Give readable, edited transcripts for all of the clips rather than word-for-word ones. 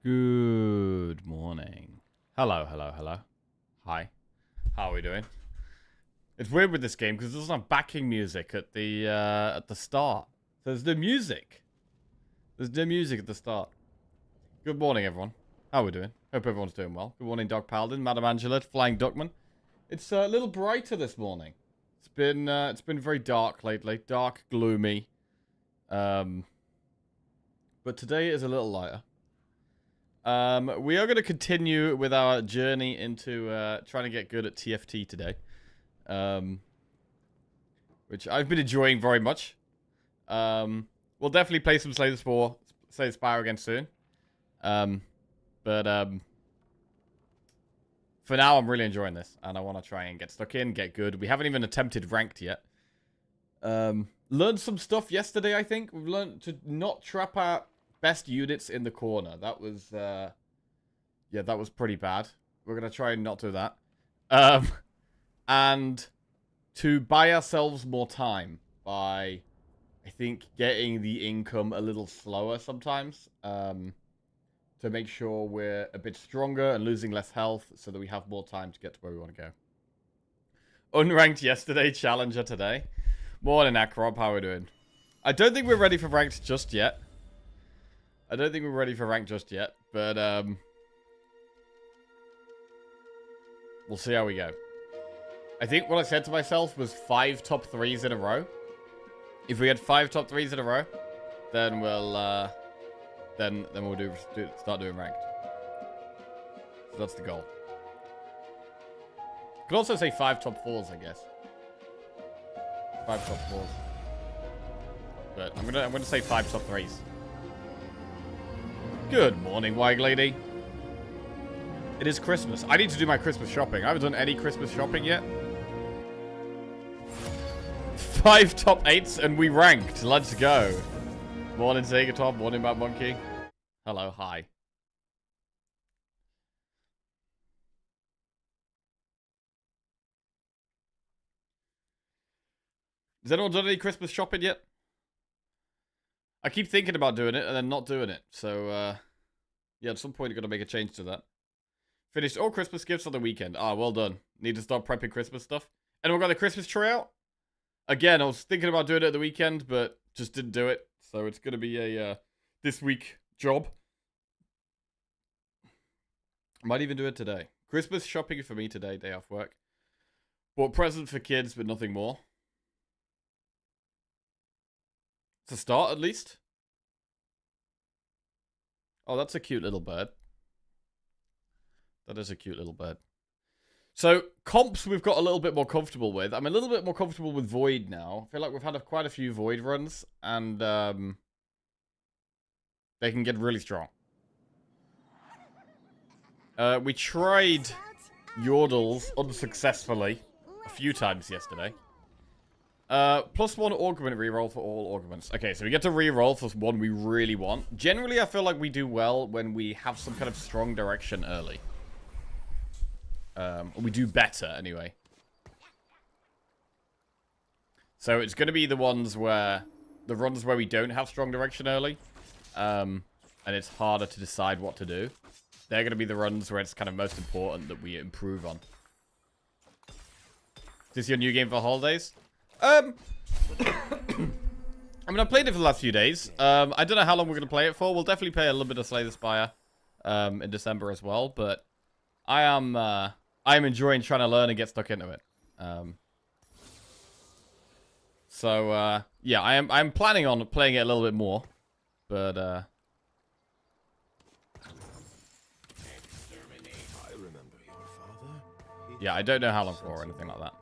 Good morning. Hello, hello, hello. Hi. How are we doing? It's weird with this game because there's no backing music at the start. So there's no music. There's no music at the start. Good morning, everyone. How are we doing? Hope everyone's doing well. Good morning, Dog Paladin, Madam Angela, Flying Duckman. It's a little brighter this morning. It's been very dark lately, dark, gloomy. But today is a little lighter. We are going to continue with our journey into trying to get good at TFT today. Which I've been enjoying very much. We'll definitely play some Slay the Spire again soon. But for now, I'm really enjoying this. And I want to try and get stuck in, get good. We haven't even attempted ranked yet. Learned some stuff yesterday, I think. We've learned to not trap our best units in the corner. That was, yeah, that was pretty bad. We're going to try and not do that. And to buy ourselves more time by, I think, getting the income a little slower sometimes. To make sure we're a bit stronger and losing less health so that we have more time to get to where we want to go. Unranked yesterday, challenger today. Morning, Akrob. How are we doing? I don't think we're ready for ranked just yet. But we'll see how we go. I think what I said to myself was 5 top 3s in a row. If we had 5 top 3s in a row, then we'll then we'll start doing ranked. So that's the goal. Could also say 5 top 4s, I guess. 5 top 4s. But I'm gonna say 5 top 3s. Good morning, Wag Lady. It is Christmas. I need to do my Christmas shopping. I haven't done any Christmas shopping yet. 5 top 8s and we ranked. Let's go. Morning, Sega Top. Morning, Mad Monkey. Hello, hi. Has anyone done any Christmas shopping yet? I keep thinking about doing it and then not doing it. So, yeah, at some point you've got to make a change to that. Finished all Christmas gifts on the weekend. Ah, well done. Need to start prepping Christmas stuff. Anyone got the Christmas tree out? Again, I was thinking about doing it at the weekend, but just didn't do it. So it's going to be a this week job. Might even do it today. Christmas shopping for me today, day off work. Bought present for kids, but nothing more. It's a start, at least. Oh, that's a cute little bird. That is a cute little bird. So, comps we've got a little bit more comfortable with. I'm a little bit more comfortable with Void now. I feel like we've had quite a few Void runs, and they can get really strong. We tried Yordles unsuccessfully a few times yesterday. +1 augment reroll for all augments. Okay, so we get to reroll for one we really want. Generally, I feel like we do well when we have some kind of strong direction early. We do better, anyway. So it's going to be the runs where we don't have strong direction early. And it's harder to decide what to do. They're going to be the runs where it's kind of most important that we improve on. Is this your new game for holidays? I mean, I played it for the last few days. I don't know how long we're going to play it for. We'll definitely play a little bit of Slay the Spire in December as well. But I am enjoying trying to learn and get stuck into it. Yeah, I'm planning on playing it a little bit more. But, yeah, I don't know how long for or anything like that.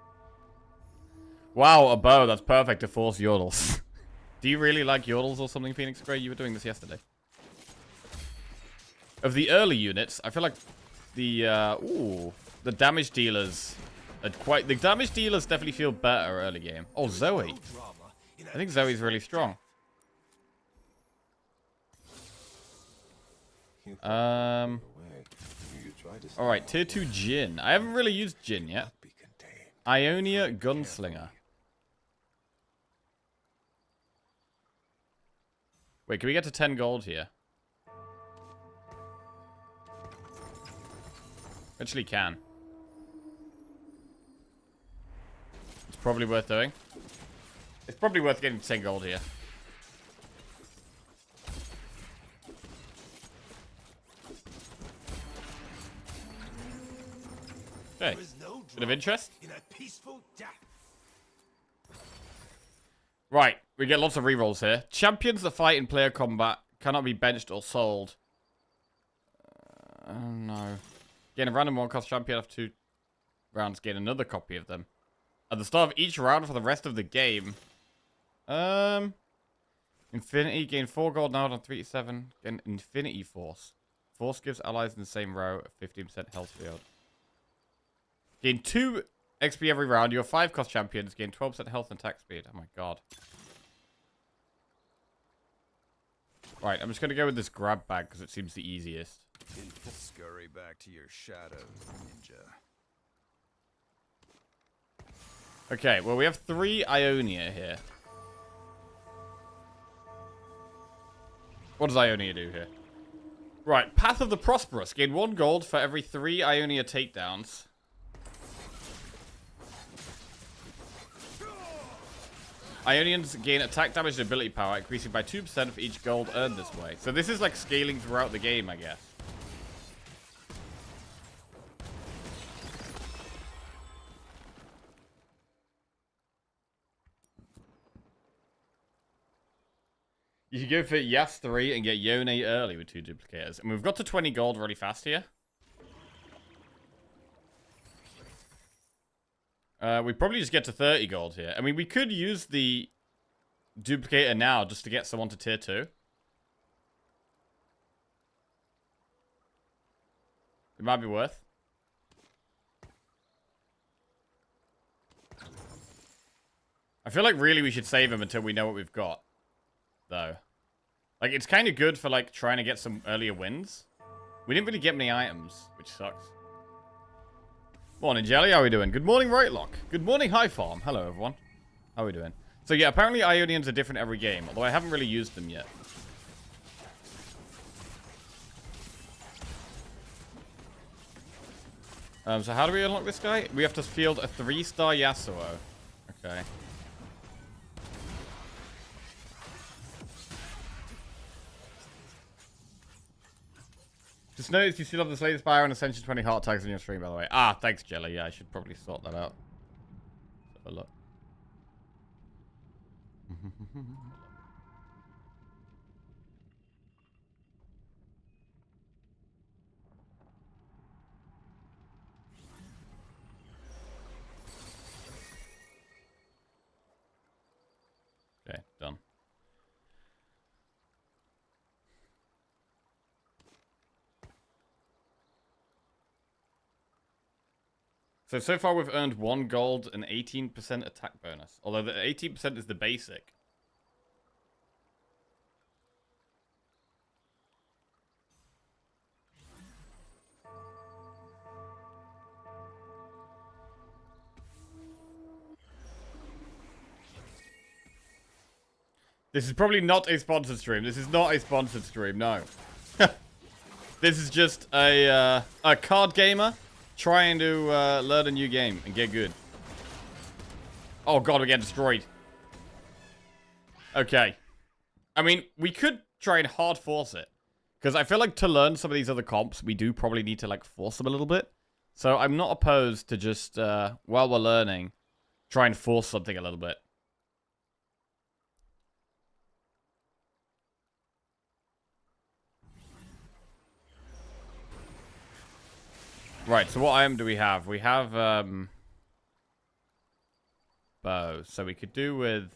Wow, a bow. That's perfect to force Yordles. Do you really like Yordles or something, Phoenix Gray? You were doing this yesterday. Of the early units, I feel like the damage dealers are quite... The damage dealers definitely feel better early game. Oh, Zoe. I think Zoe's really strong. Alright, tier 2 Jin. I haven't really used Jin yet. Ionia Gunslinger. Wait, can we get to 10 gold here? Actually can. It's probably worth doing. It's probably worth getting 10 gold here. Okay. Bit of interest. Right. We get lots of rerolls here. Champions that fight in player combat cannot be benched or sold. Oh no. Gain a random one-cost champion after 2 rounds. Gain another copy of them. At the start of each round for the rest of the game. Infinity. Gain 4 gold now on 3-7. Gain Infinity Force. Force gives allies in the same row a 15% health field. Gain 2 XP every round. Your 5-cost champions gain 12% health and attack speed. Oh my god. Right, I'm just going to go with this grab bag because it seems the easiest. Scurry back to your shadows, ninja. Okay, well we have 3 Ionia here. What does Ionia do here? Right, Path of the Prosperous. Gain 1 gold for every 3 Ionia takedowns. Ionians gain attack damage and ability power, increasing by 2% for each gold earned this way. So this is like scaling throughout the game, I guess. You can go for Yas 3 and get Yone early with 2 duplicators. And we've got to 20 gold really fast here. We probably just get to 30 gold here. I mean, we could use the duplicator now just to get someone to tier 2. It might be worth. I feel like really we should save him until we know what we've got. Though. Like, it's kind of good for, like, trying to get some earlier wins. We didn't really get many items, which sucks. Morning, Jelly. How are we doing? Good morning, Rightlock. Good morning, High Farm. Hello, everyone. How are we doing? So, yeah, apparently Ionians are different every game, although I haven't really used them yet. So how do we unlock this guy? We have to field a 3-star Yasuo. Okay. Just noticed you still have the latest Spire and Ascension 20 heart tags on your stream, by the way. Ah, thanks, Jelly. Yeah, I should probably sort that out. Let's have a look. Okay, done. So far we've earned 1 gold and 18% attack bonus. Although the 18% is the basic. This is probably not a sponsored stream. This is not a sponsored stream, no. This is just a card gamer trying to learn a new game and get good. Oh god, we're getting destroyed. Okay. I mean, we could try and hard force it. Because I feel like to learn some of these other comps, we do probably need to, like, force them a little bit. So I'm not opposed to just, while we're learning, try and force something a little bit. Right, so what item do we have? We have, bow. So we could do with...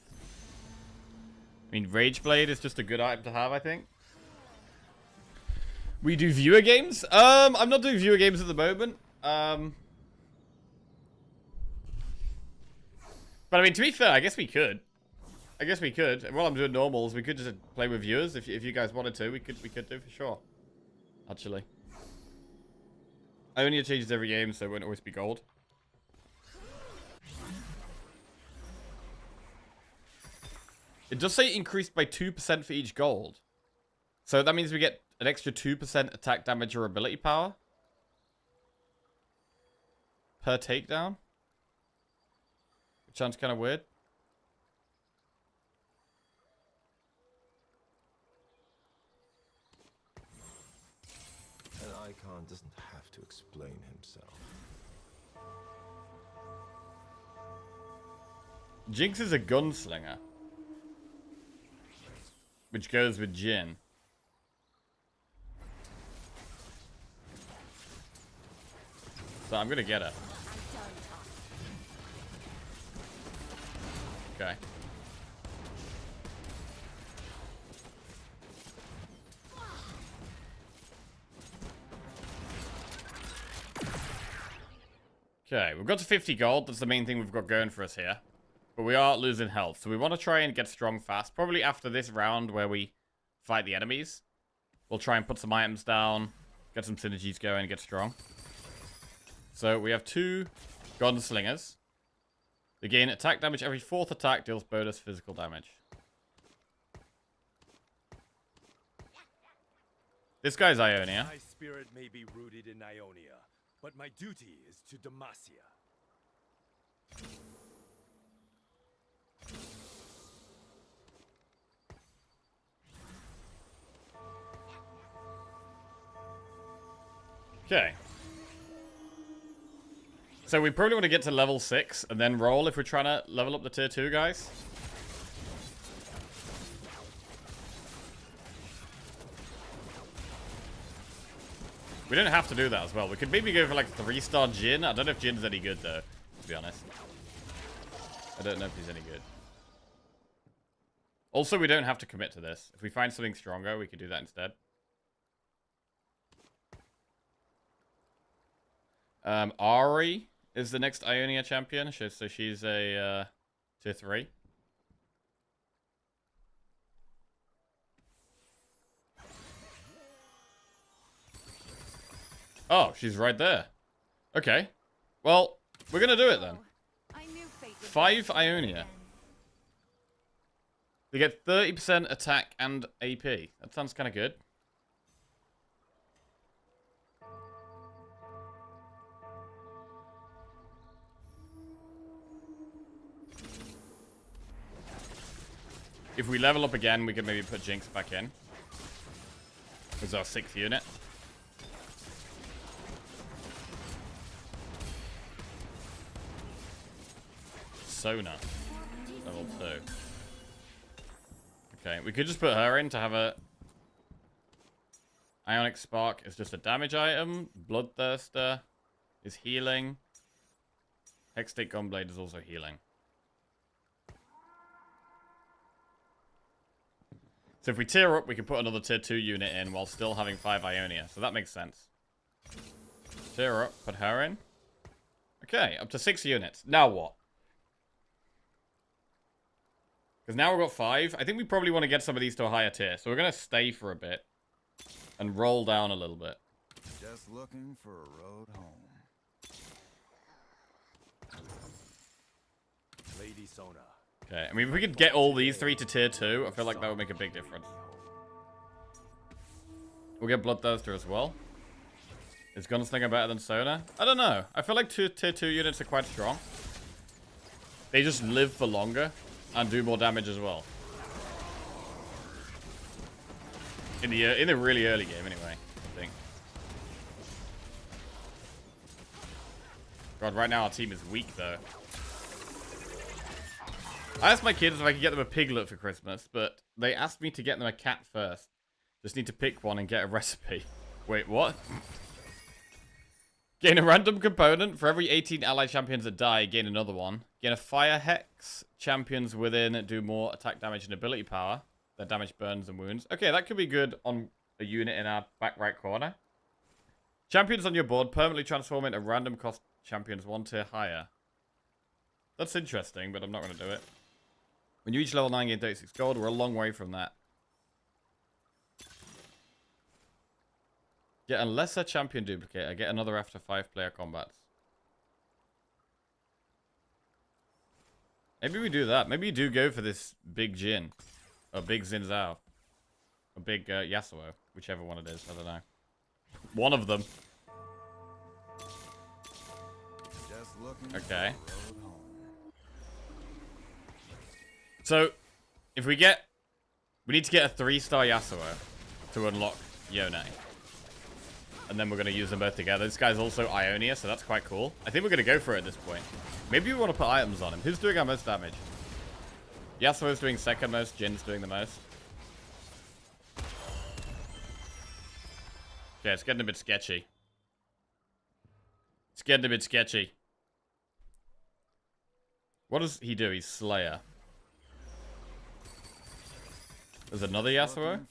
I mean, Rage Blade is just a good item to have, I think. We do viewer games? I'm not doing viewer games at the moment. But I mean, to be fair, I guess we could. While I'm doing normals, we could just play with viewers. If you guys wanted to, we could do for sure. Actually. Ionia changes every game, so it won't always be gold. It does say increased by 2% for each gold. So that means we get an extra 2% attack damage or ability power. per takedown. Which sounds kind of weird. An icon doesn't have to explain himself. Jinx is a gunslinger. Which goes with Jin. So I'm gonna get her. Okay. Okay, we've got to 50 gold. That's the main thing we've got going for us here. But we are losing health. So we want to try and get strong fast. Probably after this round where we fight the enemies. We'll try and put some items down. Get some synergies going and get strong. So we have 2 gunslingers. They gain attack damage. Every 4th attack deals bonus physical damage. This guy's Ionia. My spirit may be rooted in Ionia, but my duty is to Demacia. Okay. So we probably want to get to level 6 and then roll if we're trying to level up the tier 2 guys. We don't have to do that as well. We could maybe go for like 3-star Jin. I don't know if Jin's any good though, to be honest. I don't know if he's any good. Also, we don't have to commit to this. If we find something stronger, we could do that instead. Ari is the next Ionia champion. So she's a tier 3. Oh, she's right there. Okay. Well, we're going to do it then. 5 Ionia. They get 30% attack and AP. That sounds kind of good. If we level up again, we could maybe put Jinx back in. As our 6th unit. Sona. Level 2. Okay, we could just put her in to have a... Ionic Spark is just a damage item. Bloodthirster is healing. Hextake Gunblade is also healing. So if we tier up, we can put another tier 2 unit in while still having 5 Ionia. So that makes sense. Tier up, put her in. Okay, up to 6 units. Now what? Because now we've got 5. I think we probably want to get some of these to a higher tier. So we're going to stay for a bit. And roll down a little bit. Just looking for a road home. Lady Sona. Okay, I mean, if we could get all these 3 to tier 2, I feel like that would make a big difference. We'll get Bloodthirster as well. Is Gunslinger better than Sona? I don't know. I feel like tier 2 units are quite strong. They just live for longer and do more damage as well. In the really early game, anyway, I think. God, right now our team is weak, though. I asked my kids if I could get them a piglet for Christmas, but they asked me to get them a cat first. Just need to pick one and get a recipe. Wait, what? Gain a random component. For every 18 allied champions that die, gain another one. Gain a fire hex. Champions within do more attack damage and ability power. Their damage burns and wounds. Okay, that could be good on a unit in our back right corner. Champions on your board permanently transform into random cost champions 1 tier higher. That's interesting, but I'm not going to do it. When you reach level 9, gain 36 gold. We're a long way from that. Get a lesser champion duplicator. Get another after 5-player combats. Maybe we do that. Maybe you do go for this big Jin. Or big Xin Zhao. Or big Yasuo. Whichever one it is. I don't know. One of them. Okay. So, if we get... We need to get a 3-star Yasuo to unlock Yone. And then we're going to use them both together. This guy's also Ionia, so that's quite cool. I think we're going to go for it at this point. Maybe we want to put items on him. Who's doing our most damage? Yasuo's doing second most. Jin's doing the most. Okay, it's getting a bit sketchy. It's getting a bit sketchy. What does he do? He's Slayer. There's another Yasuo.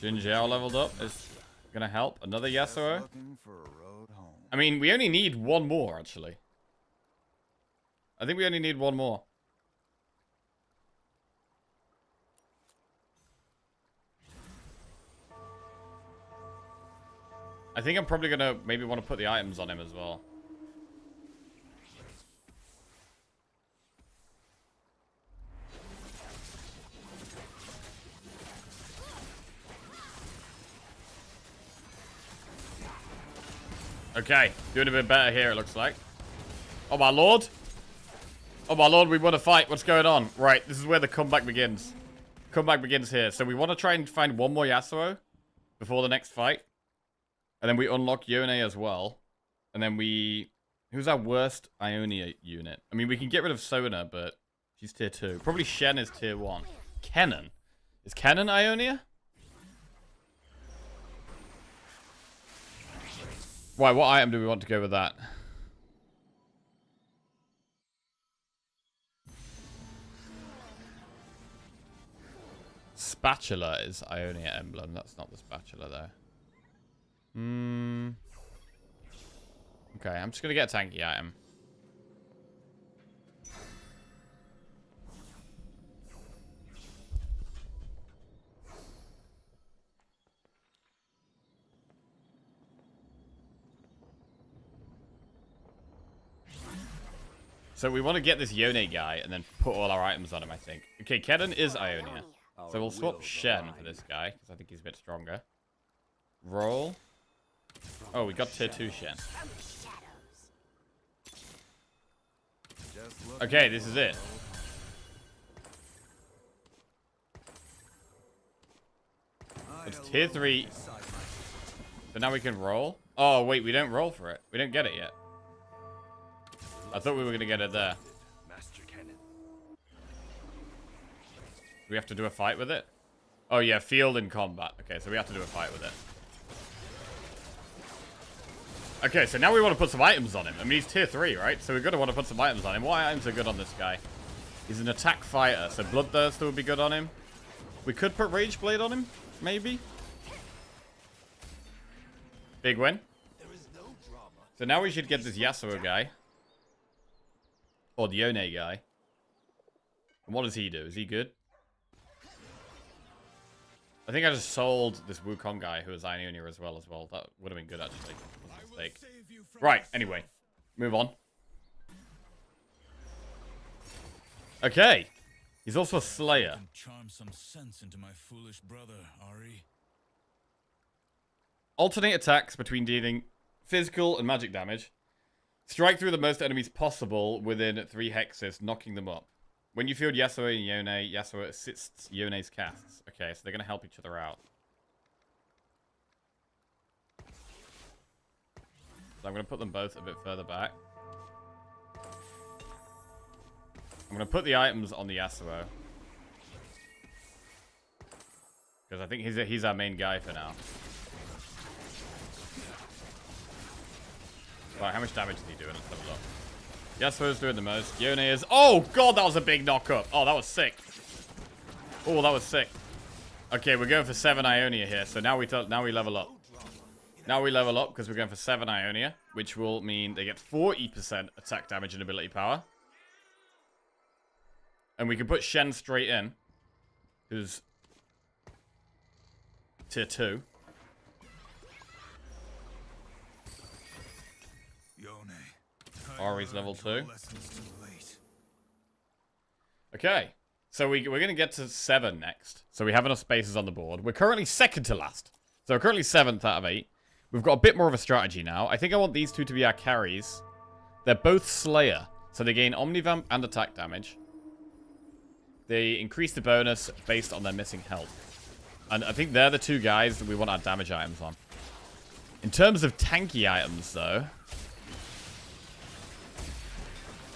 Jin Jiao leveled up. Is gonna help. Another Yasuo. I mean, we only need one more, actually. I think we only need one more. I think I'm probably gonna maybe want to put the items on him as well. Okay, doing a bit better here, it looks like. Oh my lord. Oh my lord, we want to fight. What's going on? Right, this is where the comeback begins. Comeback begins here. So we want to try and find one more Yasuo before the next fight. And then we unlock Yone as well. And then we... Who's our worst Ionia unit? I mean, we can get rid of Sona, but she's tier 2. Probably Shen is tier 1. Kennen. Is Kennen Ionia? Right, what item do we want to go with that? Spatula is Ionia emblem. That's not the spatula, though. Okay, I'm just going to get a tanky item. So we want to get this Yone guy and then put all our items on him, I think. Okay, Kennen is Ionia. So we'll swap Shen for this guy, because I think he's a bit stronger. Roll. Oh, we got tier 2 Shen. Okay, this is it. It's tier 3. So now we can roll. Oh, wait, we don't roll for it. We don't get it yet. I thought we were going to get it there. Do we have to do a fight with it? Oh, yeah, field in combat. Okay, so we have to do a fight with it. Okay, so now we want to put some items on him. I mean, he's tier 3, right? So we're going to want to put some items on him. What items are good on this guy? He's an attack fighter, so Bloodthirster would be good on him. We could put Rage Blade on him, maybe. Big win. So now we should get this Yasuo guy. Or the Yone guy. And what does he do? Is he good? I think I just sold this Wukong guy who is Ionia as well. That would have been good, actually. Mistake. Right, anyway. Move on. Okay. He's also a Slayer. Charm some sense into my foolish brother, Ari. Alternate attacks between dealing physical and magic damage. Strike through the most enemies possible within 3 hexes, knocking them up. When you field Yasuo and Yone, Yasuo assists Yone's casts. Okay, so they're going to help each other out. So I'm going to put them both a bit further back. I'm going to put the items on the Yasuo. Because I think he's our main guy for now. Right, how much damage is he doing? Let's have a look. Yasuo's doing the most. Yone is... Oh, God, that was a big knock-up. Oh, that was sick. Oh, that was sick. Okay, we're going for 7 Ionia here. So now we level up. Now we level up because we're going for 7 Ionia, which will mean they get 40% attack damage and ability power. And we can put Shen straight in, who's tier 2. Ari's level 2. Okay. So we're going to get to 7 next. So we have enough spaces on the board. We're currently second to last. So we're currently 7th out of 8. We've got a bit more of a strategy now. I think I want these two to be our carries. They're both Slayer. So they gain Omnivamp and attack damage. They increase the bonus based on their missing health. And I think they're the two guys that we want our damage items on. In terms of tanky items, though...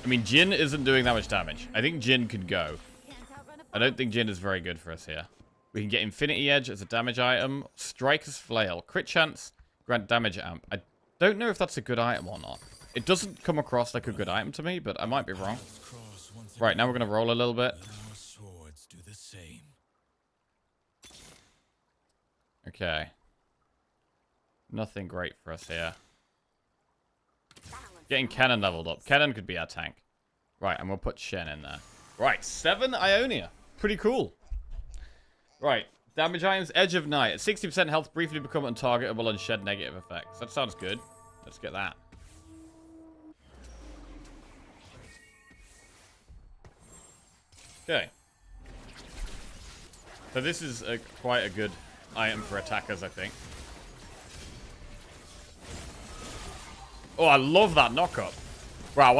I mean, Jin isn't doing that much damage. I think Jin could go. I don't think Jin is very good for us here. We can get Infinity Edge as a damage item. Striker's Flail. Crit chance. Grant damage amp. I don't know if that's a good item or not. It doesn't come across like a good item to me, but I might be wrong. Right, now we're going to roll a little bit. Our swords do the same. Okay. Nothing great for us here. Getting Cannon leveled up. Cannon could be our tank. Right, and we'll put Shen in there. Right, 7 Ionia. Pretty cool. Right, damage items. Edge of Night. At 60% health, briefly become untargetable and shed negative effects. That sounds good. Let's get that. Okay. So this is quite a good item for attackers, I think. Oh, I love that knockup. Wow, I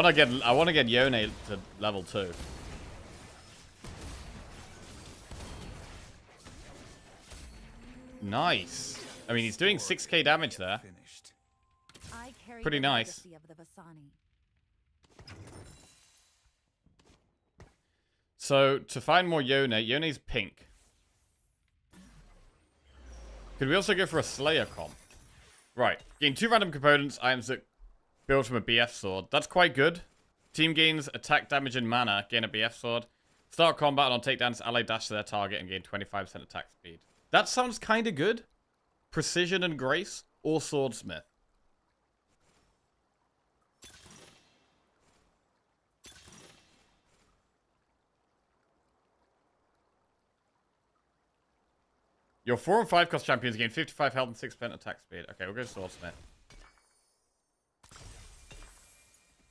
want to get Yone to level 2. Nice. I mean, he's doing 6k damage there. Finished. Pretty nice. So, to find more Yone, Yone's pink. Could we also go for a Slayer comp? Right. Gain 2 random components, items that build from a BF sword. That's quite good. Team gains attack damage and mana, gain a BF sword. Start combat and on takedowns, ally dash to their target and gain 25% attack speed. That sounds kind of good. Precision and Grace or Swordsmith. Your 4 and 5 cost champions gain 55 health and 6% attack speed. Okay, we'll go Swordsmith.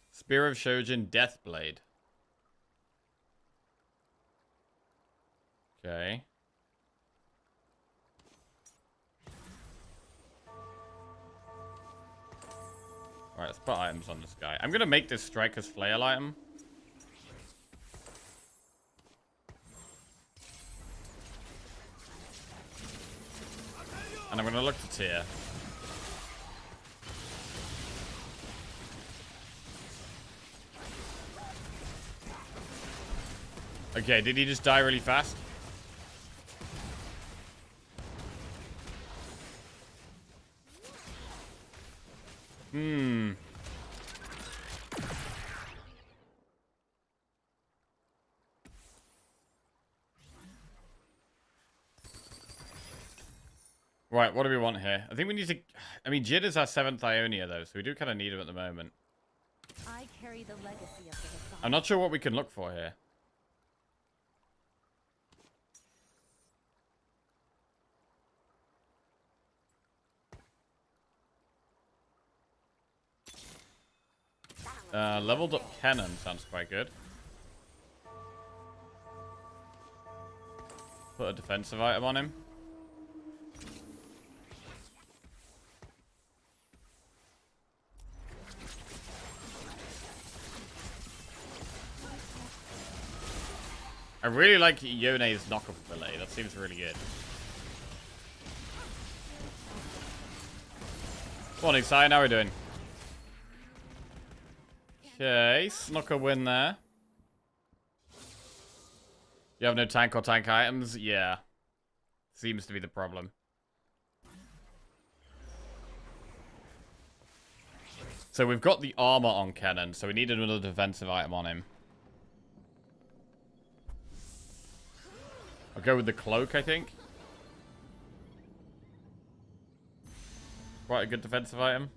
Spear of Shojin, Deathblade. Okay. Alright, let's put items on this guy. I'm gonna make this Striker's Flail item. And I'm gonna look to tier. Okay, did he just die really fast? Right, what do we want here? I think we need to... I mean, Jid is our 7th Ionia, though, so we do kind of need him at the moment. I carry the legacy of the Vasani. I'm not sure what we can look for here. Leveled up cannon sounds quite good. Put a defensive item on him. I really like Yone's knockup ability. That seems really good. Morning, Sai. How are we doing? Okay, snuck a win there. You have no tank or tank items? Yeah. Seems to be the problem. So we've got the armor on Kennen, so we need another defensive item on him. I'll go with the cloak, I think. Quite a good defensive item.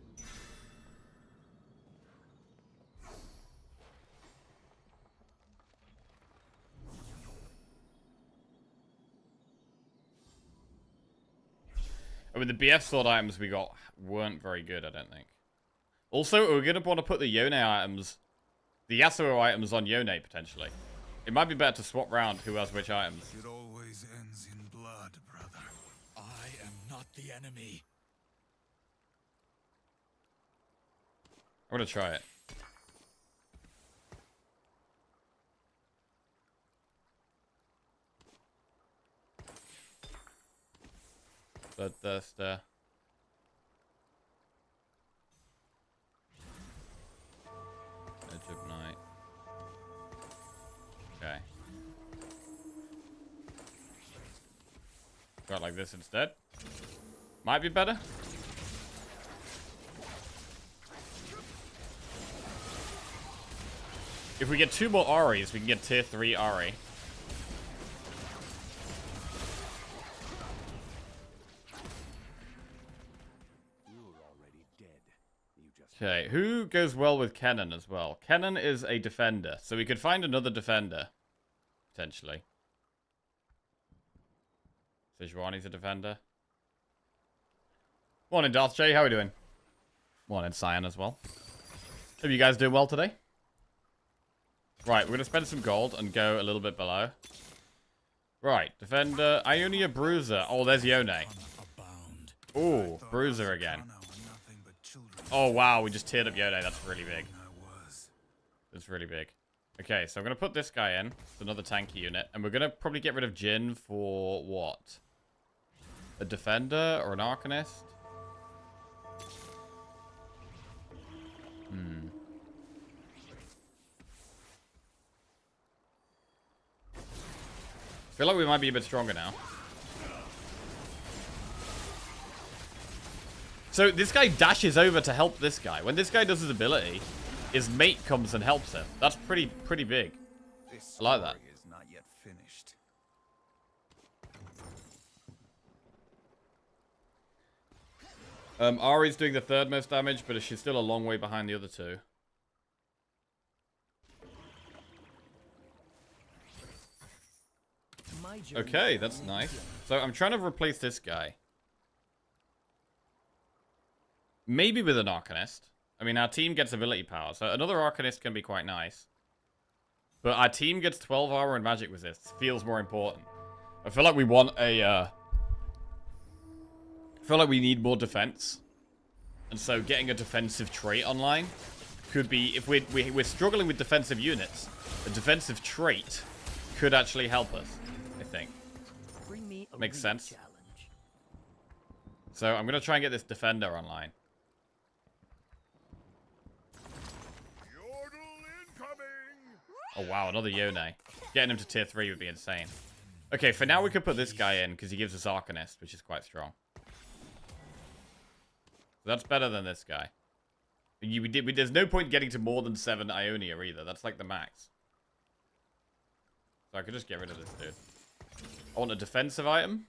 I mean, the BF sword items we got weren't very good, I don't think. Also, we're going to want to put the Yone items, the Yasuo items on Yone, potentially. It might be better to swap round who has which items. It always ends in blood, brother. I am not the enemy. I'm gonna try it. Bloodthirster. Edge of Night. Okay. Try it like this instead. Might be better. If we get 2 more Aris, we can get tier 3 Ari. Okay, who goes well with Kennen as well? Kennen is a defender, so we could find another defender, potentially. Sejuani's a defender. Morning, Darth J, how are we doing? Morning, Cyan as well. Hope you guys doing well today. Right, we're going to spend some gold and go a little bit below. Right, defender, Ionia Bruiser. Oh, there's Yone. Ooh, Bruiser again. Oh, wow, we just tiered up Yone. That's really big. That's really big. Okay, so I'm going to put this guy in. It's another tanky unit. And we're going to probably get rid of Jin for what? A defender or an Arcanist? I feel like we might be a bit stronger now. So this guy dashes over to help this guy. When this guy does his ability, his mate comes and helps him. That's pretty big. This I like that. story is not yet finished. Ari's doing the 3rd most damage, but she's still a long way behind the other 2. Okay, that's nice. So I'm trying to replace this guy. Maybe with an Arcanist. I mean, our team gets ability power, so another Arcanist can be quite nice. But our team gets 12 armor and magic resist. Feels more important. I feel like we want a... I feel like we need more defense. And so getting a defensive trait online could be... If we're struggling with defensive units, a defensive trait could actually help us, I think. Makes sense. So I'm going to try and get this defender online. Oh, wow, another Yone. Getting him to tier 3 would be insane. Okay, for now we could put this guy in because he gives us Arcanist, which is quite strong. That's better than this guy. There's no point getting to more than 7 Ionia either. That's like the max. So I could just get rid of this dude. I want a defensive item.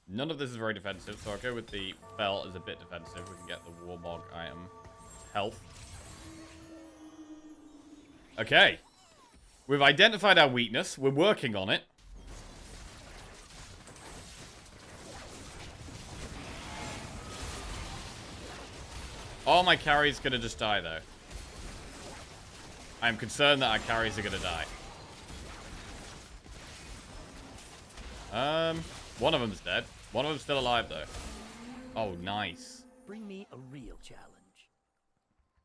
None of this is very defensive, so I'll go with the belt as a bit defensive. We can get the Warmog item. Health. Okay. We've identified our weakness. We're working on it. Oh, my carry's gonna just die, though. I'm concerned that our carries are gonna die. One of them's dead. One of them's still alive, though. Oh, nice. Bring me a real challenge.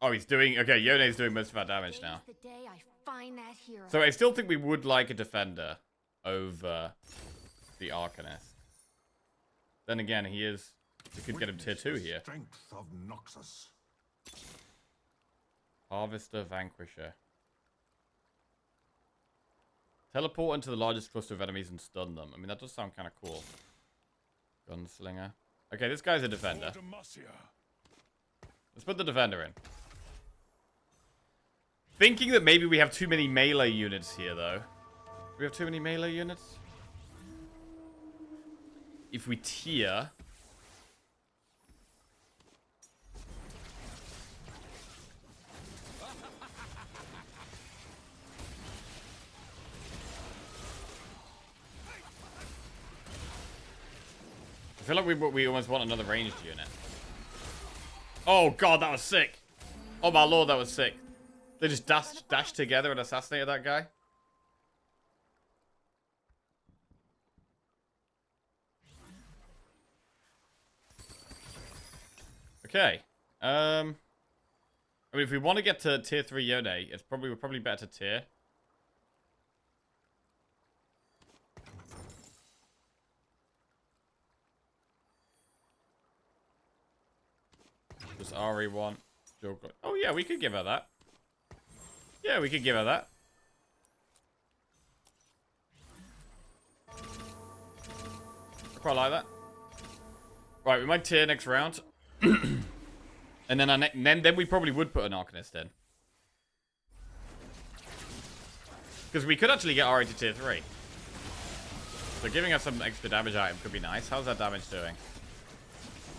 Oh, he's doing... Okay, Yone's doing most of our damage now. The day I find that hero. So I still think we would like a defender over the Arcanist. Then again, he is... We could get him tier 2 here. Strength of Noxus. Harvester, Vanquisher. Teleport into the largest cluster of enemies and stun them. I mean, that does sound kind of cool. Gunslinger. Okay, this guy's a defender. Let's put the defender in. Thinking that maybe we have too many melee units here, though. Do we have too many melee units? If we tier... I feel like we almost want another ranged unit. Oh god, that was sick. Oh my lord, that was sick. They just dashed together and assassinated that guy. Okay. I mean, if we want to get to tier 3 Yone, we're probably better to tier. Just RE1. Oh yeah, we could give her that. Yeah, we could give her that. I quite like that. Right, we might tier next round. And then then we probably would put an Arcanist in. Because we could actually get RE to tier 3. So giving us some extra damage item could be nice. How's that damage doing?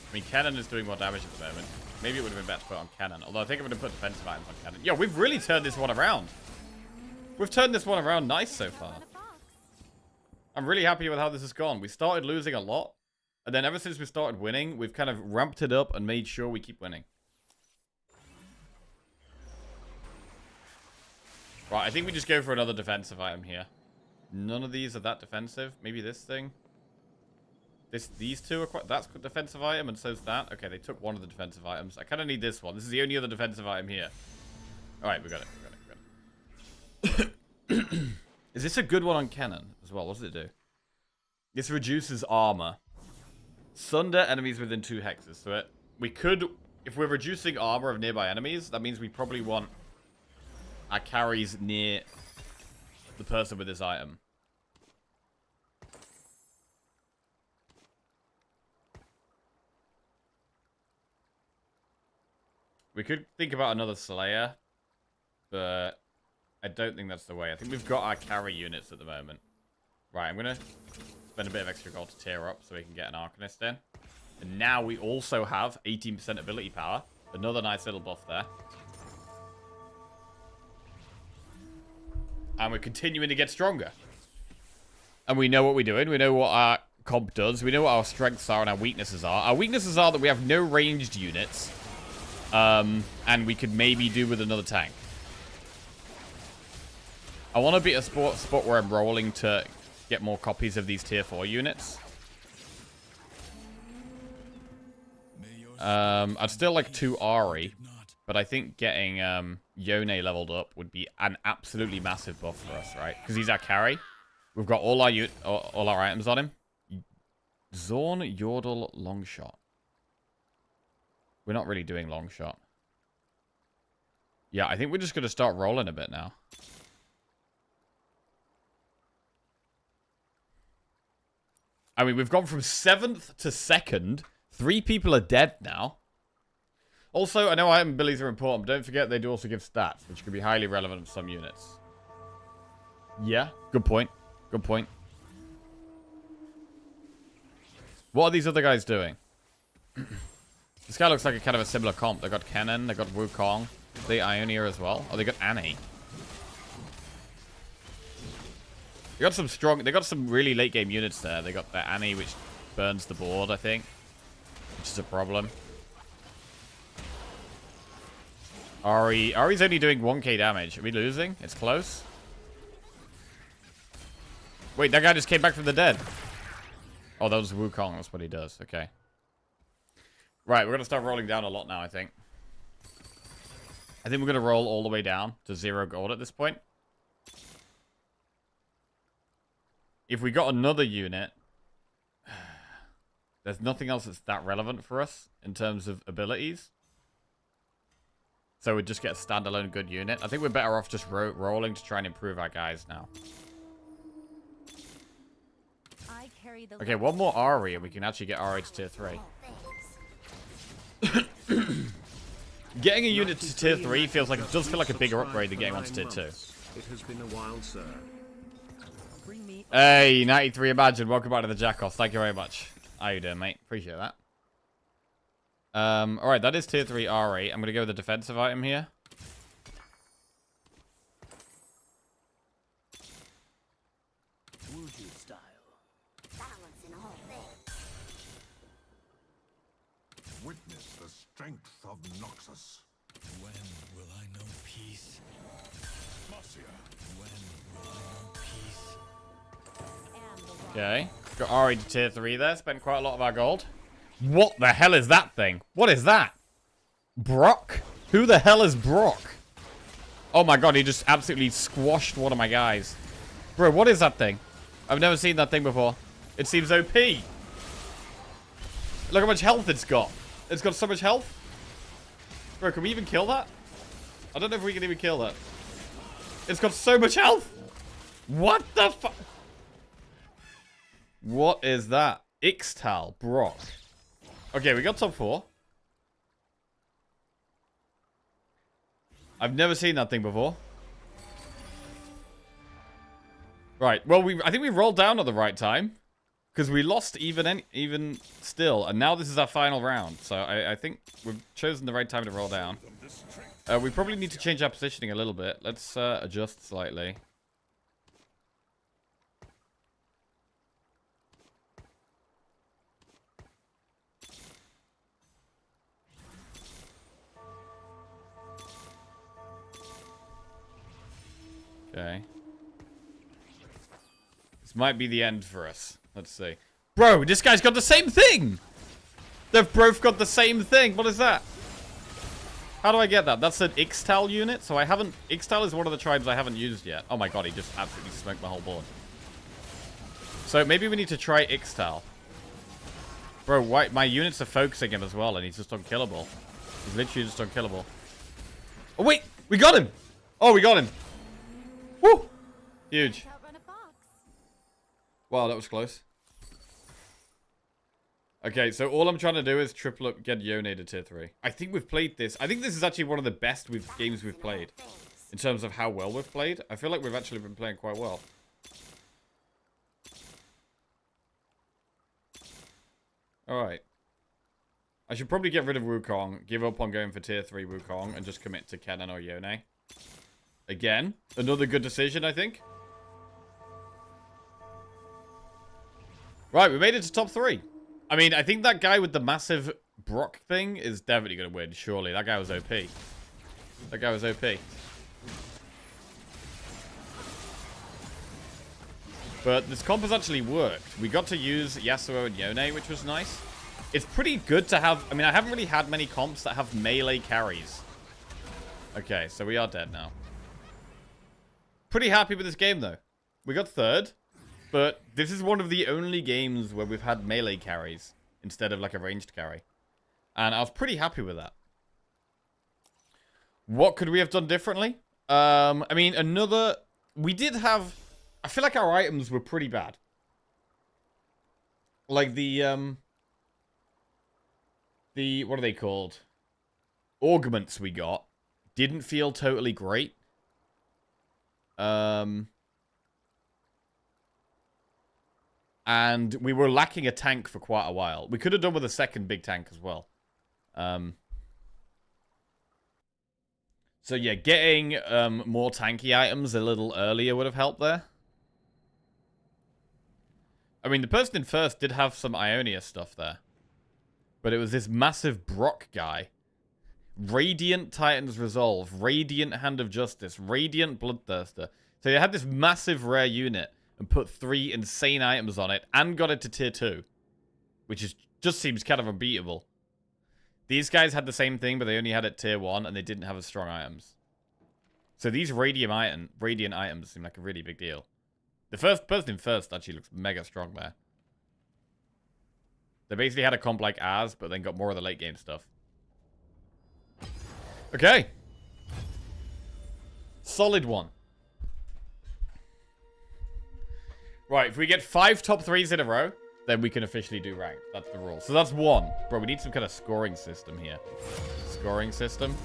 I mean, Cannon is doing more damage at the moment. Maybe it would have been better to put on Cannon. Although I think I'm going to put defensive items on Cannon. Yo, we've really turned this one around. We've turned this one around nice so far. I'm really happy with how this has gone. We started losing a lot. And then ever since we started winning, we've kind of ramped it up and made sure we keep winning. Right, I think we just go for another defensive item here. None of these are that defensive. Maybe this thing. These two are quite... That's a defensive item, and so's that. Okay, they took one of the defensive items. I kind of need this one. This is the only other defensive item here. Alright, we got it. We got it. Is this a good one on Cannon as well? What does it do? This reduces armor. Sunder enemies within 2 hexes. So we could... If we're reducing armor of nearby enemies, that means we probably want our carries near the person with this item. We could think about another Slayer, but I don't think that's the way. I think we've got our carry units at the moment. Right, I'm going to spend a bit of extra gold to tier up so we can get an Arcanist in. And now we also have 18% ability power. Another nice little buff there. And we're continuing to get stronger. And we know what we're doing. We know what our comp does. We know what our strengths are and our weaknesses are. Our weaknesses are that we have no ranged units. And we could maybe do with another tank. I want to be at a spot where I'm rolling to get more copies of these tier 4 units. I'd still like 2 Ari, but I think getting Yone leveled up would be an absolutely massive buff for us, right? Because he's our carry. We've got all our items on him. Zorn, Yordle, Longshot. We're not really doing Longshot. Yeah, I think we're just going to start rolling a bit now. I mean, we've gone from 7th to 2nd. 3 people are dead now. Also, I know item abilities are important, but don't forget they do also give stats, which can be highly relevant for some units. Yeah, good point. Good point. What are these other guys doing? This guy looks like a kind of a similar comp. They got Kennen, they got Wukong, they Ionia as well. Oh, they got Annie. They got some really late game units there. They got the Annie, which burns the board, I think, which is a problem. Ari's only doing 1k damage. Are we losing? It's close. Wait, that guy just came back from the dead. Oh, that was Wukong. That's what he does. Okay. Right, we're going to start rolling down a lot now, I think. I think we're going to roll all the way down to 0 gold at this point. If we got another unit, there's nothing else that's that relevant for us in terms of abilities. So we'd just get a standalone good unit. I think we're better off just rolling to try and improve our guys now. Okay, one more Ari and we can actually get Ari to tier 3. Getting a unit to tier 3 does feel like a bigger upgrade than getting one to tier 2. It has been a while, sir. Hey, 93 Imagine, welcome back to the Jackoff. Thank you very much. How you doing, mate? Appreciate that. Alright, that is tier 3 Ari. I'm gonna go with the defensive item here. Witness the strength of Noxus. When will I know peace? When will I know peace? Okay. Got Ari to tier 3 there. Spent quite a lot of our gold. What the hell is that thing? What is that? Brock? Who the hell is Brock? Oh my god, he just absolutely squashed one of my guys. Bro, what is that thing? I've never seen that thing before. It seems OP. Look how much health it's got. It's got so much health. Bro, can we even kill that? I don't know if we can even kill that. It's got so much health. What the fuck? What is that? Ixtal, Brock. Okay, we got top 4. I've never seen that thing before. Right, well, I think we rolled down at the right time. Because we lost even still. And now this is our final round. So I think we've chosen the right time to roll down. We probably need to change our positioning a little bit. Let's adjust slightly. Okay. This might be the end for us. Let's see. Bro, this guy's got the same thing! They've both got the same thing. What is that? How do I get that? That's an Ixtal unit, so I haven't... Ixtal is one of the tribes I haven't used yet. Oh my god, he just absolutely smoked my whole board. So maybe we need to try Ixtal. Bro, why, my units are focusing him as well, and he's just unkillable. He's literally just unkillable. Oh, wait! We got him! Oh, we got him! Woo! Huge. Wow, that was close. Okay, so all I'm trying to do is triple up, get Yone to tier 3. I think we've played this. I think this is actually one of the best games we've played. In terms of how well we've played. I feel like we've actually been playing quite well. Alright. I should probably get rid of Wukong, give up on going for tier 3 Wukong, and just commit to Kennen or Yone. Again, another good decision, I think. Right, we made it to top 3. I mean, I think that guy with the massive Brock thing is definitely going to win, surely. That guy was OP. That guy was OP. But this comp has actually worked. We got to use Yasuo and Yone, which was nice. It's pretty good to have... I mean, I haven't really had many comps that have melee carries. Okay, so we are dead now. Pretty happy with this game, though. We got 3rd. But this is one of the only games where we've had melee carries instead of like a ranged carry. And I was pretty happy with that. What could we have done differently? I mean, we did have... I feel like our items were pretty bad. Like the what are they called? Augments we got didn't feel totally great. And we were lacking a tank for quite a while. We could have done with a second big tank as well. So yeah, getting more tanky items a little earlier would have helped there. I mean, the person in first did have some Ionia stuff there. But it was this massive Brock guy. Radiant Titan's Resolve. Radiant Hand of Justice. Radiant Bloodthirster. So you had this massive rare unit and put 3 insane items on it and got it to tier 2. Which is just seems kind of unbeatable. These guys had the same thing, but they only had it tier 1 and they didn't have as strong items. So these radiant items seem like a really big deal. The first person in first actually looks mega strong there. They basically had a comp like ours, but then got more of the late game stuff. Okay. Solid one. Right, if we get 5 top 3s in a row, then we can officially do ranked. That's the rule. So that's 1. Bro, we need some kind of scoring system here. Scoring system.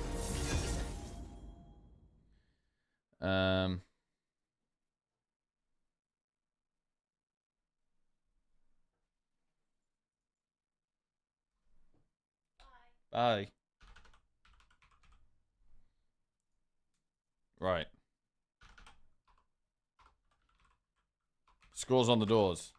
Bye. Right. Scores on the doors.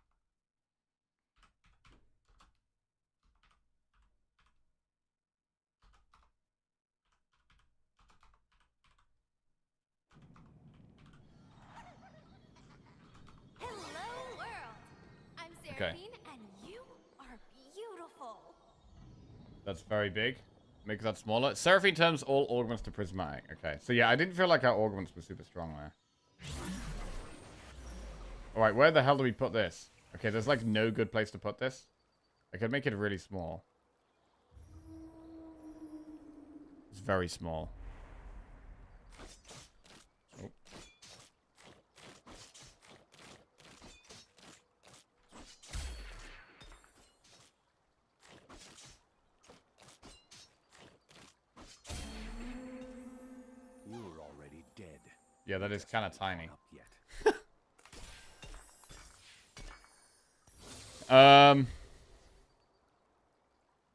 Okay. And you are beautiful. That's very big. Make that smaller. Seraphine turns all augments to prismatic. Okay. So yeah, I didn't feel like our augments were super strong there. Alright, where the hell do we put this? Okay, there's like no good place to put this. I could make it really small. It's very small. Oh. You were already dead. Yeah, that is kind of tiny. Up yet.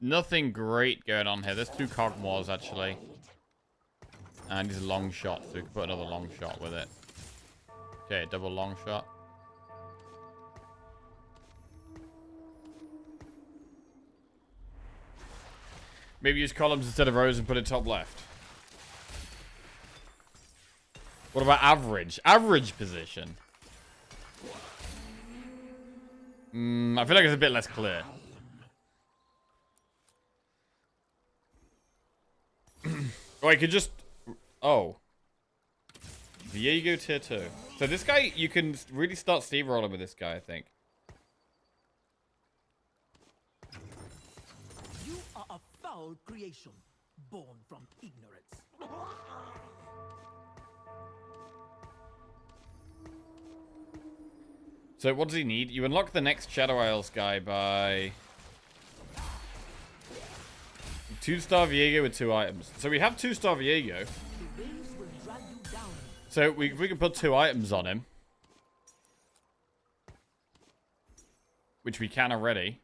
Nothing great going on here. There's 2 Cogmores, actually. And he's a long shot, so we can put another long shot with it. Okay, double long shot. Maybe use columns instead of rows and put it top left. What about average? Average position. I feel like it's a bit less clear. Oh, I could just... Oh. Viego tier 2. So this guy, you can really start steamrolling with this guy, I think. You are a foul creation, born from ignorance. So what does he need? You unlock the next Shadow Isles guy by... 2-star Viego with 2 items. So we have 2-star Viego. The waves will drag you down. So we can put 2 items on him. Which we can already.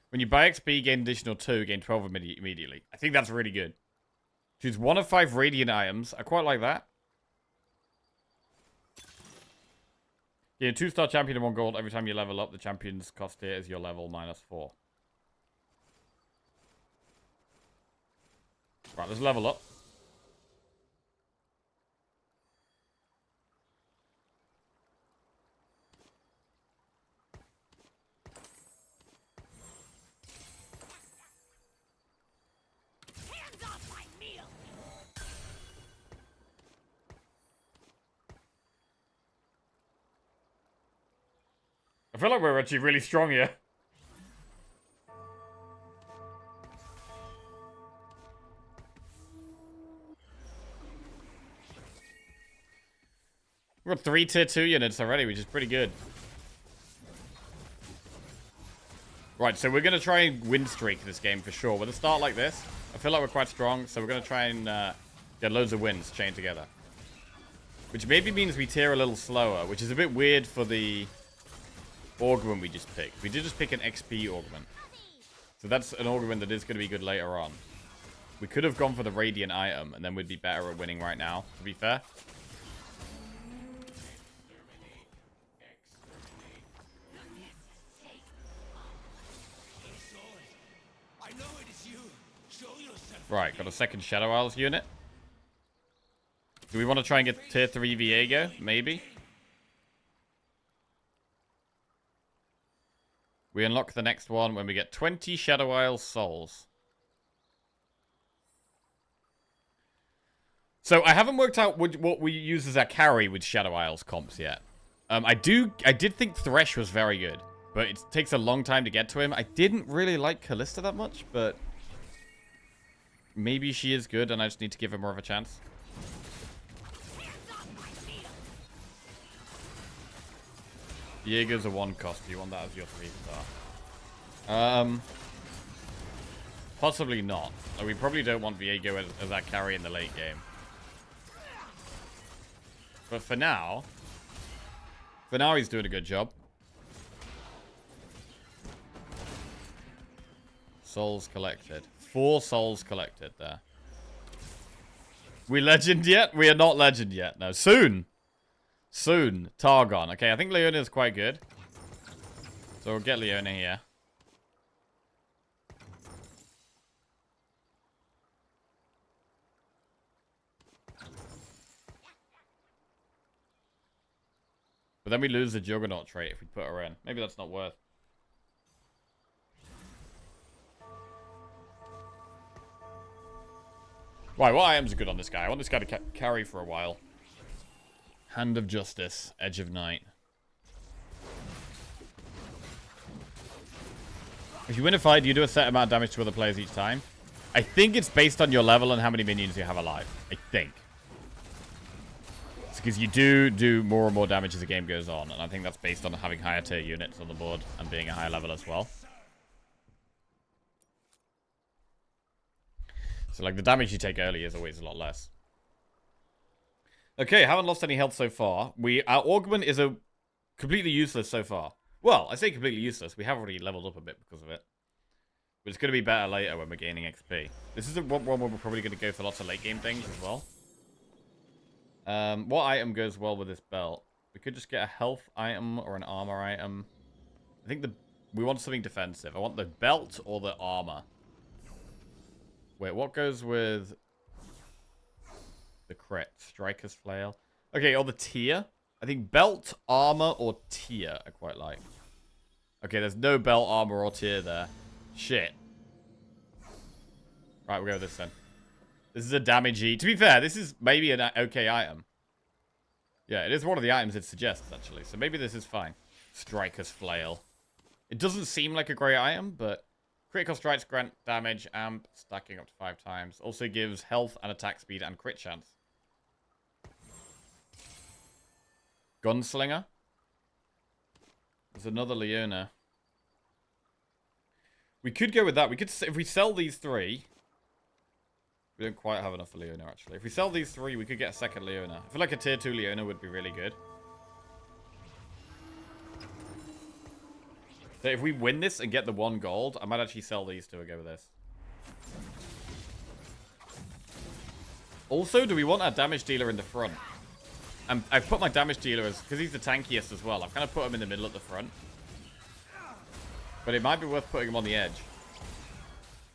When you buy XP, gain additional 2, gain 12 immediately. I think that's really good. Choose 1 of 5 Radiant items. I quite like that. Yeah, 2-star champion and 1 gold. Every time you level up, the champion's cost here is your level -4. Right, let's level up. Hands off my meal. I feel like we're actually really strong here. We've got 3 tier 2 units already, which is pretty good. Right, so we're going to try and win streak this game for sure. With a start like this, I feel like we're quite strong, so we're going to try and get loads of wins chained together. Which maybe means we tier a little slower, which is a bit weird for the augment we just picked. We did just pick an XP augment. So that's an augment that is going to be good later on. We could have gone for the Radiant item, and then we'd be better at winning right now, to be fair. Right, got a second Shadow Isles unit. Do we want to try and get tier 3 Viego? Maybe. We unlock the next one when we get 20 Shadow Isles souls. So I haven't worked out what we use as our carry with Shadow Isles comps yet. I did think Thresh was very good, but it takes a long time to get to him. I didn't really like Callista that much, but maybe she is good and I just need to give her more of a chance. Viego's a 1 cost. Do you want that as your 3-star? Possibly not. We probably don't want Viego as our carry in the late game. But for now he's doing a good job. Souls collected. 4 souls collected there. We legend yet? We are not legend yet. No, soon. Soon. Targon. Okay, I think Leona is quite good. So we'll get Leona here. But But then we lose the Juggernaut trait if we put her in. Maybe that's not worth. Right, what items are good on this guy? I want this guy to carry for a while. Hand of Justice, Edge of Night. If you win a fight, do you do a set amount of damage to other players each time? I think it's based on your level and how many minions you have alive. I think. It's because you do more and more damage as the game goes on. And I think that's based on having higher tier units on the board and being a higher level as well. So, like, the damage you take early is always a lot less. Okay, haven't lost any health so far. Our Augment is completely useless so far. Well, I say completely useless. We have already leveled up a bit because of it. But it's going to be better later when we're gaining XP. This is one where we're probably going to go for lots of late game things as well. What item goes well with this belt? We could just get a health item or an armor item. I think we want something defensive. I want the belt or the armor. Wait, what goes with the crit? Striker's Flail. Okay, or the tier. I think belt, armor, or tier I quite like. Okay, there's no belt, armor, or tier there. Shit. Right, we'll go with this then. This is a damagey. To be fair, this is maybe an okay item. Yeah, it is one of the items it suggests, actually. So maybe this is fine. Striker's Flail. It doesn't seem like a great item, but critical strikes grant damage, amp, stacking up to 5 times. Also gives health and attack speed and crit chance. Gunslinger. There's another Leona. We could go with that. We could, if we sell these 3. We don't quite have enough for Leona, actually. If we sell these 3, we could get a second Leona. I feel like a tier 2 Leona would be really good. So if we win this and get the 1 gold, I might actually sell these 2 and go with this. Also, do we want our damage dealer in the front? I've put my damage dealer as, because he's the tankiest as well. I've kind of put him in the middle at the front. But it might be worth putting him on the edge.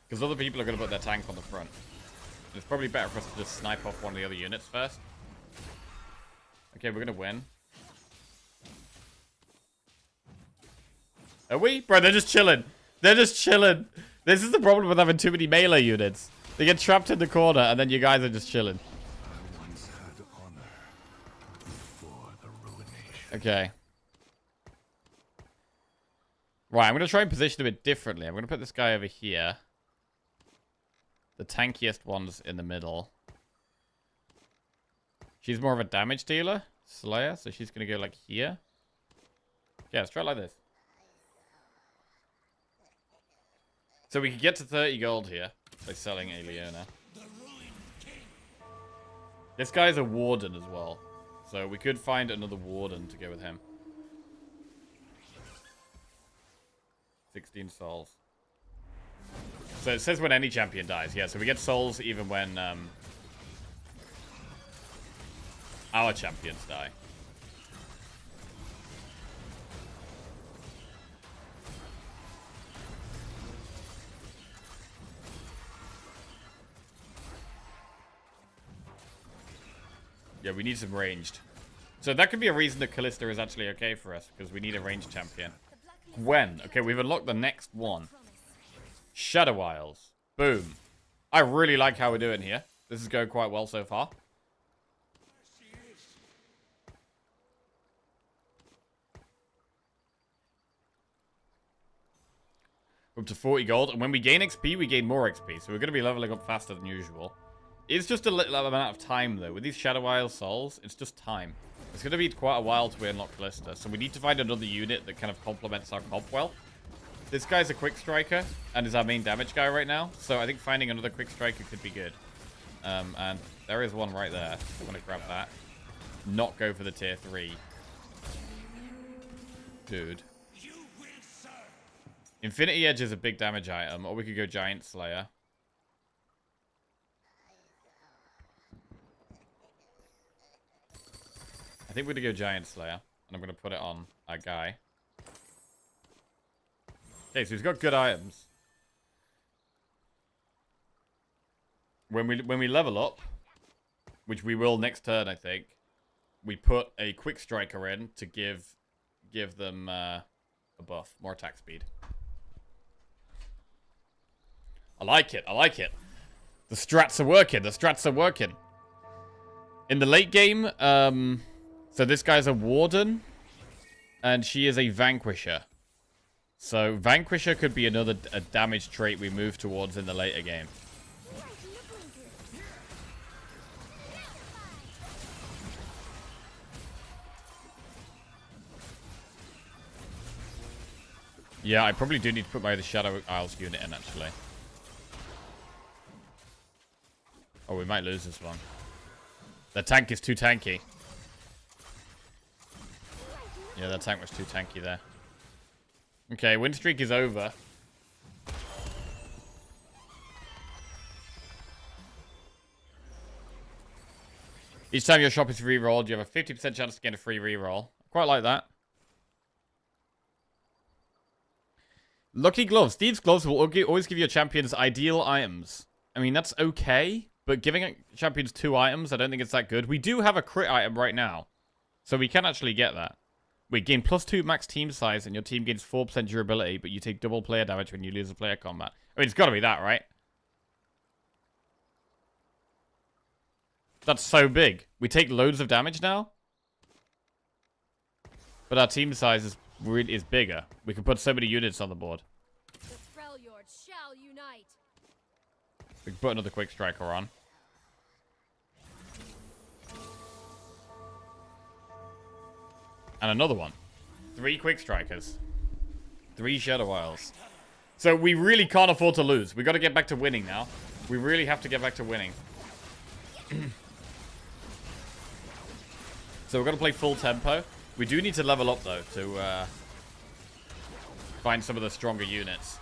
Because other people are going to put their tank on the front. And it's probably better for us to just snipe off one of the other units first. Okay, we're going to win. Are we? Bro, they're just chilling. They're just chilling. This is the problem with having too many melee units. They get trapped in the corner, and then you guys are just chilling. Okay. Right, I'm going to try and position a bit differently. I'm going to put this guy over here. The tankiest one's in the middle. She's more of a damage dealer, Slayer, so she's going to go like here. Yeah, let's try it like this. So we could get to 30 gold here by selling a Leona. This guy's a warden as well. So we could find another warden to go with him. 16 souls. So it says when any champion dies. Yeah, so we get souls even when our champions die. Yeah, we need some ranged. So that could be a reason that Callista is actually okay for us, because we need a ranged champion. Gwen. Okay, we've unlocked the next one. Shadow Isles. Boom. I really like how we're doing here. This is going quite well so far. Up to 40 gold. And when we gain XP, we gain more XP. So we're going to be leveling up faster than usual. It's just a little amount of time, though. With these Shadow Isle souls, it's just time. It's going to be quite a while to unlock Callista. So we need to find another unit that kind of complements our comp well. This guy's a quick striker and is our main damage guy right now. So I think finding another quick striker could be good. And there is one right there. I want to grab that. Not go for the tier 3. Dude. Infinity Edge is a big damage item. Or we could go Giant Slayer. I think we're going to go Giant Slayer. And I'm going to put it on our guy. Okay, so he's got good items. When we level up, which we will next turn, I think, we put a quick striker in to give them a buff, more attack speed. I like it. I like it. The strats are working. The strats are working. In the late game, so this guy's a warden, and she is a vanquisher. So vanquisher could be a damage trait we move towards in the later game. Yeah, I probably do need to put my Shadow Isles unit in, actually. Oh, we might lose this one. The tank is too tanky. Yeah, that tank was too tanky there. Okay, win streak is over. Each time your shop is re-rolled, you have a 50% chance to get a free re-roll. Quite like that. Lucky Gloves. Steve's Gloves will always give your champions ideal items. I mean, that's okay, but giving champions 2 items, I don't think it's that good. We do have a crit item right now, so we can actually get that. We gain +2 max team size, and your team gains 4% durability, but you take double player damage when you lose a player combat. I mean, it's got to be that, right? That's so big. We take loads of damage now, but our team size is bigger. We can put so many units on the board. The Freljords shall unite. We can put another quick striker on. And another one. 3 quick strikers. 3 Shadow Isles. So we really can't afford to lose. We got to get back to winning now. We really have to get back to winning. So we're going to play full tempo. We do need to level up, though, to find some of the stronger units.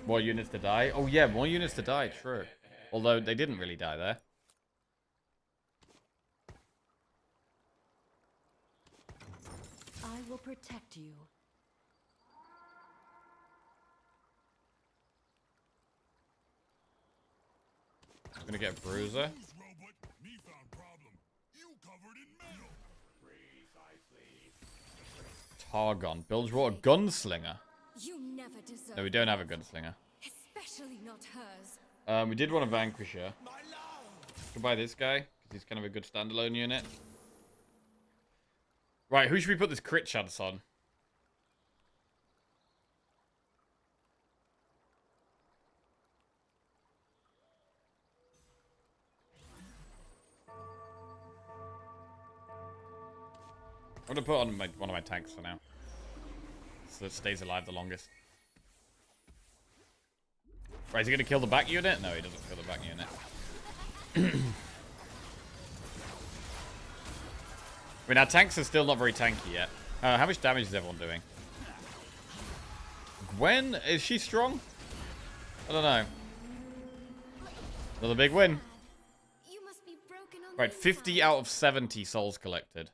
More units to die? Oh, yeah, more units to die. True. Although they didn't really die there. I will protect you. I'm going to get a bruiser. Robot, me found problem. You covered in metal. Targon. Builds raw gunslinger. You never deserve. No, we don't have a gunslinger. Especially not hers. We did want a vanquisher. Could buy this guy, because he's kind of a good standalone unit. Right, who should we put this crit chance on? I'm gonna put on one of my tanks for now, so it stays alive the longest. Right, is he gonna kill the back unit? No, he doesn't kill the back unit. I mean, our tanks are still not very tanky yet. How much damage is everyone doing? Gwen, is she strong? I don't know. Another big win. You must be broken on Right, the 50 inside. out of 70 souls collected.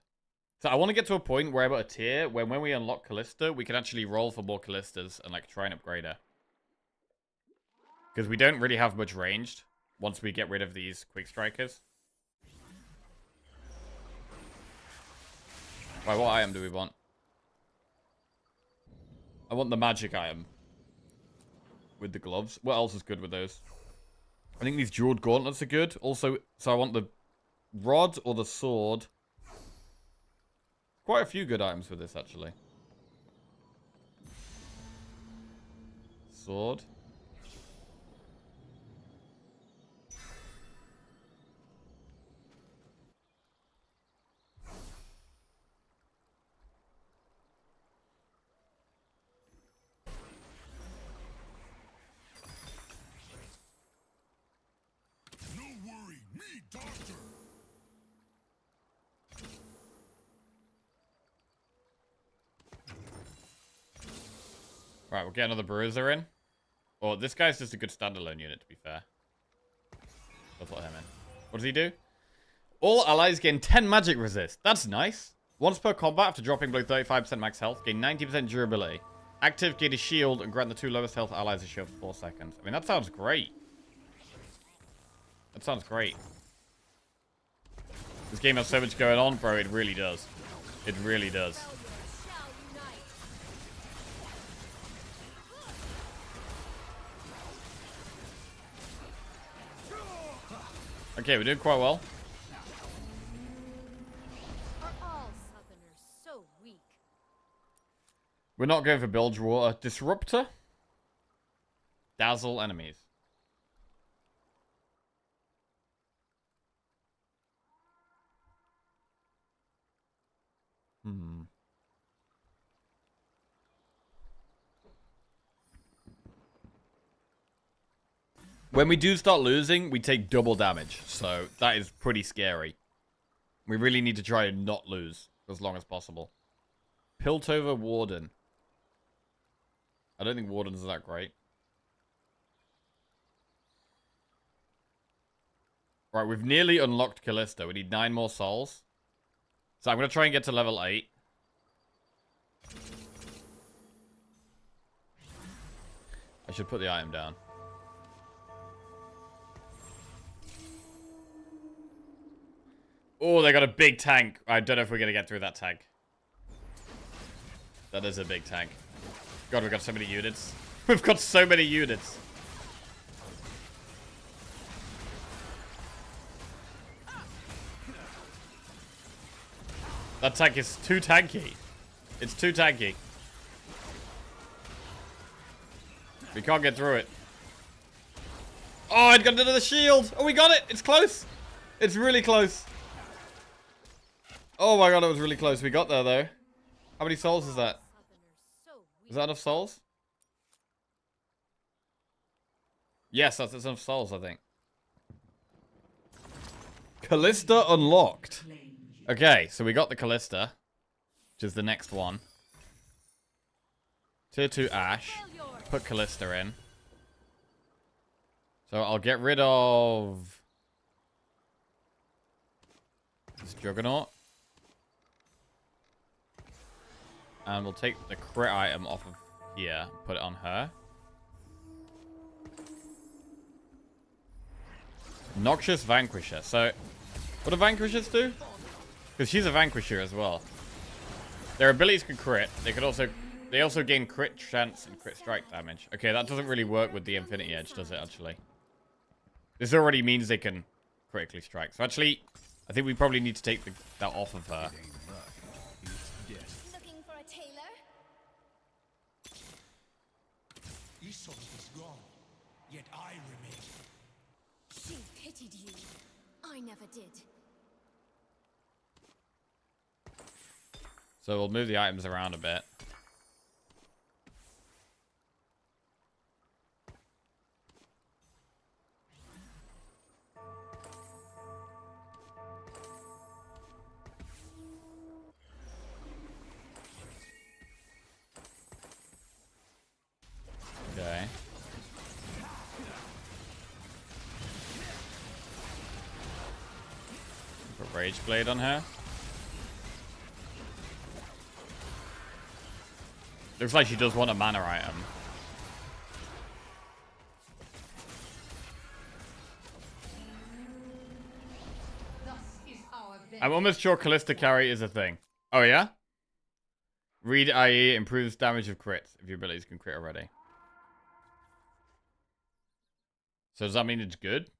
So I want to get to a point where I'm at a tier where when we unlock Callista, we can actually roll for more Callistas and like try and upgrade her. Because we don't really have much ranged once we get rid of these quick strikers. Right, what item do we want? I want the magic item. With the gloves. What else is good with those? I think these jeweled gauntlets are good. Also, so I want the rod or the sword. Quite a few good items with this, actually. Sword. No worry, me, doctor. Right, we'll get another bruiser in. Or this guy's just a good standalone unit, to be fair. Let's put him in. What does he do? All allies gain 10 magic resist. That's nice. Once per combat, after dropping below 35% max health, gain 90% durability. Active, gain a shield, and grant the 2 lowest health allies a shield for 4 seconds. I mean, that sounds great. That sounds great. This game has so much going on, bro. It really does. It really does. Okay, we're doing quite well. Are all Southerners so weak? We're not going for bilge water. Disruptor. Dazzle enemies. When we do start losing, we take double damage. So that is pretty scary. We really need to try and not lose for as long as possible. Piltover Warden. I don't think Wardens are that great. Right, we've nearly unlocked Callisto. We need 9 more souls. So I'm going to try and get to level 8. I should put the item down. Oh, they got a big tank. I don't know if we're going to get through that tank. That is a big tank. God, we've got so many units. We've got so many units. That tank is too tanky. It's too tanky. We can't get through it. Oh, it got into the shield. Oh, we got it. It's close. It's really close. Oh my god, it was really close. We got there, though. How many souls is that? Is that enough souls? Yes, that's enough souls, I think. Callista unlocked. Okay, so we got the Callista, which is the next one. Tier 2 Ash. Put Callista in. So I'll get rid of this Juggernaut. And we'll take the crit item off of here, put it on her. Noxious Vanquisher. So, what do Vanquishers do? Because she's a Vanquisher as well. Their abilities can crit. They also gain crit chance and crit strike damage. Okay, that doesn't really work with the Infinity Edge, does it, actually? This already means they can critically strike. So, actually, I think we probably need to take that off of her. Looking for a tailor? Isolde is gone, yet I remain. She pitied you. I never did. So we'll move the items around a bit. Okay. Put Rage Blade on her. Looks like she does want a mana item. I'm almost sure Callista carry is a thing. Oh, yeah? Read IE improves damage of crits if your abilities can crit already. So does that mean it's good?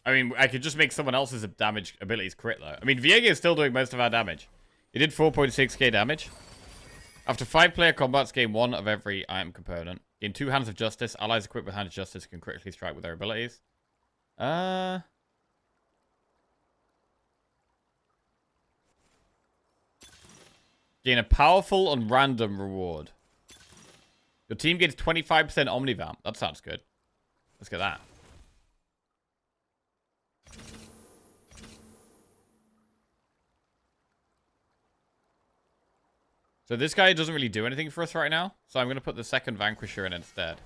I mean, I could just make someone else's damage abilities crit, though. I mean, Viega is still doing most of our damage. He did 4.6k damage. After 5-player combats, gain 1 of every item component. Gain 2 Hands of Justice. Allies equipped with Hands of Justice can critically strike with their abilities. Gain a powerful and random reward. Your team gets 25% Omnivamp. That sounds good. Let's get that. So this guy doesn't really do anything for us right now. So I'm going to put the second Vanquisher in instead.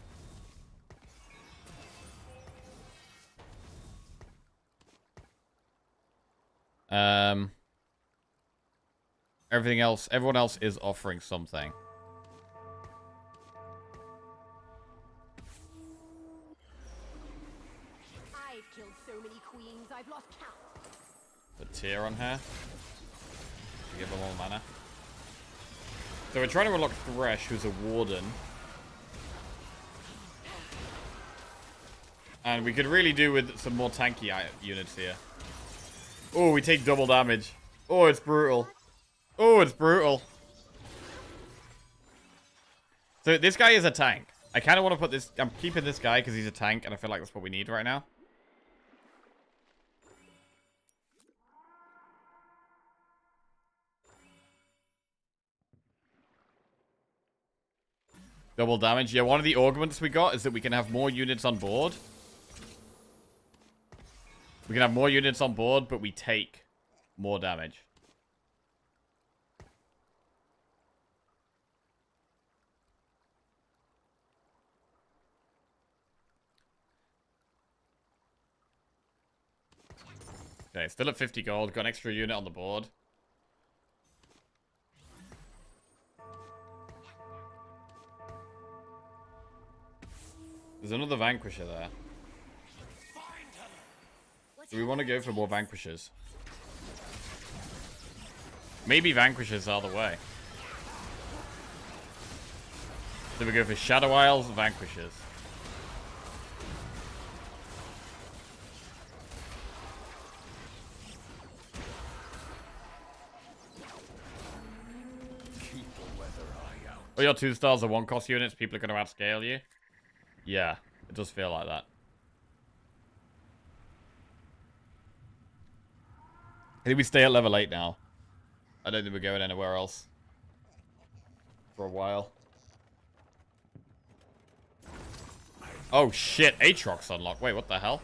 Everyone else is offering something. I've killed tier on her. To give her more mana. So we're trying to unlock Thresh, who's a warden. And we could really do with some more tanky units here. Oh, we take double damage. Oh, it's brutal. Oh, it's brutal. So this guy is a tank. I kind of want to put this... I'm keeping this guy because he's a tank, and I feel like that's what we need right now. Double damage. Yeah, one of the augments we got is that we can have more units on board. We can have more units on board, but we take more damage. Okay, still at 50 gold. Got an extra unit on the board. There's another Vanquisher there. Do we want to go for more Vanquishers? Maybe Vanquishers are the way. Do we go for Shadow Isles, Vanquishers? Oh, your 2 stars are 1 cost units. People are going to outscale you. Yeah, it does feel like that. I think we stay at level 8 now. I don't think we're going anywhere else. For a while. Oh shit, Aatrox unlocked. Wait, what the hell?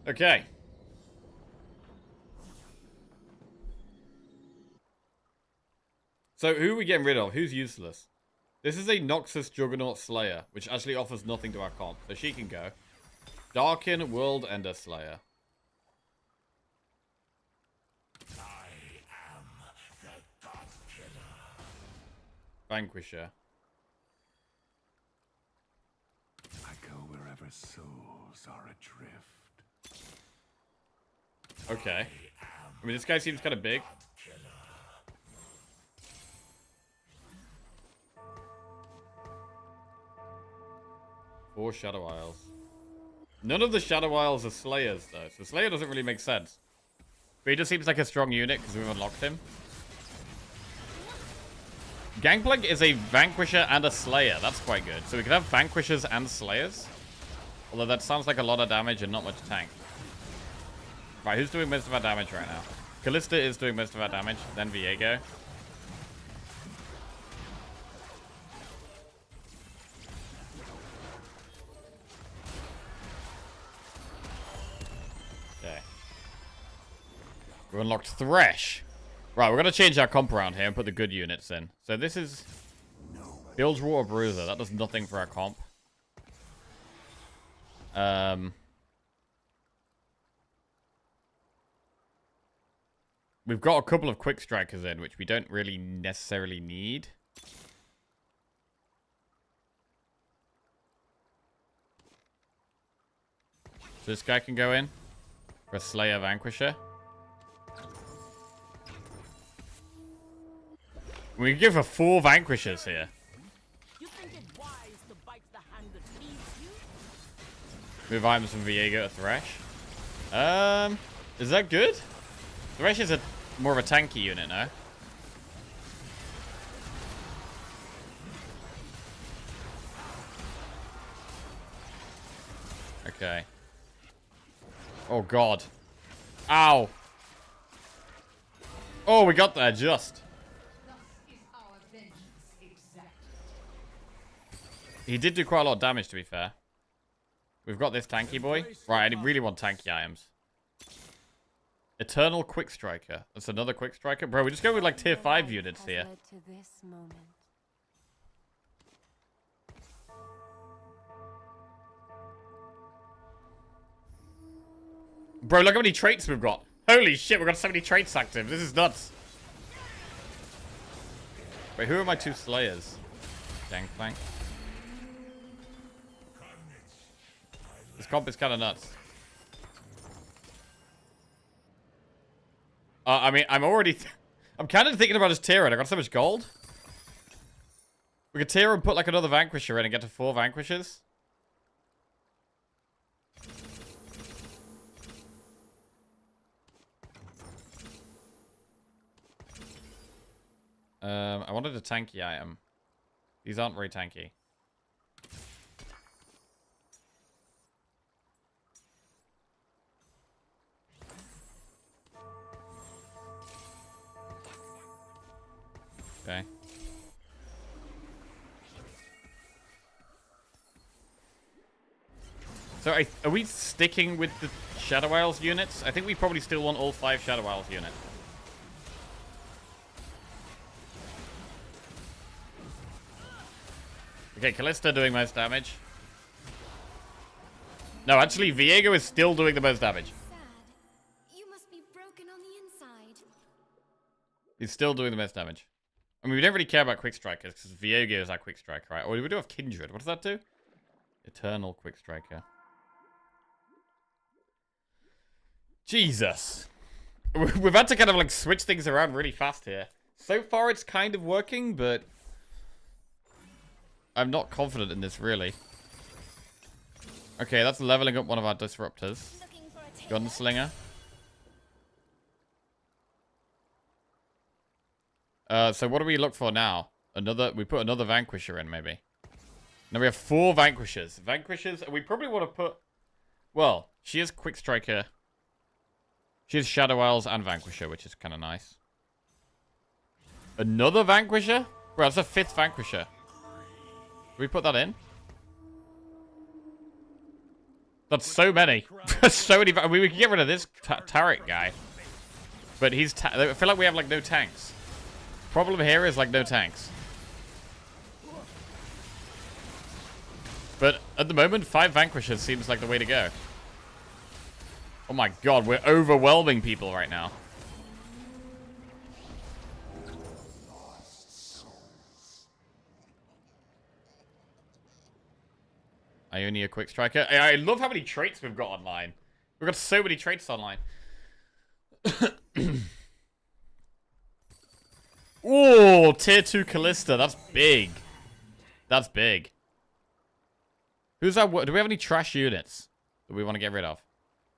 Okay. So, who are we getting rid of? Who's useless? This is a Noxus Juggernaut Slayer, which actually offers nothing to our comp. So she can go. Darkin World Ender Slayer. I am the God Killer. Vanquisher. I go wherever souls are adrift. Okay. I mean, this guy seems kind of big. Four Shadow Isles. None of the Shadow Isles are Slayers, though. So Slayer doesn't really make sense. But he just seems like a strong unit because we've unlocked him. Gangplank is a Vanquisher and a Slayer. That's quite good. So we could have Vanquishers and Slayers. Although that sounds like a lot of damage and not much tank. Right, who's doing most of our damage right now? Callista is doing most of our damage. Then Viego. Okay. We unlocked Thresh. Right, we're going to change our comp around here and put the good units in. So this is Bilgewater Bruiser. That does nothing for our comp. We've got a couple of quick strikers in, which we don't really necessarily need. So this guy can go in for a Slayer Vanquisher. We can give her 4 Vanquishers here. You think it wise to bite the hand that feeds you? Move items from Viego to Thresh. Is that good? Thresh is more of a tanky unit now. Okay. Oh god. Ow. Oh, we got there just. He did do quite a lot of damage, to be fair. We've got this tanky boy. Right, I really want tanky items. Eternal Quick Striker. That's another Quick Striker. Bro, we just go with like tier 5 units here. Bro, look how many traits we've got. Holy shit, we've got so many traits active. This is nuts. Wait, who are my 2 slayers? Gangplank. This comp is kind of nuts. I mean, I'm already... I'm kind of thinking about just tearing. I got so much gold. We could tear and put like another Vanquisher in and get to 4 Vanquishers. I wanted a tanky item. These aren't very tanky. Okay. So are we sticking with the Shadow Isles units? I think we probably still want all 5 Shadow Isles units. Okay, Callista doing most damage. No, actually, Viego is still doing the most damage. Sad. You must be broken on the inside. He's still doing the most damage. I mean, we don't really care about Quick Strikers, because Viego is our Quick Striker, right? Or we do have Kindred. What does that do? Eternal Quick Striker. Jesus. We've had to kind of, like, switch things around really fast here. So far, it's kind of working, but... I'm not confident in this, really. Okay, that's leveling up one of our disruptors. Looking for a tailor? Gunslinger. So what do we look for now? We put another Vanquisher in, maybe. Now we have 4 Vanquishers. Vanquishers, we probably want to put... Well, she is Quick Striker. She has Shadow Isles and Vanquisher, which is kind of nice. Another Vanquisher? Bro, that's a 5th Vanquisher. Did we put that in? That's so many. So many. I mean, we can get rid of this Tarek guy. But he's... I feel like we have, like, no tanks. Problem here is, like, no tanks. But at the moment, 5 Vanquishers seems like the way to go. Oh my god, we're overwhelming people right now. Ionia Quick Striker. I love how many traits we've got online. We've got so many traits online. Oh, tier 2 Callista. That's big. That's big. Who's that? Do we have any trash units that we want to get rid of?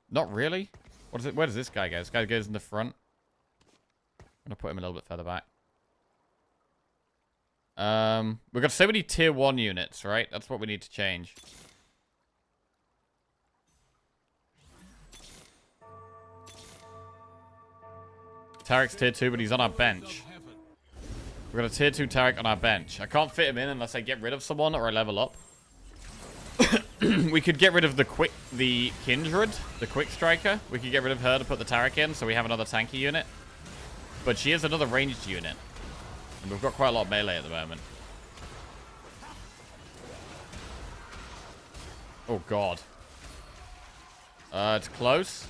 Not really. What is it? Where does this guy go? This guy goes in the front. I'm going to put him a little bit further back. We've got so many tier 1 units, right? That's what we need to change. Tarek's tier 2, but he's on our bench. We've got a tier 2 Tarek on our bench. I can't fit him in unless I get rid of someone or I level up. We could get rid of the Kindred, the Quick Striker. We could get rid of her to put the Tarek in, so we have another tanky unit. But she is another ranged unit. And we've got quite a lot of melee at the moment. Oh, God. It's close.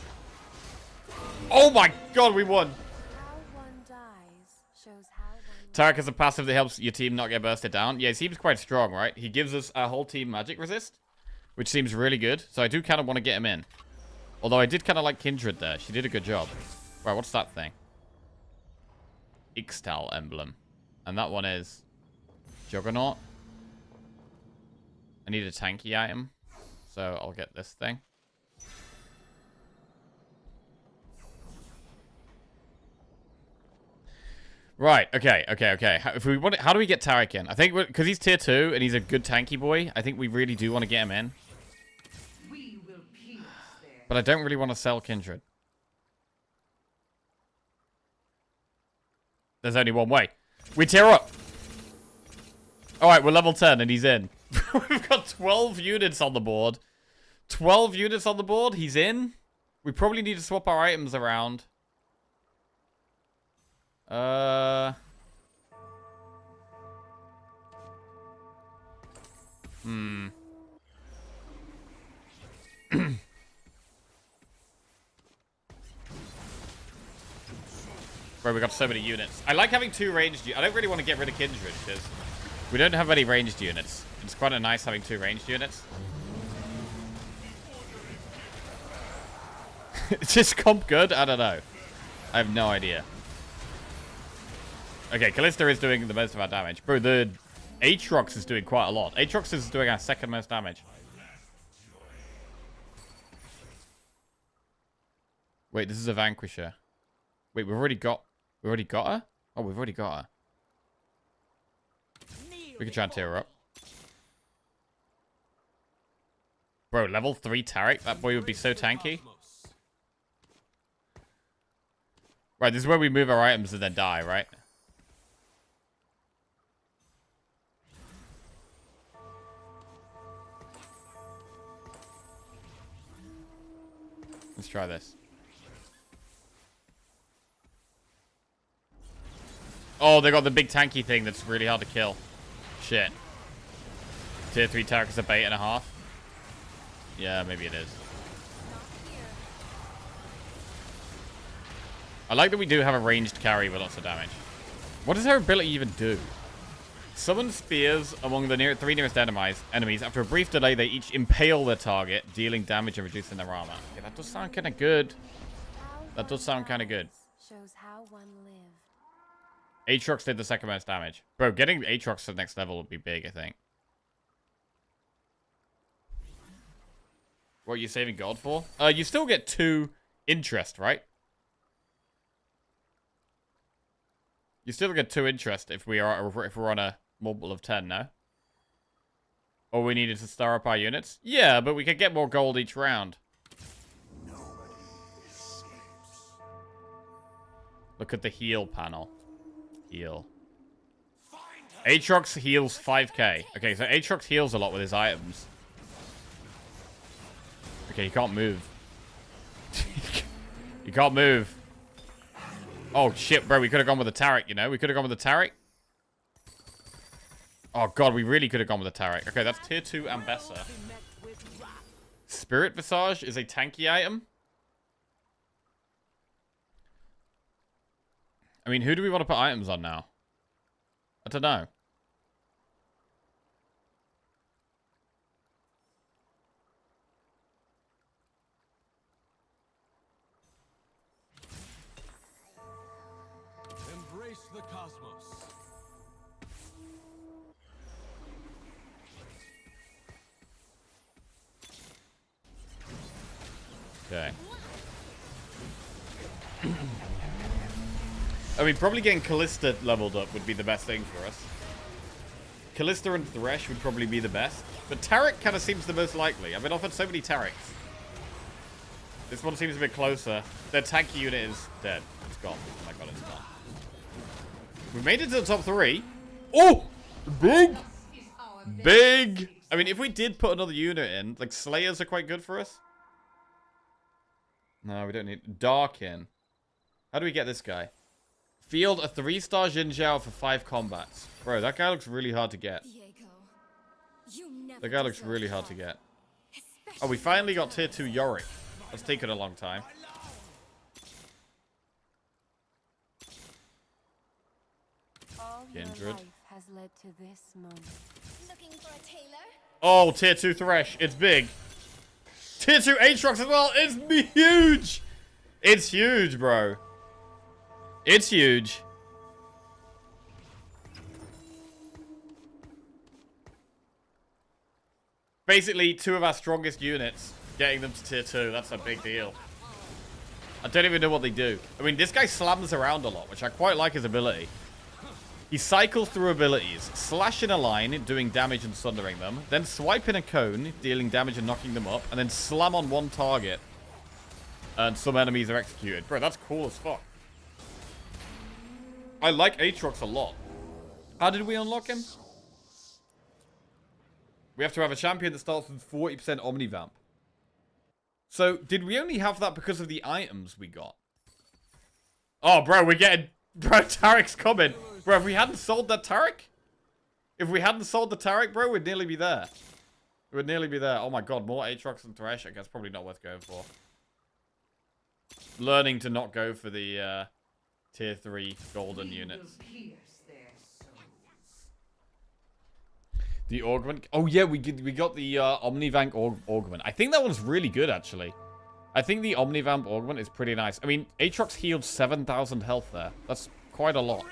Oh, my God, we won. How one dies shows how one... Tarek has a passive that helps your team not get bursted down. Yeah, he seems quite strong, right? He gives us our whole team magic resist, which seems really good. So I do kind of want to get him in. Although I did kind of like Kindred there. She did a good job. Right, what's that thing? Ixtal emblem. And that one is Juggernaut. I need a tanky item. So I'll get this thing. Right, okay. If we want, how do we get Tarek in? I think because he's tier 2 and he's a good tanky boy, I think we really do want to get him in. But I don't really want to sell Kindred. There's only one way. We tear up. Alright, we're level 10 and he's in. We've got 12 units on the board. 12 units on the board. He's in. We probably need to swap our items around. Bro, we got so many units. I like having 2 ranged units. I don't really want to get rid of Kindred because we don't have any ranged units. It's quite nice having 2 ranged units. Is this comp good? I don't know. I have no idea. Okay, Callista is doing the most of our damage. Bro, the Aatrox is doing quite a lot. Aatrox is doing our 2nd most damage. Wait, this is a Vanquisher. Wait, we've already got her? Oh, we've already got her. We can try and tear her up. Bro, level 3 Taric? That boy would be so tanky. Right, this is where we move our items and then die, right? Let's try this. Oh, they got the big tanky thing that's really hard to kill. Shit. Tier 3 Taric is a bait and a half. Yeah, maybe it is. I like that we do have a ranged carry with lots of damage. What does her ability even do? Summon spears among the 3 nearest enemies. After a brief delay, they each impale their target, dealing damage and reducing their armor. Yeah, that does sound kind of good. That does sound kind of good. Shows how one lived. Aatrox did the 2nd most damage. Bro, getting Aatrox to the next level would be big, I think. What are you saving gold for? You still get 2 interest, right? You still get 2 interest if we're on a multiple of 10 now. Or we needed to stir up our units? Yeah, but we could get more gold each round. Look at the heal panel. Heal. Aatrox heals 5k. Okay, so Aatrox heals a lot with his items. Okay, he can't move. You can't move. Oh, shit, bro. We could have gone with the Taric, you know? We could have gone with the Taric. Oh, God. We really could have gone with the Taric. Okay, that's tier 2 Ambessa. Spirit Visage is a tanky item. I mean, who do we want to put items on now? I don't know. Embrace the cosmos. Okay. I mean, probably getting Callista leveled up would be the best thing for us. Callista and Thresh would probably be the best. But Taric kind of seems the most likely. I've been offered so many Tarics. This one seems a bit closer. Their tanky unit is dead. It's gone. Oh my god, it's gone. We made it to the top 3. Oh! Big! Big! I mean, if we did put another unit in, like, Slayers are quite good for us. No, we don't need... Darkin. How do we get this guy? Field a 3-star Jin Zhao for 5 combats. Bro, that guy looks really hard to get. Diego, you never That guy looks deserved really hard to love, get. Oh, we especially finally got from tier her. 2 Yorick. That's taken a long time. All Kindred. your life has led to this moment. Looking for a tailor? Oh, tier 2 Thresh. It's big. Tier 2 Aatrox as well. It's huge. It's huge, bro. It's huge. Basically, 2 of our strongest units. Getting them to tier 2. That's a big deal. I don't even know what they do. I mean, this guy slams around a lot, which I quite like his ability. He cycles through abilities, slash in a line, doing damage and sundering them, then swipe in a cone, dealing damage and knocking them up, and then slam on one target, and some enemies are executed. Bro, that's cool as fuck. I like Aatrox a lot. How did we unlock him? We have to have a champion that starts with 40% Omnivamp. So, did we only have that because of the items we got? Oh, bro, we're getting... Bro, Taric's coming. Bro, if we hadn't sold that Taric... If we hadn't sold the Taric, bro, we'd nearly be there. We'd nearly be there. Oh my god, more Aatrox and Thresh. I guess probably not worth going for. Learning to not go for the tier 3 golden units. The augment. Oh yeah, we got the Omnivamp augment. I think that one's really good actually. I think the Omnivamp augment is pretty nice. I mean, Aatrox healed 7,000 health there. That's quite a lot.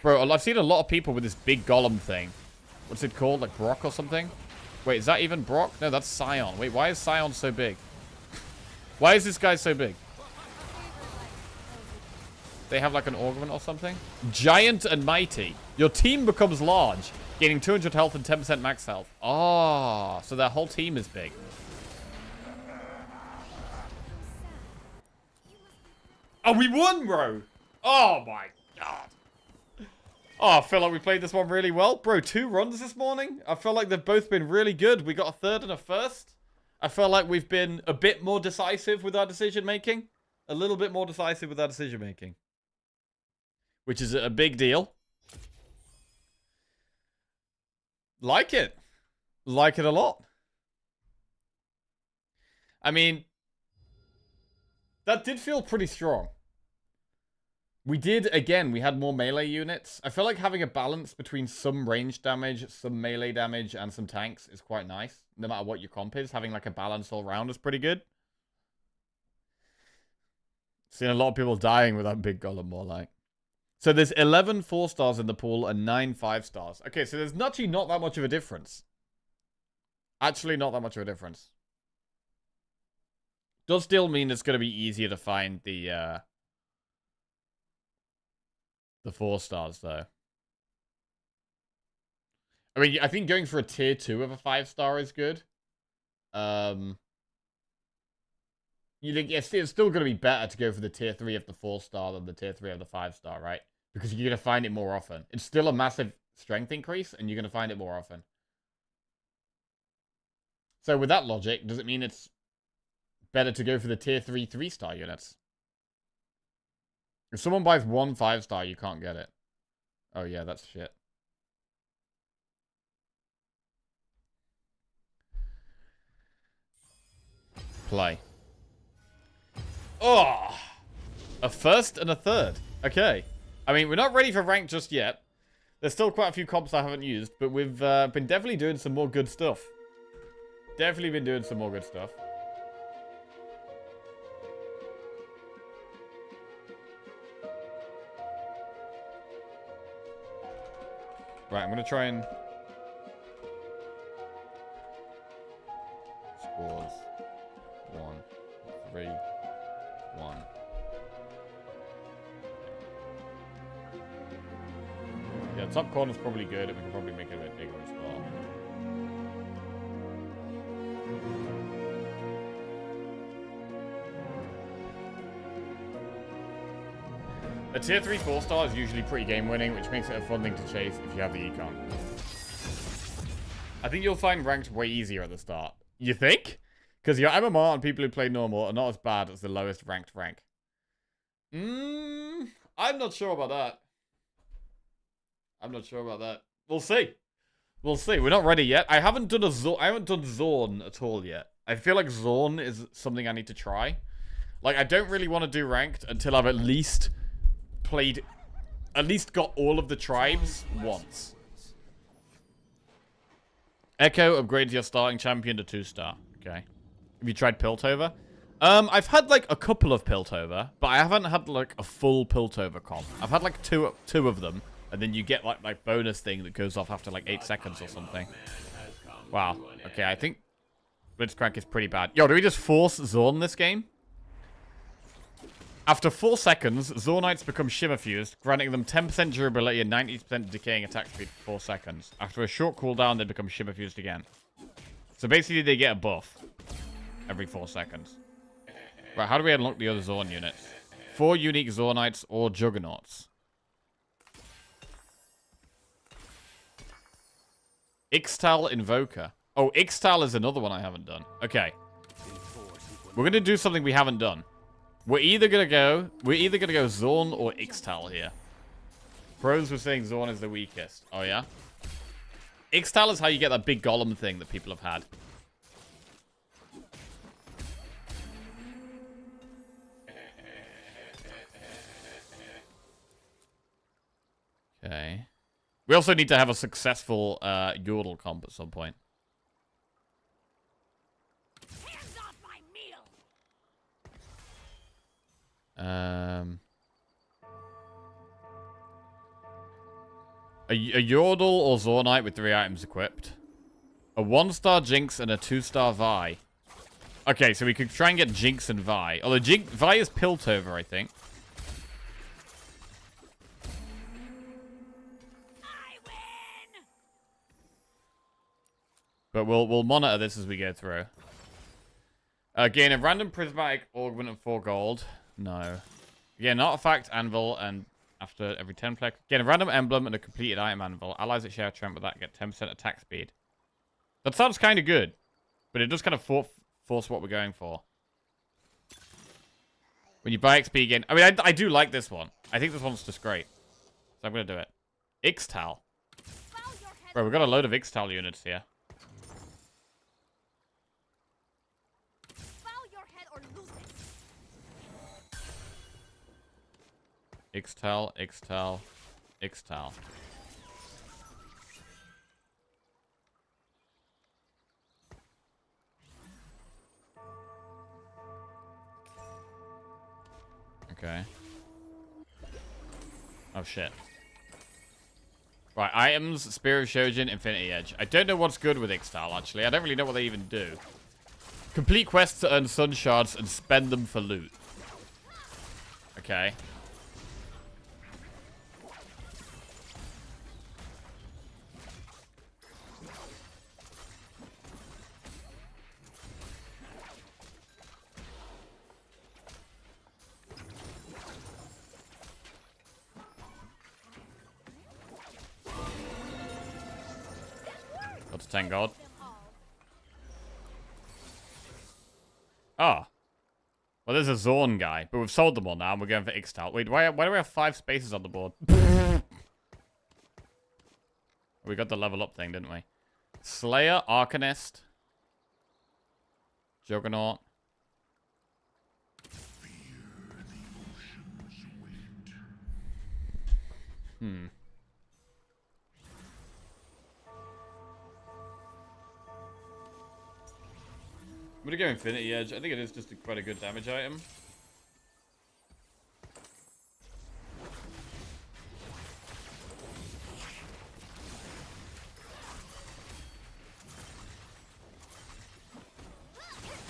Bro, I've seen a lot of people with this big golem thing. What's it called? Like Brock or something? Wait, is that even Brock? No, that's Scion. Wait, why is Scion so big? Why is this guy so big? They have like an augment or something? Giant and mighty. Your team becomes large, gaining 200 health and 10% max health. Oh, so their whole team is big. Oh, we won, bro. Oh, my God. Oh, I feel like we played this one really well. Bro, 2 runs this morning. I feel like they've both been really good. We got a third and a first. I feel like we've been a bit more decisive with our decision making. A little bit more decisive with our decision making. Which is a big deal. Like it. Like it a lot. I mean, that did feel pretty strong. We did, again, we had more melee units. I feel like having a balance between some range damage, some melee damage, and some tanks is quite nice. No matter what your comp is, having like a balance all around is pretty good. Seen a lot of people dying with that big golem, more like. So there's 11 4-stars in the pool and 9 5-stars. Okay, so there's actually not that much of a difference. Actually, not that much of a difference. Does still mean it's going to be easier to find the 4-stars, though. I mean, I think going for a tier 2 of a 5-star is good. You think it's still going to be better to go for the tier 3 of the 4-star than the tier 3 of the 5-star, right? Because you're going to find it more often. It's still a massive strength increase, and you're going to find it more often. So with that logic, does it mean it's better to go for the tier 3 3-star units? If someone buys 1 5-star, you can't get it. Oh yeah, that's shit. Play. Oh! A first and a third. Okay. I mean, we're not ready for rank just yet. There's still quite a few comps I haven't used, but we've been definitely doing some more good stuff. Definitely been doing some more good stuff. Right, I'm going to try and... Scores. 1, 3, 1. Yeah, top corner's probably good, and we can probably make it a bit bigger as well. A tier 3 4-star is usually pretty game winning, which makes it a fun thing to chase if you have the econ. I think you'll find ranked way easier at the start. You think? Because your MMR and people who play normal are not as bad as the lowest ranked rank. I'm not sure about that. I'm not sure about that. We'll see. We'll see. We're not ready yet. I haven't done Zorn at all yet. I feel like Zorn is something I need to try. Like, I don't really want to do ranked until I've at least got all of the tribes once. Echo, upgrade your starting champion to 2-star. Okay. Have you tried Piltover? I've had like a couple of Piltover, but I haven't had like a full Piltover comp. I've had like two of them, and then you get like bonus thing that goes off after like 8 seconds or something. Wow. Okay, I think Blitzcrank is pretty bad. Yo, do we just force Zorn this game? After 4 seconds, Zornites become Shimmer Fused, granting them 10% durability and 90% decaying attack speed for 4 seconds. After a short cooldown, they become Shimmer Fused again. So basically, they get a buff every 4 seconds. Right, how do we unlock the other Zorn units? 4 unique Zornites or Juggernauts. Ixtal Invoker. Oh, Ixtal is another one I haven't done. Okay. We're going to do something we haven't done. We're either gonna go Zorn or Ixtal here. Pros were saying Zorn is the weakest. Oh yeah? Ixtal is how you get that big golem thing that people have had. We also need to have a successful Yordle comp at some point. Hands off my meal! A Yordle or Zornite with 3 items equipped. A 1-star Jinx and a 2-star Vi. Okay, so we could try and get Jinx and Vi. Although Vi is Piltover, I think. I win! But we'll monitor this as we go through. Gain a random prismatic augment of 4 gold. No. Gain an artifact, anvil, and after every 10 play. Gain a random emblem and a completed item anvil. Allies that share a tramp with that get 10% attack speed. That sounds kind of good. But it does kind of force what we're going for. When you buy XP again. I mean, I do like this one. I think this one's just great. So I'm going to do it. Ixtal. Bro, we've got a load of Ixtal units here. Ixtal, Ixtal, Ixtal. Okay. Oh, shit. Right, items, Spirit of Shojin, Infinity Edge. I don't know what's good with Ixtal, actually. I don't really know what they even do. Complete quests to earn Sun Shards and spend them for loot. Okay. Got to 10 gold. Ah. Well, there's a Zorn guy, but we've sold them all now, and we're going for Ixtal. Wait, why do we have 5 spaces on the board? We got the level up thing, didn't we? Slayer, Arcanist, Juggernaut. Hmm. I'm gonna go Infinity Edge. I think it is just quite a good damage item.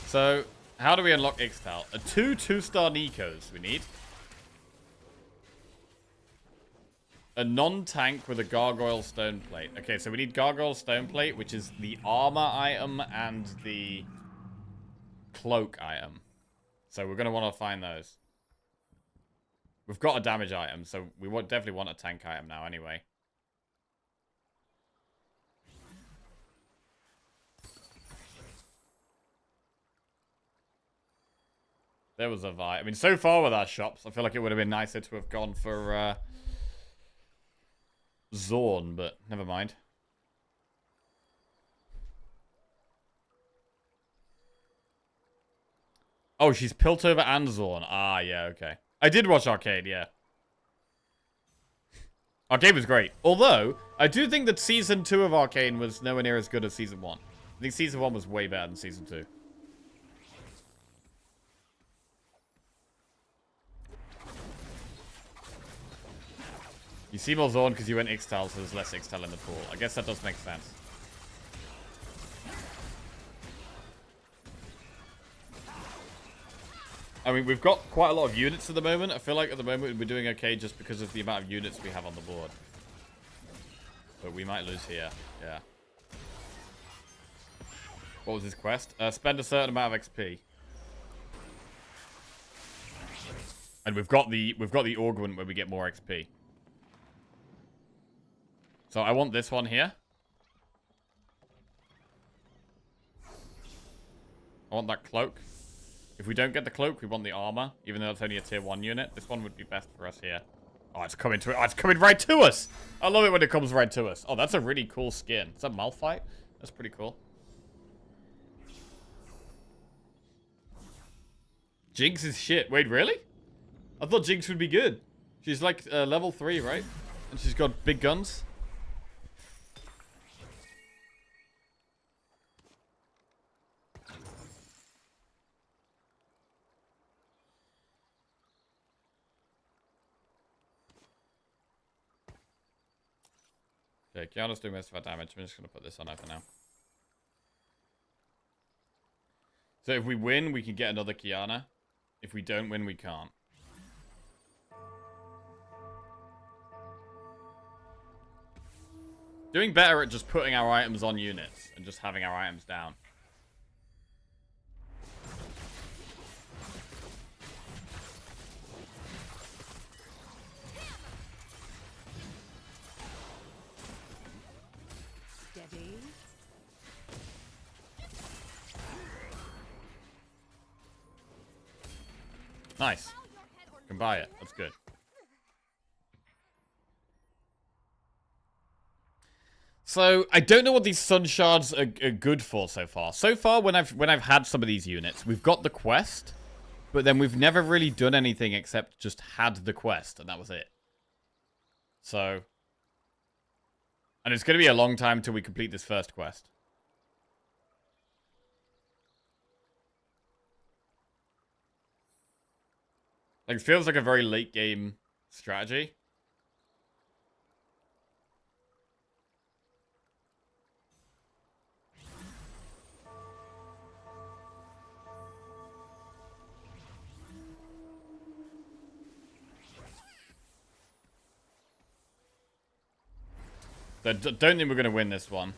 So, how do we unlock Ixtal? A 2-star Nikos we need. A non-tank with a Gargoyle Stone Plate. Okay, so we need Gargoyle Stone Plate, which is the armor item and the cloak item. So we're going to want to find those. We've got a damage item, so we definitely want a tank item now anyway. There was a Vi. I mean, so far with our shops, I feel like it would have been nicer to have gone for Zorn, but never mind. Oh, she's Piltover and Zorn. Ah, yeah, okay. I did watch Arcade, yeah. Arcade was great. Although, I do think that Season 2 of Arcane was nowhere near as good as Season 1. I think Season 1 was way better than Season 2. You see more Zorn because you went Ixtal, so there's less Ixtal in the pool. I guess that does make sense. I mean, we've got quite a lot of units at the moment. I feel like at the moment we're doing okay just because of the amount of units we have on the board. But we might lose here. Yeah. What was his quest? Spend a certain amount of XP. And we've got the augment where we get more XP. So I want this one here. I want that cloak. If we don't get the cloak, we want the armor, even though it's only a tier 1 unit. This one would be best for us here. Oh, it's coming to it. Oh, it's coming right to us. I love it when it comes right to us. Oh, that's a really cool skin. Is that Malphite? That's pretty cool. Jinx is shit. Wait, really? I thought Jinx would be good. She's like level 3, right? And she's got big guns. Okay, Kiana's doing most of our damage. I'm just going to put this on her for now. So if we win, we can get another Kiana. If we don't win, we can't. Doing better at just putting our items on units and just having our items down. Steady. Nice. Can buy it. That's good. So I don't know what these sun shards are good for so far. So far, when I've had some of these units, we've got the quest, but then we've never really done anything except just had the quest, and that was it. So, and it's going to be a long time till we complete this first quest. Like, it feels like a very late game strategy. I don't think we're going to win this one.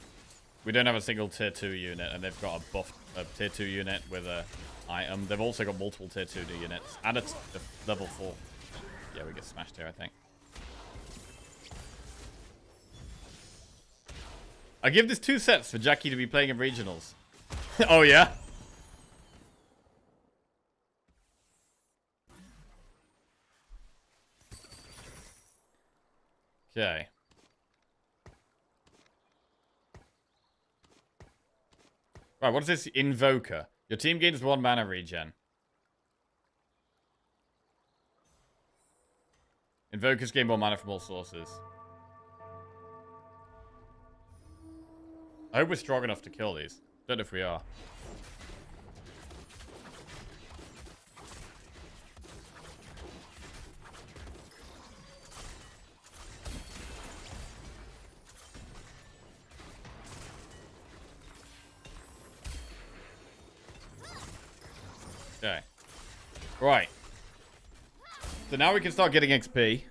We don't have a single tier 2 unit, and they've got a tier 2 unit with a item. They've also got multiple tier 2 units, and it's level 4. Yeah, we get smashed here, I think. I give this 2 sets for Jackie to be playing in regionals. Oh, yeah? Okay. Right, what is this? Invoker. Your team gains 1 mana regen. Invokers gain more mana from all sources. I hope we're strong enough to kill these. Don't know if we are. Okay. Right. So now we can start getting XP.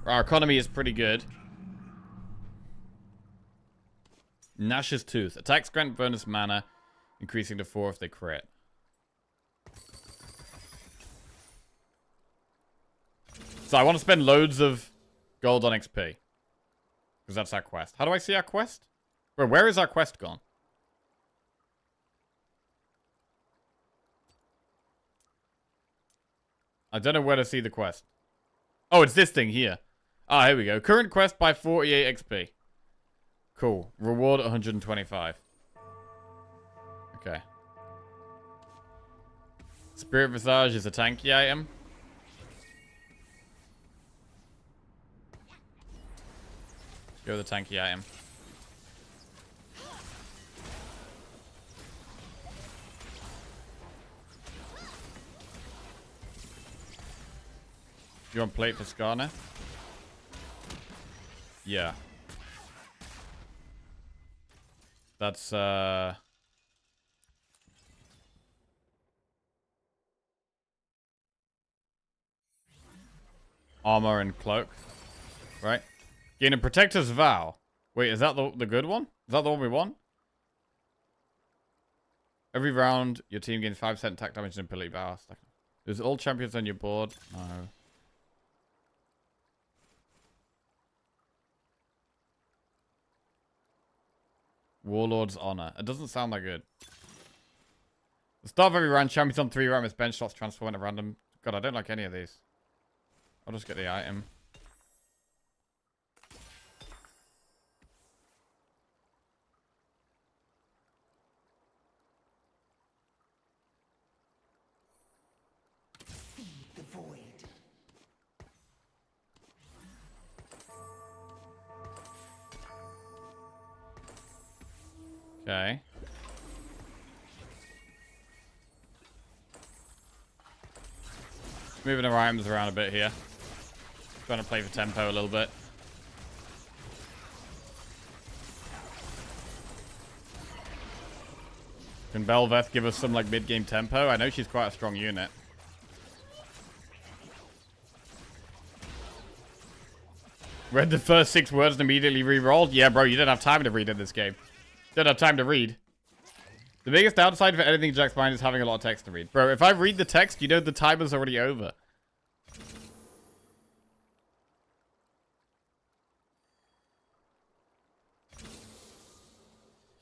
Our economy is pretty good. Nash's Tooth. Attacks grant bonus mana, increasing to 4 if they crit. So I want to spend loads of gold on XP. Because that's our quest. How do I see our quest? Bro, where is our quest gone? I don't know where to see the quest. Oh, it's this thing here. Ah, here we go. Current quest by 48 XP. Cool. Reward 125. Okay. Spirit Visage is a tanky item. Go with the tanky item. Do you want plate for Skarner? Yeah. That's, armor and cloak. Right? Gain a Protector's Vow. Wait, is that the good one? Is that the one we want? Every round, your team gains 5% attack damage and ability power. There's all champions on your board. No. Warlord's Honor. It doesn't sound that good. The start of every round, champions on 3 rounds bench slots transform into random. God, I don't like any of these. I'll just get the item. The void. Okay. Moving our items around a bit here. Trying to play for tempo a little bit. Can Belveth give us some like mid-game tempo? I know she's quite a strong unit. Read the first 6 words and immediately re-rolled? Yeah, bro, you don't have time to read in this game. Don't have time to read. The biggest downside for anything Jack's mind is having a lot of text to read. Bro, if I read the text, you know the timer's already over.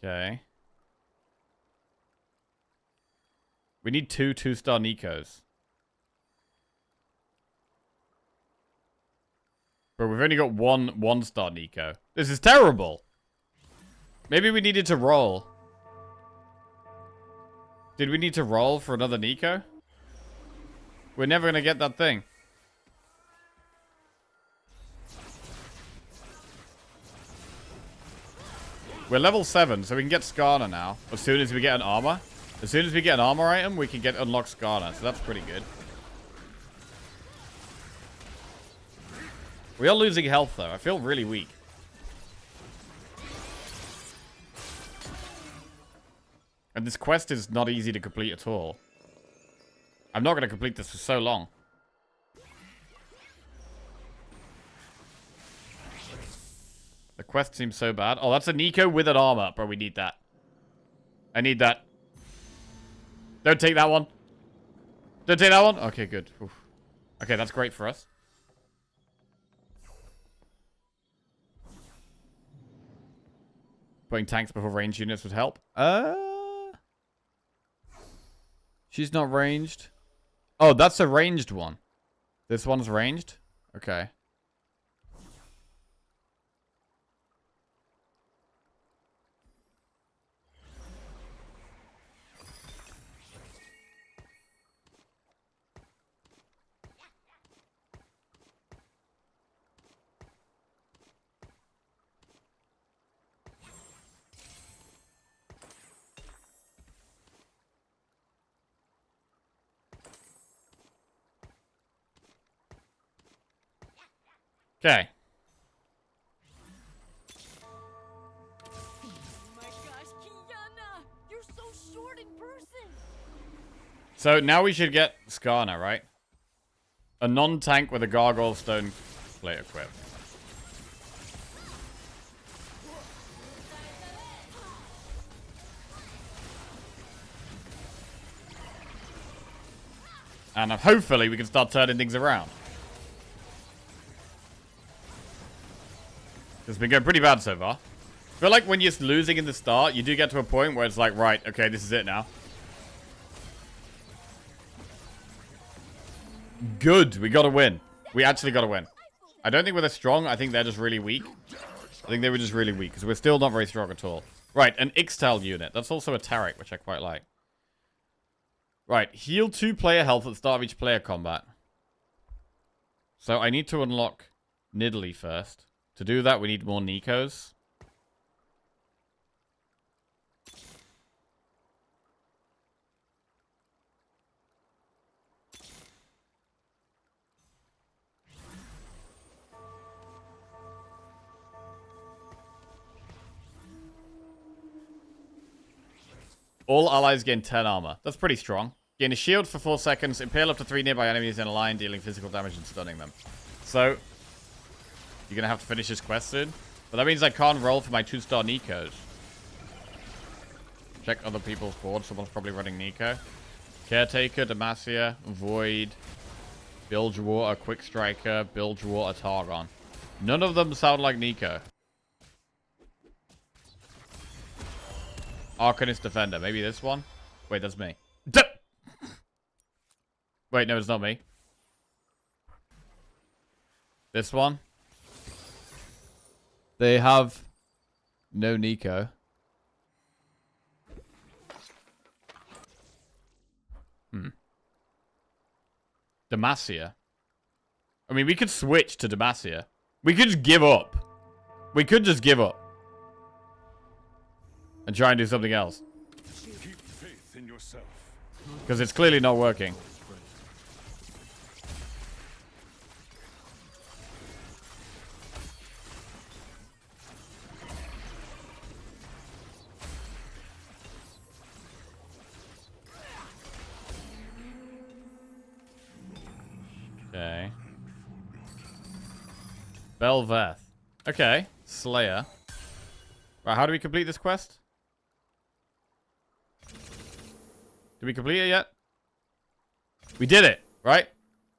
Okay. We need 2 2-star Nikos. But we've only got 1 1-star Nico. This is terrible. Maybe we needed to roll. Did we need to roll for another Nico? We're never going to get that thing. We're level 7, so we can get Skarner now. As soon as we get an armor. As soon as we get an armor item, we can get unlock Skarner. So that's pretty good. We are losing health, though. I feel really weak. And this quest is not easy to complete at all. I'm not going to complete this for so long. The quest seems so bad. Oh, that's a Nico with an armor. Bro, we need that. I need that. Don't take that one. Don't take that one. Okay, good. Oof. Okay, that's great for us. Putting tanks before ranged units would help. She's not ranged. Oh, that's a ranged one. This one's ranged? Okay. Okay. Oh my gosh, Kiana! You're so short in person! So now we should get Skarner, right? A non-tank with a gargoyle stone plate equipped. And hopefully we can start turning things around. It's been going pretty bad so far. I feel like when you're losing in the start, you do get to a point where it's like, right, okay, this is it now. Good, we gotta win. We actually gotta win. I don't think we're that strong. I think they're just really weak. I think they were just really weak, because we're still not very strong at all. Right, an Ixtal unit. That's also a Tarek, which I quite like. Right, heal 2 player health at the start of each player combat. So I need to unlock Nidalee first. To do that, we need more Nikos. All allies gain 10 armor. That's pretty strong. Gain a shield for 4 seconds. Impale up to 3 nearby enemies in a line, dealing physical damage and stunning them. So, you're going to have to finish this quest soon. But that means I can't roll for my 2-star Nikos. Check other people's boards. Someone's probably running Nico. Caretaker, Demacia, Void, Bilgewater, Quick Striker, Bilgewater, Targon. None of them sound like Nico. Arcanist Defender. Maybe this one? Wait, that's me. Wait, no, it's not me. This one? They have no Nico. Demacia. I mean, we could switch to Demacia. We could just give up. We could just give up. And try and do something else. Keep faith in yourself. Because it's clearly not working. Okay. Belveth. Okay. Slayer. Right, how do we complete this quest? Did we complete it yet? We did it, right?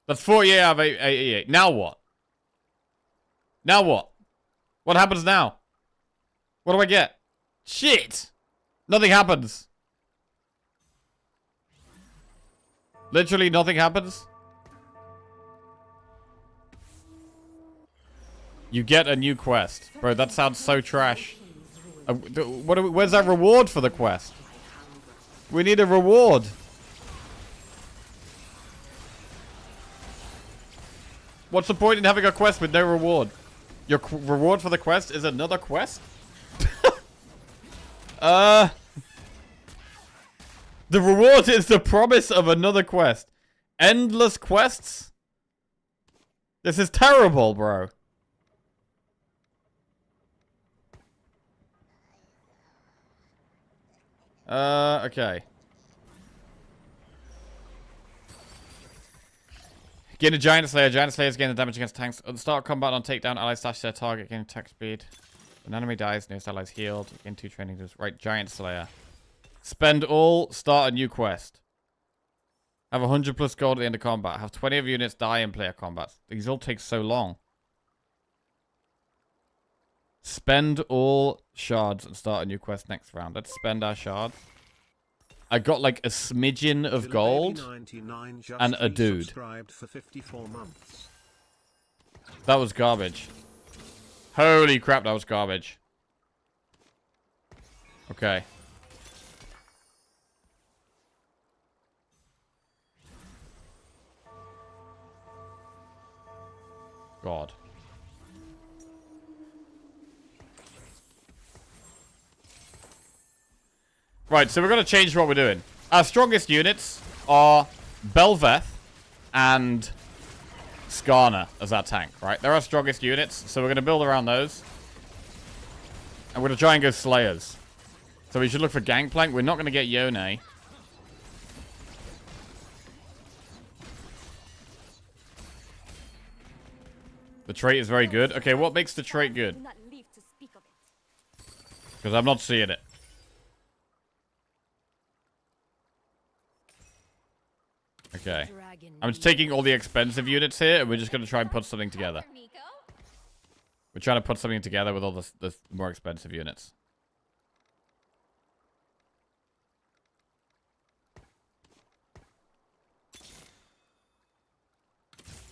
That's 48 out of 88. Now what? Now what? What happens now? What do I get? Shit! Nothing happens. Literally nothing happens. You get a new quest. Bro, that sounds so trash. Where's that reward for the quest? We need a reward. What's the point in having a quest with no reward? Your reward for the quest is another quest? The reward is the promise of another quest. Endless quests? This is terrible, bro. Okay. Gain a Giant Slayer. Giant Slayers gain the damage against tanks. At the start of combat on takedown, allies slash their target, gain attack speed. When an enemy dies, nearest allies healed. Gain 2 training moves. Right, Giant Slayer. Spend all, start a new quest. Have 100 plus gold at the end of combat. Have 20 of your units die in player combat. These all take so long. Spend all shards and start a new quest next round. Let's spend our shards. I got like a smidgen of gold and a dude. For 54 months. That was garbage. Holy crap, that was garbage. Okay. God. Right, so we're going to change what we're doing. Our strongest units are Belveth and Skarner as our tank, right? They're our strongest units, so we're going to build around those. And we're going to try and go Slayers. So we should look for Gangplank. We're not going to get Yone. The trait is very good. Okay, what makes the trait good? Do not live to speak of it. Because I'm not seeing it. Okay. I'm just taking all the expensive units here, and we're just going to try and put something together. We're trying to put something together with all the more expensive units.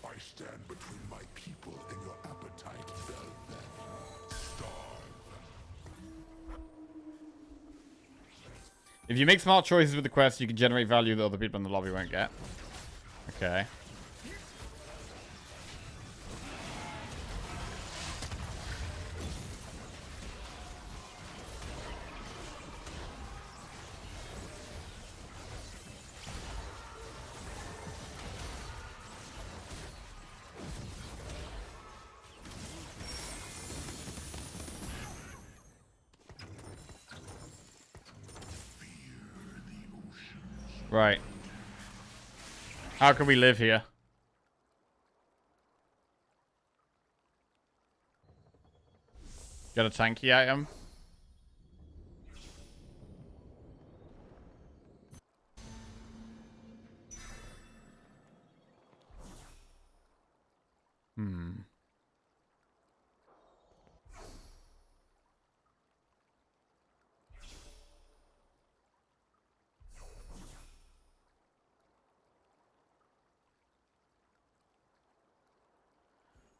I stand between my people and your appetite, Velvet. Starve. If you make smart choices with the quest, you can generate value that other people in the lobby won't get. Okay. Right. How can we live here? Got a tanky item?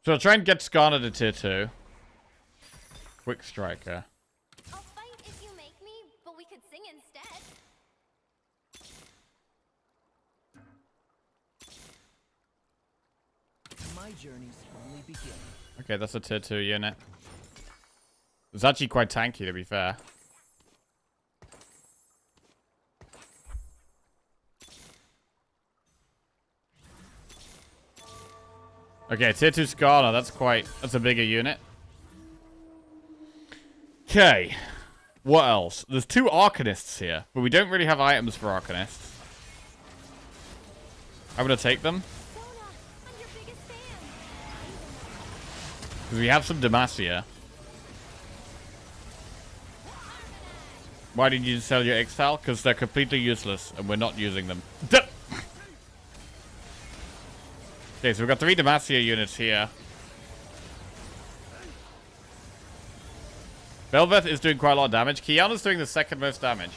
So I'll try and get Skarner to tier 2. Quick Striker. I'll fight if you make me, but we could sing instead. My journey's only beginning. Okay, that's a tier 2 unit. It's actually quite tanky, to be fair. Okay, tier 2 Skarner, that's a bigger unit. Okay. What else? There's 2 Arcanists here, but we don't really have items for Arcanists. I'm gonna take them. Sona, I'm your Because we have some Demacia. Why did you sell your Extal? Because they're completely useless and we're not using them. Okay, so we've got 3 Demacia units here. Belveth is doing quite a lot of damage. Kiana's doing the second most damage.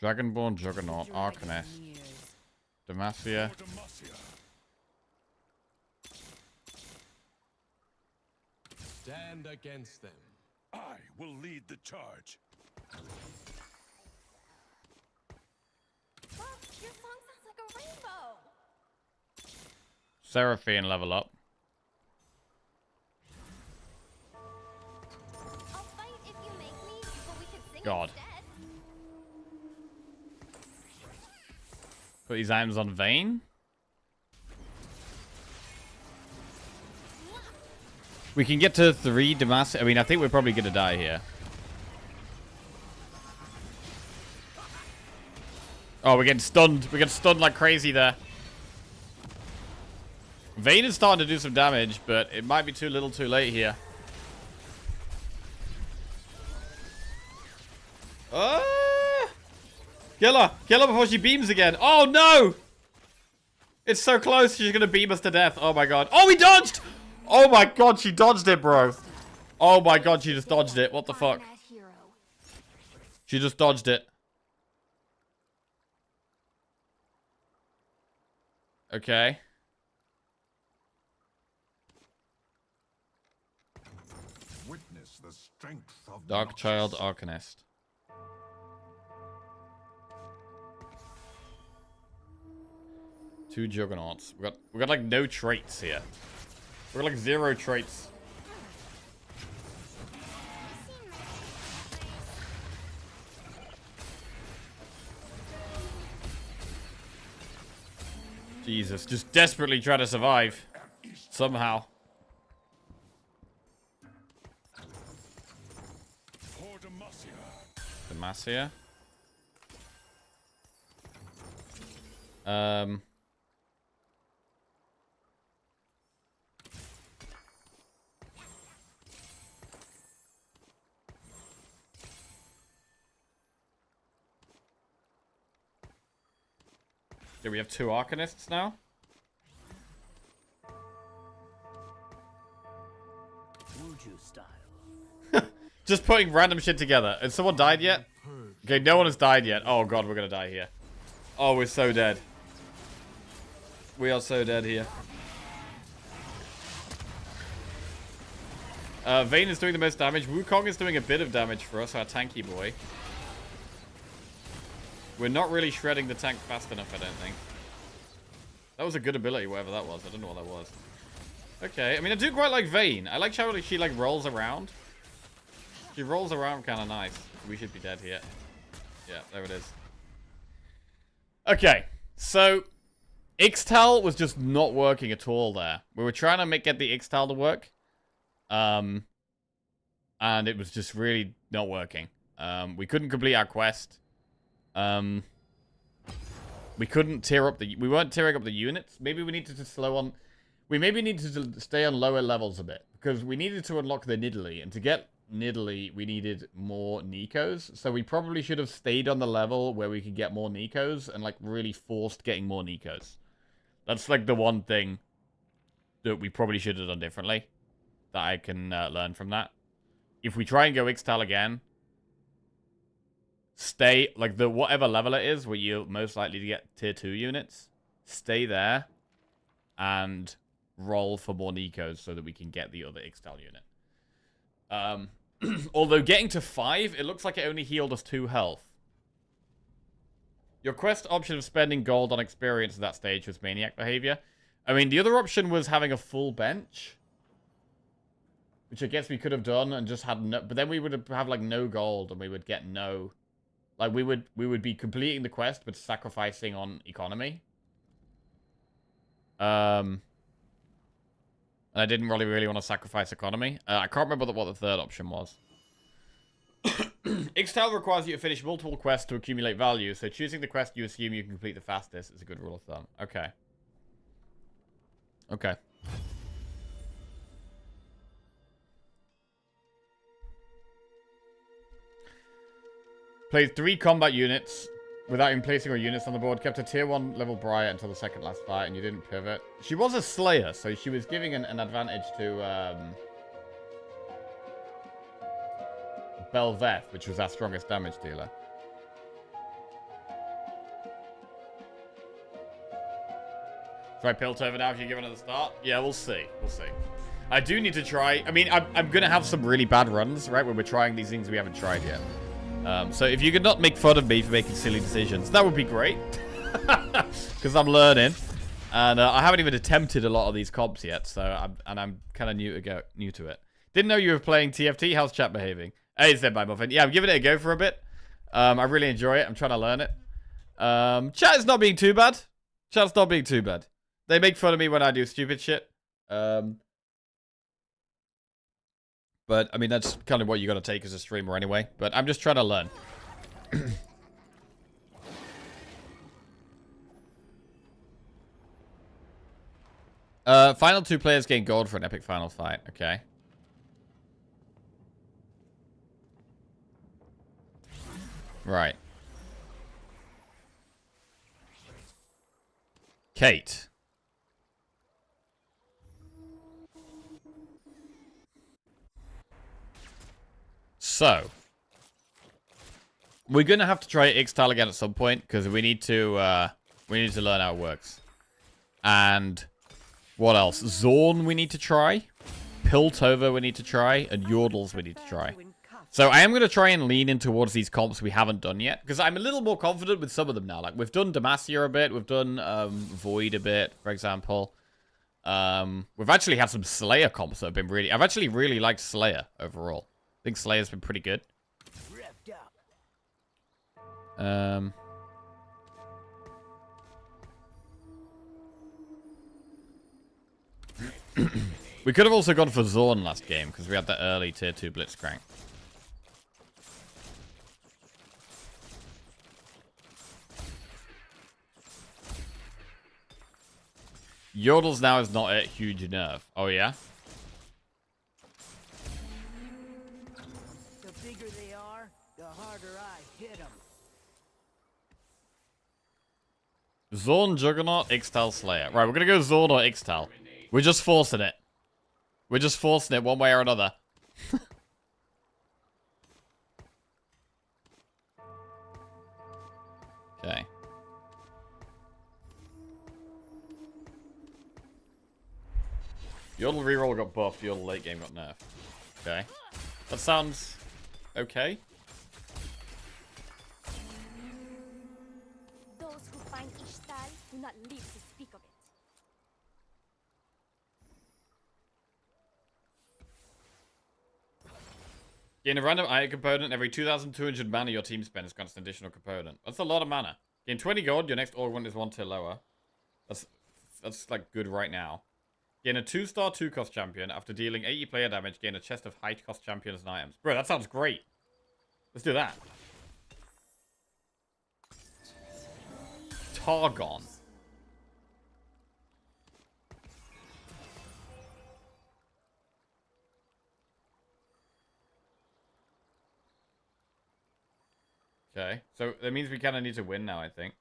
Dragonborn, Juggernaut, Arcanist, Demacia. Stand against them. I will lead the charge. Look, your song sounds like a rainbow. Seraphine level up. I'll fight if you make me, but we could sing God. instead. Put these items on Vayne. We can get to 3 Demacia. I mean, I think we're probably going to die here. Oh, we're getting stunned. We're getting stunned like crazy there. Vayne is starting to do some damage, but it might be too little too late here. Kill her! Kill her before she beams again. Oh, no! It's so close. She's going to beam us to death. Oh, my God. Oh, we dodged! Oh, my God. She dodged it, bro. Oh, my God. She just dodged it. What the fuck? She just dodged it. Okay. Witness the strength of Dark Child Arcanist. Two Juggernauts. We got like no traits here. We got like 0 traits. Jesus, just desperately try to survive. Somehow. Demacia. Do we have 2 Arcanists now? Wuju style. Just putting random shit together. Has someone died yet? Okay, no one has died yet. Oh god, we're gonna die here. Oh, we're so dead. We are so dead here. Vayne is doing the most damage. Wukong is doing a bit of damage for us, our tanky boy. We're not really shredding the tank fast enough, I don't think. That was a good ability, whatever that was. I don't know what that was. Okay, I mean, I do quite like Vayne. I like how she, like, rolls around. She rolls around kind of nice. We should be dead here. Yeah, there it is. Okay, so Ixtal was just not working at all there. We were trying to get the Ixtal to work. And it was just really not working. We couldn't complete our quest. We couldn't tear up the... We weren't tearing up the units. Maybe we needed to slow on... We maybe needed to stay on lower levels a bit. Because we needed to unlock the Nidalee. And to get Nidalee, we needed more Nikos. So we probably should have stayed on the level where we could get more Nikos. And, like, really forced getting more Nikos. That's, like, the one thing that we probably should have done differently. That I can learn from that. If we try and go Ixtal again... Stay, like, the whatever level it is where you're most likely to get tier 2 units. Stay there. And roll for more Nikos so that we can get the other Ixtal unit. Although getting to 5, it looks like it only healed us 2 health. Your quest option of spending gold on experience at that stage was maniac behavior. I mean, the other option was having a full bench. Which I guess we could have done and just had no... But then we would have, like, no gold and we would get no... Like, we would be completing the quest, but sacrificing on economy. And I didn't really want to sacrifice economy. I can't remember what the third option was. Ixtal requires you to finish multiple quests to accumulate value, so choosing the quest you assume you can complete the fastest is a good rule of thumb. Okay. Okay. Played 3 combat units without even placing your units on the board. Kept a tier 1 level Briar until the second last fight, and you didn't pivot. She was a Slayer, so she was giving an advantage to Belveth, which was our strongest damage dealer. Try Piltover now if you give it at the start? Yeah, we'll see. We'll see. I do need to try... I mean, I'm going to have some really bad runs, right, where we're trying these things we haven't tried yet. So if you could not make fun of me for making silly decisions, that would be great. Because I'm learning. And I haven't even attempted a lot of these comps yet, so I'm kind of new to it. Didn't know you were playing TFT. How's chat behaving? Hey, said by Muffin. Yeah, I'm giving it a go for a bit. I really enjoy it. I'm trying to learn it. Chat is not being too bad. Chat's not being too bad. They make fun of me when I do stupid shit. But, I mean, that's kind of what you got to take as a streamer anyway. But I'm just trying to learn. Final 2 players gain gold for an epic final fight. Okay. Right. Kate. So, we're gonna have to try Ixtal again at some point because we need to learn how it works. And what else? Zorn we need to try, Piltover we need to try, and Yordles we need to try. So I am going to try and lean in towards these comps we haven't done yet, because I'm a little more confident with some of them now. Like, we've done Demacia a bit, we've done Void a bit, for example. We've actually had some Slayer comps that have been really... I've actually really liked Slayer overall. I think Slayer's been pretty good. We could have also gone for Zorn last game, because we had the early tier 2 Blitzcrank. Yordles now is not a huge nerf. Oh, yeah? The bigger they are, the harder I hit them. Zorn, Juggernaut, Ixtal, Slayer. Right, we're going to go Zorn or Ixtal. We're just forcing it. We're just forcing it one way or another. Okay. Yordle reroll got buffed, Yordle late game got nerfed. Okay. That sounds okay. Those who find Ishtal do not live to speak of it. Gain a random item component every 2,200 mana your team spends grants an additional component. That's a lot of mana. Gain 20 gold, your next org one is 1 tier lower. That's like good right now. Gain a 2-star 2-cost champion. After dealing 80 player damage, gain a chest of high-cost champions and items. Bro, that sounds great. Let's do that. Targon. Okay, so that means we kind of need to win now, I think.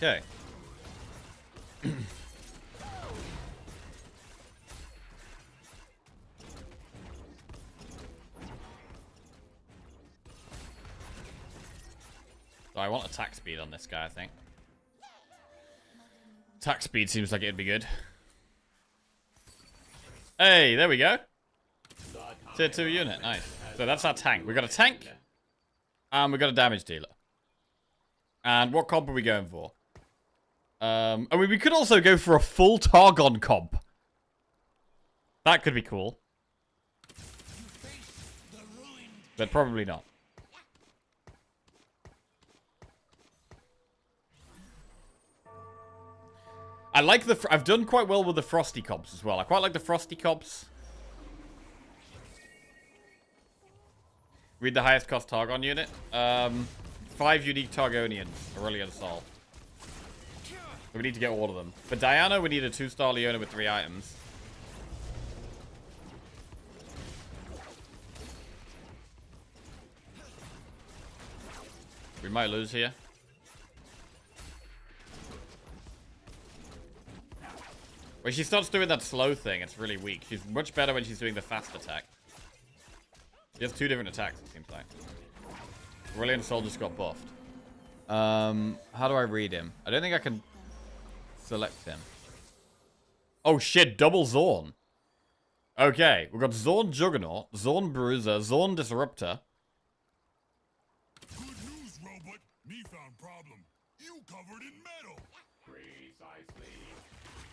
Okay. So I want attack speed on this guy, I think. Attack speed seems like it'd be good. Hey, there we go. Tier 2 unit, nice. So that's our tank. We got a tank, and we got a damage dealer. And what comp are we going for? I mean, we could also go for a full Targon comp. That could be cool. But probably not. I like the... I've done quite well with the Frosty comps as well. I quite like the Frosty comps. Read the highest cost Targon unit. 5 unique Targonians. Aurelian Sol. We need to get all of them. For Diana, we need a 2-star Leona with 3 items. We might lose here. When she starts doing that slow thing, it's really weak. She's much better when she's doing the fast attack. She has 2 different attacks, it seems like. Aurelian Sol just got buffed. How do I read him? I don't think I can select him. Oh shit, double Zorn. Okay, we've got Zorn Juggernaut, Zorn Bruiser, Zorn Disruptor. Good news, robot. Me found problem. You covered in metal. Precisely.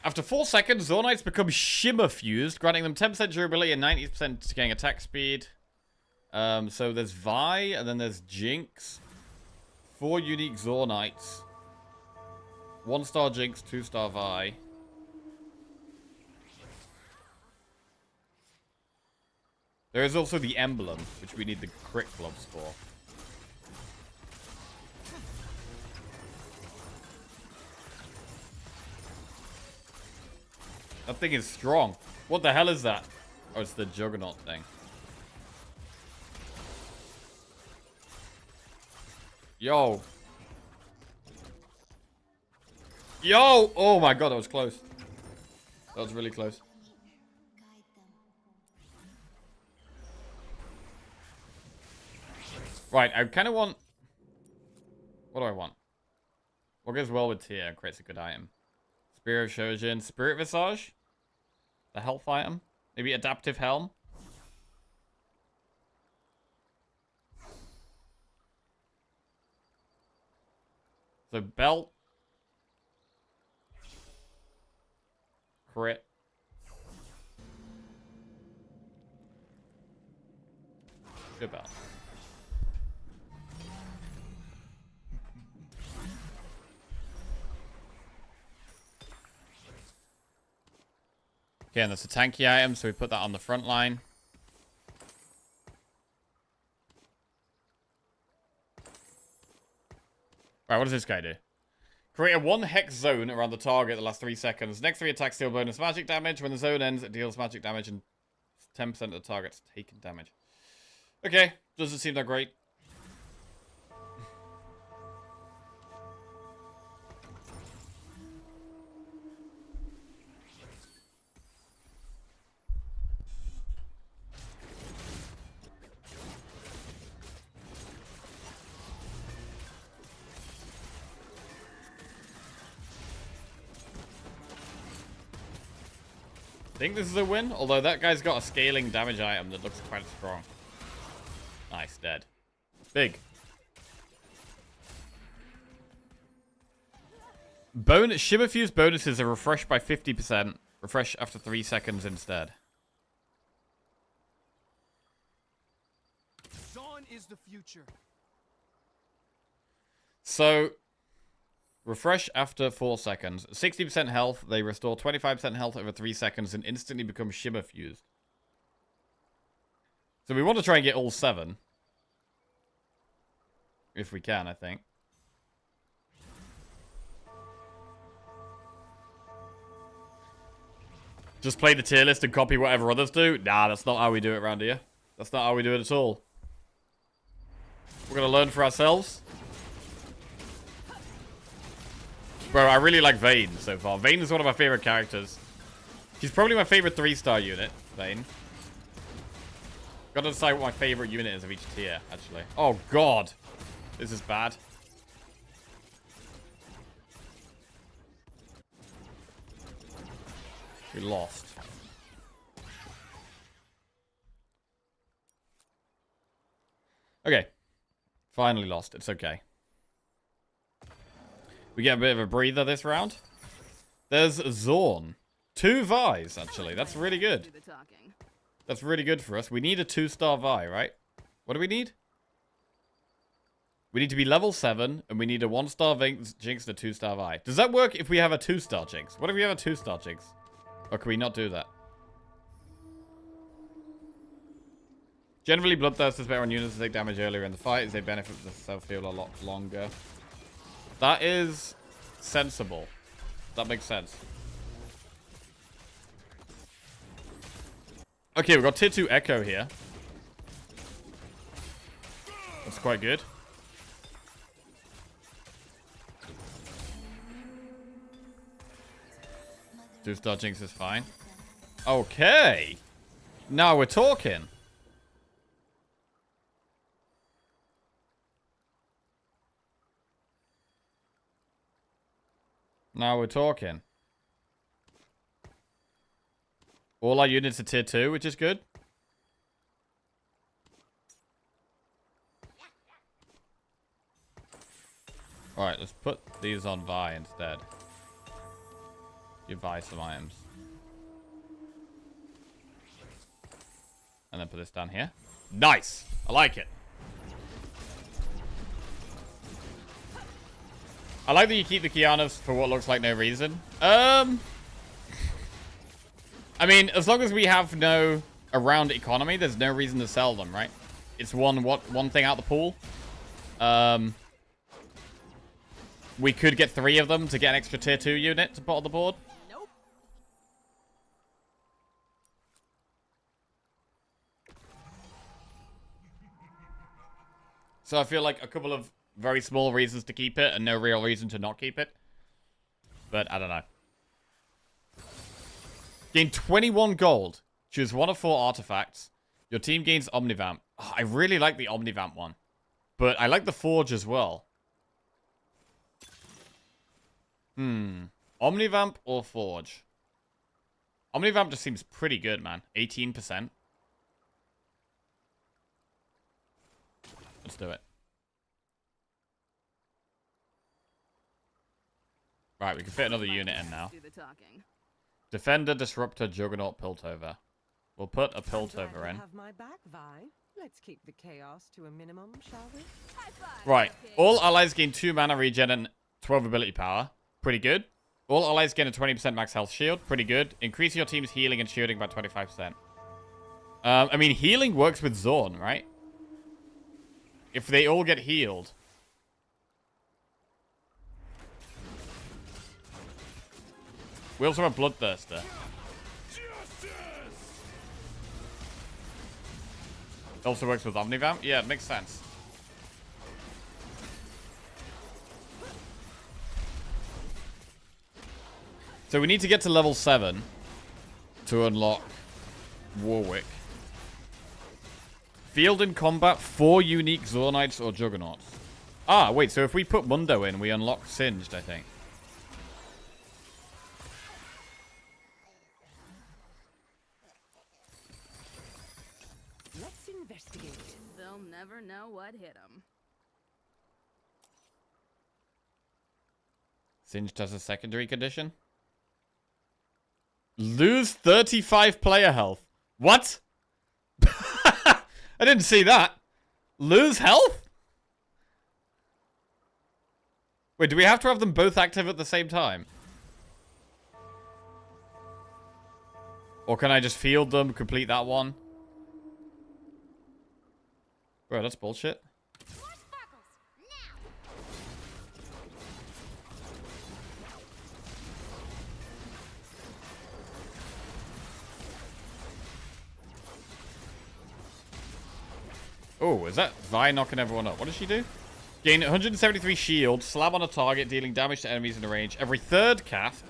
After 4 seconds, Zornites become Shimmer Fused, granting them 10% durability and 90% to gain attack speed. So there's Vi, and then there's Jinx. 4 unique Zornites. 1-star Jinx, 2-star Vi. There is also the Emblem, which we need the crit gloves for. That thing is strong. What the hell is that? Oh, it's the Juggernaut thing. Yo. Yo! Oh my god, that was close. That was really close. Right, I kind of want... What do I want? What goes well with Tyr and creates a good item? Spear of Shojin. Spirit Visage? The health item? Maybe Adaptive Helm? So belt. Crit. Good belt. Okay, and that's a tanky item, so we put that on the front line. Right, what does this guy do? Create a 1 hex zone around the target the last 3 seconds. Next 3 attacks deal bonus magic damage. When the zone ends, it deals magic damage and 10% of the target's taken damage. Okay, doesn't seem that great. I think this is a win, although that guy's got a scaling damage item that looks quite strong. Nice, dead. Big. Shimmer Fuse bonuses are refreshed by 50%. Refresh after 3 seconds instead. Dawn is the future. So... Refresh after 4 seconds. 60% health. They restore 25% health over 3 seconds and instantly become Shimmer Fused. So we want to try and get all 7. If we can, I think. Just play the tier list and copy whatever others do? Nah, that's not how we do it around here. That's not how we do it at all. We're going to learn for ourselves. Bro, I really like Vayne so far. Vayne is one of my favorite characters. She's probably my favorite 3-star unit, Vayne. Gotta decide what my favorite unit is of each tier, actually. Oh, God. This is bad. We lost. Okay. Finally lost. It's okay. We get a bit of a breather this round. There's Zorn. 2 Vi's, actually. That's really good. That's really good for us. We need a 2-star Vi, right? What do we need? We need to be level 7, and we need a 1-star Jinx and a 2-star Vi. Does that work if we have a 2-star Jinx? What if we have a 2-star Jinx? Or can we not do that? Generally, Bloodthirst is better on units to take damage earlier in the fight, as they benefit from the self-heal a lot longer. That is sensible. That makes sense. Okay, we've got tier 2 Echo here. That's quite good. Two-star Jinx is fine. Okay. Now we're talking. Now we're talking. All our units are tier 2, which is good. Alright, let's put these on Vi instead. Give Vi some items. And then put this down here. Nice! I like it. I like that you keep the Kianas for what looks like no reason. I mean, as long as we have no around economy, there's no reason to sell them, right? It's one thing out the pool. We could get 3 of them to get an extra tier 2 unit to put on the board. Nope. So I feel like a couple of very small reasons to keep it and no real reason to not keep it. But I don't know. Gain 21 gold. Choose 1 of 4 artifacts. Your team gains Omnivamp. Oh, I really like the Omnivamp one. But I like the Forge as well. Omnivamp or Forge? Omnivamp just seems pretty good, man. 18%. Let's do it. Right, we can fit another unit in now. Defender, Disruptor, Juggernaut, Piltover. We'll put a Piltover in. Have my back, Vi. Let's keep the chaos to a minimum, shall we? Right. All allies gain 2 mana regen and 12 ability power. Pretty good. All allies gain a 20% max health shield. Pretty good. Increase your team's healing and shielding by 25%. I mean, healing works with Zorn, right? If they all get healed. We also have Bloodthirster. Also works with Omnivamp? Yeah, it makes sense. So we need to get to level 7 to unlock Warwick. Field in combat, 4 unique Zornites or Juggernauts. Ah, wait, so if we put Mundo in, we unlock Singed, I think. Let's investigate. They'll never know what hit them. Singed has a secondary condition. Lose 35 player health. What? I didn't see that. Lose health? Wait, do we have to have them both active at the same time? Or can I just field them, complete that one? Bro, that's bullshit. Oh, is that Vi knocking everyone up? What does she do? Gain 173 shield, slam on a target, dealing damage to enemies in the range. Every 3rd cast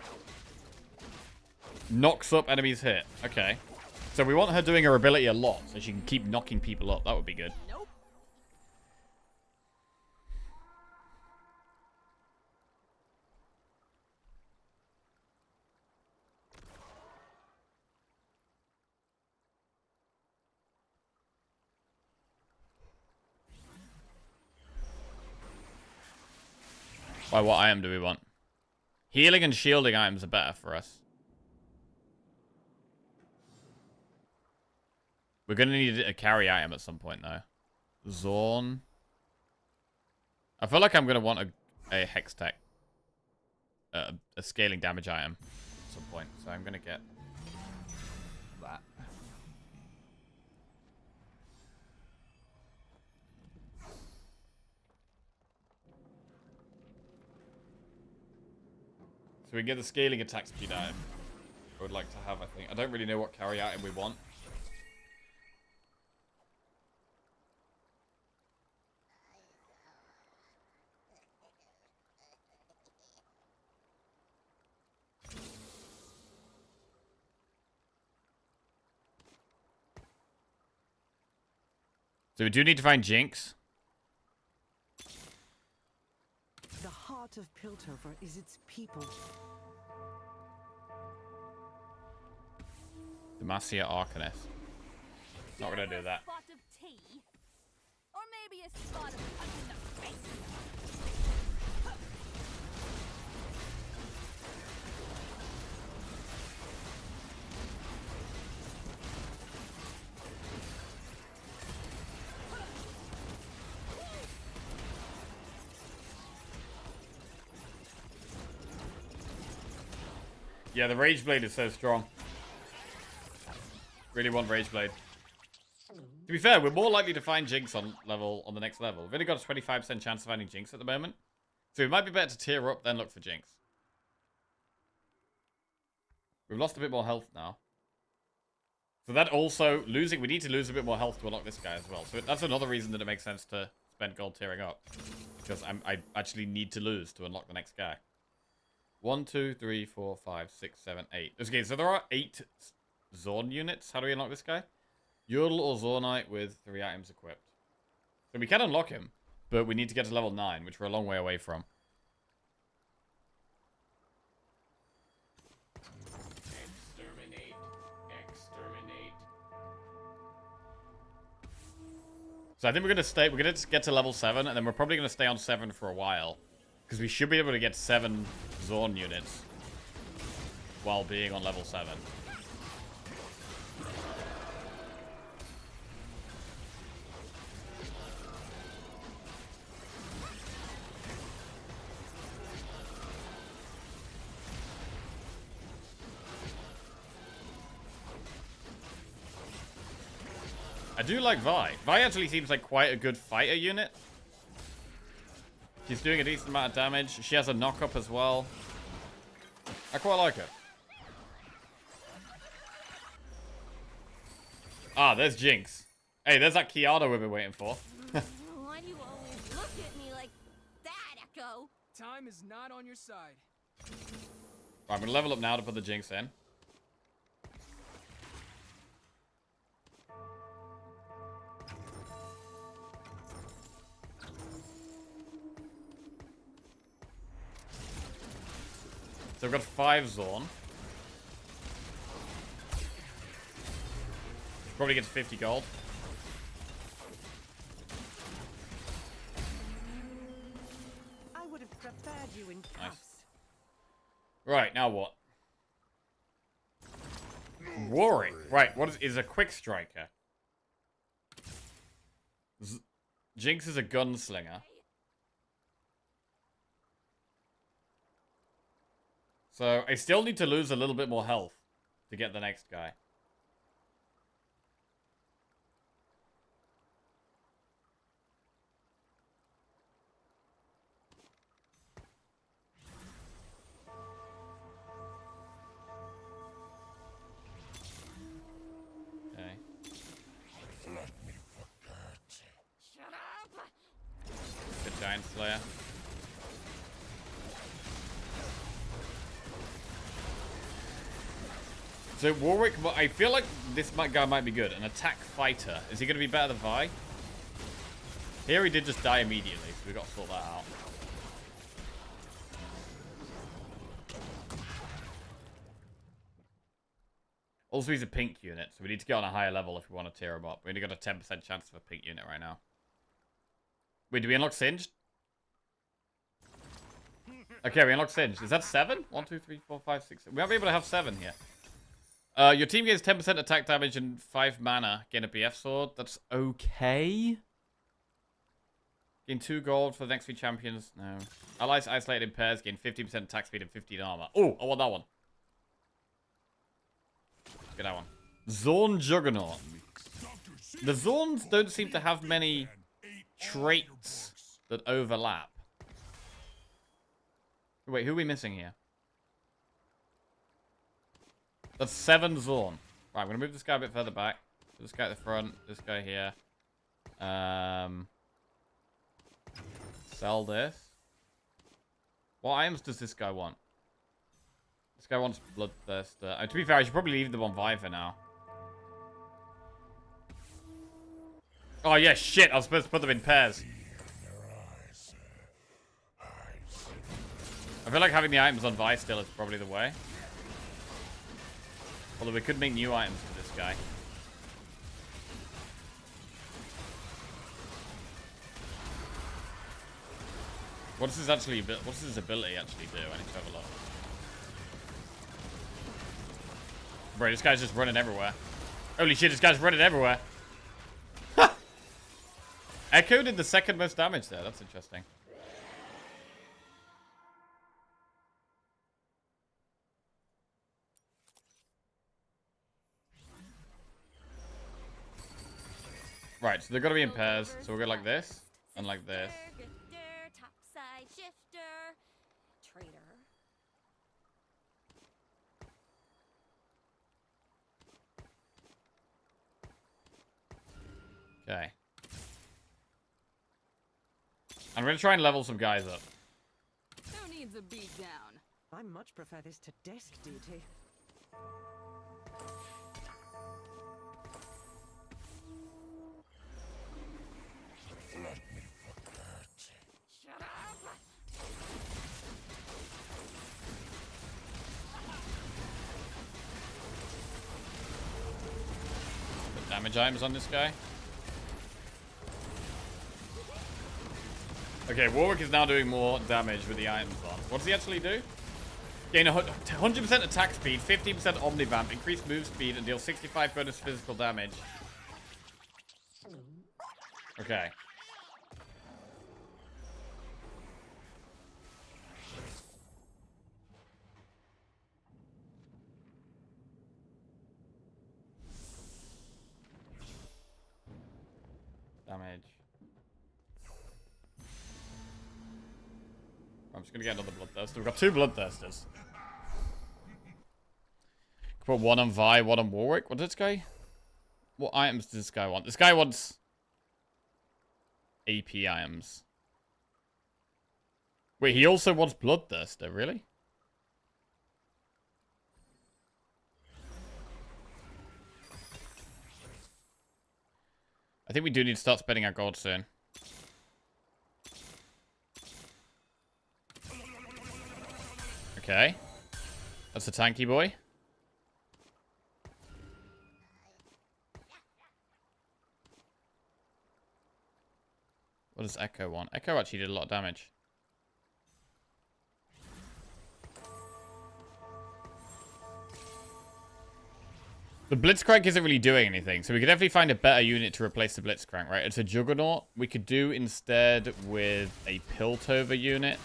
knocks up enemies hit. Okay. So we want her doing her ability a lot, so she can keep knocking people up. That would be good. Nope. Why, what item do we want? Healing and shielding items are better for us. We're going to need a carry item at some point, though. Zorn. I feel like I'm going to want a Hex Tech. A scaling damage item at some point. So I'm going to get that. So we get the scaling attack speed item. I would like to have, I think. I don't really know what carry item we want. So we do need to find Jinx. The heart of Piltover is its people. Demacia Arcanist. Not gonna do that. Spot of tea, or maybe a spot of punch in the face. Yeah, the Rage Blade is so strong. Really want Rage Blade. To be fair, we're more likely to find Jinx on the next level. We've only got a 25% chance of finding Jinx at the moment. So it might be better to tier up, then look for Jinx. We've lost a bit more health now. So that also, we need to lose a bit more health to unlock this guy as well. So that's another reason that it makes sense to spend gold tiering up. Because I actually need to lose to unlock the next guy. 1, 2, 3, 4, 5, 6, 7, 8. Okay, so there are 8 Zorn units. How do we unlock this guy? Yodel or Zornite with 3 items equipped. So we can unlock him, but we need to get to level 9, which we're a long way away from. Exterminate. Exterminate. So I think we're going to get to level 7, and then we're probably going to stay on 7 for a while. Because we should be able to get 7 Zorn units while being on level 7. I do like Vi. Vi actually seems like quite a good fighter unit. She's doing a decent amount of damage. She has a knock-up as well. I quite like her. Ah, there's Jinx. Hey, there's that Kiana we've been waiting for. Why do you always look at me like that, Echo? Time is not on your side. Right, I'm going to level up now to put the Jinx in. So we've got 5 Zorn. Probably gets 50 gold. I would have preferred you in cuffs. Nice. Right, now what? Warwick. Right, what is a quick striker? Jinx is a gunslinger. So I still need to lose a little bit more health to get the next guy. Okay. Let me forget. Shut up! Good Giant Slayer. So Warwick, I feel like this guy might be good. An attack fighter. Is he going to be better than Vi? Here he did just die immediately, so we've got to sort that out. Also, he's a pink unit, so we need to get on a higher level if we want to tear him up. We only got a 10% chance of a pink unit right now. Wait, do we unlock Singed? Okay, we unlocked Singe. Is that 7? 1, 2, 3, 4, 5, 6. We might be able to have 7 here. Your team gains 10% attack damage and 5 mana. Gain a BF sword. That's okay. Gain 2 gold for the next 3 champions. No. Allies isolated in pairs gain 50% attack speed and 15 armor. Oh, I want that one. Let's get that one. Zorn Juggernaut. The Zorns don't seem to have many traits that overlap. Wait, who are we missing here? That's 7 Zorn. Right, I'm going to move this guy a bit further back. This guy at the front. This guy here. Sell this. What items does this guy want? This guy wants Bloodthirster. To be fair, I should probably leave them on Vi for now. Oh, yeah, shit. I was supposed to put them in pairs. I feel like having the items on Vi still is probably the way. Although we could make new items for this guy. What does his ability actually do? I need to have a look. Bro, this guy's just running everywhere. Holy shit, this guy's running everywhere. Echo did the second most damage there. That's interesting. Right, so they're gonna be in pairs. So we'll go like this and like this. Topside shifter. Traitor. Okay. I'm gonna try and level some guys up. Who needs a beat down? I much prefer this to desk duty. Shut up! Put damage items on this guy. Okay, Warwick is now doing more damage with the items on. What does he actually do? Gain 100% attack speed, 15% omnivamp, increase move speed, and deal 65 bonus physical damage. Okay. Damage. I'm just gonna get another Bloodthirster. We've got 2 Bloodthirsters. Put one on Vi, one on Warwick. What does this guy? What items does this guy want? This guy wants AP items. Wait, he also wants Bloodthirster, really? I think we do need to start spending our gold soon. Okay. That's a tanky boy. What does Echo want? Echo actually did a lot of damage. The Blitzcrank isn't really doing anything, so we could definitely find a better unit to replace the Blitzcrank, right? It's a Juggernaut. We could do instead with a Piltover unit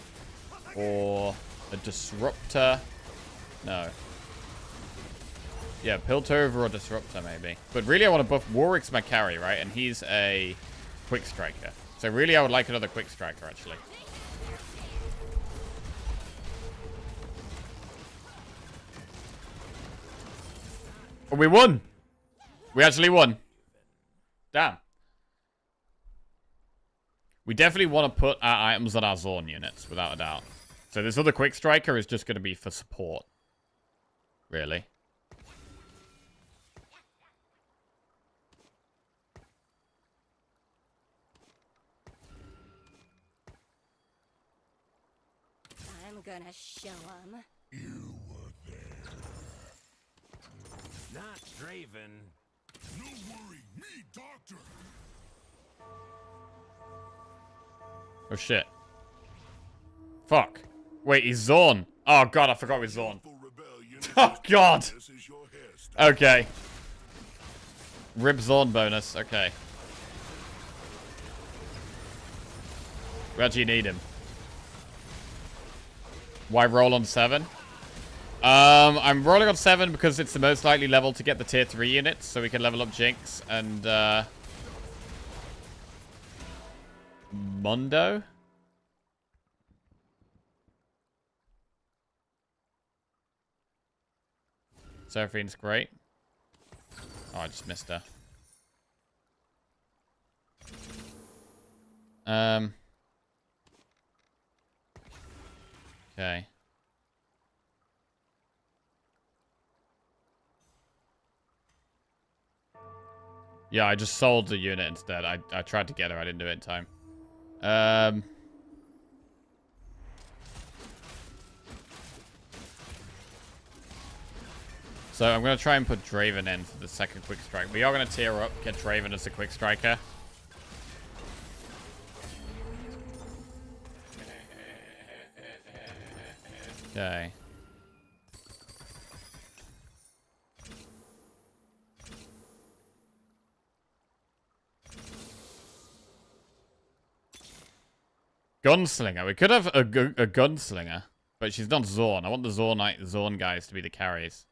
or a Disruptor. No. Yeah, Piltover or Disruptor maybe. But really I want to buff Warwick's my carry, right? And he's a Quick Striker. So really I would like another Quick Striker, actually. Oh, we won! We actually won. Damn. We definitely want to put our items on our Zorn units, without a doubt. So this other Quick Striker is just going to be for support. Really. I'm gonna show 'em. You were there. Not Draven. No worry, me, Doctor. Oh shit. Fuck. Wait, he's Zorn. Oh god, I forgot he's Zorn. Full rebellion Oh god. this is your hairstyle. Okay. Rib Zorn bonus. Okay. We actually need him. Why roll on 7? I'm rolling on 7 because it's the most likely level to get the tier 3 units, so we can level up Jinx and Mundo. Seraphine's great. Oh, I just missed her. Okay. Yeah, I just sold the unit instead. I tried to get her. I didn't do it in time. So I'm going to try and put Draven in for the second quick strike. We are going to tier up, get Draven as a quick striker. Okay. Gunslinger. We could have a gunslinger, but she's not Zorn. I want the Zorn guys to be the carries.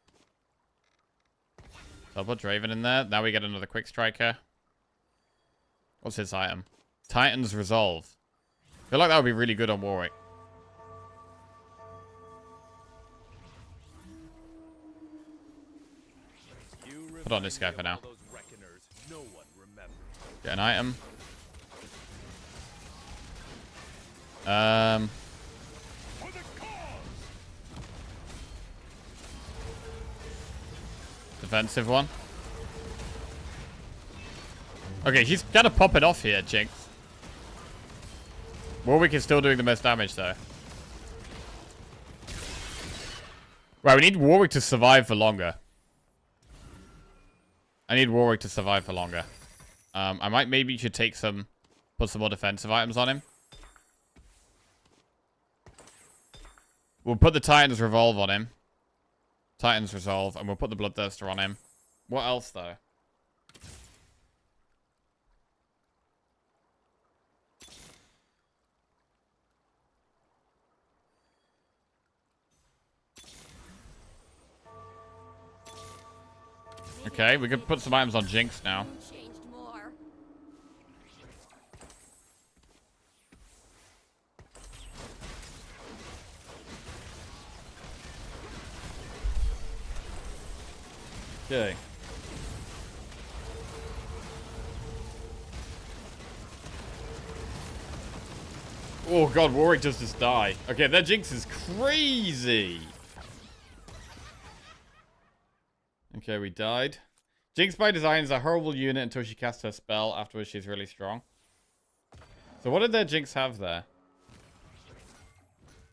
So I'll put Draven in there. Now we get another quick striker. What's his item? Titan's Resolve. I feel like that would be really good on Warwick. Put on this guy for now. Get an item. Defensive one. Okay, she's gotta pop it off here, Jinx. Warwick is still doing the most damage, though. Right, we need Warwick to survive for longer. I need Warwick to survive for longer. Maybe should take put some more defensive items on him. We'll put the Titan's Revolve on him. Titan's Resolve, and we'll put the Bloodthirster on him. What else, though? Okay, we could put some items on Jinx now. Changed more. Okay. Oh god, Warwick just die. Okay, that Jinx is crazy. Okay, we died. Jinx by design is a horrible unit until she casts her spell. Afterwards, she's really strong. So what did their Jinx have there?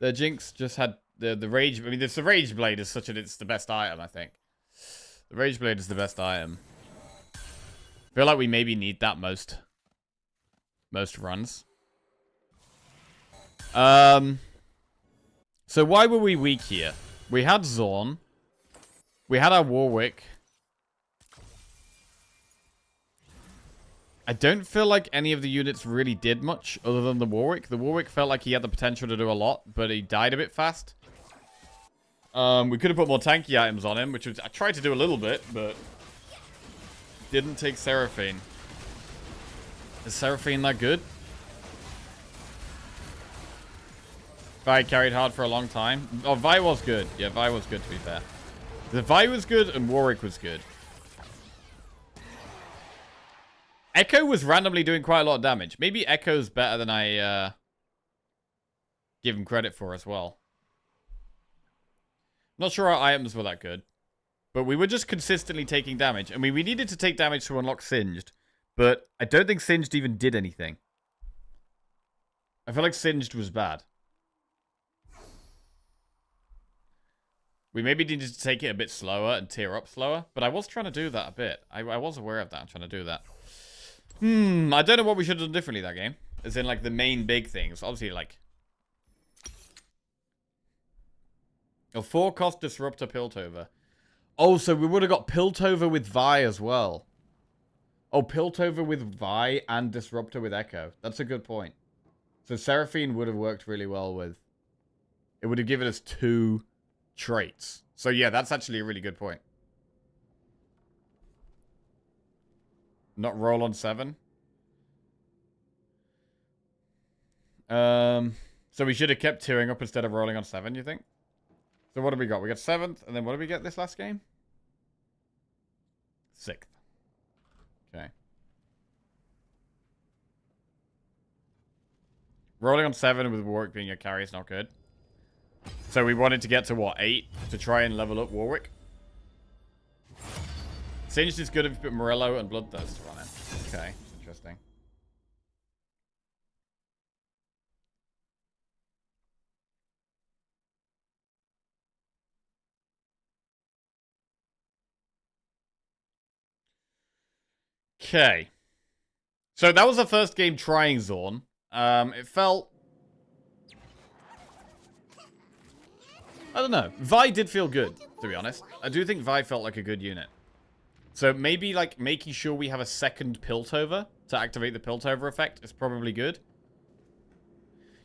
Their Jinx just had the Rage... I mean, the Rage Blade is such it's the best item, I think. The Rage Blade is the best item. I feel like we maybe need that most runs. So why were we weak here? We had Zorn. We had our Warwick. I don't feel like any of the units really did much other than the Warwick. The Warwick felt like he had the potential to do a lot, but he died a bit fast. We could have put more tanky items on him, which was, I tried to do a little bit, but didn't take Seraphine. Is Seraphine that good? Vi carried hard for a long time. Oh, Vi was good. Yeah, Vi was good, to be fair. The Vi was good and Warwick was good. Echo was randomly doing quite a lot of damage. Maybe Echo's better than I give him credit for as well. Not sure our items were that good. But we were just consistently taking damage. I mean, we needed to take damage to unlock Singed. But I don't think Singed even did anything. I feel like Singed was bad. We maybe needed to take it a bit slower and tier up slower. But I was trying to do that a bit. I was aware of that. I'm trying to do that. I don't know what we should have done differently that game. As in, like, the main big things. Obviously, like... A 4-cost Disruptor Piltover. Oh, so we would have got Piltover with Vi as well. Oh, Piltover with Vi and Disruptor with Echo. That's a good point. So Seraphine would have worked really well with... It would have given us 2 traits. So yeah, that's actually a really good point. Not roll on 7. So we should have kept tearing up instead of rolling on 7, you think? So what have we got? We got 7th, and then what did we get this last game? 6th. Okay. Rolling on 7 with Warwick being your carry is not good. So we wanted to get to, what, 8? To try and level up Warwick? Singed is good if you put Morello and Bloodthirster on it. Okay, that's interesting. Okay. So that was the first game trying Zorn. It felt... I don't know. Vi did feel good, to be honest. I do think Vi felt like a good unit. So maybe, like, making sure we have a second Piltover to activate the Piltover effect is probably good.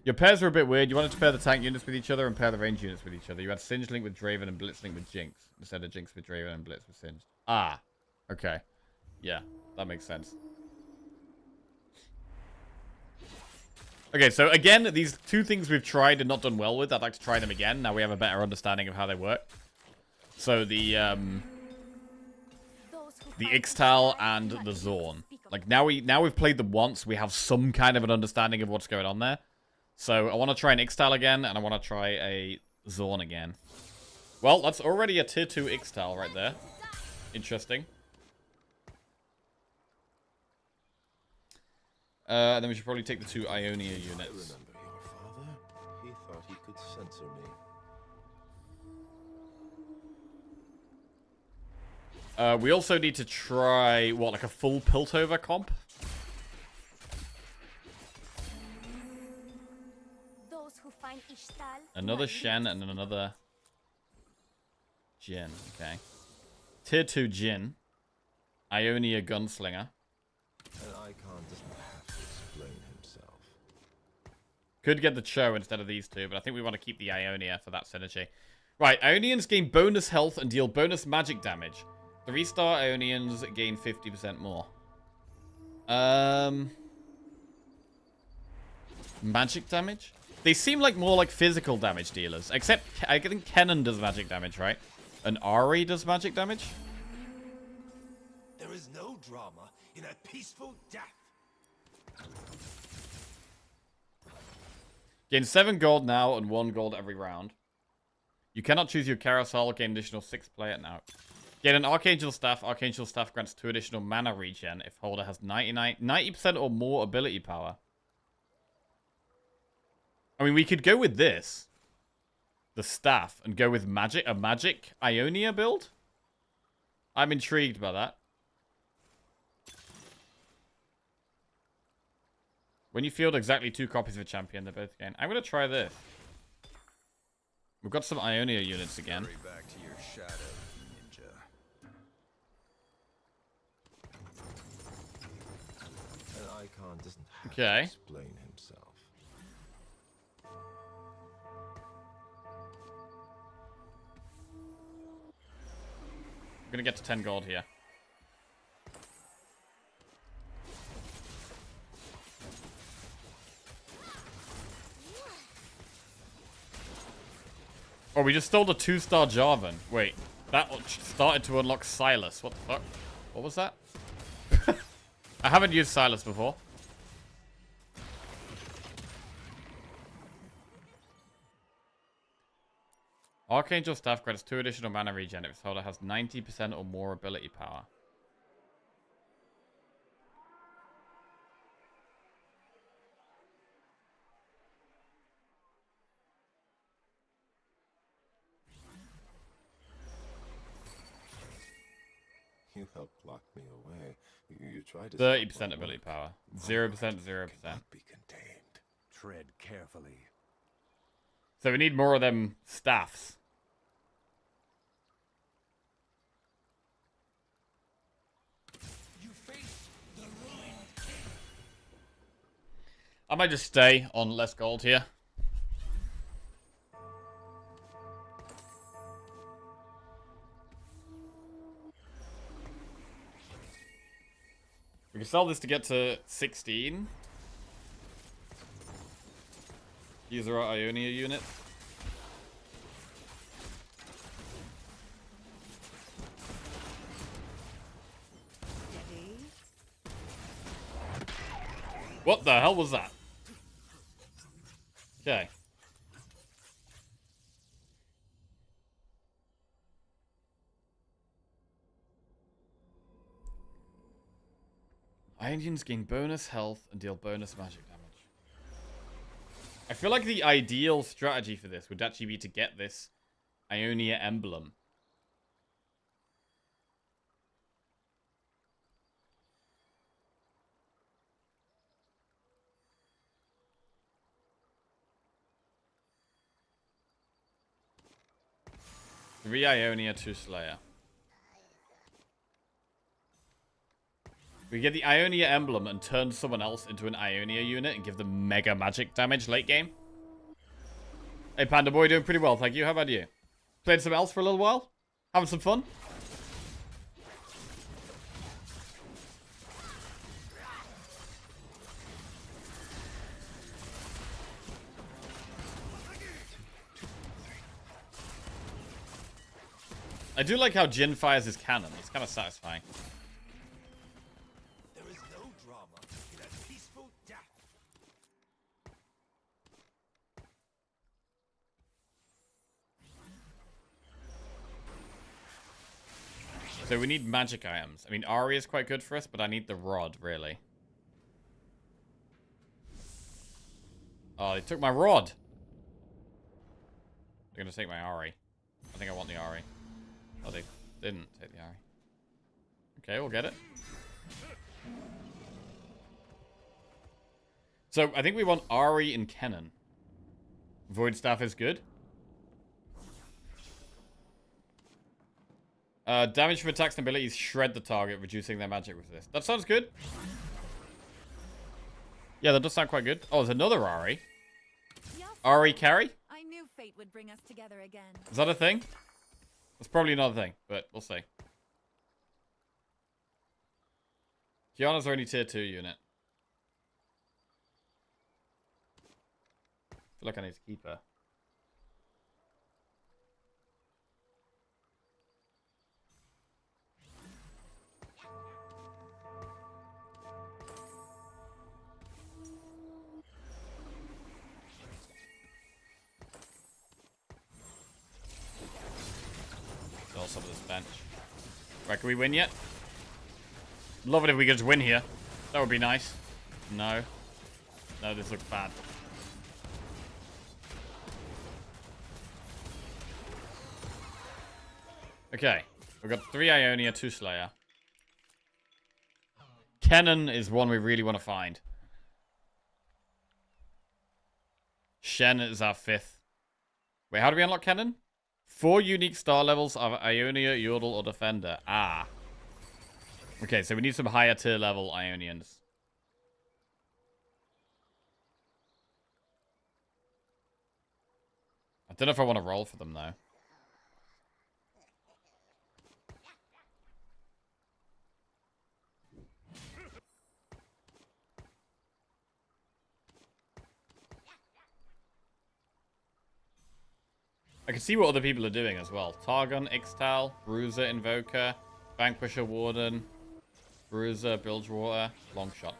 Your pairs were a bit weird. You wanted to pair the tank units with each other and pair the range units with each other. You had Singed Link with Draven and Blitz Link with Jinx, instead of Jinx with Draven and Blitz with Singed. Ah. Okay. Yeah, that makes sense. Okay, so again, these 2 things we've tried and not done well with, I'd like to try them again. Now we have a better understanding of how they work. So the Ixtal and the Zorn. Like now we've played them once, we have some kind of an understanding of what's going on there. So I want to try an Ixtal again, and I want to try a Zorn again. Well, that's already a tier 2 Ixtal right there. Interesting. Then we should probably take the 2 Ionia units. I remember your father. He thought he could censor me. We also need to try, what, like a full Piltover comp? Those who find Ishtal Another Shen and another Jin. Okay. Tier 2 Jin. Ionia Gunslinger. An icon doesn't have to explain himself. Could get the Cho instead of these 2, but I think we want to keep the Ionia for that synergy. Right, Ionians gain bonus health and deal bonus magic damage. 3-star Ionians gain 50% more. Magic damage? They seem like more like physical damage dealers. Except, I think Kennen does magic damage, right? And Ari does magic damage? There is no drama in a peaceful death. Gain 7 gold now and 1 gold every round. You cannot choose your carousel. Gain additional 6 play it now. Gain an Archangel Staff. Archangel Staff grants 2 additional mana regen if holder has 90% or more ability power. I mean, we could go with this. The staff. And go with magic. A magic Ionia build? I'm intrigued by that. When you field exactly 2 copies of a champion, they both gain. I'm going to try this. We've got some Ionia units again. Hurry back to your shadow, ninja. An icon doesn't have Okay. to explain himself. I'm going to get to 10 gold here. Oh, we just stole the 2-star Jarvan. Wait, that started to unlock Silas. What the fuck? What was that? I haven't used Silas before. Archangel Staff grants 2 additional mana regen if its holder has 90% or more ability power. You helped lock me away. You tried to 30% ability power. 0%, 0%. cannot be contained. Tread carefully. So we need more of them staffs. I might just stay on less gold here. We can sell this to get to 16. These are our Ionia units. What the hell was that? Okay. Ionians gain bonus health and deal bonus magic damage. I feel like the ideal strategy for this would actually be to get this Ionia emblem. Three Ionia, 2 Slayer. We get the Ionia emblem and turn someone else into an Ionia unit and give them mega magic damage late game. Hey, Panda Boy, doing pretty well, thank you. How about you? Played some else for a little while? Having some fun? I do like how Jin fires his cannon. It's kind of satisfying. There is no drama in a peaceful death. So we need magic items. I mean, Ari is quite good for us, but I need the rod, really. Oh, they took my rod. They're going to take my Ari. I think I want the Ari. Oh, they didn't take the Ari. Okay, we'll get it. So, I think we want Ari and Kennen. Void Staff is good. Damage from attacks and abilities shred the target, reducing their magic resist. That sounds good. Yeah, that does sound quite good. Oh, there's another Ari. Yes, Ari carry? I knew fate would bring us together again. Is that a thing? That's probably another thing, but we'll see. Kiana's only tier 2 unit. I feel like I need to keep her. Sell some of this bench. Right, can we win yet? Love it if we could just win here. That would be nice. No. No, this looks bad. Okay. We've got 3 Ionia, 2 Slayer. Kennen is one we really want to find. Shen is our 5th. Wait, how do we unlock Kennen? 4 unique star levels of Ionia, Yordle, or Defender. Ah. Okay, so we need some higher tier level Ionians. I don't know if I want to roll for them, though. I can see what other people are doing as well. Targon, Ixtal, Bruiser, Invoker, Vanquisher, Warden, Bruiser, Bilgewater, Longshot.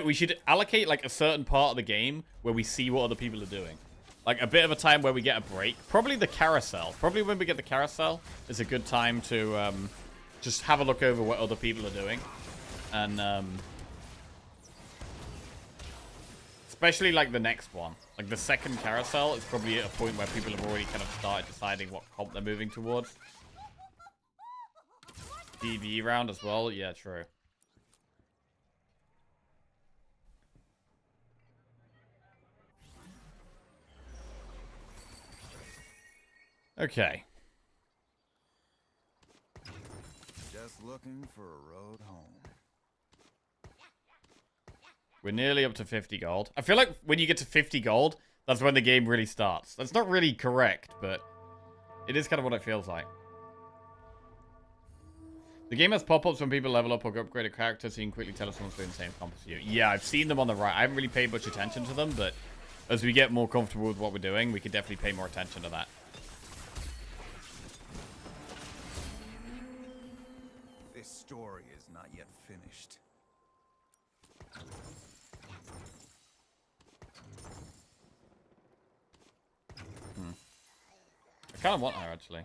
We should allocate like a certain part of the game where we see what other people are doing. Like a bit of a time where we get a break. Probably the carousel. Probably when we get the carousel is a good time to just have a look over what other people are doing. And especially like the next one. Like the second carousel is probably at a point where people have already kind of started deciding what comp they're moving towards. PvE round as well. Yeah, true. Okay. Just looking for a road home. We're nearly up to 50 gold. I feel like when you get to 50 gold, that's when the game really starts. That's not really correct, but it is kind of what it feels like. The game has pop-ups when people level up or upgrade a character, so you can quickly tell if someone's doing the same comp as you. Yeah, I've seen them on the right. I haven't really paid much attention to them, but as we get more comfortable with what we're doing, we can definitely pay more attention to that. This story is not yet finished. I kind of want her, actually.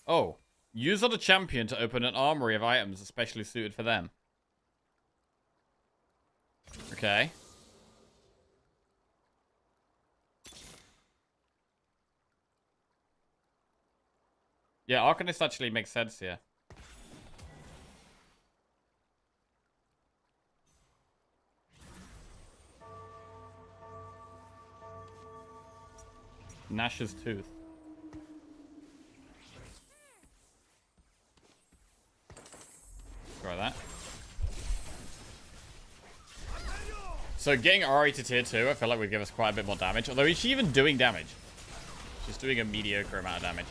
Oh. Use other champion to open an armory of items especially suited for them. Okay. Yeah, Arcanist actually makes sense here. Nash's tooth. Try that. So getting Ari to tier 2, I feel like would give us quite a bit more damage. Although, is she even doing damage? She's doing a mediocre amount of damage.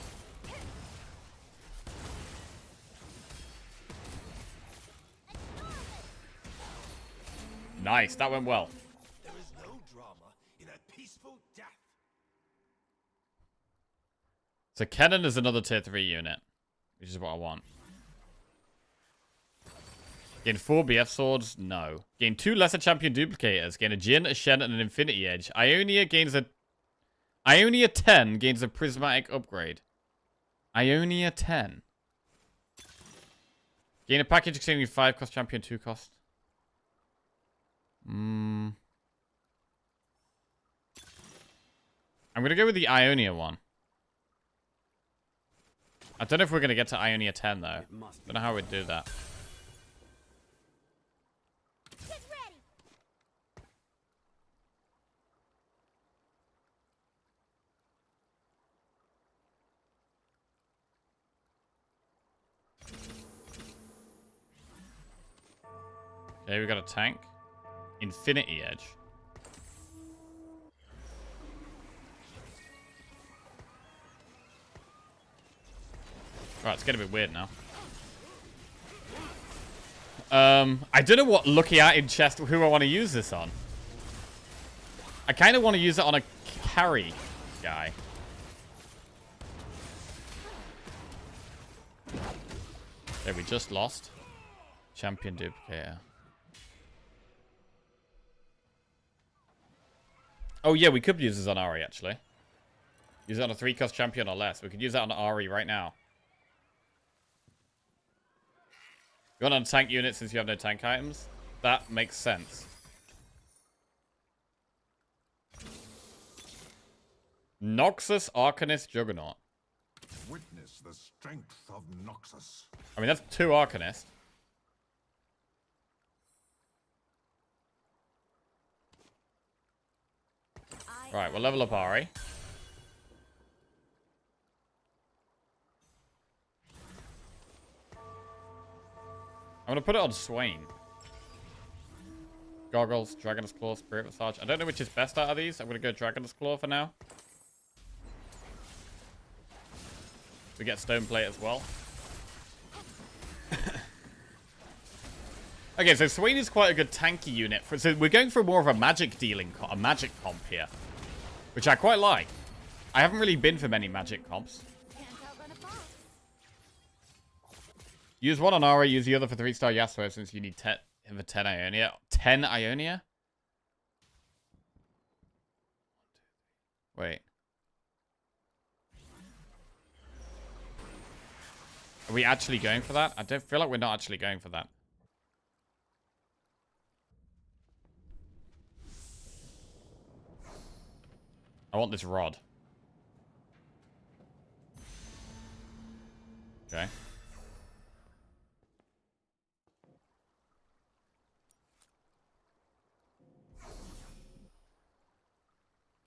Nice, that went well. There is no drama in a peaceful death. So Kennen is another tier 3 unit, which is what I want. Gain 4 BF swords? No. Gain 2 lesser champion duplicators. Gain a Jin, a Shen, and an Infinity Edge. Ionia gains a... Ionia 10 gains a prismatic upgrade. Ionia 10. Gain a package extending 5 cost champion, 2 cost. I'm going to go with the Ionia one. I don't know if we're going to get to Ionia 10, though. Don't know how we'd do that. Get ready. Okay, we got a tank. Infinity Edge. Right, it's getting a bit weird now. I don't know what looking at in chest who I want to use this on. I kind of want to use it on a carry guy. Okay, we just lost. Champion duplicator. Oh yeah, we could use this on Ari actually. Use it on a 3-cost champion or less. We could use that on Ari right now. You want on tank unit since you have no tank items? That makes sense. Noxus Arcanist Juggernaut. Witness the strength of Noxus. I mean, that's 2 Arcanists. Right, we'll level up Ari. I'm going to put it on Swain. Goggles, Dragon's Claw, Spirit Massage. I don't know which is best out of these. I'm going to go Dragon's Claw for now. We get Stone Plate as well. Okay, so Swain is quite a good tanky unit. So we're going for more of a magic dealing, a magic comp here. Which I quite like. I haven't really been for many magic comps. Use one on Aura, use the other for 3-star Yasuo since you need 10 Ionia. 10 Ionia? Wait. Are we actually going for that? I don't feel like we're not actually going for that. I want this rod. Okay.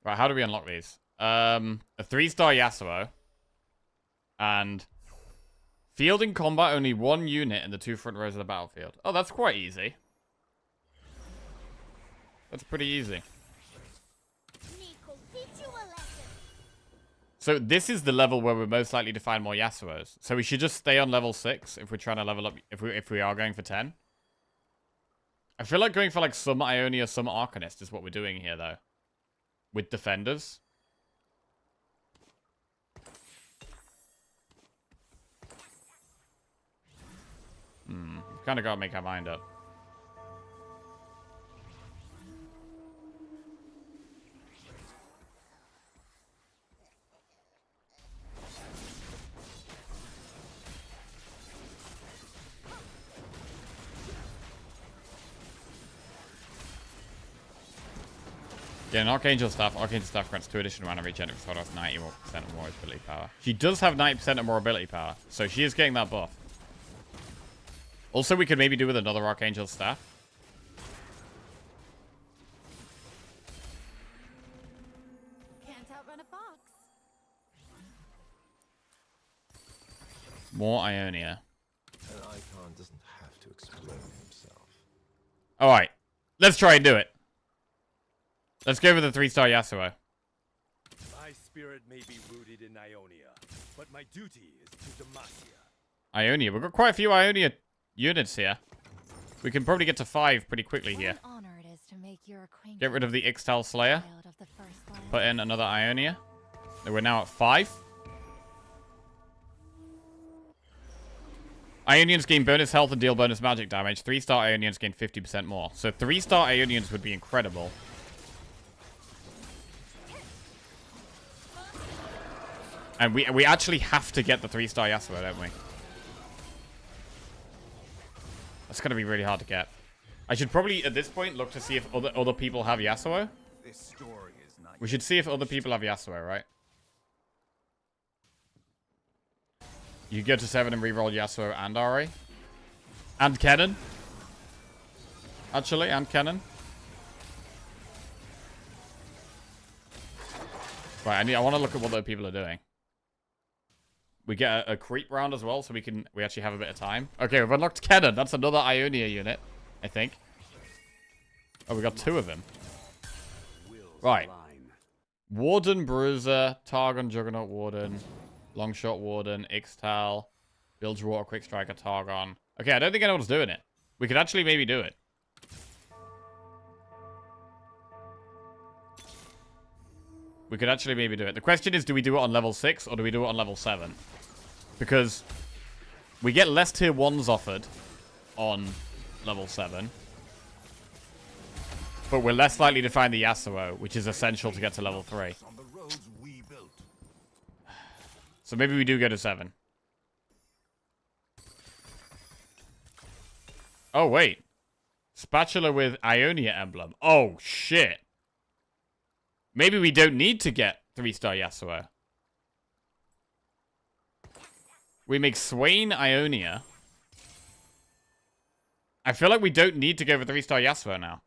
Right, how do we unlock these? A 3-star Yasuo. And field in combat, only 1 unit in the 2 front rows of the battlefield. Oh, that's quite easy. That's pretty easy. Nico, teach you a lesson. So this is the level where we're most likely to find more Yasuos. So we should just stay on level 6 if we're trying to level up, if we are going for 10. I feel like going for like some Ionia, some Arcanist is what we're doing here though. With defenders. Kind of got to make our mind up. Yeah, an Archangel Staff. Archangel Staff grants 2 additional mana regen if it's 90% or more ability power. She does have 90% or more ability power, so she is getting that buff. Also, we could maybe do with another Archangel Staff. Can't outrun a fox. More Ionia. An icon doesn't have to explain himself. Alright. Let's try and do it. Let's go with the 3-star Yasuo. My spirit may be rooted in Ionia, but my duty is to Demacia. Ionia. We've got quite a few Ionia units here. We can probably get to 5 pretty quickly here. What an honor it is to make your acquaintance. Get rid of the Ixtal Slayer. Child of the first land. Put in another Ionia. We're now at 5. Ionians gain bonus health and deal bonus magic damage. 3-star Ionians gain 50% more. So 3-star Ionians would be incredible. And we actually have to get the 3-star Yasuo, don't we? That's going to be really hard to get. I should probably, at this point, look to see if other people have Yasuo. This story is not We should see if other people have Yasuo, right? You go to 7 and reroll Yasuo and Ari. And Kennen. Actually, and Kennen. Right, I want to look at what other people are doing. We get a creep round as well, so we actually have a bit of time. Okay, we've unlocked Kennen. That's another Ionia unit, I think. Oh, we got 2 of them. Right. Warden, Bruiser, Targon, Juggernaut, Warden, Longshot, Warden, Ixtal, Bilgewater, Quick Striker, Targon. Okay, I don't think anyone's doing it. We could actually maybe do it. We could actually maybe do it. The question is, do we do it on level 6 or do we do it on level 7? Because we get less tier 1s offered on level 7. But we're less likely to find the Yasuo, which is essential to get to level 3. On the roads we built. So maybe we do go to 7. Oh, wait. Spatula with Ionia emblem. Oh, shit. Maybe we don't need to get 3-star Yasuo. We make Swain Ionia. I feel like we don't need to go for 3-star Yasuo now.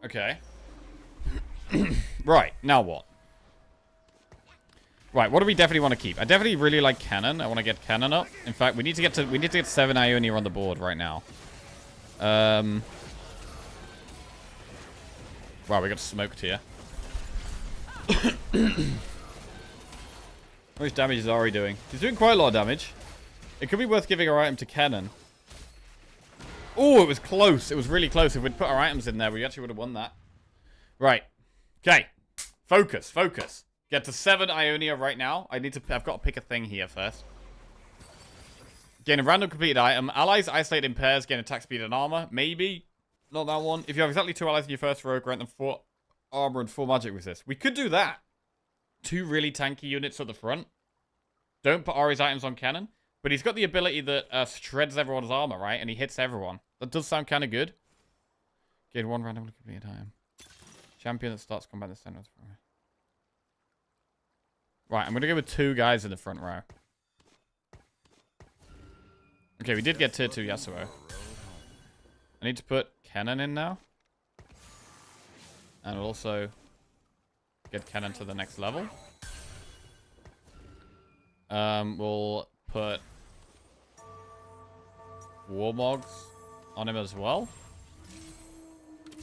Okay. Right, now what? Right, what do we definitely want to keep? I definitely really like Cannon. I want to get Cannon up. In fact, we need to get 7 Ionia on the board right now. Wow, we got smoked here. How much damage is Ari doing? He's doing quite a lot of damage. It could be worth giving our item to Cannon. Oh, it was close. It was really close. If we'd put our items in there, we actually would have won that. Right. Okay. Focus. Focus. Get to 7 Ionia right now. I've got to pick a thing here first. Gain a random completed item. Allies isolate in pairs. Gain attack speed and armor. Maybe. Not that one. If you have exactly 2 allies in your first row, grant them 4 armor and 4 magic resist. We could do that. 2 really tanky units at the front. Don't put Ari's items on cannon. But he's got the ability that shreds everyone's armor, right? And he hits everyone. That does sound kind of good. Gain 1 randomly completed item. Champion that starts combat in the center of the front row. Right, I'm going to go with 2 guys in the front row. Okay, we did get tier 2 Yasuo. I need to put Cannon in now. And we'll also get Cannon to the next level. We'll put Warmogs on him as well.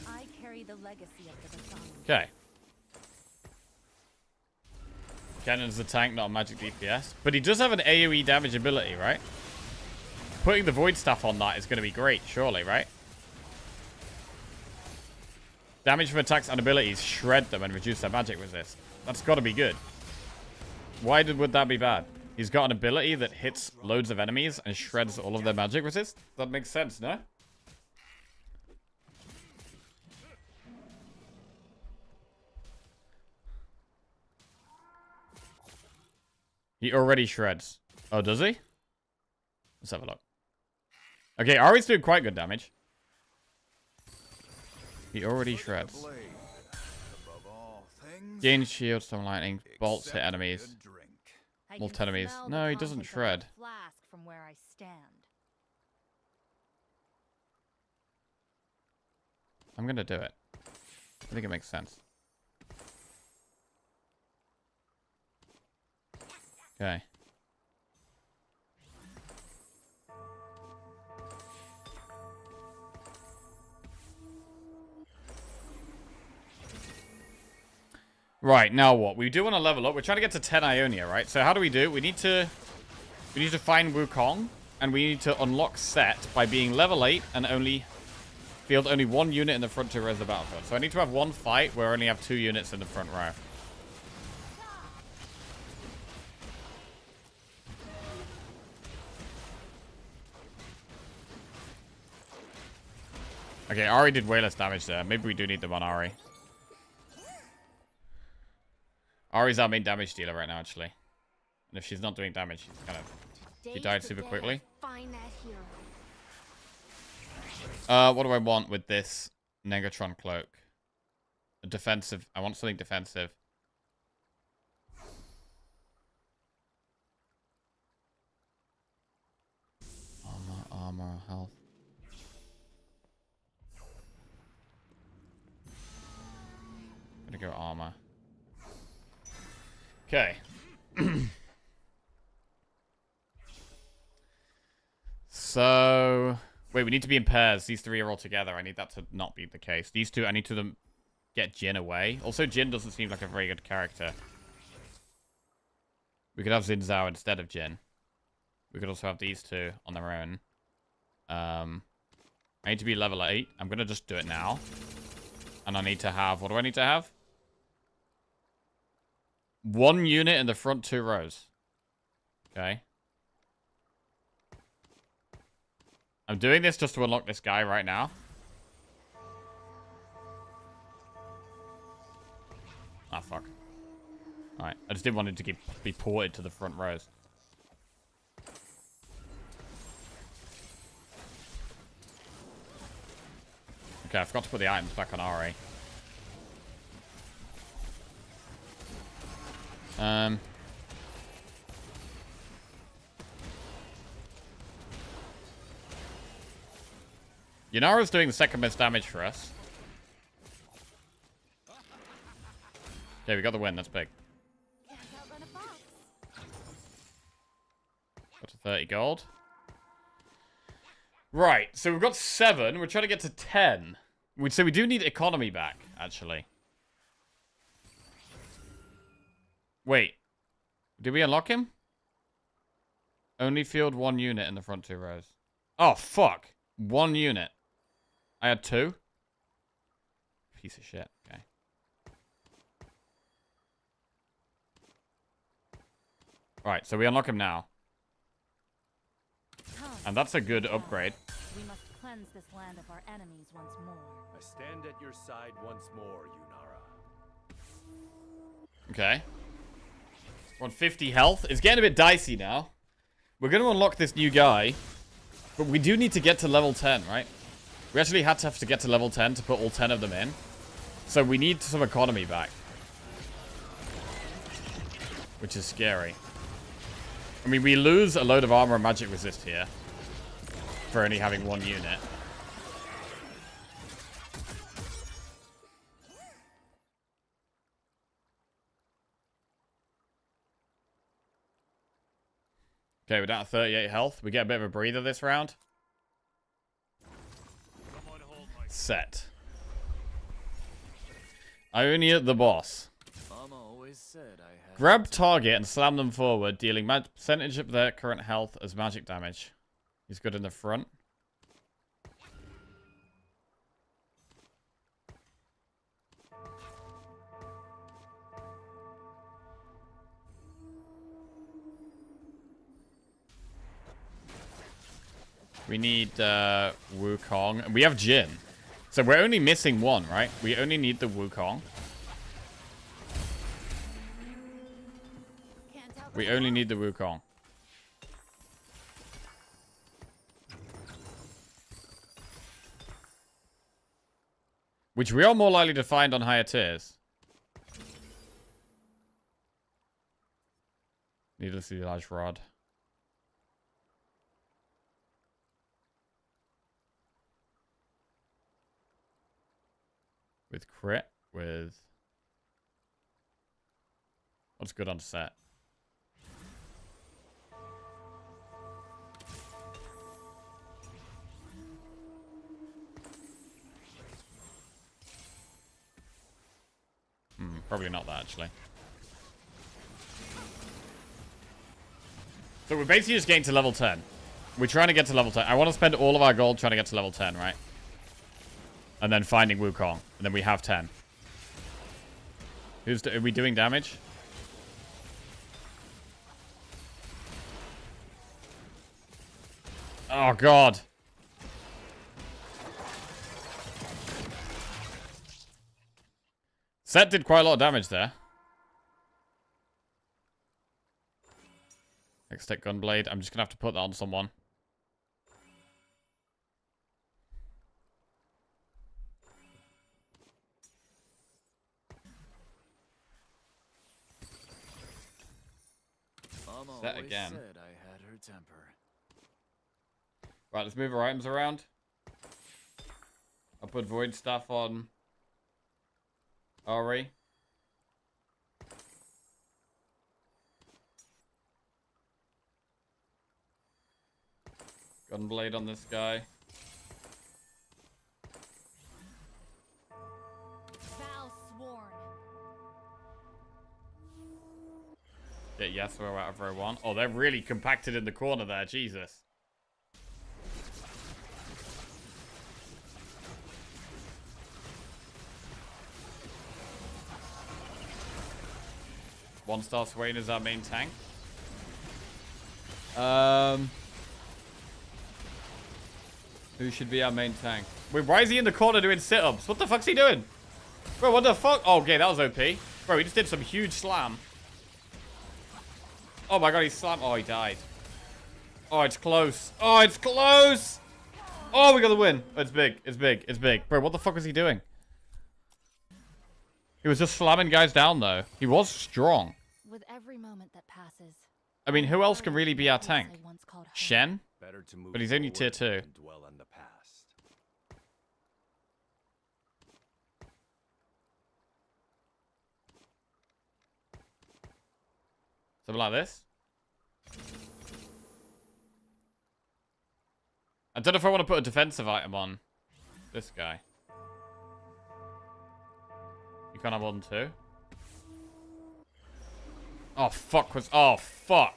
I carry the legacy of the Basan. Okay. Cannon's the tank, not a magic DPS. But he does have an AoE damage ability, right? Putting the Void Staff on that is going to be great, surely, right? Damage from attacks and abilities shred them and reduce their magic resist. That's got to be good. Why would that be bad? He's got an ability that hits loads of enemies and shreds all of their magic resist. That makes sense, no? He already shreds. Oh, does he? Let's have a look. Okay, Ari's doing quite good damage. He already shreds. Gain shield, storm lightning, bolts hit enemies. Multi enemies. No, he doesn't shred. Flask from where I stand. I'm gonna do it. I think it makes sense. Okay. Right, now what? We do want to level up. We're trying to get to 10 Ionia, right? So how do we do it? We need to find Wukong, and we need to unlock Set by being level 8 and field only one unit in the front two rows of the battlefield. So I need to have one fight where I only have 2 units in the front row. Okay, Ari did way less damage there. Maybe we do need them on Ari. Ari's our main damage dealer right now, actually. And if she's not doing damage, she's kind of... She died super quickly. Find that hero. What do I want with this Negatron cloak? A defensive. I want something defensive. Armor, health. Gonna go armor. Okay. So... Wait, we need to be in pairs. These 3 are all together. I need that to not be the case. These 2, I need to get Jin away. Also, Jin doesn't seem like a very good character. We could have Xin Zhao instead of Jin. We could also have these 2 on their own. I need to be level 8. I'm going to just do it now. And I need to have... What do I need to have? 1 unit in the front 2 rows. Okay. I'm doing this just to unlock this guy right now. Ah, fuck. Alright, I just didn't want it to be ported to the front rows. Okay, I forgot to put the items back on Ari. Yanara's doing the second most damage for us. Okay, we got the win. That's big. Got to 30 gold. Right, so we've got 7. We're trying to get to 10. So we do need economy back, actually. Wait. Did we unlock him? Only field 1 unit in the front 2 rows. Oh, fuck. 1 unit. I had 2. Piece of shit. Okay. Right, so we unlock him now. And that's a good upgrade. We must cleanse this land of our enemies once more. I stand at your side once more, Yunara. Okay. We're on 50 health. It's getting a bit dicey now. We're going to unlock this new guy. But we do need to get to level 10, right? We actually have to get to level 10 to put all 10 of them in. So we need some economy back. Which is scary. I mean, we lose a load of armor and magic resist here. For only having 1 unit. Okay, we're down to 38 health. We get a bit of a breather this round. Set. Ionia the boss. Mama always said I had Grab target and slam them forward, dealing percentage of their current health as magic damage. He's good in the front. We need Wukong. And we have Jin. So we're only missing one, right? We only need the Wukong. We only need the Wukong. Which we are more likely to find on higher tiers. Needlessly large rod. With crit, with... What's good on set? Probably not that, actually. So we're basically just getting to level 10. We're trying to get to level 10. I want to spend all of our gold trying to get to level 10, right? And then finding Wukong. And then we have 10. Are we doing damage? Oh, God. Set did quite a lot of damage there. Hextech Gunblade. I'm just going to have to put that on someone. Mama Set always again. said I had her temper. Right, let's move our items around. I'll put Void Staff on Ari. Gunblade on this guy. Vow sworn. Get Yasuo out of row 1. Oh, they're really compacted in the corner there. Jesus. One-star Swain is our main tank. Who should be our main tank? Wait, why is he in the corner doing sit-ups? What the fuck's he doing? Bro, what the fuck? Oh, okay, that was OP. Bro, he just did some huge slam. Oh my god, he slammed. Oh, he died. Oh, it's close. Oh, it's close. Oh, we got the win. Oh, it's big. It's big. It's big. Bro, what the fuck was he doing? He was just slamming guys down, though. He was strong. With every moment that passes. I mean, who else can really be our tank? Shen? Better to move But he's only tier forward 2. than dwell on the past. Something like this. I don't know if I want to put a defensive item on this guy. You can't have more than 2. Oh, fuck. Oh, fuck.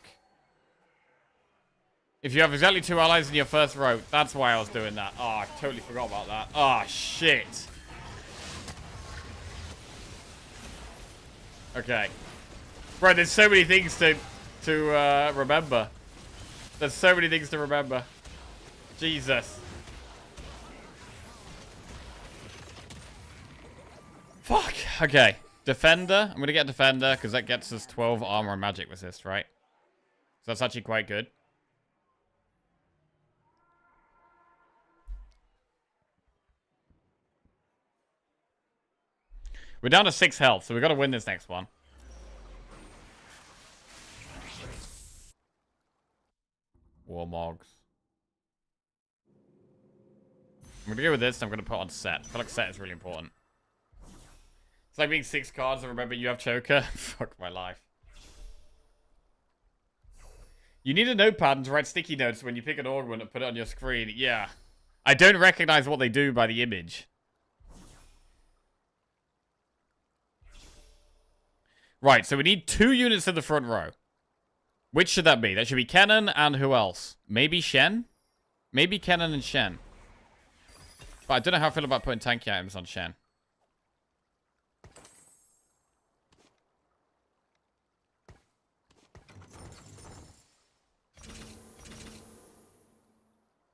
If you have exactly 2 allies in your first row, that's why I was doing that. Oh, I totally forgot about that. Oh, shit. Okay. Bro, there's so many things to remember. There's so many things to remember. Jesus. Fuck. Okay. Defender. I'm going to get Defender because that gets us 12 armor and magic resist, right? So that's actually quite good. We're down to 6 health, so we've got to win this next one. Warmogs. I'm going to go with this. I'm going to put on set. I feel like set is really important. It's like being 6 cards and remember you have choker. Fuck my life. You need a notepad to write sticky notes when you pick an augment and put it on your screen. Yeah. I don't recognize what they do by the image. Right, so we need 2 units in the front row. Which should that be? That should be Kennen and who else? Maybe Shen? Maybe Kennen and Shen. But I don't know how I feel about putting tanky items on Shen.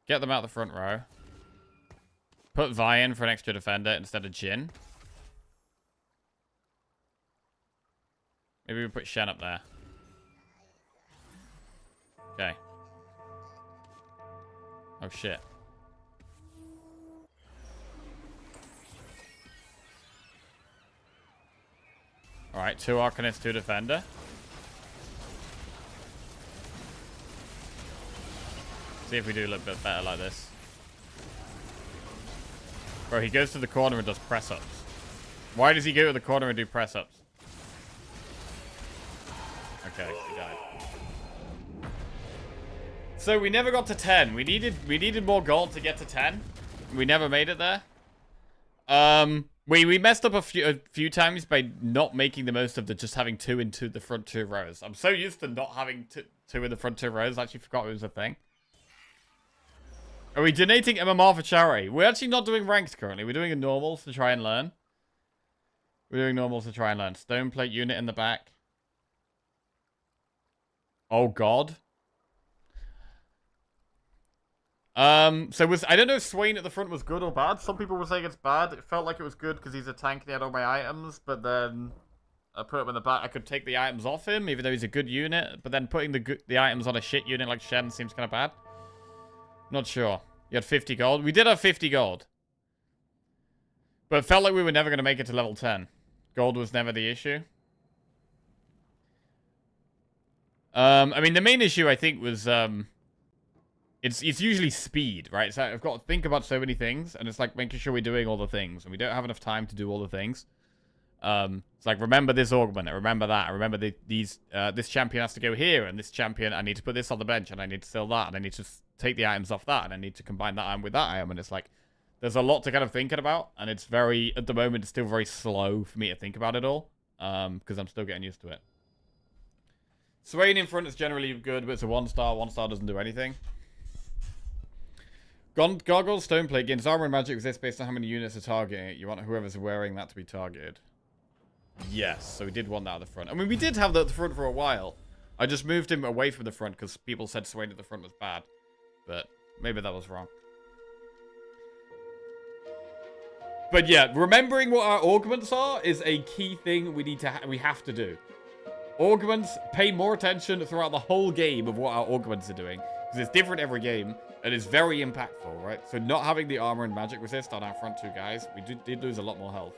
Get them out the front row. Put Vi in for an extra defender instead of Jin. Maybe we put Shen up there. Okay. Oh shit. Alright, 2 Arcanists, 2 Defender. See if we do a little bit better like this. Bro, he goes to the corner and does press-ups. Why does he go to the corner and do press-ups? Okay, he died. So we never got to 10. We needed more gold to get to 10. We never made it there. We messed up a few times by not making the most of just having 2 into the front 2 rows. I'm so used to not having 2 in the front 2 rows. I actually forgot it was a thing. Are we donating MMR for charity? We're actually not doing ranked currently. We're doing a normals to try and learn. We're doing normals to try and learn. Stone plate unit in the back. Oh god. So I don't know if Swain at the front was good or bad. Some people were saying it's bad. It felt like it was good because he's a tank and he had all my items, but then I put him in the back. I could take the items off him, even though he's a good unit, but then putting the items on a shit unit like Shen seems kind of bad. Not sure. You had 50 gold. We did have 50 gold. But it felt like we were never going to make it to level 10. Gold was never the issue. I mean, the main issue, I think, was... It's usually speed, right? So I've got to think about so many things, and it's like making sure we're doing all the things, and we don't have enough time to do all the things. It's like, remember this augment, remember that, I remember this champion has to go here, and this champion, I need to put this on the bench, and I need to sell that, and I need to take the items off that, and I need to combine that item with that item, and it's like, there's a lot to kind of thinking about, and it's very, at the moment, it's still very slow for me to think about it all, because I'm still getting used to it. Swain in front is generally good, but it's a 1-star. 1-star doesn't do anything. Goggles, Stoneplate, gains armor and magic resist based on how many units are targeting it. You want whoever's wearing that to be targeted. Yes, so we did want that at the front. I mean, we did have that at the front for a while. I just moved him away from the front because people said Swain at the front was bad. But maybe that was wrong. But yeah, remembering what our augments are is a key thing we have to do. Augments, pay more attention throughout the whole game of what our augments are doing. Because it's different every game, and it's very impactful, right? So not having the armor and magic resist on our front 2 guys, we did lose a lot more health.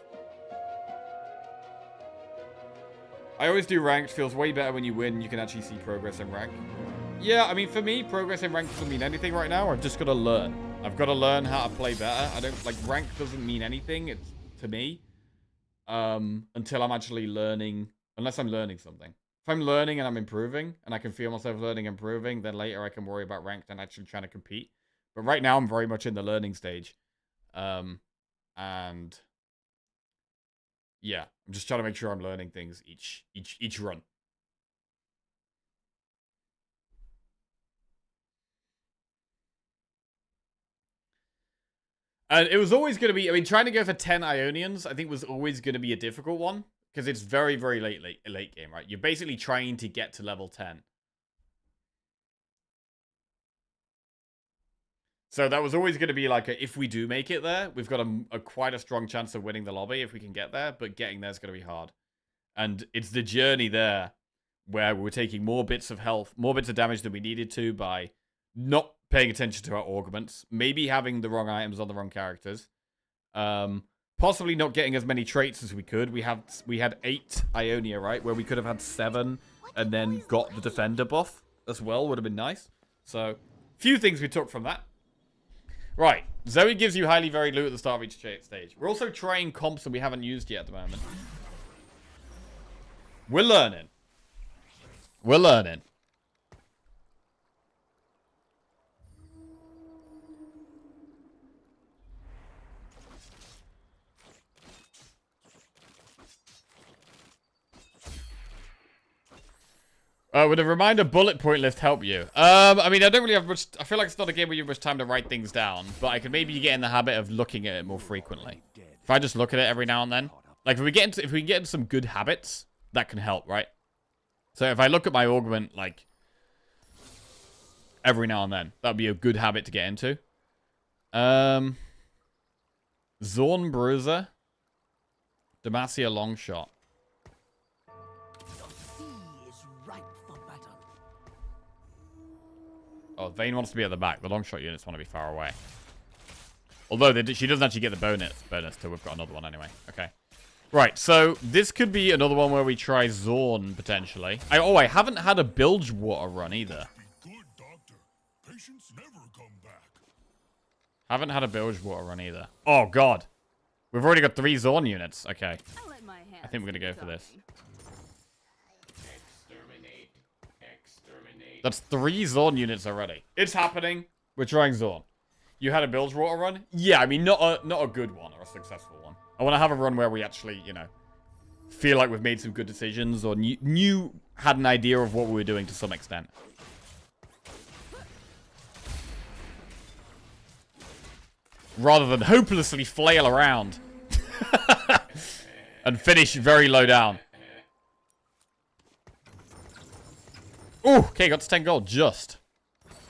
I always do ranked. Feels way better when you win. You can actually see progress in rank. Yeah, I mean, for me, progress in rank doesn't mean anything right now. I've just got to learn. I've got to learn how to play better. I don't, like, rank doesn't mean anything, it's to me, until I'm actually learning, unless I'm learning something. If I'm learning and I'm improving, and I can feel myself learning and improving, then later I can worry about ranked and actually trying to compete. But right now, I'm very much in the learning stage. And yeah, I'm just trying to make sure I'm learning things each run. And it was always going to be, I mean, trying to go for 10 Ionians, I think was always going to be a difficult one. Because it's very, very late game, right? You're basically trying to get to level 10. So that was always going to be like, if we do make it there, we've got quite a strong chance of winning the lobby if we can get there. But getting there is going to be hard. And it's the journey there where we're taking more bits of health, more bits of damage than we needed to by not paying attention to our augments. Maybe having the wrong items on the wrong characters. Possibly not getting as many traits as we could. We had 8 Ionia, right? Where we could have had 7 and then got the defender buff as well. Would have been nice. So, few things we took from that. Right. Zoe gives you highly varied loot at the start of each stage. We're also trying comps that we haven't used yet at the moment. We're learning. We're learning. Would a reminder bullet point list help you? I mean, I don't really have much... I feel like it's not a game where you have much time to write things down, but I could maybe get in the habit of looking at it more frequently. If I just look at it every now and then. Like, if we can get into some good habits, that can help, right? So if I look at my augment, like, every now and then, that'd be a good habit to get into. Zorn Bruiser. Demacia Longshot. Oh, Vayne wants to be at the back. The Longshot units want to be far away. Although she doesn't actually get the bonus till we've got another one anyway. Okay. Right, so this could be another one where we try Zorn, potentially. I haven't had a Bilgewater run either. Be good, Doctor. Patients never come back. Haven't had a Bilgewater run either. Oh, God. We've already got 3 Zorn units. Okay. I think we're going to go for this. That's 3 Zorn units already. It's happening. We're trying Zorn. You had a Bilgewater run? Yeah, I mean, not a good one or a successful one. I want to have a run where we actually, you know, feel like we've made some good decisions or had an idea of what we were doing to some extent. Rather than hopelessly flail around. And finish very low down. Ooh, okay, got to 10 gold. Just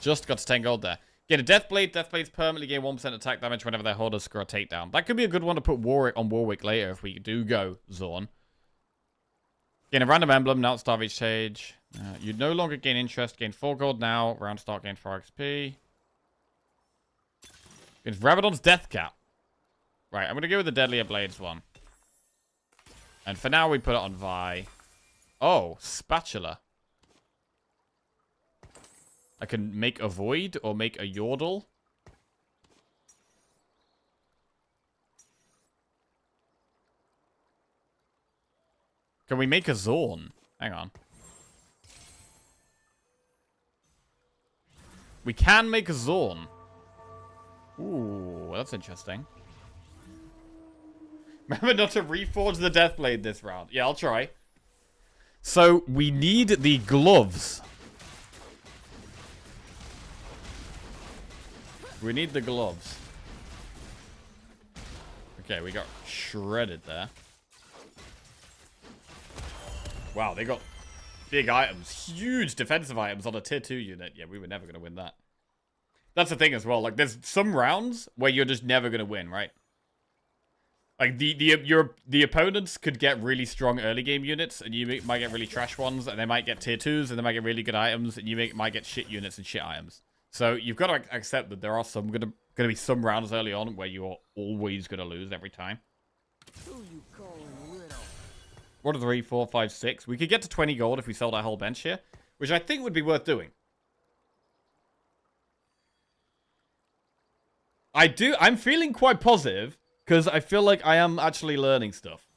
got to 10 gold there. Get a Deathblade. Deathblades permanently gain 1% attack damage whenever their holders score a takedown. That could be a good one to put Warwick later if we do go Zorn. Gain a random emblem. Now at start of each stage. You no longer gain interest. Gain 4 gold now. Round start gain 4 XP. Gains Rabadon's Death Cap. Right, I'm going to go with the Deadlier Blades one. And for now, we put it on Vi. Oh, Spatula. I can make a Void or make a Yordle. Can we make a Zorn? Hang on. We can make a Zorn. Ooh, that's interesting. Remember not to reforge the Deathblade this round. Yeah, I'll try. So, we need the gloves. We need the gloves. Okay, we got shredded there. Wow, they got big items. Huge defensive items on a tier 2 unit. Yeah, we were never going to win that. That's the thing as well. Like, there's some rounds where you're just never going to win, right? Like, the opponents could get really strong early game units, and you might get really trash ones, and they might get tier 2s, and they might get really good items, and you might get shit units and shit items. So you've got to accept that there are some gonna be some rounds early on where you're always gonna lose every time. What are 3, 4, 5, 6? We could get to 20 gold if we sold our whole bench here, which I think would be worth doing. I'm feeling quite positive because I feel like I am actually learning stuff.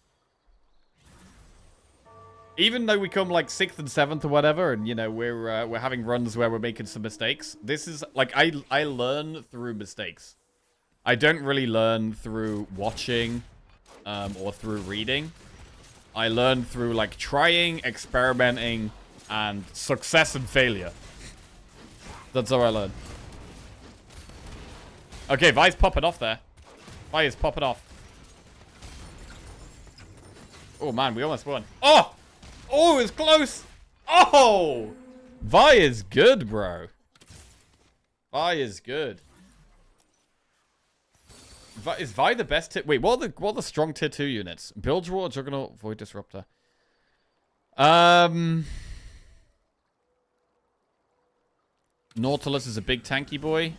Even though we come like 6th and 7th or whatever, and you know we're having runs where we're making some mistakes. This is like I learn through mistakes. I don't really learn through watching or through reading. I learn through like trying, experimenting, and success and failure. That's how I learn. Okay, Vi's popping off there. Vi is popping off. Oh man, we almost won. Oh! Oh, it's close. Oh! Vi is good, bro. Vi is good. Is Vi the best tier? Wait, what are the strong tier 2 units? Bilgewater, Juggernaut, Void Disruptor. Nautilus is a big tanky boy.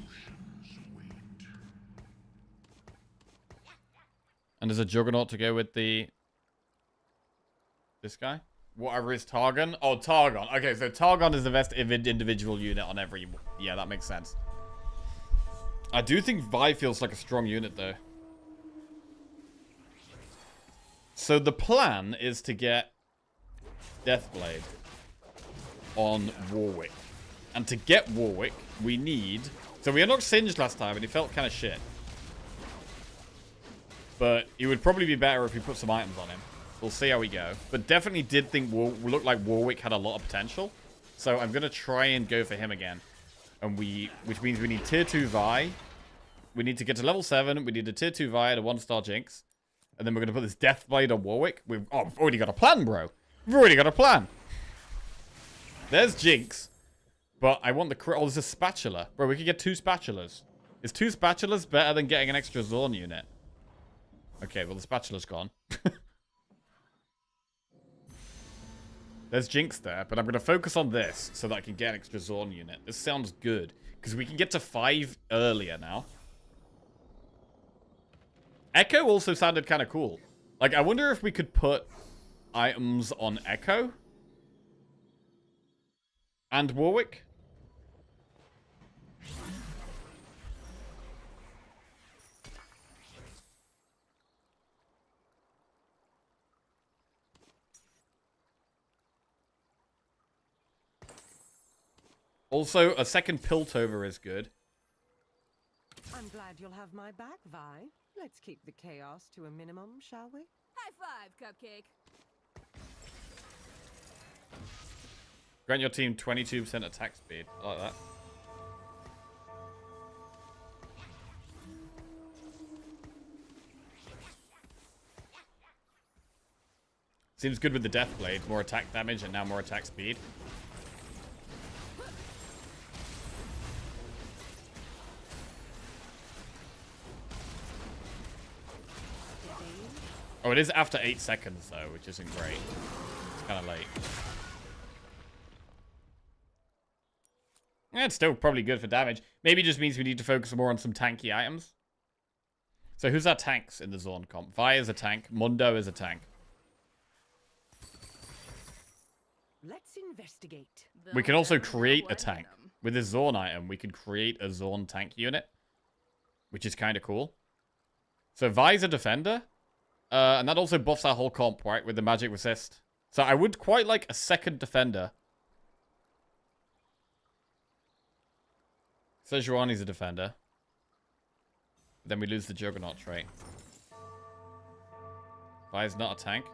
And there's a Juggernaut to go with this guy. Whatever is Targon? Oh, Targon. Okay, so Targon is the best individual unit on every... Yeah, that makes sense. I do think Vi feels like a strong unit, though. So the plan is to get Deathblade on Warwick. And to get Warwick, we need... So we unlocked Singed last time, and he felt kind of shit. But it would probably be better if we put some items on him. We'll see how we go. But definitely did think looked like Warwick had a lot of potential. So I'm going to try and go for him again. And which means we need tier 2 Vi. We need to get to level 7. We need a tier 2 Vi and a 1-star Jinx. And then we're going to put this Deathblade on Warwick. We've already got a plan, bro. We've already got a plan. There's Jinx. But I want the... Oh, there's a spatula. Bro, we could get 2 spatulas. Is 2 spatulas better than getting an extra Zorn unit? Okay, well, the spatula's gone. There's Jinx there, but I'm going to focus on this so that I can get an extra Zorn unit. This sounds good, because we can get to 5 earlier now. Echo also sounded kind of cool. Like, I wonder if we could put items on Echo and Warwick. Also, a second Piltover is good. I'm glad you'll have my back, Vi. Let's keep the chaos to a minimum, shall we? High five, Cupcake. Grant your team 22% attack speed. I like that. Seems good with the Deathblade. More attack damage and now more attack speed. Oh, it is after 8 seconds, though, which isn't great. It's kind of late. Yeah, it's still probably good for damage. Maybe it just means we need to focus more on some tanky items. So who's our tanks in the Zorn comp? Vi is a tank. Mundo is a tank. Let's investigate. We can also create a tank. With this Zorn item, we can create a Zorn tank unit. Which is kind of cool. So Vi's a defender. And that also buffs our whole comp, right? With the magic resist. So I would quite like a second defender. Sejuani's a defender. Then we lose the Juggernaut trait. Vi's not a tank.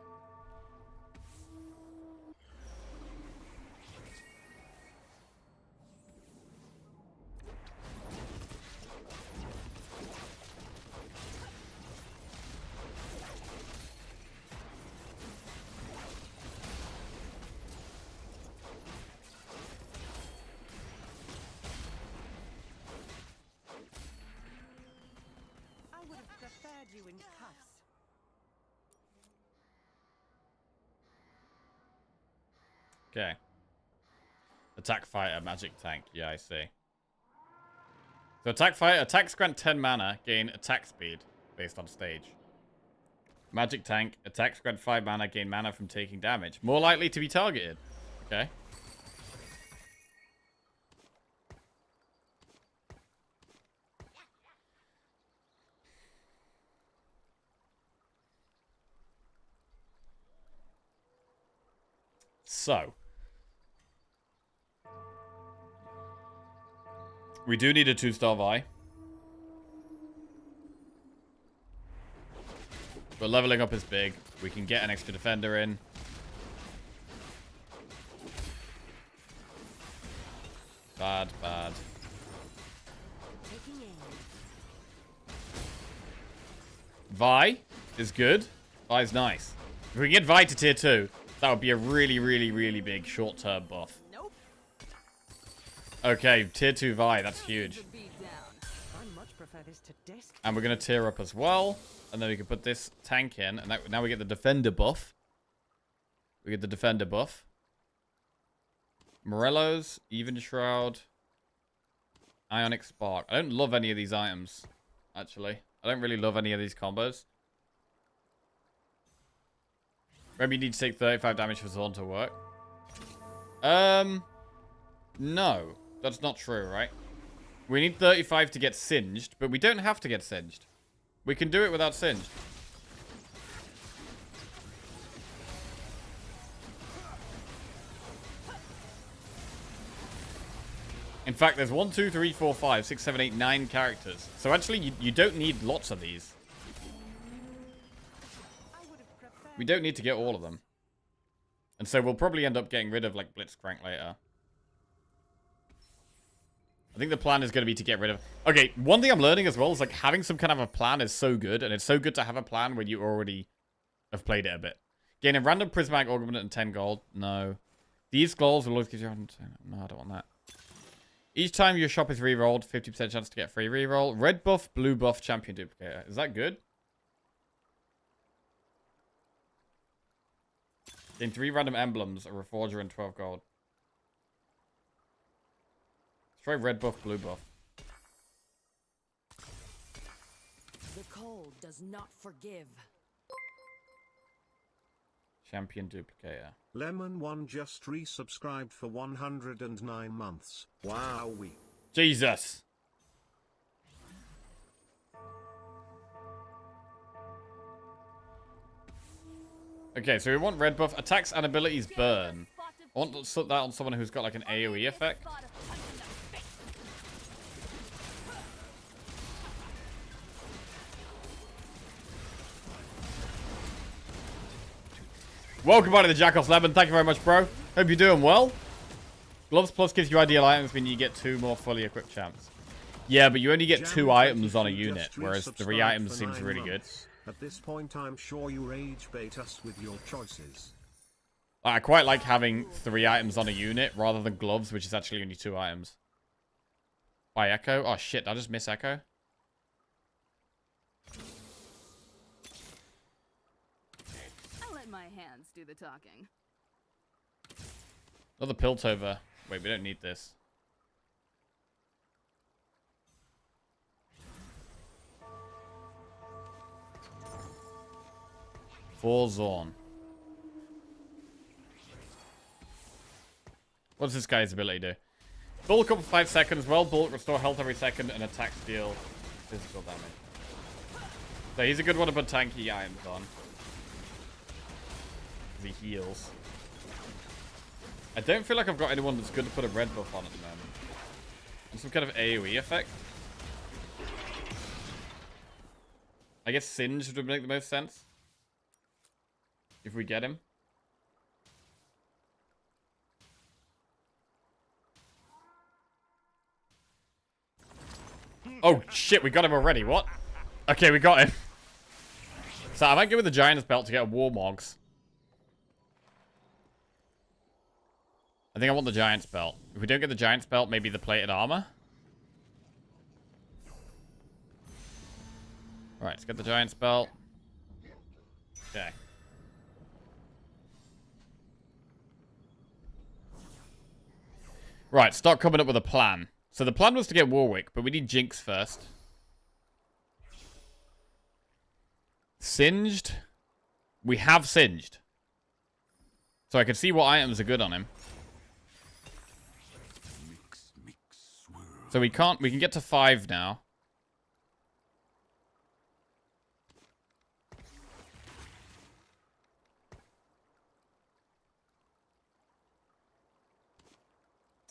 You in cuffs. Okay. Attack fighter, magic tank. Yeah, I see. So attack fighter, attacks grant 10 mana, gain attack speed based on stage. Magic tank, attacks grant 5 mana, gain mana from taking damage. More likely to be targeted. Okay. So, we do need a 2-star Vi. But leveling up is big. We can get an extra defender in. Bad, bad. Vi is good. Vi's nice. If we can get Vi to tier 2, that would be a really, really, really big short-term buff. Nope. Okay, tier 2 Vi, that's huge. And we're going to tier up as well. And then we can put this tank in. And now we get the defender buff. We get the defender buff. Morello's, Even Shroud, Ionic Spark. I don't love any of these items, actually. I don't really love any of these combos. Maybe you need to take 35 damage for Zorn to work. No. That's not true, right? We need 35 to get singed, but we don't have to get singed. We can do it without singed. In fact, there's 1, 2, 3, 4, 5, 6, 7, 8, 9 characters. So actually, you don't need lots of these. We don't need to get all of them. And so we'll probably end up getting rid of, like, Blitzcrank later. I think the plan is going to be to get rid of... Okay, one thing I'm learning as well is like having some kind of a plan is so good. And it's so good to have a plan when you already have played it a bit. Gain a random prismatic augment and 10 gold. No. These goals will always give you... No, I don't want that. Each time your shop is re-rolled, 50% chance to get free re-roll. Red buff, blue buff, champion duplicator. Is that good? Gain 3 random emblems, a reforger, and 12 gold. Let's try red buff, blue buff. The cold does not forgive. Champion duplicator. Lemon1 just resubscribed for 109 months. Wowee. Jesus. Okay, so we want red buff. Attacks and abilities burn. I want to put that on someone who's got like an AoE effect. Welcome back to the Jackals Lemon. Thank you very much, bro. Hope you're doing well. Gloves Plus gives you ideal items when you get 2 more fully equipped champs. Yeah, but you only get 2 items on a unit, whereas 3 items seems really good. At this point, I'm sure you rage bait us with your choices. I quite like having 3 items on a unit rather than gloves, which is actually only 2 items. By Echo? Oh shit, did I just miss Echo? I'll let my hands do the talking. Another Piltover. Wait, we don't need this. For Zorn. What does this guy's ability do? Bulk up for 5 seconds. Well, bulk, restore health every second, and attack deal physical damage. So he's a good one to put tanky items on. Because he heals. I don't feel like I've got anyone that's good to put a red buff on at the moment. And some kind of AoE effect. I guess Singed would make the most sense. If we get him. Oh shit, we got him already. What? Okay, we got him. So I might go with the Giant's Belt to get a Warmogs. I think I want the Giant's Belt. If we don't get the Giant's Belt, maybe the Plated Armor. Right, let's get the Giant's Belt. Okay. Right, start coming up with a plan. So the plan was to get Warwick, but we need Jinx first. Singed. We have Singed. So I can see what items are good on him. So we can get to 5 now.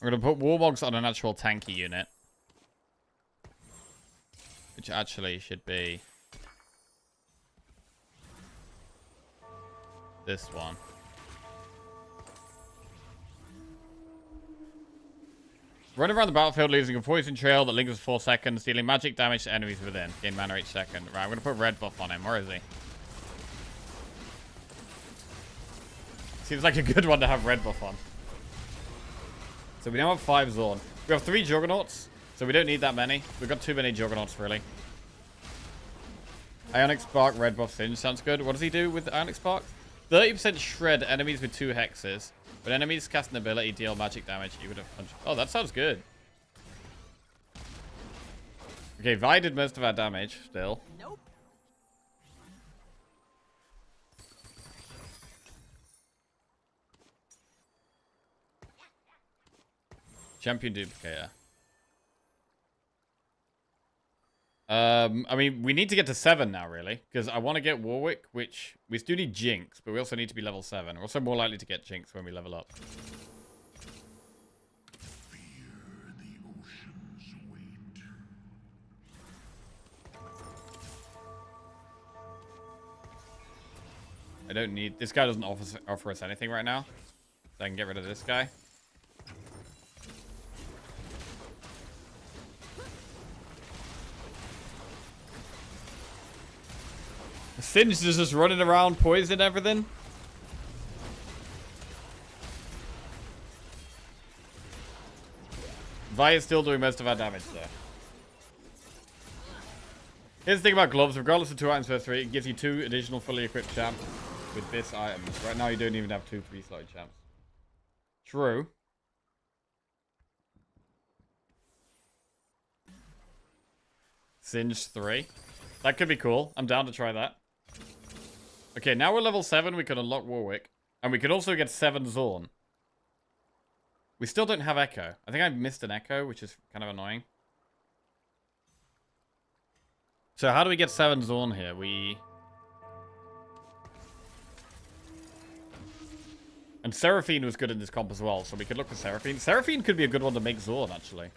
We're going to put Warmogs on an actual tanky unit. Which actually should be this one. Run around the battlefield leaving a poison trail that lingers for 4 seconds, dealing magic damage to enemies within. Gain mana each second. Right, I'm going to put red buff on him. Where is he? Seems like a good one to have red buff on. So we now have 5 Zorn. We have 3 Juggernauts, so we don't need that many. We've got too many Juggernauts, really. Ionic Spark, red buff, Singe. Sounds good. What does he do with Ionic Spark? 30% shred enemies with 2 hexes. When enemies cast an ability, deal magic damage. You would have punched. Oh, that sounds good. Okay, Vi did most of our damage still. Nope. Champion duplicator. I mean, we need to get to 7 now, really. Because I want to get Warwick, which... We still need Jinx, but we also need to be level 7. We're also more likely to get Jinx when we level up. Fear the ocean's weight. I don't need... This guy doesn't offer us anything right now. So I can get rid of this guy. Singed is just running around, poisoning everything. Vi is still doing most of our damage though. Here's the thing about gloves. Regardless of 2 items per 3, it gives you 2 additional fully equipped champs with this item. Right now you don't even have 2 3-slotted champs. True. Singed 3. That could be cool. I'm down to try that. Okay, now we're level 7. We can unlock Warwick. And we can also get 7 Zorn. We still don't have Echo. I think I missed an Echo, which is kind of annoying. So how do we get 7 Zorn here? And Seraphine was good in this comp as well, so we could look for Seraphine. Seraphine could be a good one to make Zorn, actually.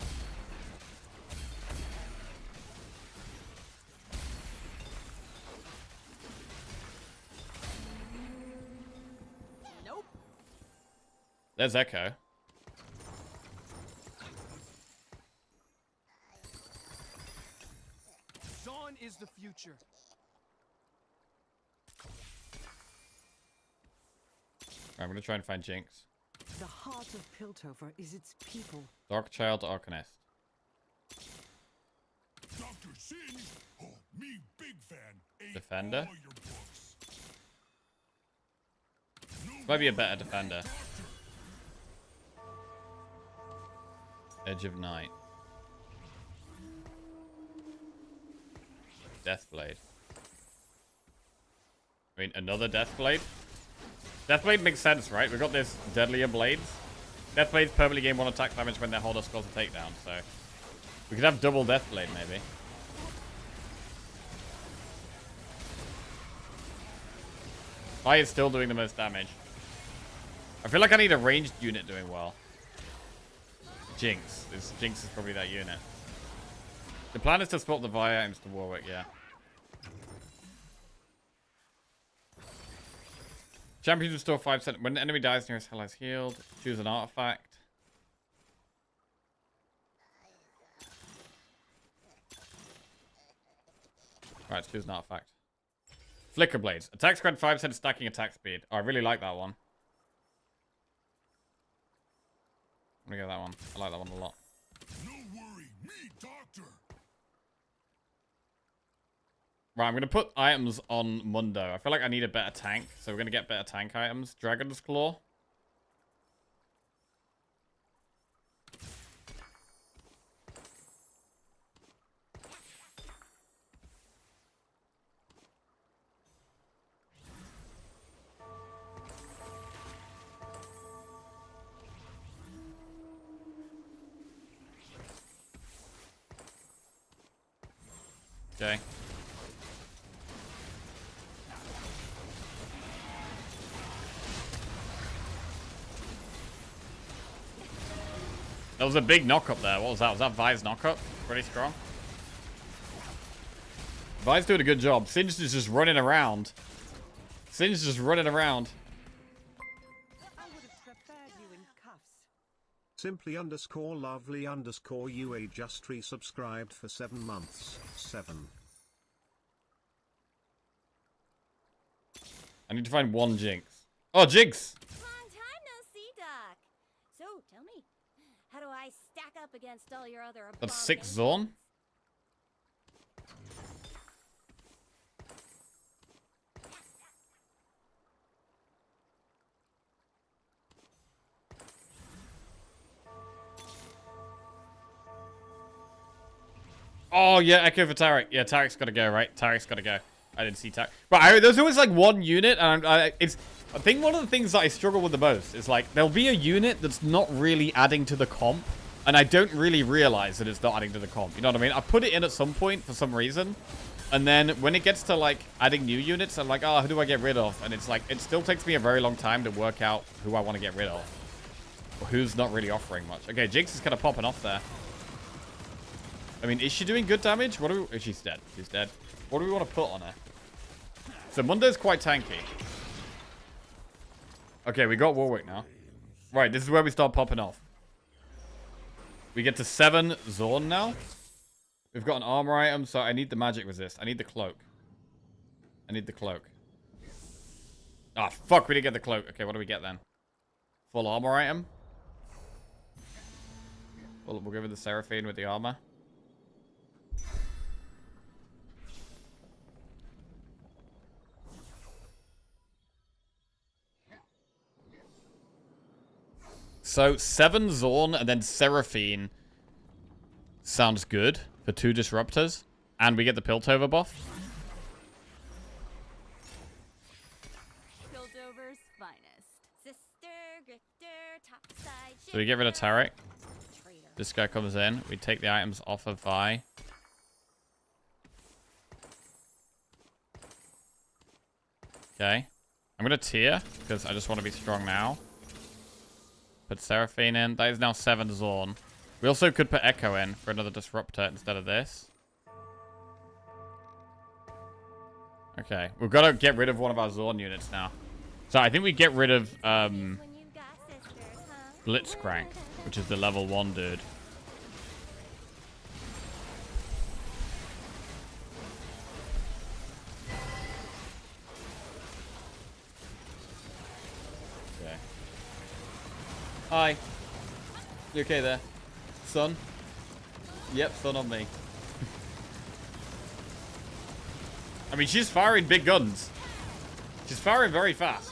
Nope. There's Echo. Dawn is the future. I'm gonna try and find Jinx. The heart of Piltover is its people. Darkchild, Arcanist. Dr. Singe? Oh, me big fan. Ate Defender? all your books. This might be a better defender. Edge of Night. Deathblade. I mean, another Deathblade? Deathblade makes sense, right? We've got this deadlier blades. Deathblades permanently gain 1 attack damage when their holder scores a takedown, so we could have double Deathblade maybe. Vi is still doing the most damage. I feel like I need a ranged unit doing well. Jinx. Jinx is probably that unit. The plan is to swap the Vi items to Warwick, yeah. Champions restore 5%. When the enemy dies nearest hell is healed. Choose an artifact. Right, choose an artifact. Flicker Blades. Attacks grant 5% stacking attack speed. Oh, I really like that one. I'm gonna go that one. I like that one a lot. No worry, me, doctor. Right, I'm going to put items on Mundo. I feel like I need a better tank, so we're going to get better tank items. Dragon's Claw. Okay. There was a big knock-up there. What was that? Was that Vi's knock-up? Pretty strong. Vi's doing a good job. Singed is just running around. Singed is just running around. I would have preferred you in cuffs. Simply underscore lovely underscore UA just resubscribed for 7 months. 7. I need to find 1 Jinx. Oh, Jinx! Long time no see, Doc. So, tell me, how do I stack up against all your other That's 6 Zorn? Oh, yeah, Echo for Tarek. Yeah, Tarek's got to go, right? Tarek's got to go. I didn't see Tarek. But there's always, like, 1 unit, and I think one of the things that I struggle with the most is, like, there'll be a unit that's not really adding to the comp, and I don't really realize that it's not adding to the comp. You know what I mean? I put it in at some point for some reason, and then when it gets to, like, adding new units, I'm like, oh, who do I get rid of? And it's like, it still takes me a very long time to work out who I want to get rid of. Or who's not really offering much. Okay, Jinx is kind of popping off there. I mean, is she doing good damage? What do we... She's dead. She's dead. What do we want to put on her? So Mundo's quite tanky. Okay, we got Warwick now. Right, this is where we start popping off. We get to 7 Zorn now. We've got an armor item, so I need the magic resist. I need the cloak. I need the cloak. Ah, fuck, we didn't get the cloak. Okay, what do we get then? Full armor item? We'll go with the Seraphine with the armor. So, 7 Zorn and then Seraphine sounds good for 2 disruptors. And we get the Piltover buff. Piltover's finest. Sister, grifter, topside. So we get rid of Tarek. Traitor. This guy comes in. We take the items off of Vi. Okay. I'm going to tier because I just want to be strong now. Put Seraphine in. That is now 7 Zorn. We also could put Echo in for another disruptor instead of this. Okay. We've got to get rid of one of our Zorn units now. So I think we get rid of Blitzcrank, which is the level 1 dude. Okay. Hi. You okay there? Son? Yep, son on me. I mean, she's firing big guns. She's firing very fast.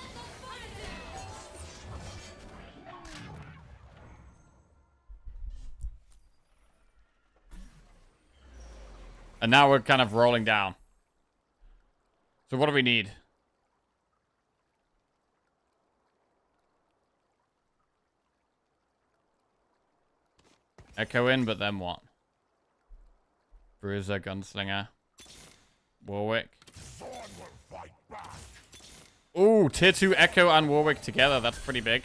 And now we're kind of rolling down. So what do we need? Echo in, but then what? Bruiser, Gunslinger. Warwick. Ooh, tier 2 Echo and Warwick together. That's pretty big.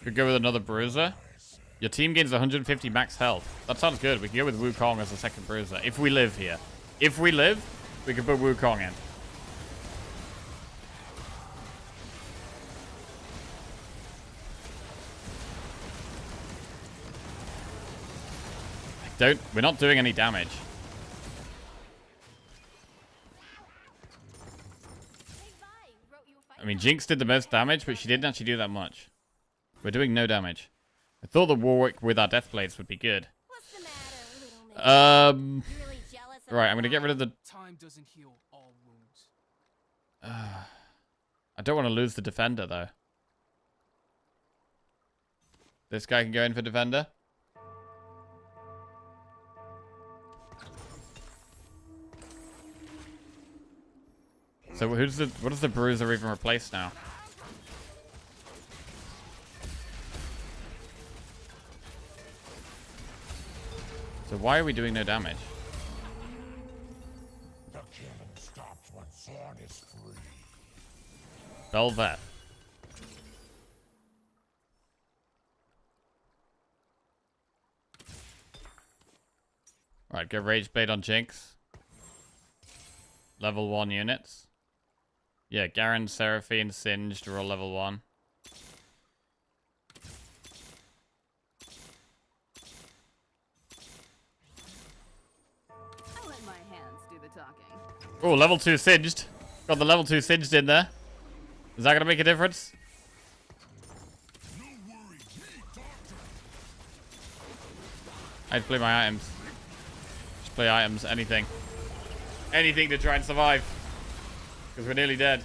Could go with another Bruiser. Your team gains 150 max health. That sounds good. We can go with Wukong as a second Bruiser. If we live here. If we live, we can put Wukong in. We're not doing any damage. I mean, Jinx did the most damage, but she didn't actually do that much. We're doing no damage. I thought the Warwick with our Deathblades would be good. Right, I'm gonna get rid of the... Time doesn't heal all wounds. I don't want to lose the Defender, though. This guy can go in for Defender. So what does the Bruiser even replace now? So why are we doing no damage? The killing stops when Thorn is free. Velvet. Alright, go Rage Blade on Jinx. Level 1 units. Yeah, Garen, Seraphine, Singed are all level 1. I'll let my hands do the talking. Oh, level 2 Singed. Got the level 2 Singed in there. Is that going to make a difference? No worry, me, Doctor. I'd play my items. Just play items, anything. Anything to try and survive. Because we're nearly dead.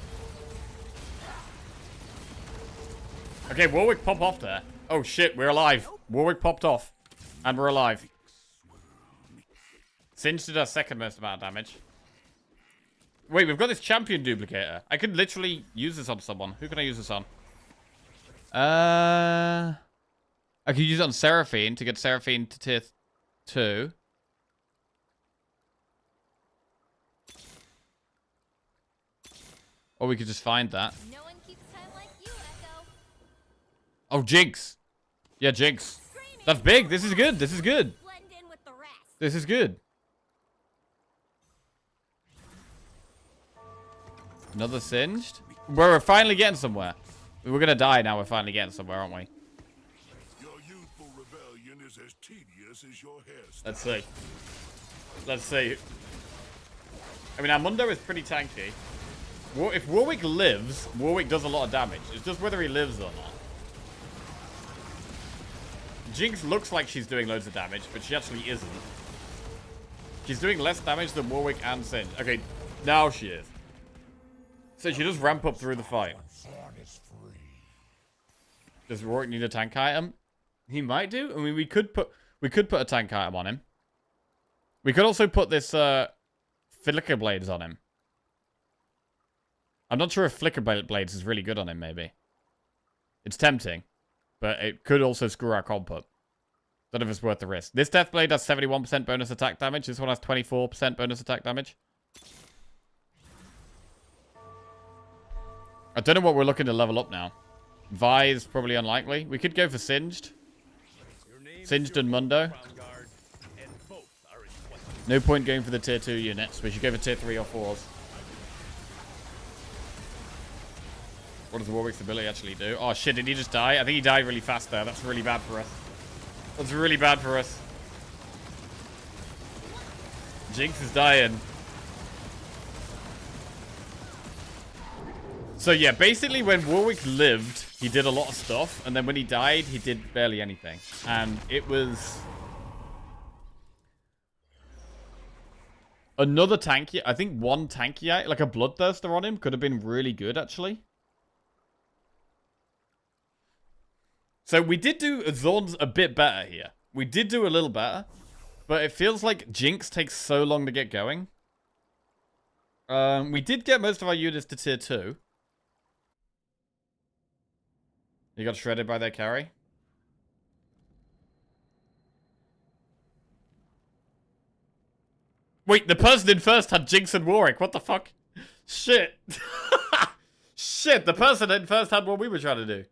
Okay, Warwick pop off there. Oh shit, we're alive. Warwick popped off. And we're alive. Singed did our second most amount of damage. Wait, we've got this champion duplicator. I could literally use this on someone. Who can I use this on? I could use it on Seraphine to get Seraphine to tier 2. Or we could just find that. No one keeps time like you, Echo. Oh, Jinx. Yeah, Jinx. That's big. This is good. This is good. Blend in with the rest. This is good. Another Singed. We're finally getting somewhere. We're going to die now. We're finally getting somewhere, aren't we? mission is as tedious as your hairstyle. Let's see. Let's see. I mean, Armando is pretty tanky. If Warwick lives, Warwick does a lot of damage. It's just whether he lives or not. Jinx looks like she's doing loads of damage, but she actually isn't. She's doing less damage than Warwick and Singe. Okay, now she is. So she does ramp up through the fight. Does Warwick need a tank item? He might do. I mean, we could put a tank item on him. We could also put this Flicker Blades on him. I'm not sure if Flicker Blades is really good on him, maybe. It's tempting, but it could also screw our comp up. Don't know if it's worth the risk. This Death Blade has 71% bonus attack damage. This one has 24% bonus attack damage. I don't know what we're looking to level up now. Vi is probably unlikely. We could go for Singed. Singed and Mundo. No point going for the tier 2 units. We should go for tier 3 or 4s. What does Warwick's ability actually do? Oh shit, did he just die? I think he died really fast there. That's really bad for us. That's really bad for us. Jinx is dying. So yeah, basically when Warwick lived, he did a lot of stuff. And then when he died, he did barely anything. And it was... another tanky... I think one tanky, like a Bloodthirster on him, could have been really good, actually. So we did do Zorn's a bit better here. We did do a little better. But it feels like Jinx takes so long to get going. We did get most of our units to tier 2. You got shredded by their carry? Wait, the person in first had Jinx and Warwick. What the fuck? Shit. Shit, the person in first had what we were trying to do.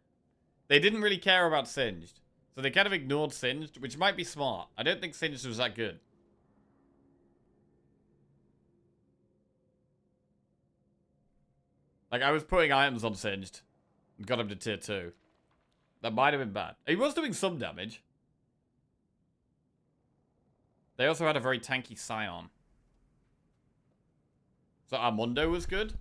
They didn't really care about Singed. So they kind of ignored Singed, which might be smart. I don't think Singed was that good. Like, I was putting items on Singed. And got him to tier 2. That might have been bad. He was doing some damage. They also had a very tanky Scion. So Armando was good.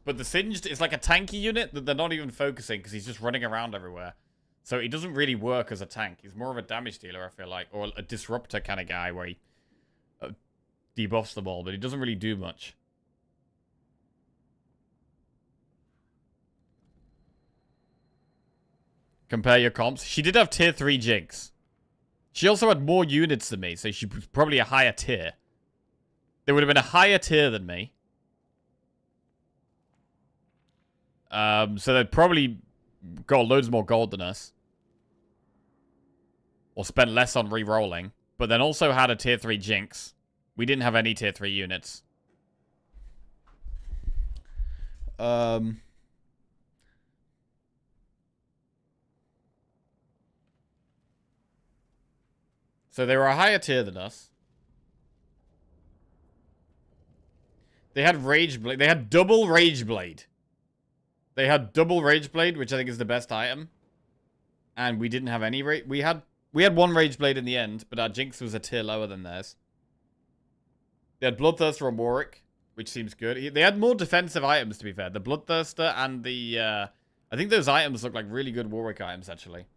But the Singed is like a tanky unit that they're not even focusing because he's just running around everywhere. So he doesn't really work as a tank. He's more of a damage dealer, I feel like. Or a disruptor kind of guy where he debuffs them all. But he doesn't really do much. Compare your comps. She did have tier 3 Jinx. She also had more units than me. So she was probably a higher tier. There would have been a higher tier than me. So they'd probably got loads more gold than us. Or spent less on re-rolling. But then also had a tier 3 Jinx. We didn't have any tier 3 units. So they were a higher tier than us. They had Rage Blade. They had double Rage Blade. They had double Rage Blade, which I think is the best item. And we didn't have any rage. We had one Rage Blade in the end, but our Jinx was a tier lower than theirs. They had Bloodthirster and Warwick, which seems good. They had more defensive items, to be fair. The Bloodthirster and the... I think those items look like really good Warwick items, actually.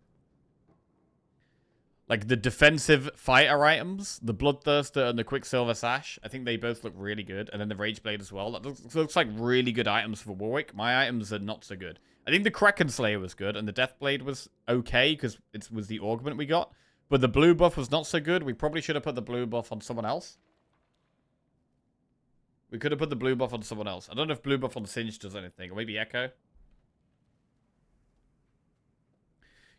Like the defensive fighter items, the Bloodthirster and the Quicksilver Sash, I think they both look really good. And then the Rage Blade as well. That looks like really good items for Warwick. My items are not so good. I think the Kraken Slayer was good, and the Death Blade was okay, because it was the augment we got. But the blue buff was not so good. We probably should have put the blue buff on someone else. We could have put the blue buff on someone else. I don't know if blue buff on Singe does anything, or maybe Echo.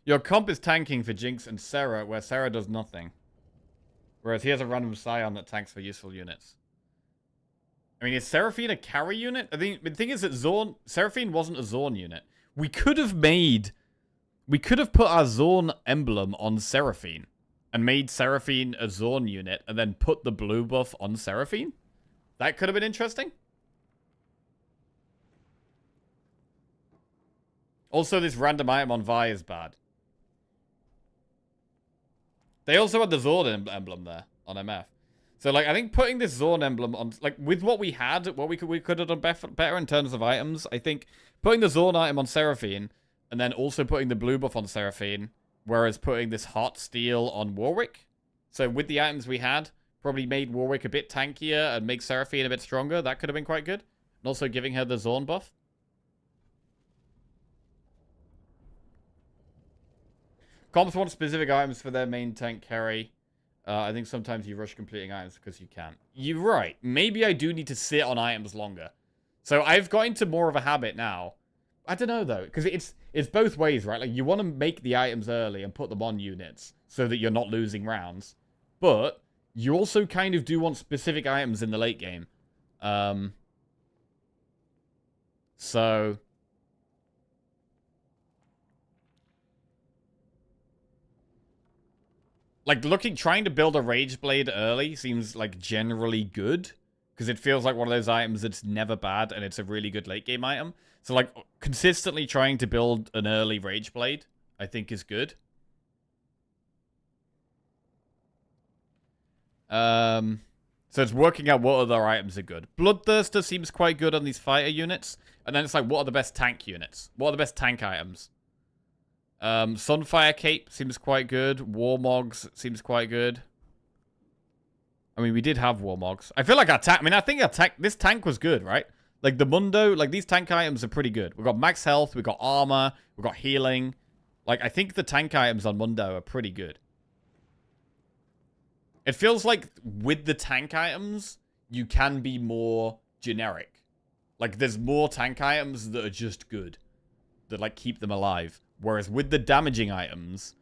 Your comp is tanking for Jinx and Sarah, where Sarah does nothing. Whereas he has a random Scion that tanks for useful units. I mean, is Seraphine a carry unit? I think the thing is that Seraphine wasn't a Zorn unit. We could have put our Zorn emblem on Seraphine. And made Seraphine a Zorn unit, and then put the blue buff on Seraphine? That could have been interesting. Also, this random item on Vi is bad. They also had the Zord emblem there on MF. So, like, I think putting this Zord emblem on, like, with what we had, what we could have done better in terms of items, I think putting the Zord item on Seraphine, and then also putting the blue buff on Seraphine, whereas putting this Hot Steel on Warwick. So, with the items we had, probably made Warwick a bit tankier and make Seraphine a bit stronger. That could have been quite good. And also giving her the Zorn buff. Comps want specific items for their main tank carry. I think sometimes you rush completing items because you can. You're right. Maybe I do need to sit on items longer. So I've got into more of a habit now. I don't know, though. Because it's both ways, right? Like, you want to make the items early and put them on units so that you're not losing rounds. But you also kind of do want specific items in the late game. So... like, trying to build a Rage Blade early seems, like, generally good. Because it feels like one of those items that's never bad, and it's a really good late game item. So, like, consistently trying to build an early Rage Blade, I think is good. So it's working out what other items are good. Bloodthirster seems quite good on these fighter units. And then it's like, what are the best tank units? What are the best tank items? Sunfire Cape seems quite good. Warmogs seems quite good. I mean, we did have Warmogs. I feel like our tank... I mean, I think this tank was good, right? Like, the Mundo... like, these tank items are pretty good. We've got max health. We've got armor. We've got healing. Like, I think the tank items on Mundo are pretty good. It feels like with the tank items, you can be more generic. Like, there's more tank items that are just good. That, like, keep them alive. Whereas with the damaging items,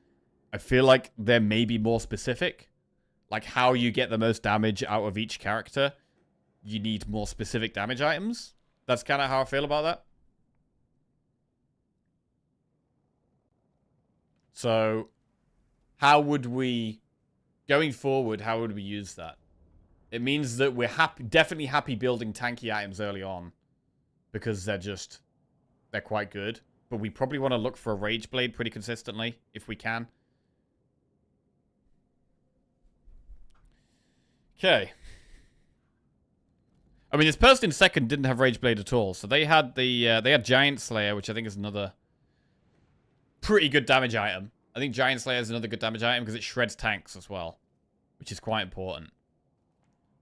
I feel like they're maybe more specific. Like how you get the most damage out of each character, you need more specific damage items. That's kind of how I feel about that. So, how would we, going forward, how would we use that? It means that we're definitely happy building tanky items early on. Because they're quite good. But we probably want to look for a Rage Blade pretty consistently, if we can. Okay. I mean, this person in second didn't have Rage Blade at all. So they had they had Giant Slayer, which I think is another pretty good damage item. I think Giant Slayer is another good damage item because it shreds tanks as well. Which is quite important.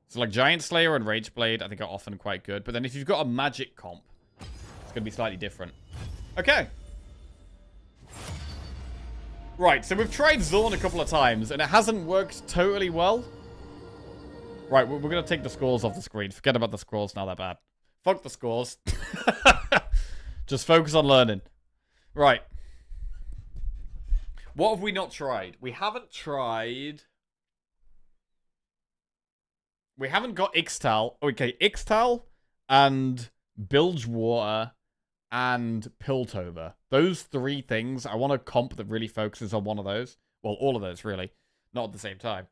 So like Giant Slayer and Rage Blade, I think are often quite good. But then if you've got a magic comp, it's going to be slightly different. Okay. Right, so we've tried Zorn a couple of times, and it hasn't worked totally well. Right, we're going to take the scores off the screen. Forget about the scores, not that bad. Fuck the scores. Just focus on learning. Right. What have we not tried? We haven't tried... we haven't got Ixtal. Okay, Ixtal and Bilgewater and Piltover. Those three things, I want a comp that really focuses on one of those. Well, all of those, really. Not at the same time.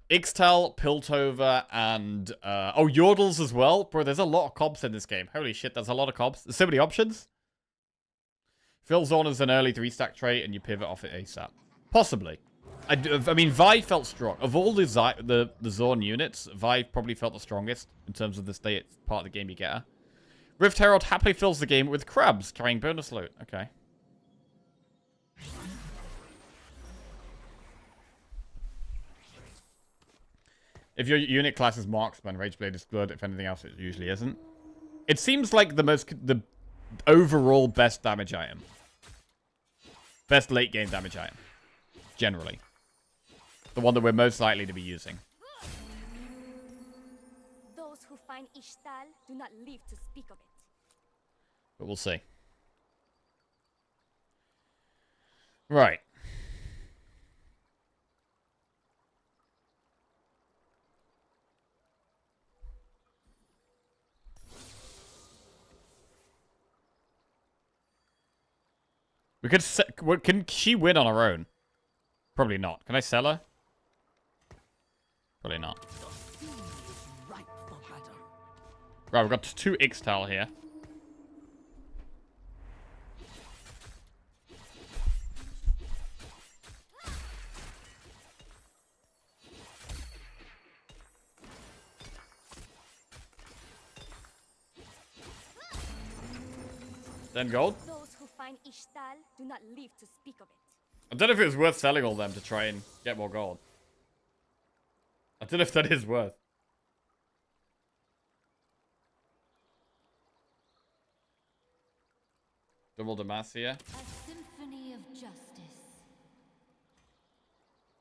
Ixtal, Piltover, and... oh, Yordles as well. Bro, there's a lot of comps in this game. Holy shit, there's a lot of comps. There's so many options. Fill Zorn is an early 3-stack trait, and you pivot off it ASAP. Possibly. I mean, Vi felt strong. Of all the Zorn units, Vi probably felt the strongest in terms of the state part of the game you get her. Rift Herald happily fills the game with crabs carrying bonus loot. Okay. If your unit class is marksman, Rageblade is good. If anything else, it usually isn't. It seems like the overall best damage item. Best late game damage item. Generally. The one that we're most likely to be using. Those who find Ishtal do not live to speak of it. But we'll see. Right. We could... can she win on her own? Probably not. Can I sell her? Probably not. Right, we've got 2 Ixtal here. 10 gold? Those who find Ishtal do not live to speak of it. I don't know if it was worth selling all them to try and get more gold. I don't know if that is worth. Double Demacia. A symphony of justice.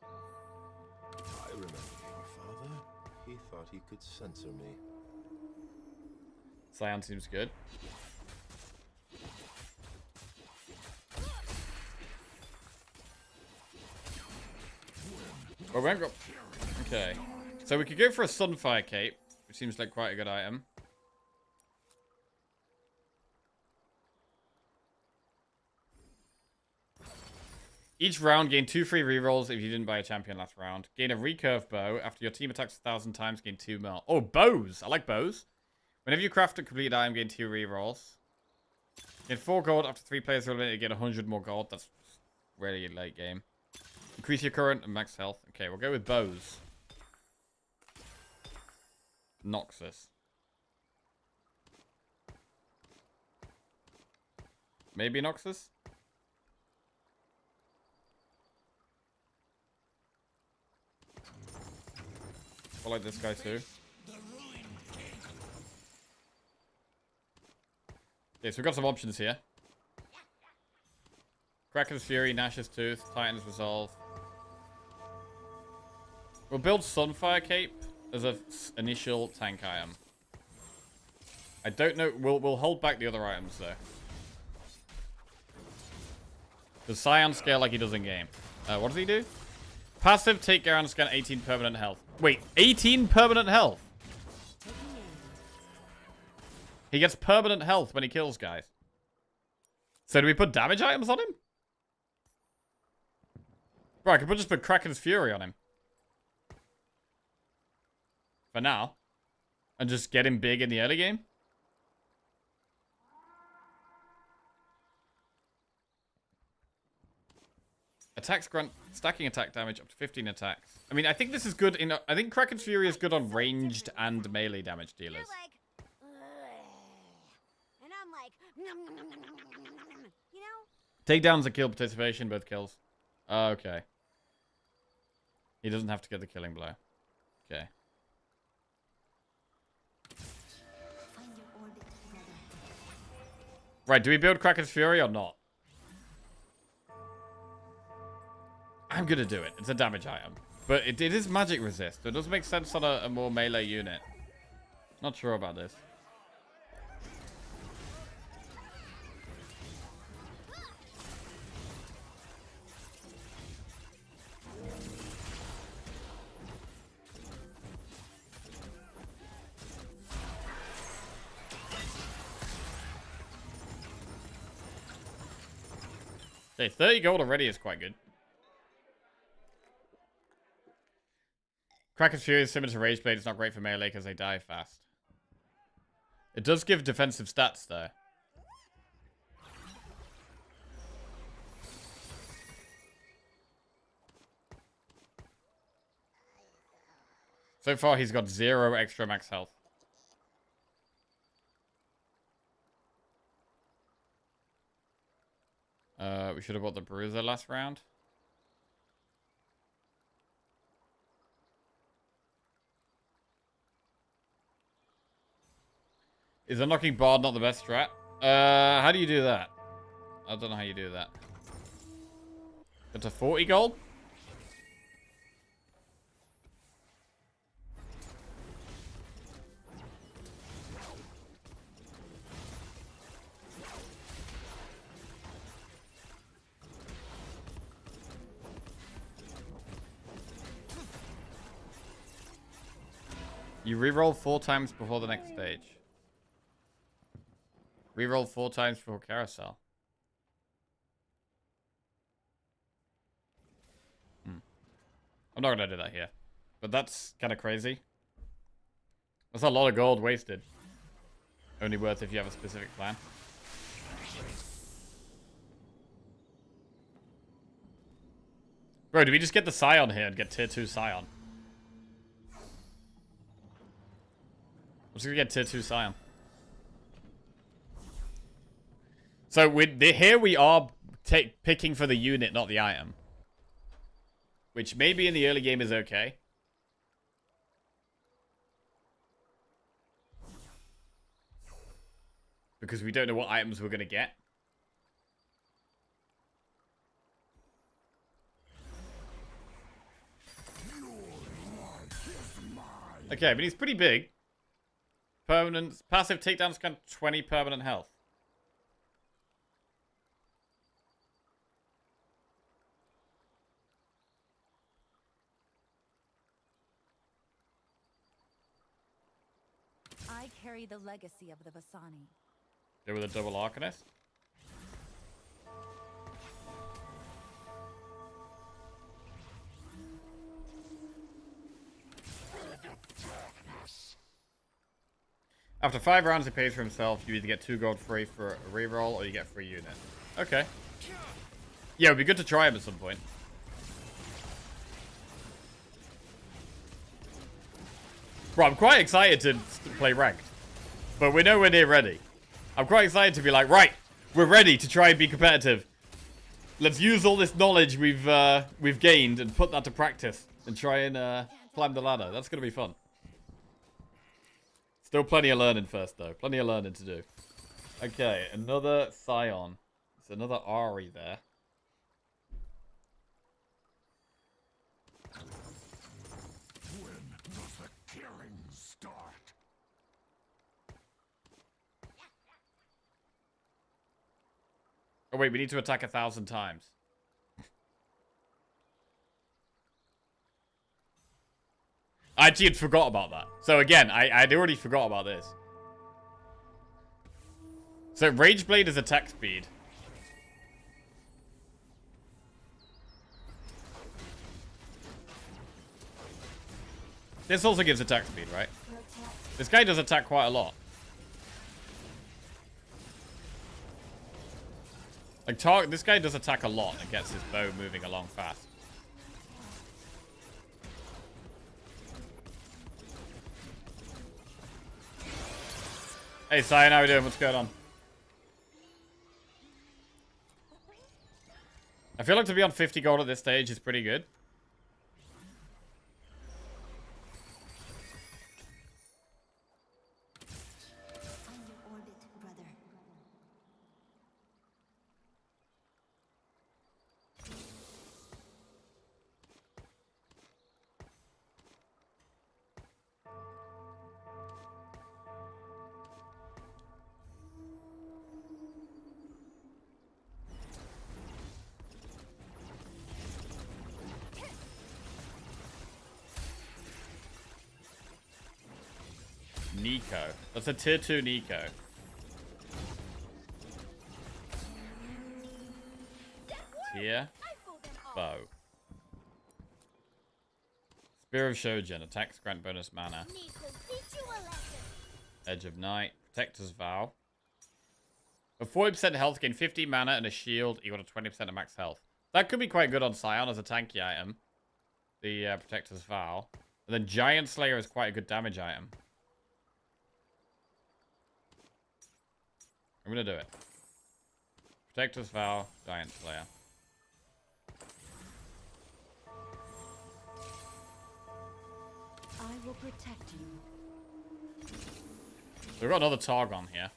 I remember your father. He thought he could censor me. Scion seems good. Oh, we haven't got... Okay. So we could go for a Sunfire Cape, which seems like quite a good item. Each round, gain 2 free rerolls if you didn't buy a champion last round. Gain a recurve bow. After your team attacks 1,000 times, gain 2 mil. Oh, bows! I like bows. Whenever you craft a complete item, gain 2 rerolls. Gain 4 gold. After 3 players are eliminated, get 100 more gold. That's really late game. Increase your current and max health. Okay, we'll go with bows. Noxus. Maybe Noxus? I like this guy too. Okay, so we've got some options here. Kraken's Fury, Nash's Tooth, Titan's Resolve. We'll build Sunfire Cape as an initial tank item. I don't know. We'll hold back the other items though. Does Scion scale like he does in game? What does he do? Passive, take Garan scan 18 permanent health. Wait, 18 permanent health? He gets permanent health when he kills guys. So do we put damage items on him? Bro, I could just put Kraken's Fury on him. For now. And just get him big in the early game. Attacks grant stacking attack damage up to 15 attacks. I mean, I think this is good in... I think Kraken's Fury is good on ranged and melee damage dealers. You're like, and I'm like, nom, nom, nom, nom, nom, nom, nom, nom, nom. You know? Takedowns are kill participation, both kills. Okay. He doesn't have to get the killing blow. Okay. Right, do we build Kraken's Fury or not? I'm gonna do it. It's a damage item. But it is magic resist. So it does make sense on a more melee unit. Not sure about this. Okay, 30 gold already is quite good. Kraken's Fury is similar to Rage Blade. It's not great for melee because they die fast. It does give defensive stats, though. So far, he's got 0 extra max health. We should have bought the Bruiser last round. Is unlocking Bard not the best strat? How do you do that? I don't know how you do that. Get to 40 gold? You reroll 4 times before the next stage. Reroll 4 times before carousel. I'm not gonna do that here. But that's kind of crazy. That's a lot of gold wasted. Only worth if you have a specific plan. Bro, did we just get the Scion here and get tier 2 Scion? I'm just gonna get tier 2 Scion. So here we are picking for the unit, not the item. Which maybe in the early game is okay. Because we don't know what items we're going to get. Okay, but he's pretty big. Permanent. Passive takedowns can 20 permanent health. I carry the legacy of the Vasani. Go with a double Arcanist. After 5 rounds, he pays for himself. You either get 2 gold free for a reroll, or you get a free unit. Okay. Yeah, it'd be good to try him at some point. Bro, I'm quite excited to play ranked. But we're nowhere near ready. I'm quite excited to be like, right, we're ready to try and be competitive. Let's use all this knowledge we've gained and put that to practice. And try and climb the ladder. That's going to be fun. Still plenty of learning first, though. Plenty of learning to do. Okay, another Scion. There's another Ari there. When does the killing start? Oh, wait, we need to attack 1,000 times. I actually had forgot about that. So again, I'd already forgot about this. So Rage Blade is attack speed. This also gives attack speed, right? This guy does attack quite a lot. Like, this guy does attack a lot and gets his bow moving along fast. Hey, Cyan, how you doing? What's going on? I feel like to be on 50 gold at this stage is pretty good. Nico. That's a tier 2 Nico. Tier. Bow. Spear of Shojin. Attacks grant bonus mana. Edge of Night. Protector's Vow. A 40% health, gain 50 mana and a shield equal to 20% of max health. That could be quite good on Scion as a tanky item. The Protector's Vow. And then Giant Slayer is quite a good damage item. I'm gonna do it. Protector's Vow, Giant Slayer. I will protect you. We've got another Targon here.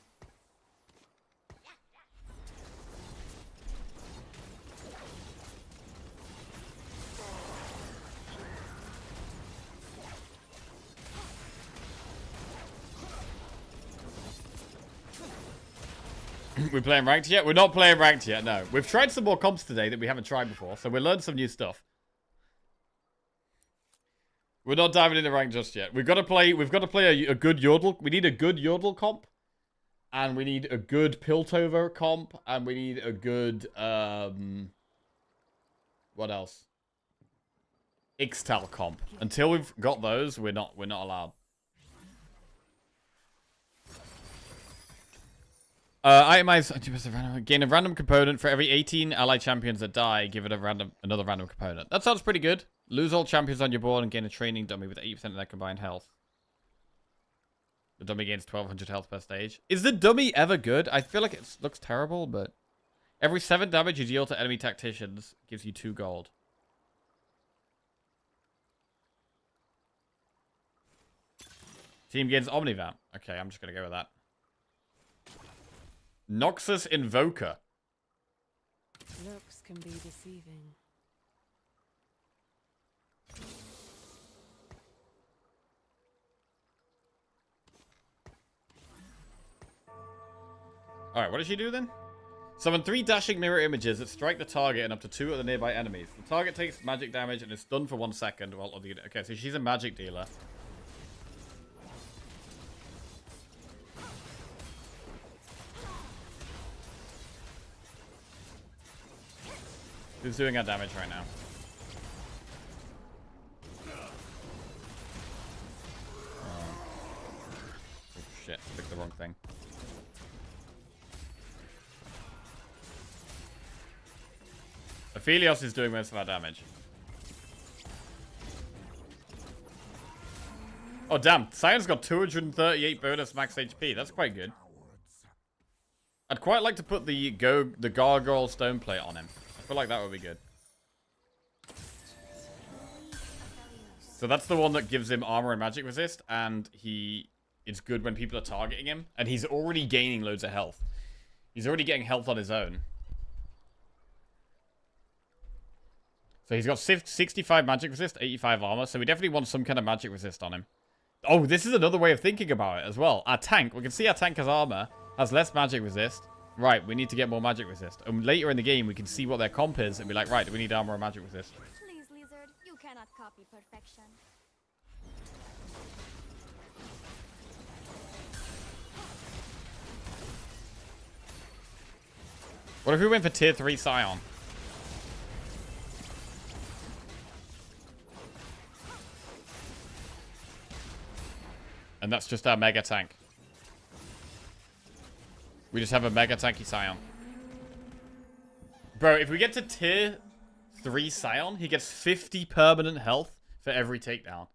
We playing ranked yet? We're not playing ranked yet, no. We've tried some more comps today that we haven't tried before, so we'll learn some new stuff. We're not diving into ranked just yet. We've got to play a good Yordle. We need a good Yordle comp. And we need a good Piltover comp. And we need a good what else? Ixtal comp. Until we've got those, we're not allowed. Itemize. Gain a random component for every 18 allied champions that die. Give it another random component. That sounds pretty good. Lose all champions on your board and gain a training dummy with 80% of their combined health. The dummy gains 1200 health per stage. Is the dummy ever good? I feel like it looks terrible, but every 7 damage you deal to enemy tacticians gives you 2 gold. Team gains Omnivamp. Okay, I'm just gonna go with that. Noxus Invoker. Looks can be deceiving. Alright, what does she do then? Summon 3 dashing mirror images that strike the target and up to 2 of the nearby enemies. The target takes magic damage and is stunned for 1 second while other unit. Okay, so she's a magic dealer. Who's doing our damage right now? Oh shit, picked the wrong thing. Aphelios is doing most of our damage. Oh damn, Sion's got 238 bonus max HP. That's quite good. I'd quite like to put the gargoyle stone plate on him. I feel like that would be good. So that's the one that gives him armor and magic resist, and it's good when people are targeting him, and he's already gaining loads of health. He's already getting health on his own. So he's got 65 magic resist, 85 armor, so we definitely want some kind of magic resist on him. Oh, this is another way of thinking about it as well. Our tank, we can see our tank has armor, has less magic resist. Right, we need to get more magic resist. And later in the game, we can see what their comp is and be like, right, do we need armor or magic resist? Please, Lizard, you cannot copy perfection. What if we went for tier 3 Scion? And that's just our mega tank. We just have a mega tanky Scion. Bro, if we get to tier 3 Scion, he gets 50 permanent health for every takedown.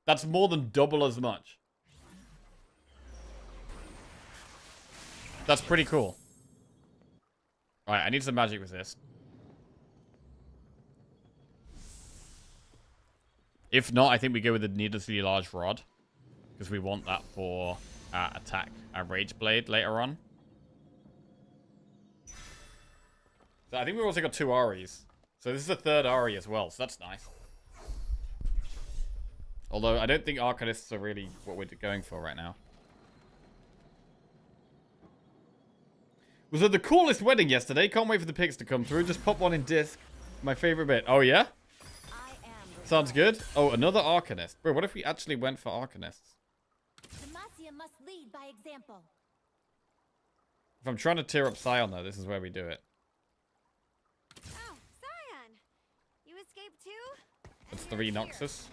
That's more than double as much. That's pretty cool. Alright, I need some magic resist. If not, I think we go with the needlessly large rod. Because we want that for our attack, our Rage Blade later on. So I think we've also got 2 Aries. So this is a 3rd Ari as well, so that's nice. Although I don't think Arcanists are really what we're going for right now. Was it the coolest wedding yesterday? Can't wait for the pics to come through. Just pop one in disc. My favorite bit. Oh yeah? Sounds good. Oh, another Arcanist. Bro, what if we actually went for Arcanists? Demacia must lead by example. If I'm trying to tear up Scion though, this is where we do it. Oh, Scion! You escaped too? That's 3 Noxus.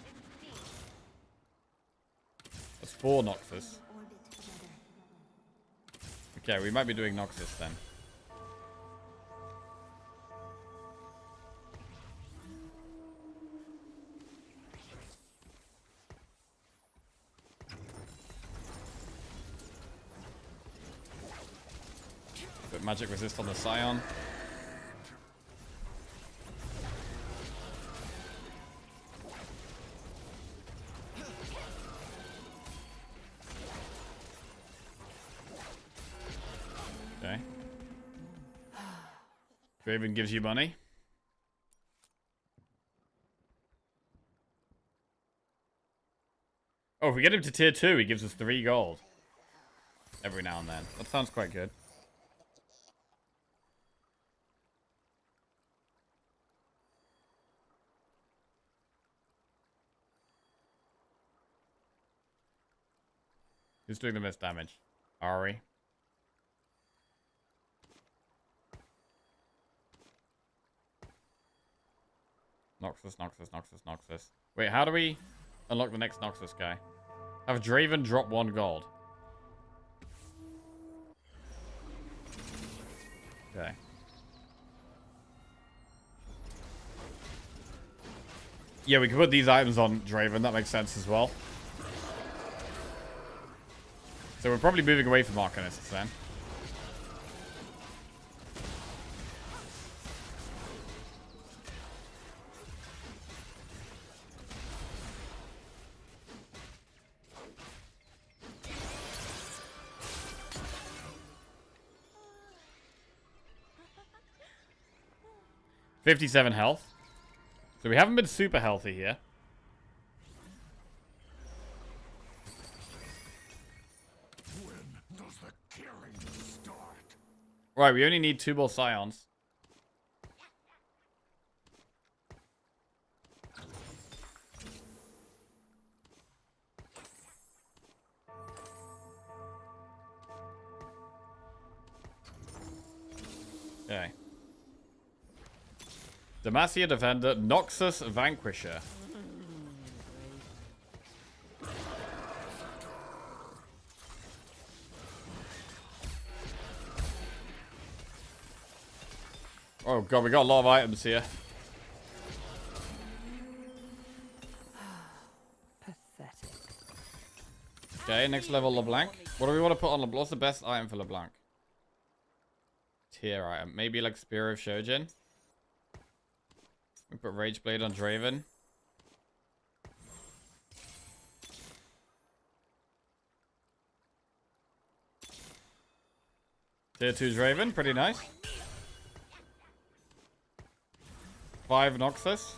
That's 4 Noxus. Okay, we might be doing Noxus then. Put magic resist on the Scion. Okay. Draven gives you money. Oh, if we get him to tier 2, he gives us 3 gold. Every now and then. That sounds quite good. Who's doing the most damage? Ari. Noxus, Noxus, Noxus, Noxus. Wait, how do we unlock the next Noxus guy? Have Draven drop 1 gold. Okay. Yeah, we can put these items on Draven. That makes sense as well. So we're probably moving away from Arcanists then. $57 health. So we haven't been super healthy here. When does the killing start? Right, we only need 2 more Scions. Okay. Demacia Defender, Noxus Vanquisher. Oh god, we got a lot of items here. Pathetic. Okay, next level LeBlanc. What do we want to put on LeBlanc? What's the best item for LeBlanc? Tier item. Maybe like Spear of Shojin. We put Rage Blade on Draven. Tier 2 Draven, pretty nice. 5 Noxus.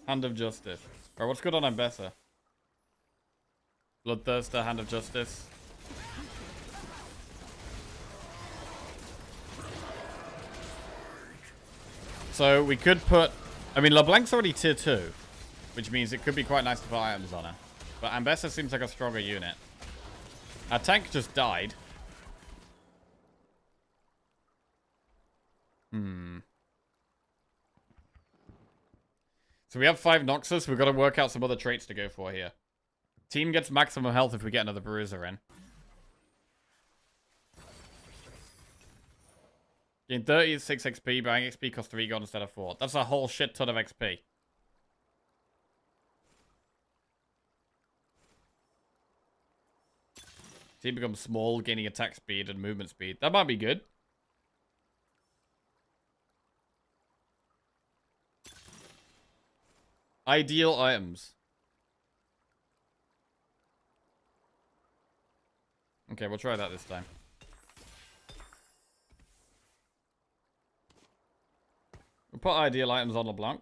Hand of Justice. Alright, what's good on Ambessa? Bloodthirster, Hand of Justice. So we could put... I mean, LeBlanc's already tier 2. Which means it could be quite nice to put items on her. But Ambessa seems like a stronger unit. Our tank just died. So we have 5 Noxus. We've got to work out some other traits to go for here. Team gets maximum health if we get another Bruiser in. Gain 36 XP, buying XP costs 3 gold instead of 4. That's a whole shit ton of XP. Team becomes small, gaining attack speed and movement speed. That might be good. Ideal items. Okay, we'll try that this time. We'll put ideal items on LeBlanc.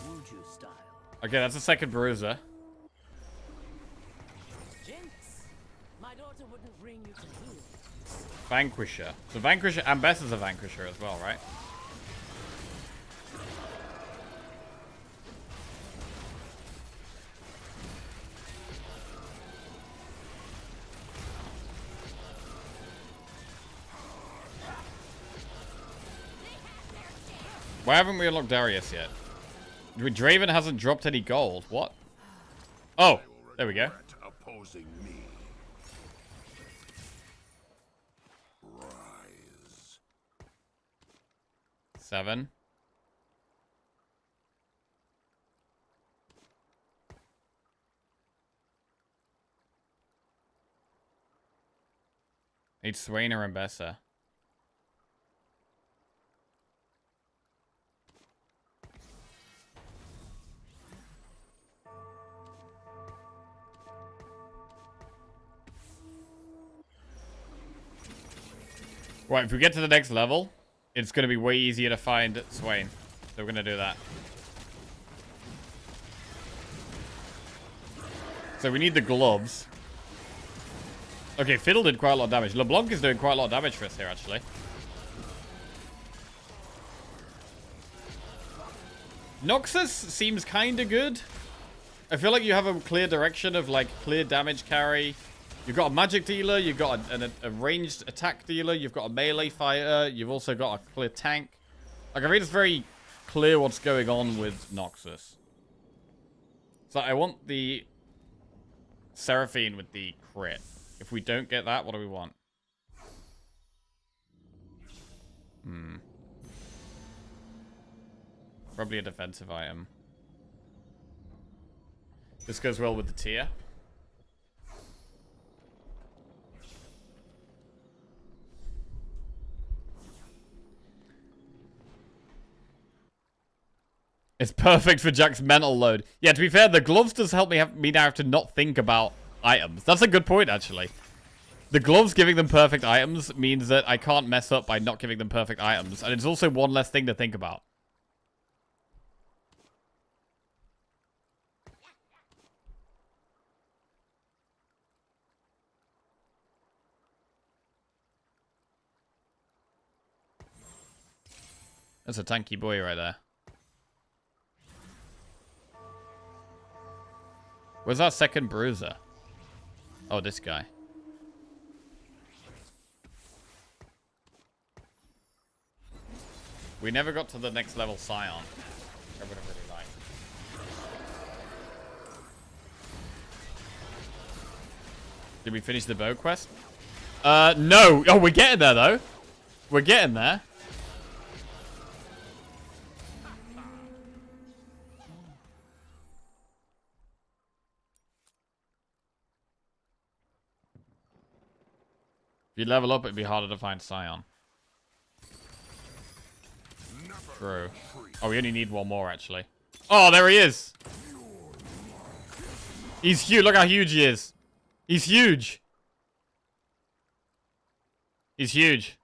Wuju style. Okay, that's a second Bruiser. Jinx. My daughter wouldn't bring you to heel. Vanquisher. So Vanquisher, Ambessa's a Vanquisher as well, right? Why haven't we unlocked Darius yet? Draven hasn't dropped any gold. What? Oh, there we go. Opposing me. Rise. 7. Need Swain or Ambessa. Right, if we get to the next level, it's going to be way easier to find Swain. So we're going to do that. So we need the gloves. Okay, Fiddle did quite a lot of damage. LeBlanc is doing quite a lot of damage for us here, actually. Noxus seems kind of good. I feel like you have a clear direction of, like, clear damage carry. You've got a magic dealer, you've got a ranged attack dealer, you've got a melee fighter, you've also got a clear tank. Like, I think it's very clear what's going on with Noxus. So I want the Seraphine with the crit. If we don't get that, what do we want? Probably a defensive item. This goes well with the tier. It's perfect for Jack's mental load. Yeah, to be fair, the gloves does help me now have to not think about items. That's a good point, actually. The gloves giving them perfect items means that I can't mess up by not giving them perfect items. And it's also one less thing to think about. That's a tanky boy right there. Where's our second bruiser? Oh, this guy. We never got to the next level Scion. I would have really liked. Did we finish the bow quest? No. Oh, we're getting there, though. We're getting there. If you level up, it'd be harder to find Scion. True. Oh, we only need one more, actually. Oh, there he is. He's huge. Look how huge he is. He's huge. He's huge.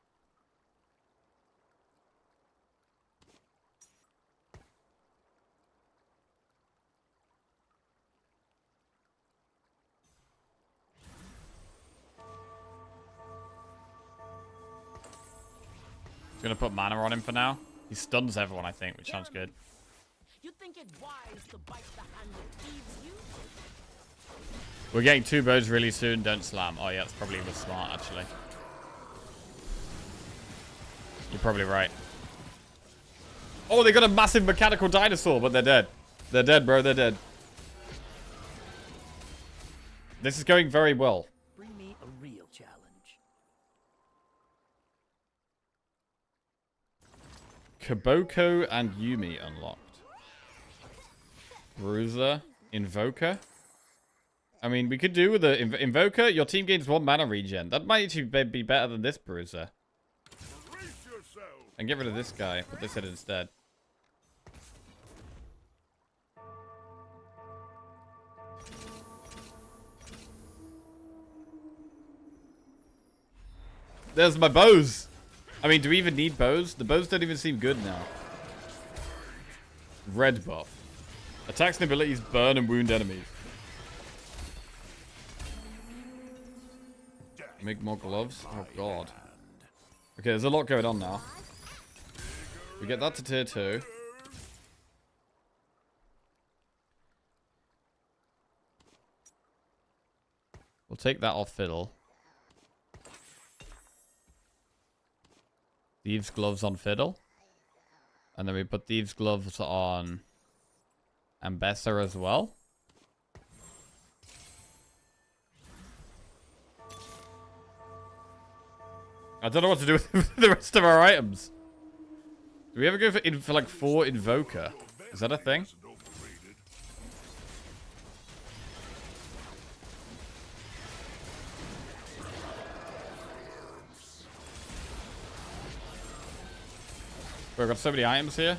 He's gonna put mana on him for now. He stuns everyone, I think, which sounds good. You think it wise to bite the hand that feeds you? We're getting 2 bows really soon. Don't slam. Oh, yeah, that's probably was smart, actually. You're probably right. Oh, they got a massive mechanical dinosaur, but they're dead. They're dead, bro. They're dead. This is going very well. Bring me a real challenge. Kaboko and Yumi unlocked. Bruiser. Invoker. I mean, we could do with the Invoker. Your team gains 1 mana regen. That might actually be better than this Bruiser. And get rid of this guy. Put this in instead. There's my bows. I mean, do we even need bows? The bows don't even seem good now. Red buff. Attacks and abilities burn and wound enemies. Make more gloves? Oh, God. Okay, there's a lot going on now. We get that to tier 2. We'll take that off Fiddle. Thieves' gloves on Fiddle. And then we put Thieves' gloves on Ambessa as well. I don't know what to do with the rest of our items. Do we ever go for like 4 Invoker? Is that a thing? We've got so many items here.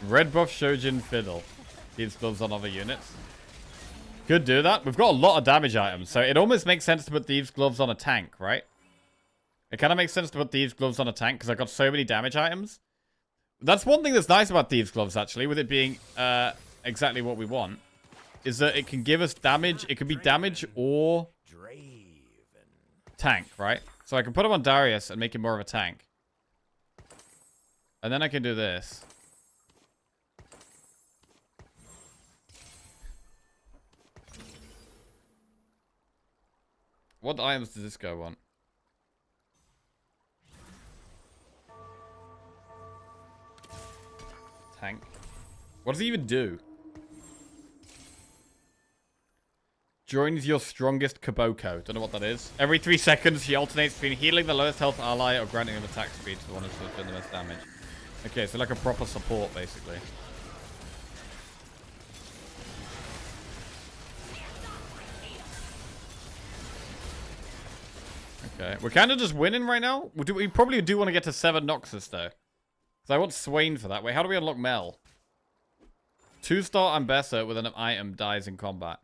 Red buff Shojin Fiddle. These gloves on other units. Could do that. We've got a lot of damage items, so it almost makes sense to put these gloves on a tank, right? It kind of makes sense to put these gloves on a tank because I've got so many damage items. That's one thing that's nice about thieves' gloves, actually, with it being exactly what we want, is that it can give us damage. It can be damage or tank, right? So I can put him on Darius and make him more of a tank. And then I can do this. What items does this guy want? tank. What does he even do? Joins your strongest Kaboko. Don't know what that is. Every 3 seconds, she alternates between healing the lowest health ally or granting him attack speed to the one who's doing the most damage. Okay, so like a proper support, basically. Okay, we're kind of just winning right now. We probably do want to get to 7 Noxus, though. So I want Swain for that. Wait, how do we unlock Mel? 2-star Ambessa with an item dies in combat.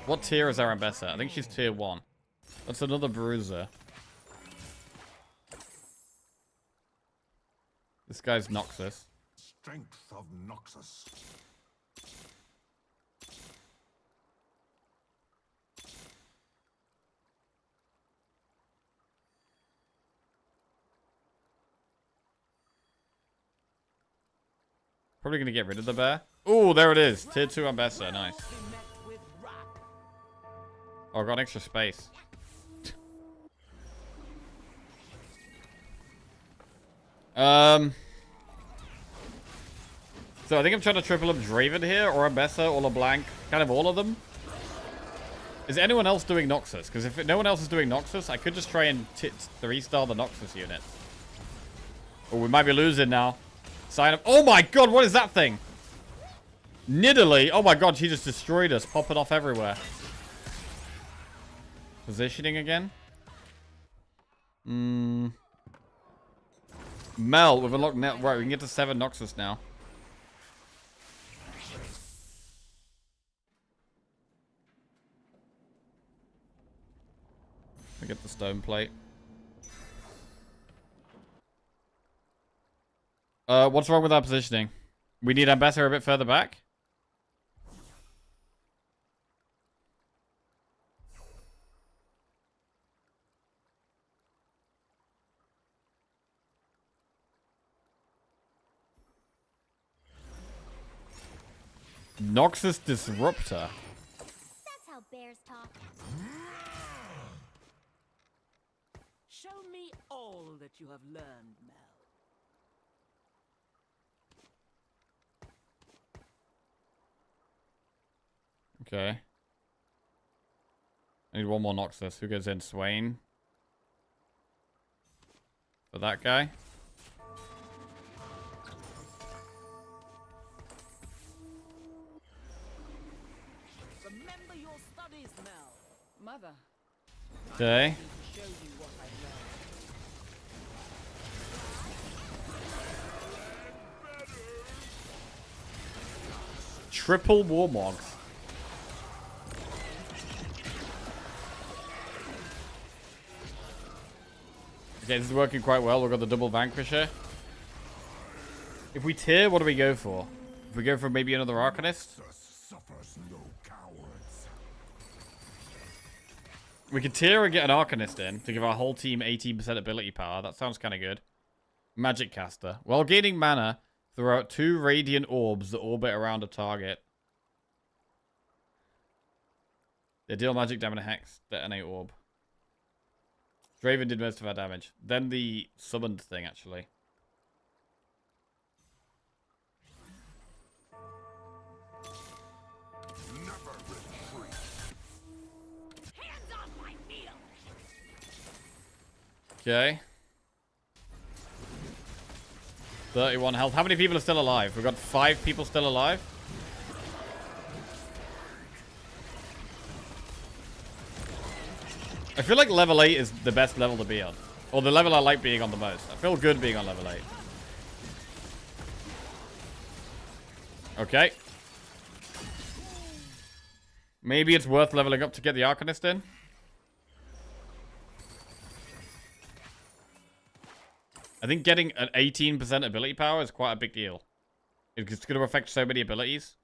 What tier is our Ambessa? I think she's tier 1. That's another bruiser. This guy's Noxus. Strength of Noxus. Probably gonna get rid of the bear. Oh, there it is. Tier 2 Ambessa. Nice. Oh, I got extra space. So I think I'm trying to triple up Draven here, or Ambessa, or LeBlanc. Kind of all of them. Is anyone else doing Noxus? Because if no one else is doing Noxus, I could just try and 3-star the Noxus unit. Oh, we might be losing now. Sign up. Oh my god, what is that thing? Nidalee. Oh my god, she just destroyed us. Popping off everywhere. Positioning again. Mel, we've unlocked net. Right, we can get to 7 Noxus now. We get the stone plate. What's wrong with our positioning? We need Ambassador a bit further back. Noxus Disruptor. That's how bears talk. Show me all that you have learned, Mel. Okay. I need one more Noxus. Who goes in? Swain. For that guy. Remember your studies, Mel. Mother. Okay. Show you what I've learned. Triple Warmogs. Okay, this is working quite well. We've got the double Vanquisher. If we tier, what do we go for? If we go for maybe another Arcanist? Suffers no cowards. We could tier and get an Arcanist in to give our whole team 18% ability power. That sounds kind of good. Magic Caster. While gaining mana, throw out 2 Radiant Orbs that orbit around a target. They deal magic damage and hex. Detonate orb. Draven did most of our damage. Then the summoned thing, actually. Never retreat. Hands off my meal. Okay. 31 health. How many people are still alive? We've got 5 people still alive. I feel like level 8 is the best level to be on. Or the level I like being on the most. I feel good being on level 8. Okay. Maybe it's worth leveling up to get the Arcanist in. I think getting an 18% ability power is quite a big deal. It's going to affect so many abilities.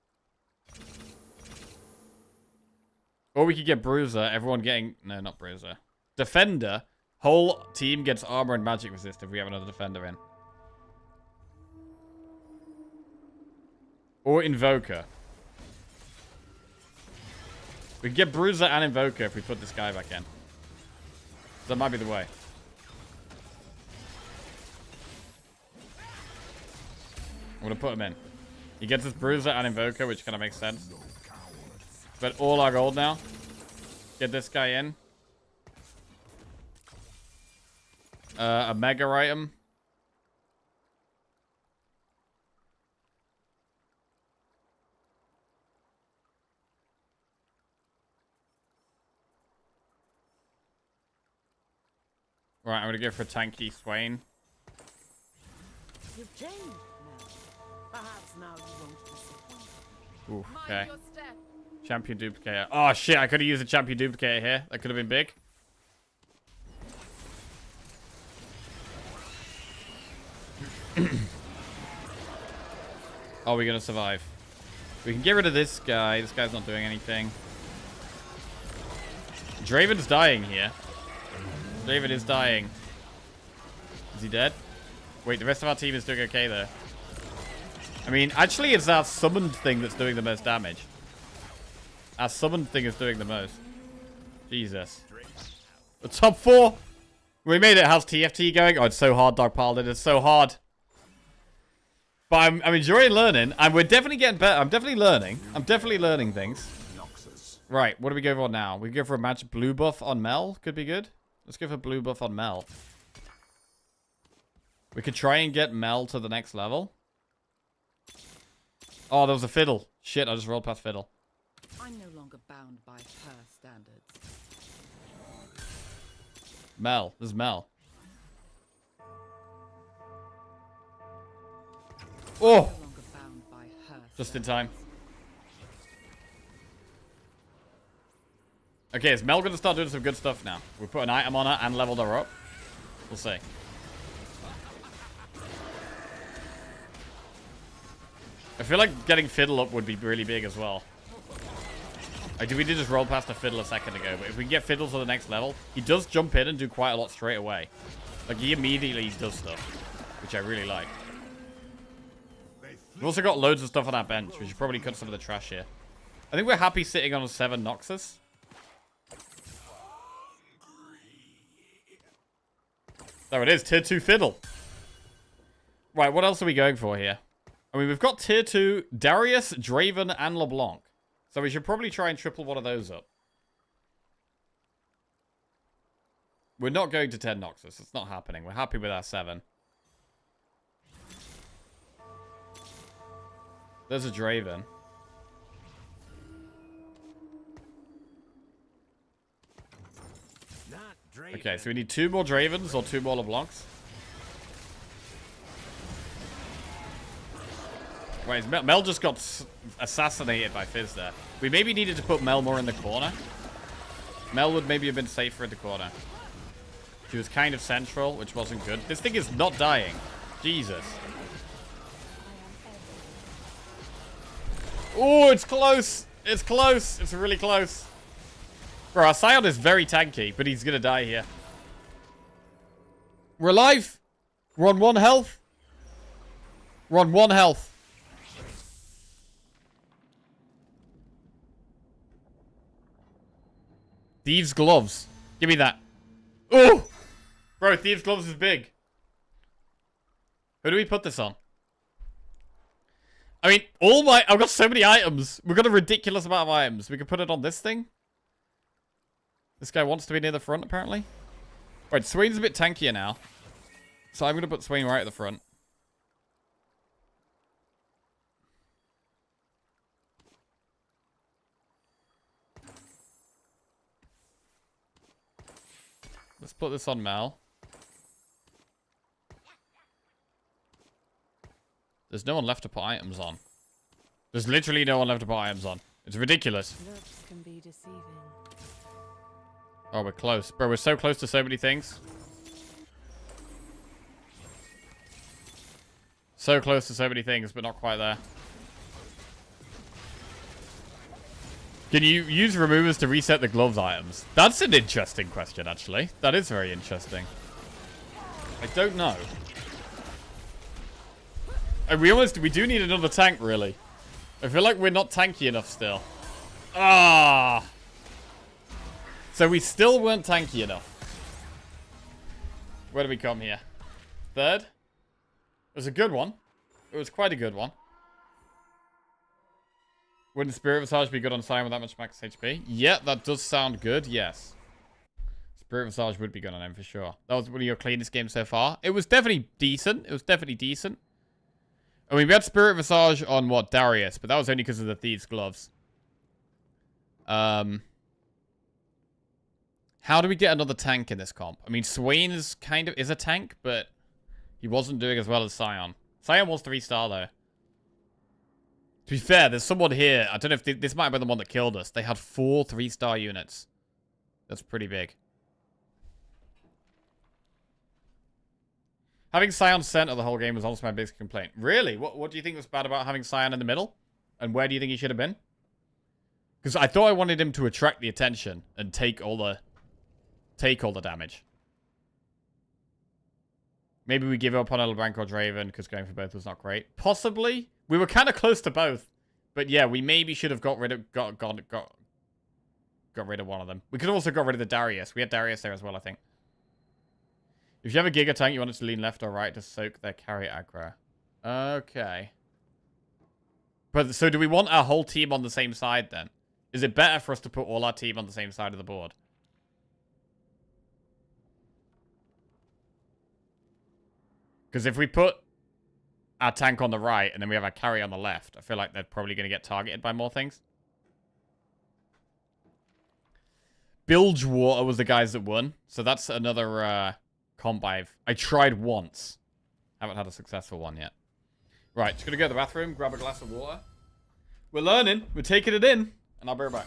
Or we could get Bruiser. Everyone getting... No, not Bruiser. Defender. Whole team gets armor and magic resist if we have another Defender in. Or Invoker. We can get Bruiser and Invoker if we put this guy back in. That might be the way. gonna put him in. He gets his Bruiser and Invoker, which kind of makes sense. But all our gold now. Get this guy in. A Mega item. Right, I'm gonna go for Tanky Swain. You've changed now. Perhaps now you won't disappoint. Ooh, okay. Mind your step. Champion Duplicator. Oh shit, I could have used a Champion Duplicator here. That could have been big. Are we gonna survive? We can get rid of this guy. This guy's not doing anything. Draven's dying here. Draven is dying. Is he dead? Wait, the rest of our team is doing okay there. I mean, actually, it's our summoned thing that's doing the most damage. Our summoned thing is doing the most. Jesus. The top 4. We made it. How's TFT going? Oh, it's so hard, Dog Pilot. It's so hard. But I'm enjoying learning. And we're definitely getting better. I'm definitely learning. I'm definitely learning things. Right, what do we go for now? We go for a magic blue buff on Mel. Could be good. Let's go for blue buff on Mel. We could try and get Mel to the next level. Oh, there was a fiddle. Shit, I just rolled past fiddle. I'm no longer bound by her standards. Mel. This is Mel. Oh! No longer bound by her Just in time. Okay, is Mel gonna start doing some good stuff now? We put an item on her and leveled her up. We'll see. I feel like getting Fiddle up would be really big as well. Like, we did just roll past a Fiddle a second ago, but if we can get Fiddle to the next level, he does jump in and do quite a lot straight away. Like, he immediately does stuff, which I really like. We've also got loads of stuff on our bench. We should probably cut some of the trash here. I think we're happy sitting on a 7 Noxus. There it is, tier 2 Fiddle. Right, what else are we going for here? I mean, we've got tier 2 Darius, Draven, and LeBlanc. So we should probably try and triple one of those up. We're not going to 10 Noxus. It's not happening. We're happy with our 7. There's a Draven. Okay, so we need 2 more Dravens or 2 more LeBlancs. Wait, Mel just got assassinated by Fizz there. We maybe needed to put Mel more in the corner. Mel would maybe have been safer in the corner. She was kind of central, which wasn't good. This thing is not dying. Jesus. Oh, it's close. It's close. It's really close. Bro, our Scion is very tanky, but he's gonna die here. We're alive. We're on 1 health. We're on 1 health. Thieves' gloves. Give me that. Oh! Bro, Thieves' gloves is big. Who do we put this on? I mean, I've got so many items. We've got a ridiculous amount of items. We could put it on this thing. This guy wants to be near the front, apparently. Right, Swain's a bit tankier now. So I'm going to put Swain right at the front. Let's put this on Mel. There's no one left to put items on. There's literally no one left to put items on. It's ridiculous. Looks can be deceiving. Oh, we're close. Bro, we're so close to so many things. So close to so many things, but not quite there. Can you use removers to reset the gloves items? That's an interesting question, actually. That is very interesting. I don't know. And we do need another tank, really. I feel like we're not tanky enough still. Ah! So we still weren't tanky enough. Where do we come here? 3rd? It was a good one. It was quite a good one. Wouldn't Spirit Visage be good on Scion with that much max HP? Yeah, that does sound good, yes. Spirit Visage would be good on him for sure. That was one of your cleanest games so far. It was definitely decent. It was definitely decent. I mean, we had Spirit Visage on, what, Darius, but that was only because of the Thieves' Gloves. How do we get another tank in this comp? I mean, Swain is kind of a tank, but he wasn't doing as well as Scion. Scion was 3-star, though. To be fair, there's someone here. I don't know if this might have been the one that killed us. They had 4 3-star units. That's pretty big. Having Scion center the whole game was also my biggest complaint. Really? What do you think was bad about having Scion in the middle? And where do you think he should have been? Because I thought I wanted him to attract the attention and take all the damage. Maybe we give up on Elbank or Draven because going for both was not great. Possibly. We were kind of close to both. But yeah, we maybe should have got rid of one of them. We could have also got rid of the Darius. We had Darius there as well, I think. If you have a Giga Tank, you want it to lean left or right to soak their carry aggro. Okay. But so do we want our whole team on the same side then? Is it better for us to put all our team on the same side of the board? Because if we put our tank on the right and then we have our carry on the left, I feel like they're probably going to get targeted by more things. Bilgewater was the guys that won. So that's another comp I tried once. Haven't had a successful one yet. Right, just going to go to the bathroom, grab a glass of water. We're learning. We're taking it in. And I'll be right back.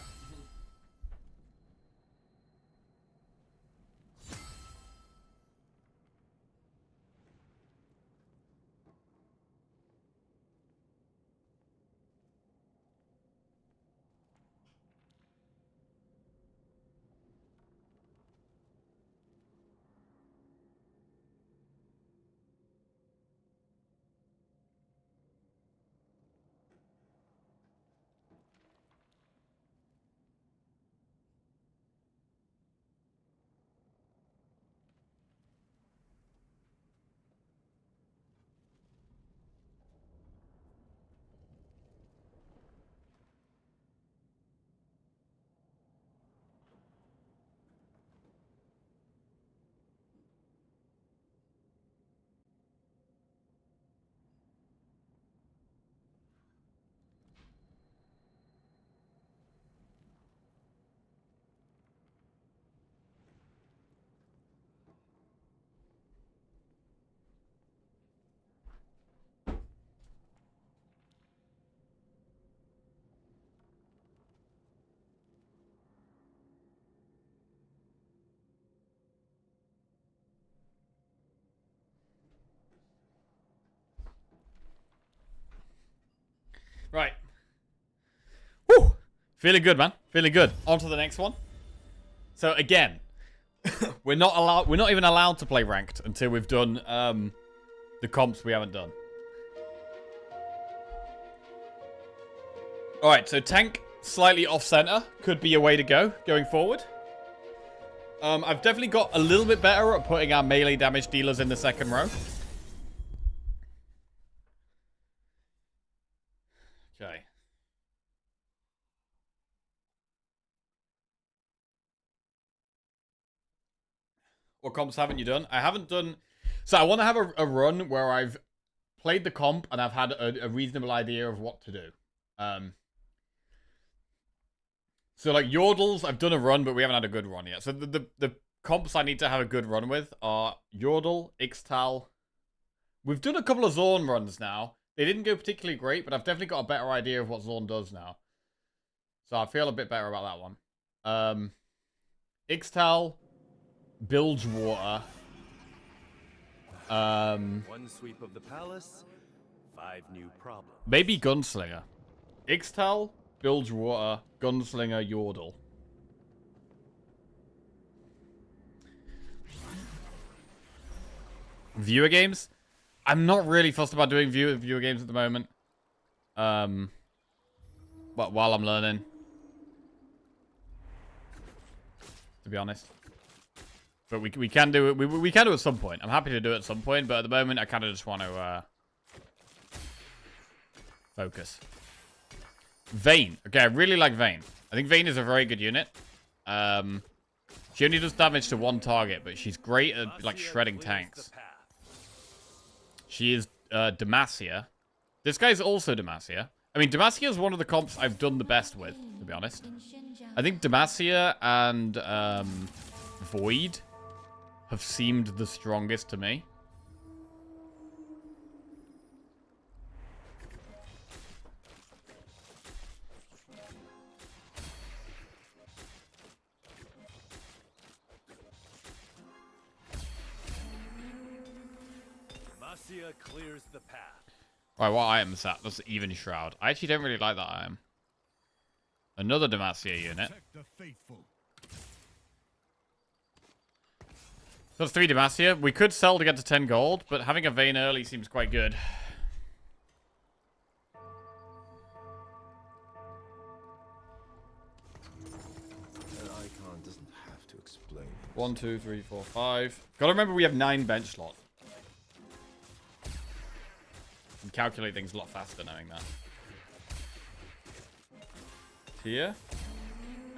Right. Woo! Feeling good, man. Feeling good. On to the next one. So again, we're not even allowed to play ranked until we've done the comps we haven't done. Alright, so tank slightly off center could be a way to go going forward. I've definitely got a little bit better at putting our melee damage dealers in the second row. Okay. What comps haven't you done? I haven't done... So I want to have a run where I've played the comp and I've had a reasonable idea of what to do. So like Yordles, I've done a run, but we haven't had a good run yet. So the comps I need to have a good run with are Yordle, Ixtal. We've done a couple of Zorn runs now. They didn't go particularly great, but I've definitely got a better idea of what Zorn does now. So I feel a bit better about that one. Ixtal, Bilgewater. One sweep of the palace, 5 new problems. Maybe Gunslinger. Ixtal, Bilgewater, Gunslinger, Yordle. Viewer games? I'm not really fussed about doing viewer games at the moment. But while I'm learning. To be honest. But we can do it. We can do it at some point. I'm happy to do it at some point, but at the moment I kind of just want to Focus. Vayne. Okay, I really like Vayne. I think Vayne is a very good unit. She only does damage to one target, but she's great at like shredding tanks. She is Demacia. This guy's also Demacia. I mean, Demacia is one of the comps I've done the best with, to be honest. I think Demacia and Void have seemed the strongest to me. Demacia clears the path. Right, what item is that? That's Even Shroud. I actually don't really like that item. Another Demacia unit. So that's 3 Demacia. We could sell to get to 10 gold, but having a Vayne early seems quite good. An icon doesn't have to explain. 1, 2, 3, 4, 5. Gotta remember we have 9 bench slots. Can calculate things a lot faster knowing that. Here.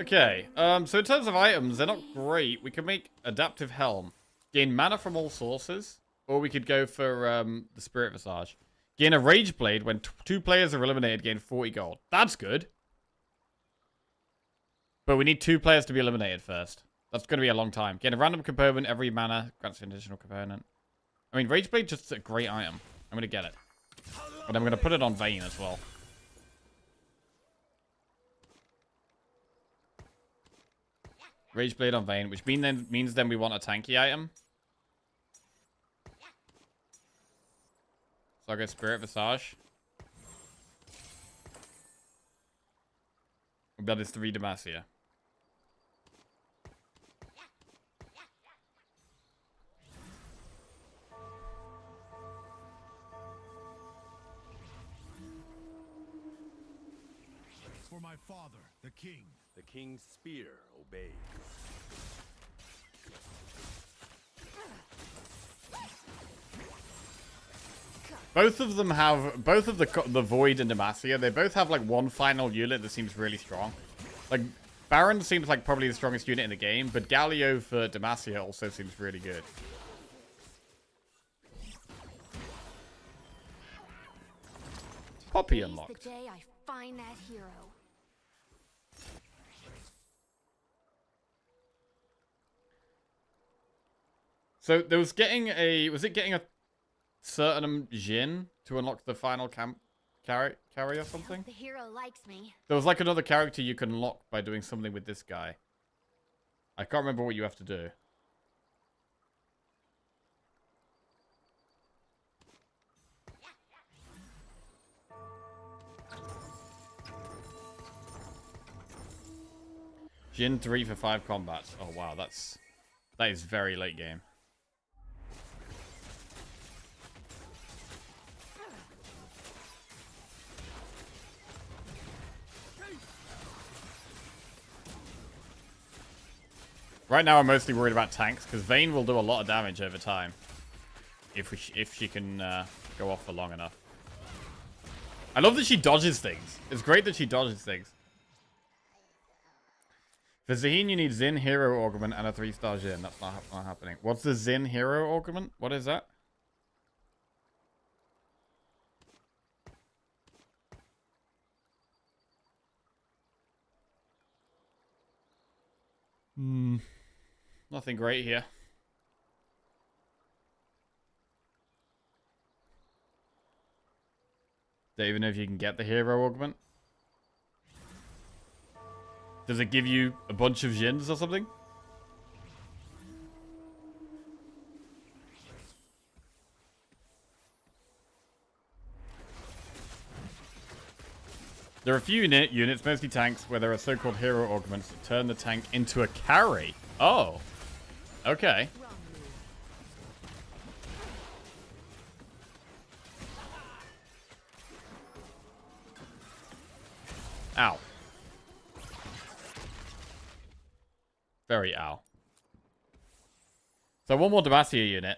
Okay, so in terms of items, they're not great. We can make Adaptive Helm. Gain mana from all sources. Or we could go for the Spirit Visage. Gain a Rage Blade when 2 players are eliminated, gain 40 gold. That's good. But we need 2 players to be eliminated first. That's going to be a long time. Gain a random component every mana. Grants an additional component. I mean, Rage Blade just a great item. I'm going to get it. But I'm going to put it on Vayne as well. Rage Blade on Vayne, which means then we want a tanky item. So I'll go Spirit Visage. That is 3 Demacia. For my father, the king. The king's spear obeys. Both of them have, both of the Void and Demacia, they both have like one final unit that seems really strong. Like, Baron seems like probably the strongest unit in the game, but Galio for Demacia also seems really good. Poppy unlocked. The day I find that hero. So there was getting a, was it getting a certain Jin to unlock the final camp carry or something? The hero likes me. There was like another character you can unlock by doing something with this guy. I can't remember what you have to do. Jin 3 for 5 combats. Oh wow, that is very late game. Right now I'm mostly worried about tanks because Vayne will do a lot of damage over time if she can go off for long enough. I love that she dodges things. It's great that she dodges things. For Zaheen, you need Xin Hero Augment and a 3-star Jin. That's not happening. What's the Xin Hero Augment? What is that? Nothing great here. Don't even know if you can get the hero augment. Does it give you a bunch of Jins or something? There are a few units, mostly tanks, where there are so-called hero augments that turn the tank into a carry. Oh. Okay. Ow. Very ow. So one more Demacia unit.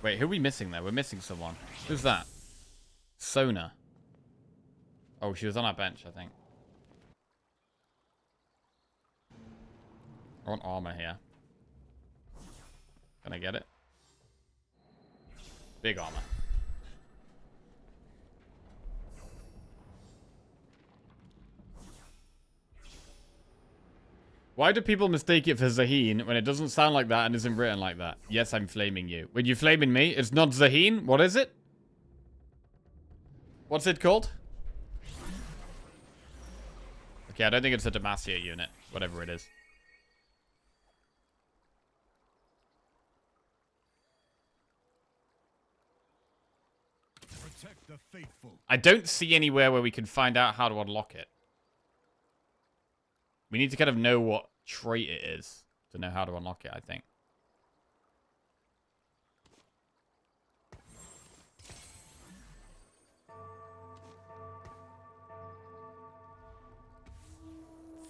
Wait, who are we missing there? We're missing someone. Who's that? Sona. Oh, she was on our bench, I think. I want armor here. Can I get it? Big armor. Why do people mistake it for Zaheen when it doesn't sound like that and isn't written like that? Yes, I'm flaming you. When you flaming me, it's not Zaheen. What is it? What's it called? Okay, I don't think it's a Demacia unit. Whatever it is. Protect the faithful. I don't see anywhere where we can find out how to unlock it. We need to kind of know what trait it is to know how to unlock it, I think.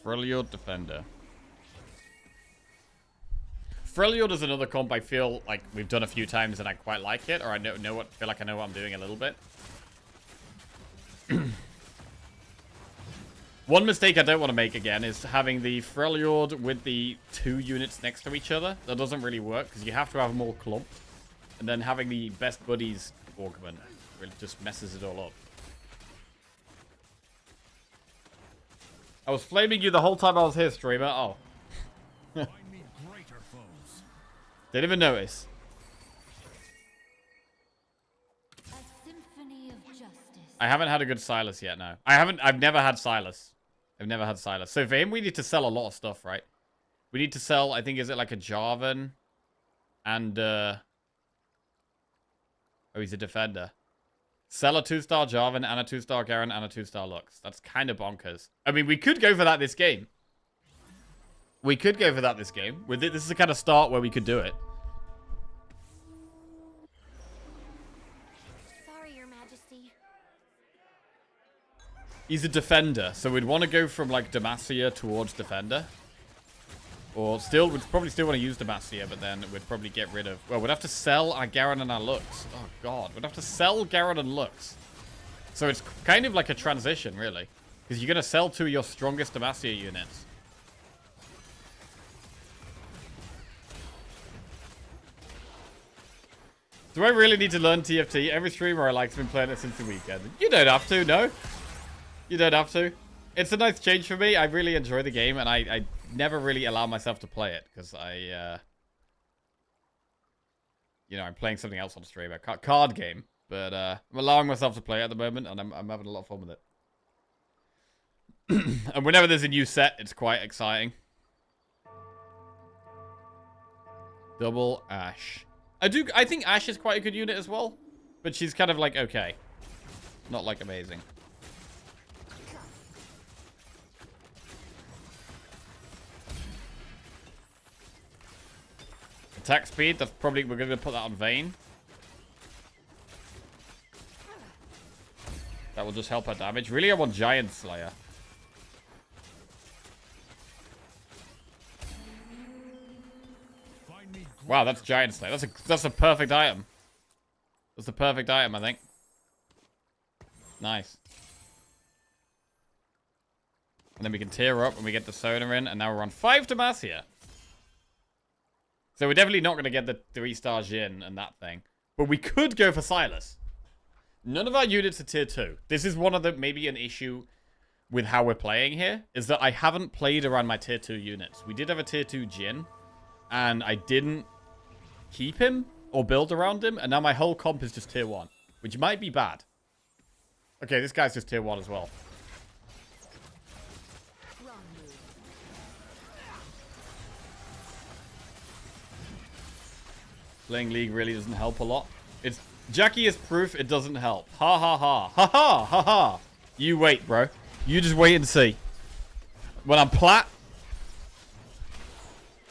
Freljord Defender. Freljord is another comp I feel like we've done a few times and I quite like it, or I feel like I know what I'm doing a little bit. One mistake I don't want to make again is having the Freljord with the 2 units next to each other. That doesn't really work because you have to have them all clumped. And then having the best buddies augment really just messes it all up. I was flaming you the whole time I was here, streamer. Oh. Find me greater foes. Didn't even notice. A symphony of justice. I haven't had a good Silas yet, no. I've never had Silas. I've never had Silas. So for him, we need to sell a lot of stuff, right? We need to sell, I think, is it like a Jarvan? And, oh, he's a defender. Sell a 2-star Jarvan and a 2-star Garen and a 2-star Lux. That's kind of bonkers. I mean, we could go for that this game. We could go for that this game. With it, this is the kind of start where we could do it. Sorry, Your Majesty. He's a defender, so we'd want to go from, like, Demacia towards defender. Or still, we'd probably still want to use Demacia, but then we'd probably get rid of... Well, we'd have to sell our Garen and our Lux. Oh, God. We'd have to sell Garen and Lux. So it's kind of like a transition, really. Because you're going to sell 2 of your strongest Demacia units. Do I really need to learn TFT? Every streamer I like's been playing it since the weekend. You don't have to, no. You don't have to. It's a nice change for me. I really enjoy the game, and I never really allow myself to play it, because you know, I'm playing something else on stream, a card game. But I'm allowing myself to play it at the moment, and I'm having a lot of fun with it. And whenever there's a new set, it's quite exciting. Double Ashe. I think Ashe is quite a good unit as well, but she's kind of like okay. Not like amazing. Attack speed, that's probably, we're going to put that on Vayne. That will just help her damage. Really, I want Giant Slayer. Wow, that's Giant Slayer. That's a perfect item. That's the perfect item, I think. Nice. And then we can tear up and we get the Soda in, and now we're on 5 Demacia. So we're definitely not going to get the 3-star Jhin and that thing. But we could go for Silas. None of our units are tier 2. This is one of the, maybe an issue with how we're playing here, is that I haven't played around my tier 2 units. We did have a tier 2 Jhin, and I didn't keep him or build around him, and now my whole comp is just tier 1, which might be bad. Okay, this guy's just tier 1 as well. Playing League really doesn't help a lot. It's Jackie is proof it doesn't help. Ha ha ha. Ha ha ha ha. You wait, bro. You just wait and see. When I'm plat,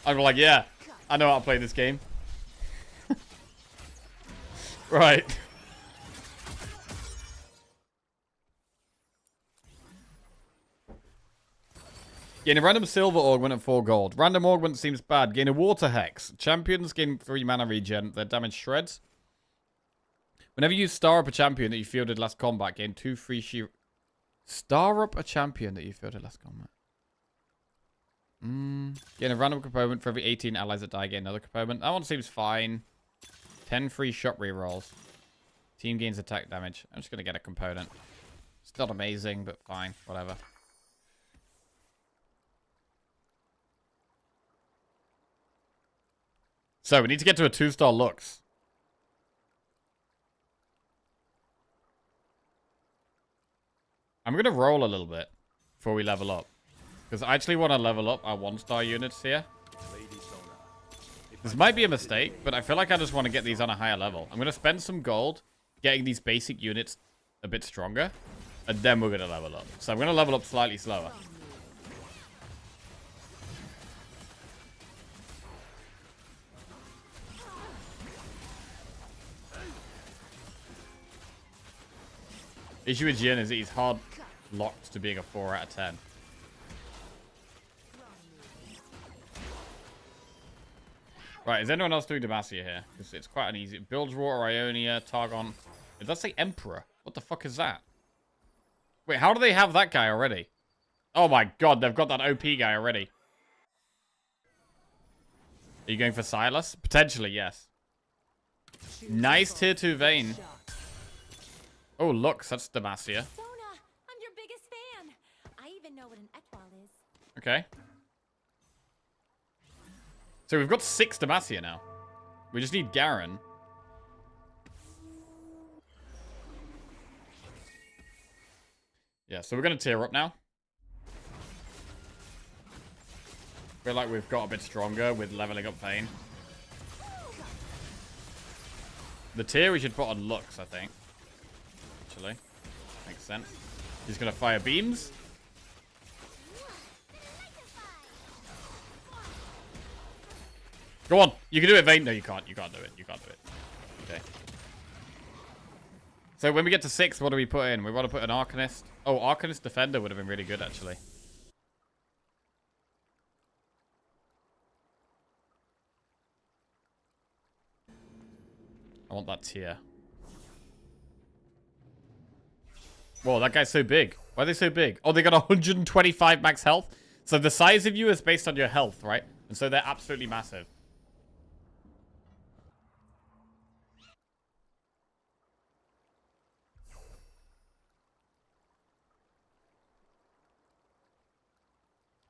I'm like, yeah, I know how to play this game. Right. Gain a random silver augment at 4 gold. Random augment seems bad. Gain a water hex. Champions gain 3 mana regen. Their damage shreds. Whenever you star up a champion that you fielded last combat, gain 2 free shield. Star up a champion that you fielded last combat. Gain a random component for every 18 allies that die. Gain another component. That one seems fine. 10 free shot rerolls. Team gains attack damage. I'm just going to get a component. It's not amazing, but fine. Whatever. So, we need to get to a 2-star Lux. I'm going to roll a little bit before we level up. Because I actually want to level up our 1-star units here. This might be a mistake, but I feel like I just want to get these on a higher level. I'm going to spend some gold getting these basic units a bit stronger. And then we're going to level up. So I'm going to level up slightly slower. Issue with Jin is that he's hard locked to being a 4 out of 10. Right, is anyone else doing Demacia here? Because it's quite an easy... Bilgewater, Ionia, Targon. It does say Emperor. What the fuck is that? Wait, how do they have that guy already? Oh my god, they've got that OP guy already. Are you going for Silas? Potentially, yes. Nice tier 2 Vayne. Oh, Lux, that's Demacia. Sona, I'm your biggest fan. I even know what an Etoile is. Okay. So we've got 6 Demacia now. We just need Garen. Yeah, so we're going to tier up now. Feel like we've got a bit stronger with leveling up Vayne. The tier we should put on Lux, I think. Actually. Makes sense. He's going to fire beams. Go on. You can do it, Vayne. No, you can't. You can't do it. You can't do it. Okay. So when we get to 6, what do we put in? We want to put an Arcanist. Oh, Arcanist Defender would have been really good, actually. I want that tier. Whoa, that guy's so big. Why are they so big? Oh, they got 125 max health. So the size of you is based on your health, right? And so they're absolutely massive.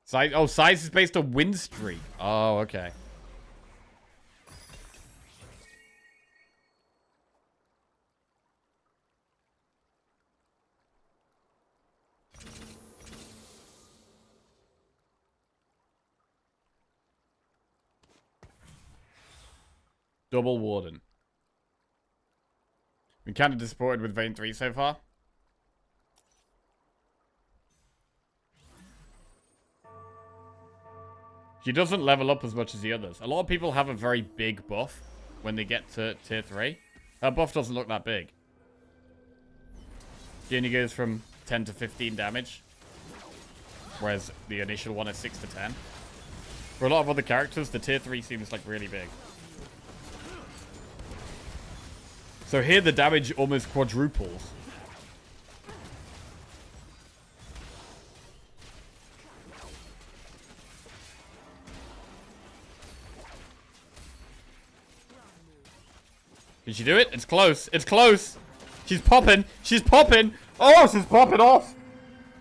Size, oh, size is based on win streak. Oh, okay. Double Warden. Been kind of disappointed with Vayne 3 so far. She doesn't level up as much as the others. A lot of people have a very big buff when they get to tier 3. Her buff doesn't look that big. She only goes from 10 to 15 damage. Whereas the initial one is 6 to 10. For a lot of other characters, the tier 3 seems like really big. So here the damage almost quadruples. Can she do it? It's close. It's close. She's popping. She's popping. Oh, she's popping off.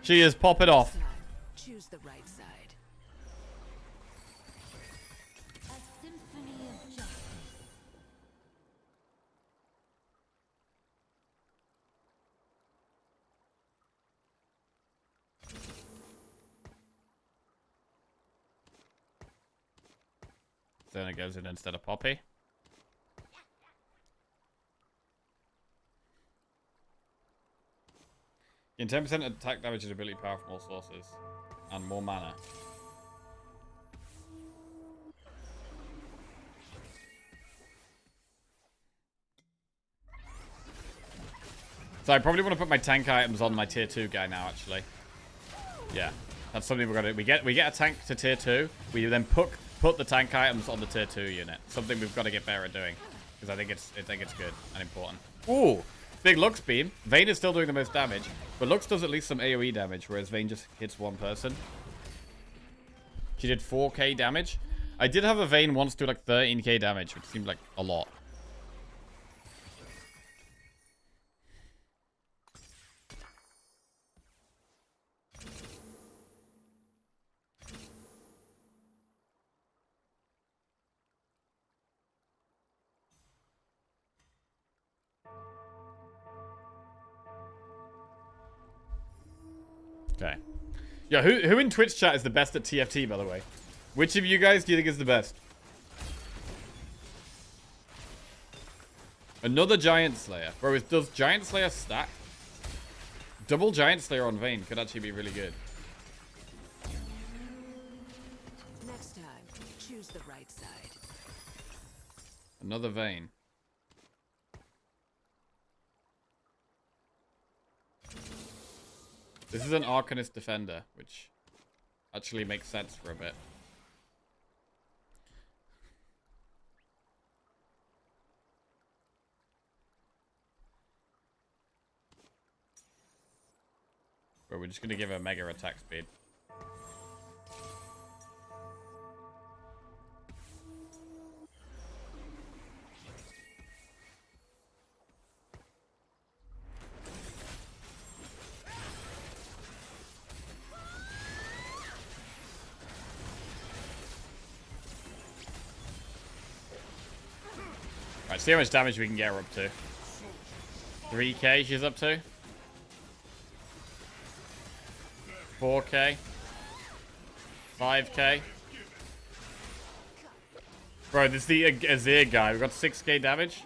She is popping off. Choose the right side. A symphony of justice. Then it goes in instead of Poppy. In 10% attack damage and ability power from all sources. And more mana. So I probably want to put my tank items on my tier 2 guy now, actually. Yeah. That's something we're gonna do. We get a tank to tier 2. We then put the tank items on the tier 2 unit. Something we've got to get better at doing. Because I think it's good and important. Ooh! Big Lux beam. Vayne is still doing the most damage, but Lux does at least some AoE damage, whereas Vayne just hits one person. She did 4k damage. I did have a Vayne once do like 13k damage, which seemed like a lot. Okay. Yeah, who in Twitch chat is the best at TFT, by the way? Which of you guys do you think is the best? Another Giant Slayer. Bro, does Giant Slayer stack? Double Giant Slayer on Vayne could actually be really good. Next time, choose the right side. Another Vayne. This is an Arcanist Defender, which actually makes sense for a bit. But we're just going to give her mega attack speed. Right, see how much damage we can get her up to. 3k she's up to. 4k. 5k. Bro, this is the Azir guy. We got 6k damage.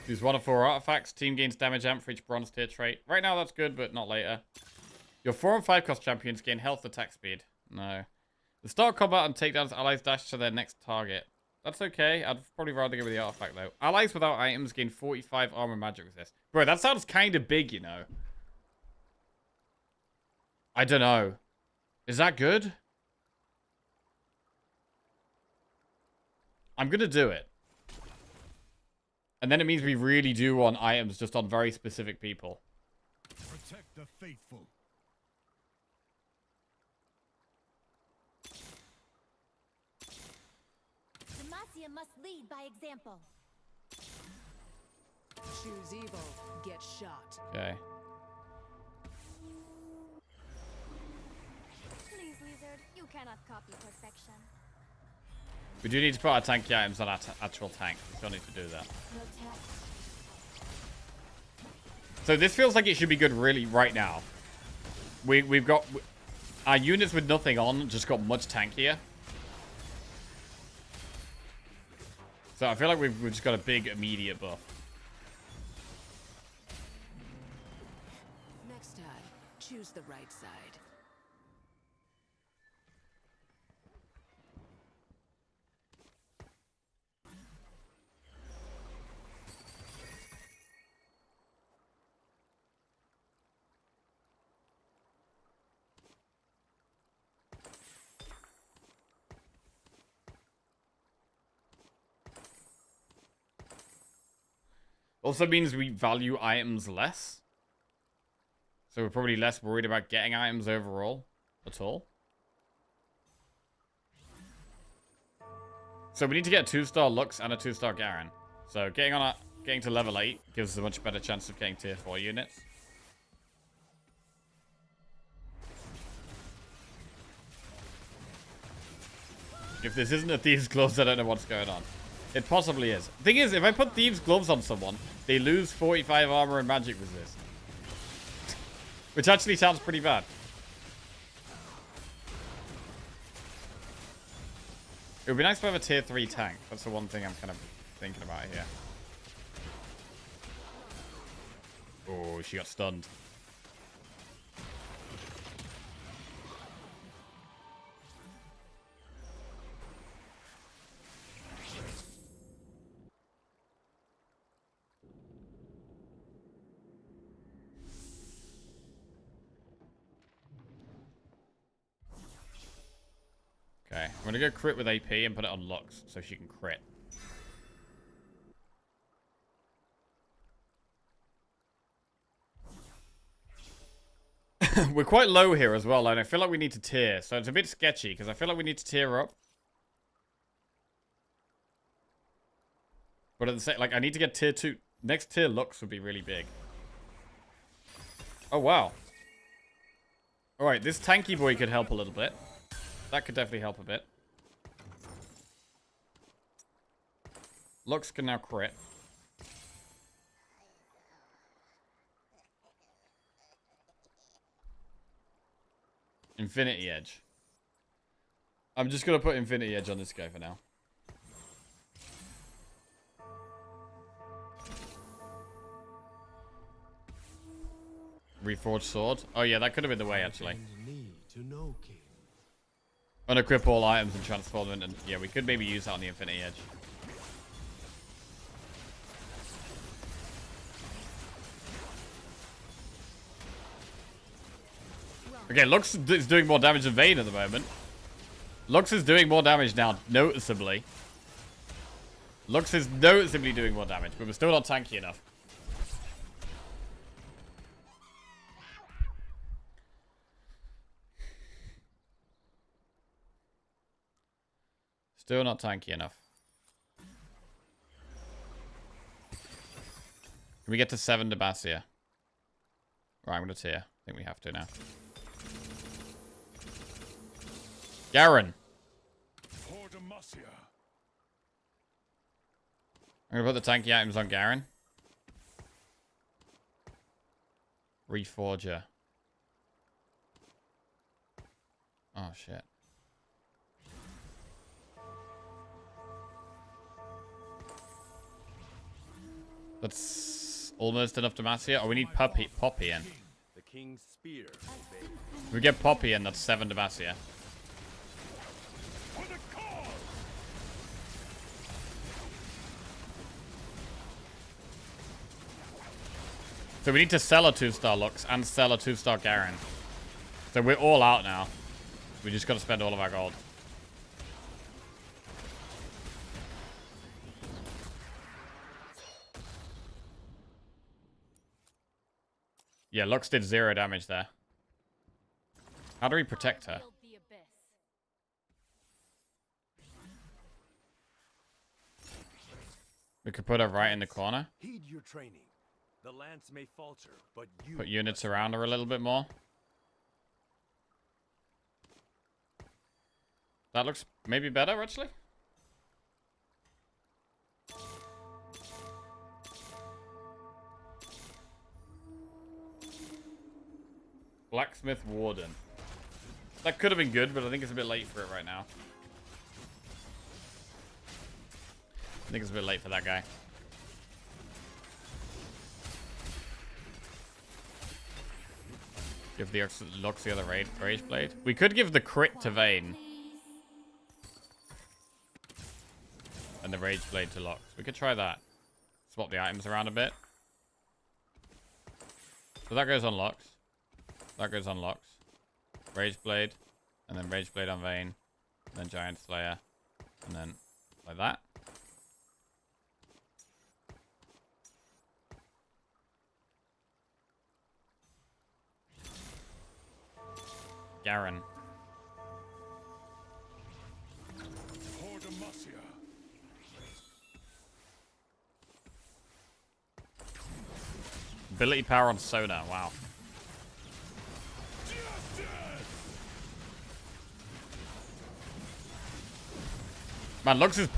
Use 1 of 4 artifacts. Team gains damage amp for each bronze tier trait. Right now that's good, but not later. Your 4 and 5 cost champions gain health attack speed. No. The start combat and takedowns allies dash to their next target. That's okay. I'd probably rather go with the artifact, though. Allies without items gain 45 armor magic resist. Bro, that sounds kind of big, you know. I don't know. Is that good? I'm going to do it. And then it means we really do want items just on very specific people. Protect the faithful. Demacia must lead by example. Choose evil, get shot. Okay. Please, Lizard, you cannot copy perfection. We do need to put our tanky items on our actual tank. We still need to do that. Protect. So this feels like it should be good really right now. We've got... Our units with nothing on just got much tankier. So I feel like we've just got a big immediate buff. Next time, choose the right side. Also means we value items less. So we're probably less worried about getting items overall at all. So we need to get a 2-star Lux and a 2-star Garen. So getting to level 8 gives us a much better chance of getting tier 4 units. If this isn't a Thieves' Gloves, I don't know what's going on. It possibly is. Thing is, if I put Thieves' Gloves on someone, they lose 45 armor and magic resist. Which actually sounds pretty bad. It would be nice to have a tier 3 tank. That's the one thing I'm kind of thinking about here. Oh, she got stunned. Okay, I'm gonna go crit with AP and put it on Lux so she can crit. We're quite low here as well, and I feel like we need to tier, so it's a bit sketchy because I feel like we need to tier up. But at the same, like, I need to get tier 2. Next tier Lux would be really big. Oh, wow. Alright, this tanky boy could help a little bit. That could definitely help a bit. Lux can now crit. Infinity Edge. I'm just going to put Infinity Edge on this guy for now. Reforged sword. Oh yeah, that could have been the way actually. Unequip all items and transform them. And yeah, we could maybe use that on the Infinity Edge. Okay, Lux is doing more damage than Vayne at the moment. Lux is doing more damage now, noticeably. Lux is noticeably doing more damage, but we're still not tanky enough. Still not tanky enough. Can we get to 7 Demacia? Right, I'm going to tier. I think we have to now. Garen. I'm going to put the tanky items on Garen. Reforger. Oh, shit. That's almost enough Demacia. Oh, we need Poppy in. The King's Spear. If we get Poppy in, that's 7 Demacia. So we need to sell a 2-star Lux and sell a 2-star Garen. So we're all out now. We just got to spend all of our gold. Yeah, Lux did 0 damage there. How do we protect her? We could put her right in the corner. Heed your training. The lance may falter, but you Put units around her a little bit more. That looks maybe better, actually. Blacksmith Warden. That could have been good, but I think it's a bit late for it right now. I think it's a bit late for that guy. Give the Lux the other Rage Blade. We could give the crit to Vayne. And the Rage Blade to Lux. We could try that. Swap the items around a bit. So that goes on Lux. That goes on Lux. Rage Blade. And then Rage Blade on Vayne. And then Giant Slayer. And then like that. Garen. Ability power on Sona, wow. Man, Lux is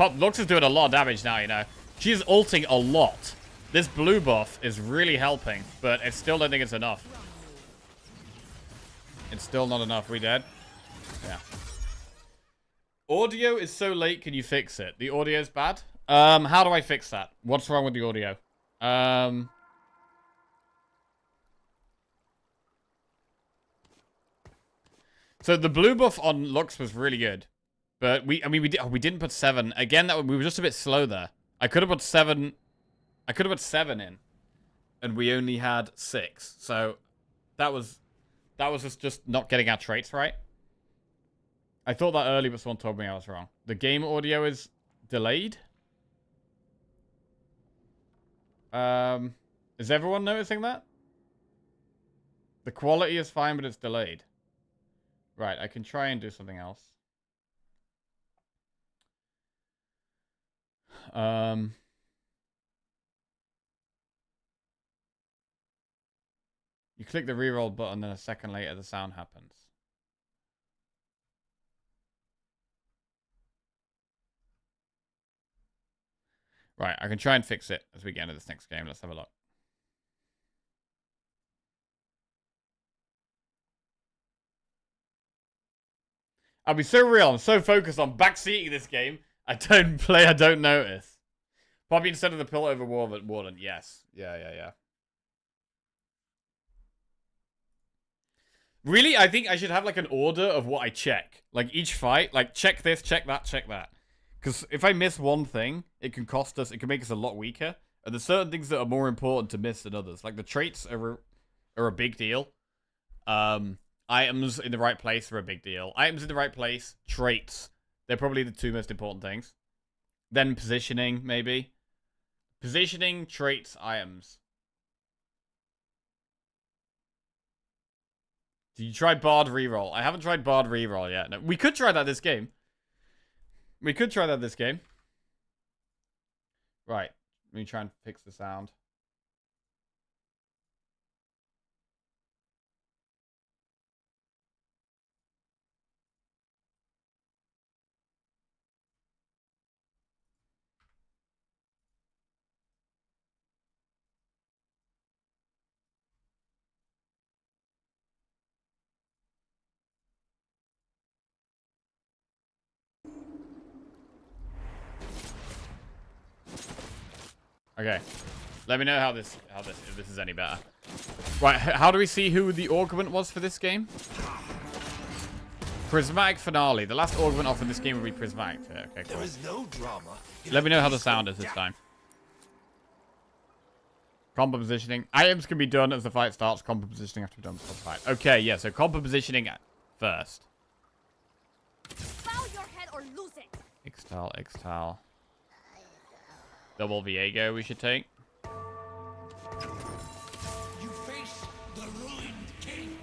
doing a lot of damage now, you know. She's ulting a lot. This blue buff is really helping, but I still don't think it's enough. It's still not enough. We dead? Yeah. Audio is so late, can you fix it? The audio's bad? How do I fix that? What's wrong with the audio? So the blue buff on Lux was really good. But we didn't put 7. Again, we were just a bit slow there. I could have put 7 in. And we only had 6. So that was just not getting our traits right. I thought that earlier, but someone told me I was wrong. The game audio is delayed? Is everyone noticing that? The quality is fine, but it's delayed. Right, I can try and do something else. You click the reroll button, then a second later the sound happens. Right, I can try and fix it as we get into this next game. Let's have a look. I'll be so real. I'm so focused on backseating this game. I don't play, I don't notice. Probably instead of the pill over Warden. Yes. Yeah. Really, I think I should have like an order of what I check. Like each fight, like check this, check that, check that. Because if I miss one thing, it can cost us, it can make us a lot weaker. And there's certain things that are more important to miss than others. Like the traits are a big deal. Items in the right place are a big deal. Items in the right place, traits. They're probably the two most important things. Then positioning, maybe. Positioning, traits, items. Did you try Bard reroll? I haven't tried Bard reroll yet. No, we could try that this game. We could try that this game. Right. Let me try and fix the sound. Okay. Let me know how this if this is any better. Right, how do we see who the augment was for this game? Prismatic Finale. The last augment offered in this game would be Prismatic. Okay, cool. There is no drama. Let me know how the sound is this time. Combo positioning. Items can be done as the fight starts. Combo positioning have to be done before the fight. Okay, yeah, so combo positioning first. Bow your head or lose it. Ixtal. Double Viego we should take. You face the ruined king.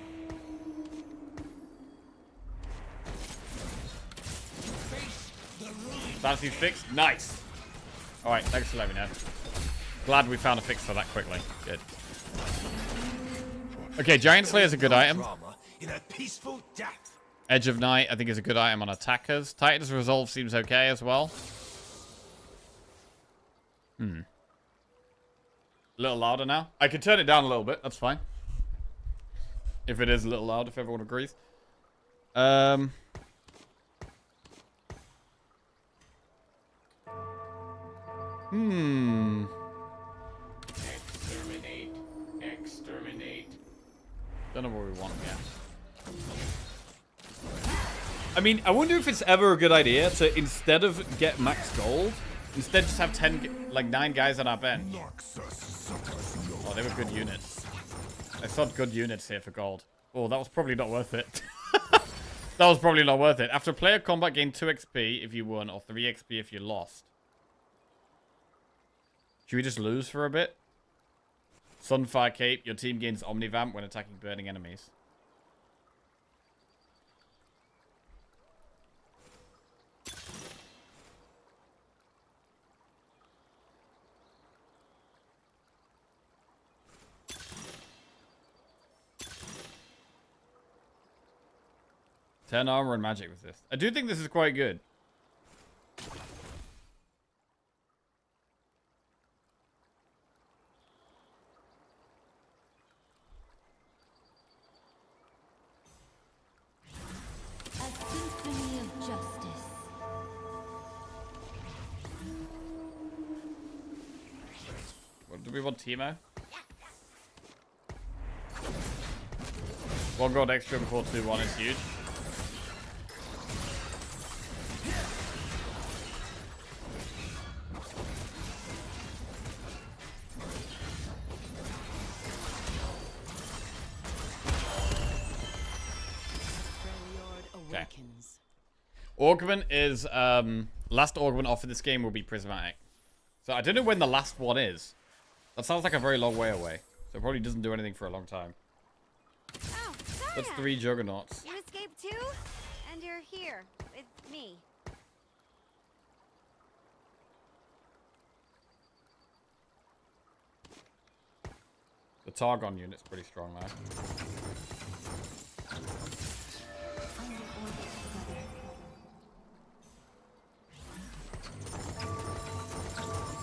You face the ruined Fancy fix? Nice. Alright, thanks for letting me know. Glad we found a fix for that quickly. Good. Okay, Giant Slayer is a good item. in a peaceful death. Edge of Night, I think, is a good item on attackers. Titan's Resolve seems okay as well. A little louder now. I can turn it down a little bit. That's fine. If it is a little loud, if everyone agrees. Exterminate. Don't know what we want yet. I mean, I wonder if it's ever a good idea to, instead of get max gold, instead just have 9 guys on our bench. Oh, they were good units. I saw good units here for gold. Oh, that was probably not worth it. That was probably not worth it. After player combat, gain 2 XP if you won, or 3 XP if you lost. Should we just lose for a bit? Sunfire Cape, your team gains Omnivamp when attacking burning enemies. Ten armor and magic resist. I do think this is quite good. A symphony of justice. What do we want, Timo? 1 gold extra before 2-1 is huge. Okay. Augment is, last augment off in this game will be Prismatic. So I don't know when the last one is. That sounds like a very long way away. So it probably doesn't do anything for a long time. Oh, That's Zarya! 3 Juggernauts. You escaped too? And you're here with me. The Targon unit's pretty strong there.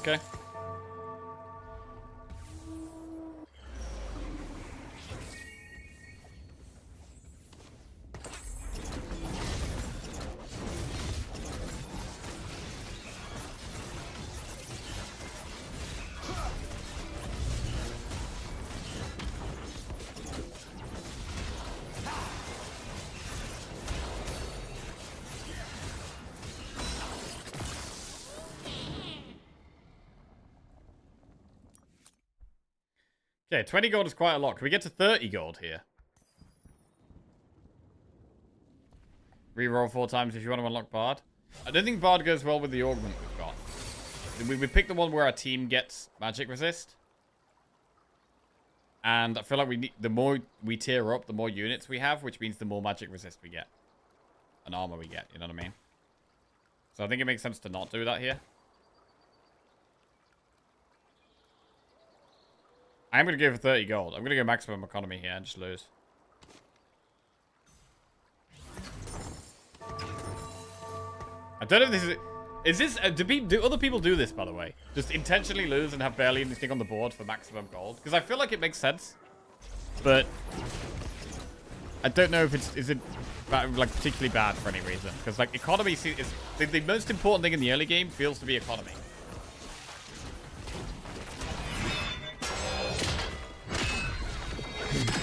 Okay. Okay, 20 gold is quite a lot. Can we get to 30 gold here? Reroll 4 times if you want to unlock Bard. I don't think Bard goes well with the augment we've got. We picked the one where our team gets magic resist. And I feel like we need, the more we tier up, the more units we have, which means the more magic resist we get. And armor we get, you know what I mean? So I think it makes sense to not do that here. I'm going to go for 30 gold. I'm going to go maximum economy here and just lose. I don't know if this is... Is this... do other people do this, by the way? Just intentionally lose and have barely anything on the board for maximum gold? Because I feel like it makes sense. But... I don't know if it's... Is it like particularly bad for any reason? Because like economy is... The most important thing in the early game feels to be economy.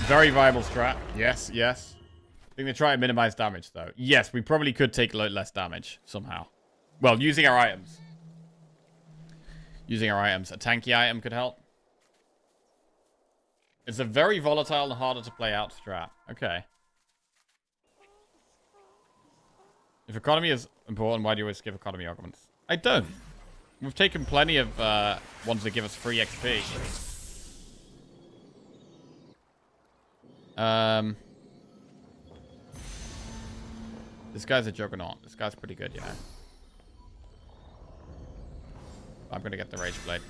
Very viable strat. Yes, yes. I think they try to minimize damage, though. Yes, we probably could take less damage somehow. Well, using our items. Using our items. A tanky item could help. It's a very volatile and harder to play out strat. Okay. If economy is important, why do you always give economy augments? I don't. We've taken plenty of ones that give us free XP. This guy's a juggernaut. This guy's pretty good, you know. I'm gonna get the Rage Blade.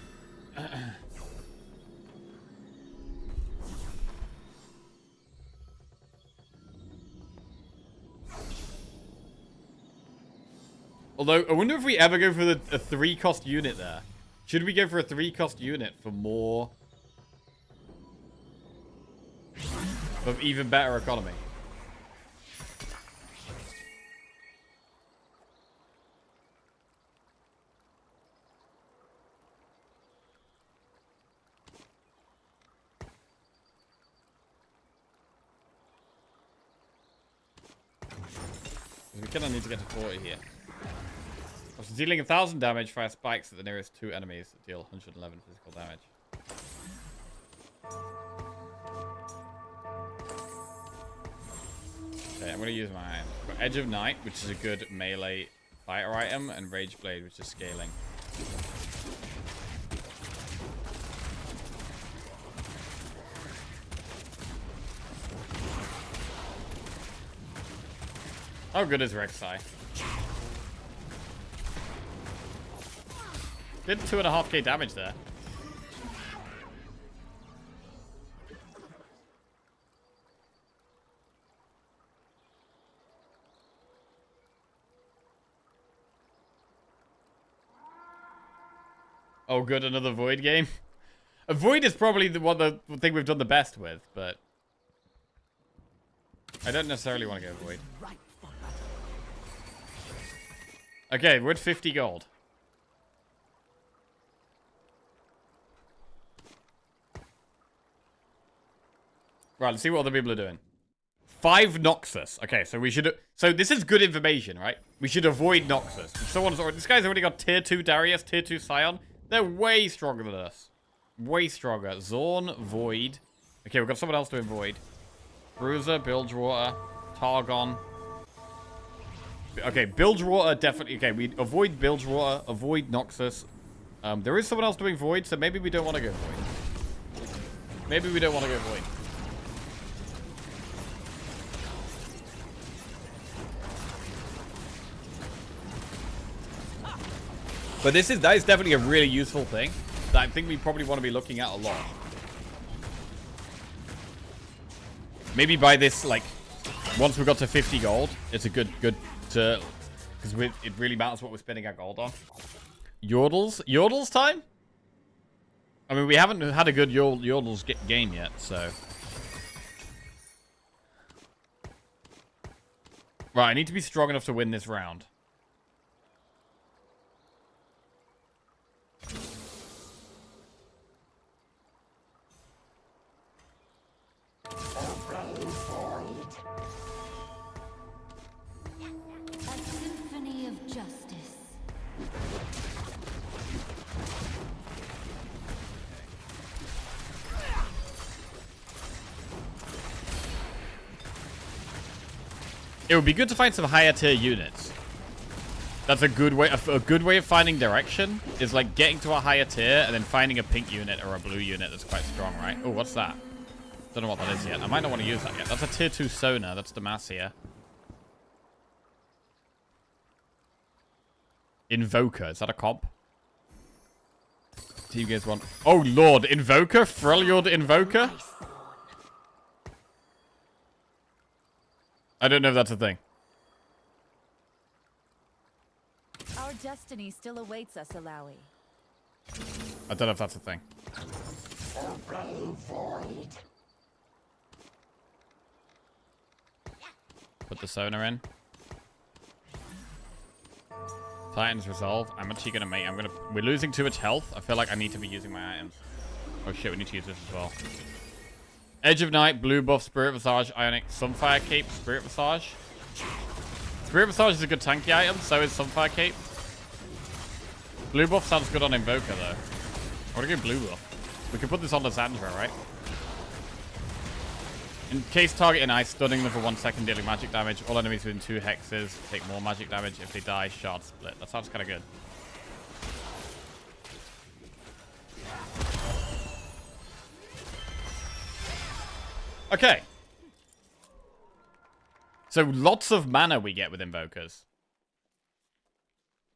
Although, I wonder if we ever go for a 3-cost unit there. Should we go for a 3-cost unit for more... of even better economy? We kind of need to get to 40 here. After dealing 1,000 damage, fire spikes at the nearest 2 enemies that deal 111 physical damage. Okay, I'm going to use my items. I've got Edge of Night, which is a good melee fighter item, and Rage Blade, which is scaling. How good is Rek'Sai? Did 2.5k damage there. Oh, good, another Void game. A Void is probably the thing we've done the best with, but I don't necessarily want to go Void. Okay, we're at 50 gold. Right, let's see what other people are doing. 5 Noxus. Okay, so we should... So this is good information, right? We should avoid Noxus. If someone's already... This guy's already got tier 2 Darius, tier 2 Scion. They're way stronger than us. Way stronger. Zorn, Void. Okay, we've got someone else doing Void. Bruiser, Bilgewater, Targon. Okay, Bilgewater definitely. Okay, we avoid Bilgewater, avoid Noxus. There is someone else doing Void, so maybe we don't want to go Void. Maybe we don't want to go Void. But that is definitely a really useful thing that I think we probably want to be looking at a lot. Maybe by this, like, once we got to 50 gold, it's a good to, because it really matters what we're spending our gold on. Yordles time? I mean, we haven't had a good Yordles game yet, so. Right, I need to be strong enough to win this round. A symphony of justice. It would be good to find some higher tier units. That's a good way. A good way of finding direction is like getting to a higher tier and then finding a pink unit or a blue unit that's quite strong, right? Oh, what's that? Don't know what that is yet. I might not want to use that yet. That's a tier 2 Sona. That's Demacia. Invoker. Is that a comp? Team games one. Oh, Lord. Invoker? Freljord Invoker? I don't know if that's a thing. Our destiny still awaits us, Alawi. I don't know if that's a thing. Put the Sona in. Titans Resolve. I'm actually gonna make. We're losing too much health. I feel like I need to be using my items. Oh shit, we need to use this as well. Edge of Night, Blue Buff, Spirit Visage, Ionic, Sunfire Cape, Spirit Visage. Spirit Visage is a good tanky item, so is Sunfire Cape. Blue Buff sounds good on Invoker, though. I want to go Blue Buff. We can put this on Lysandra, right? In case targeting ice, stunning them for 1 second, dealing magic damage. All enemies within 2 hexes take more magic damage. If they die, shard split. That sounds kind of good. Okay. So lots of mana we get with Invokers.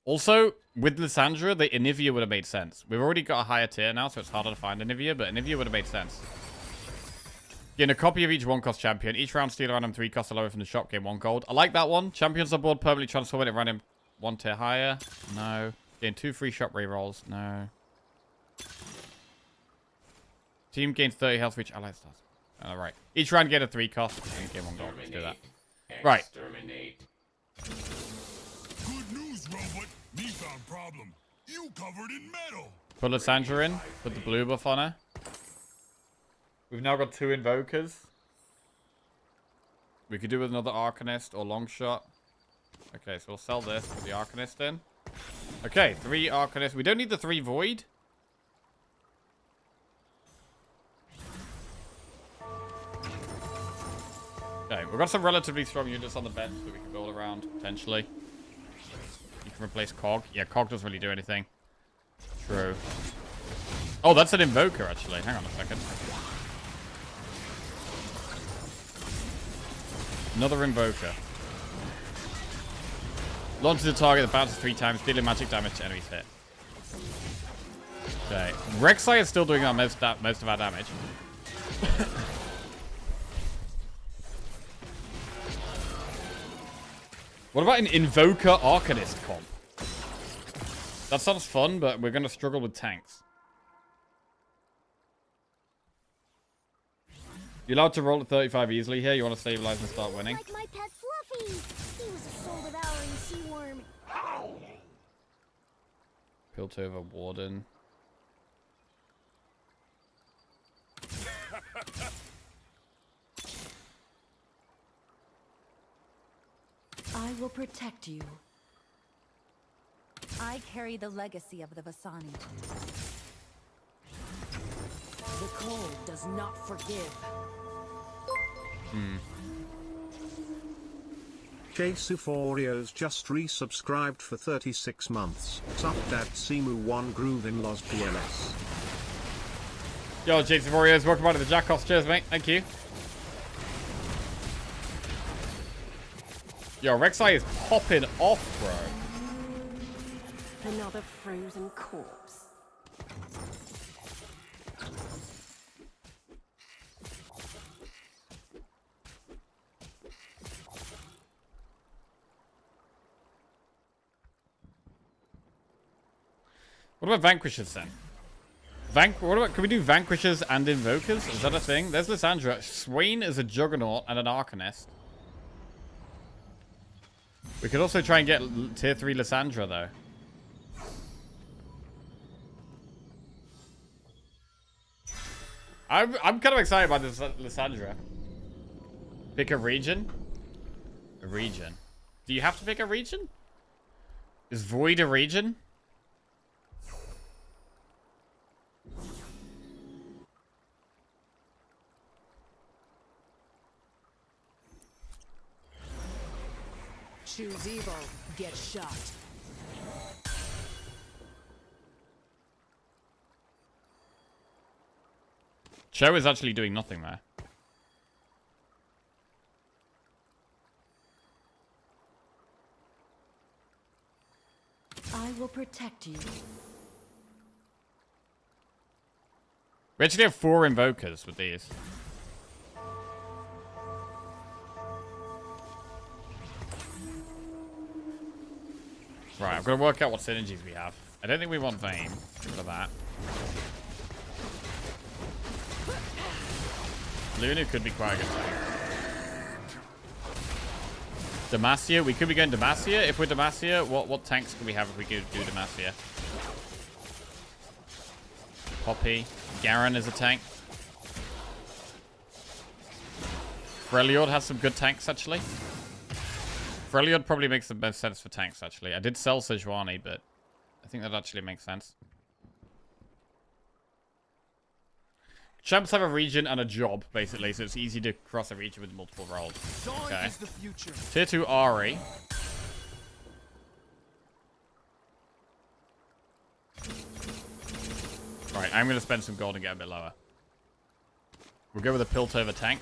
Also, with Lysandra, the Anivia would have made sense. We've already got a higher tier now, so it's harder to find Anivia, but Anivia would have made sense. Gain a copy of each 1-cost champion. Each round, steal a random 3 cost lower from the shop, gain 1 gold. I like that one. Champions on board, permanently transform it, random 1 tier higher. No. Gain 2 free shop rerolls. No. Team gains 30 health for each allied stars. Alright. Each round, get a 3 cost and gain 1 gold. Let's do that. Right. Good news, robot. Me found problem. You covered in metal. Put Lysandra in. Put the blue buff on her. We've now got 2 Invokers. We could do with another Arcanist or Longshot. Okay, so we'll sell this. Put the Arcanist in. Okay, 3 Arcanists. We don't need the 3 Void. Okay, we've got some relatively strong units on the bench that we can build around, potentially. You can replace Cog. Yeah, Cog doesn't really do anything. True. Oh, that's an Invoker, actually. Hang on a second. Another Invoker. Launches a target that bounces 3 times, dealing magic damage to enemies hit. Okay. Rek'Sai is still doing our most of our damage. What about an Invoker Arcanist comp? That sounds fun, but we're going to struggle with tanks. You're allowed to roll at 35 easily here. You want to stabilize and start winning. Like my pet Fluffy. He was a soul-devouring sea worm. Piltover Warden. I will protect you. I carry the legacy of the Vasani. The cold does not forgive. Chasuforios just resubscribed for 36 months. Sup dat Simu 1 groove in Los PLS. Yo, Jason Warriors, welcome back to the Jackoffs. Cheers, mate. Thank you. Yo, Rek'Sai is popping off, bro. Another frozen corpse. What about Vanquishers then? What about, can we do Vanquishers and Invokers? Is that a thing? There's Lysandra. Swain is a Juggernaut and an Arcanist. We could also try and get tier 3 Lysandra, though. I'm kind of excited about this Lysandra. Pick a region? A region. Do you have to pick a region? Is Void a region? Choose evil, get shot. Cho is actually doing nothing there. I will protect you. We actually have 4 Invokers with these. Right, I've got to work out what synergies we have. I don't think we want Vayne for that. Luna could be quite a good tank. Demacia, we could be going Demacia. If we're Demacia, what tanks can we have if we could do Demacia? Poppy. Garen is a tank. Freljord has some good tanks, actually. Freljord probably makes the most sense for tanks, actually. I did sell Sejuani, but I think that actually makes sense. Champs have a region and a job, basically, so it's easy to cross a region with multiple roles. Okay. Tier 2 Ari. Right, I'm going to spend some gold and get a bit lower. We'll go with a Piltover tank.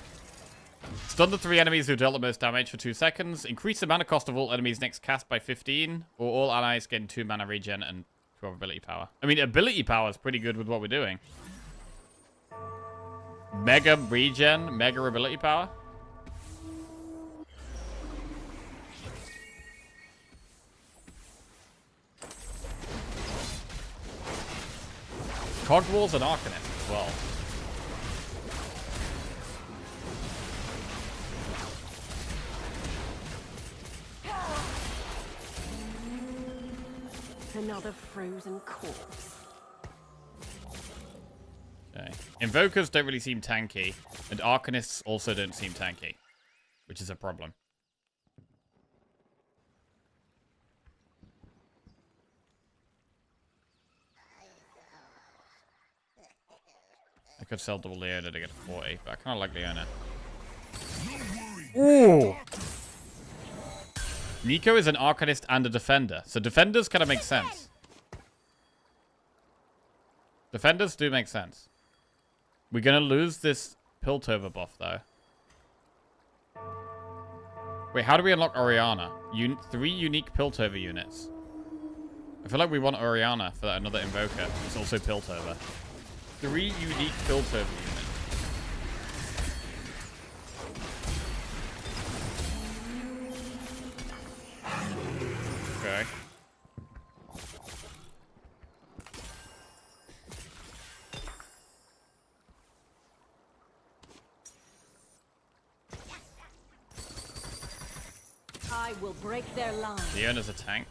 Stun the 3 enemies who dealt the most damage for 2 seconds. Increase the mana cost of all enemies next cast by 15. Or all allies gain 2 mana regen and 12 ability power. I mean, ability power is pretty good with what we're doing. Mega regen, mega ability power. Cogwall's an Arcanist as well. Another frozen corpse. Okay. Invokers don't really seem tanky, and Arcanists also don't seem tanky, which is a problem. I could sell double Leona to get 40, but I kind of like Leona. Ooh! Nico is an Arcanist and a Defender, so Defenders kind of make sense. Defenders do make sense. We're going to lose this Piltover buff, though. Wait, how do we unlock Oriana? 3 unique Piltover units. I feel like we want Oriana for another Invoker. It's also Piltover. 3 unique Piltover units. Okay. I will break their line. Leona's a tank.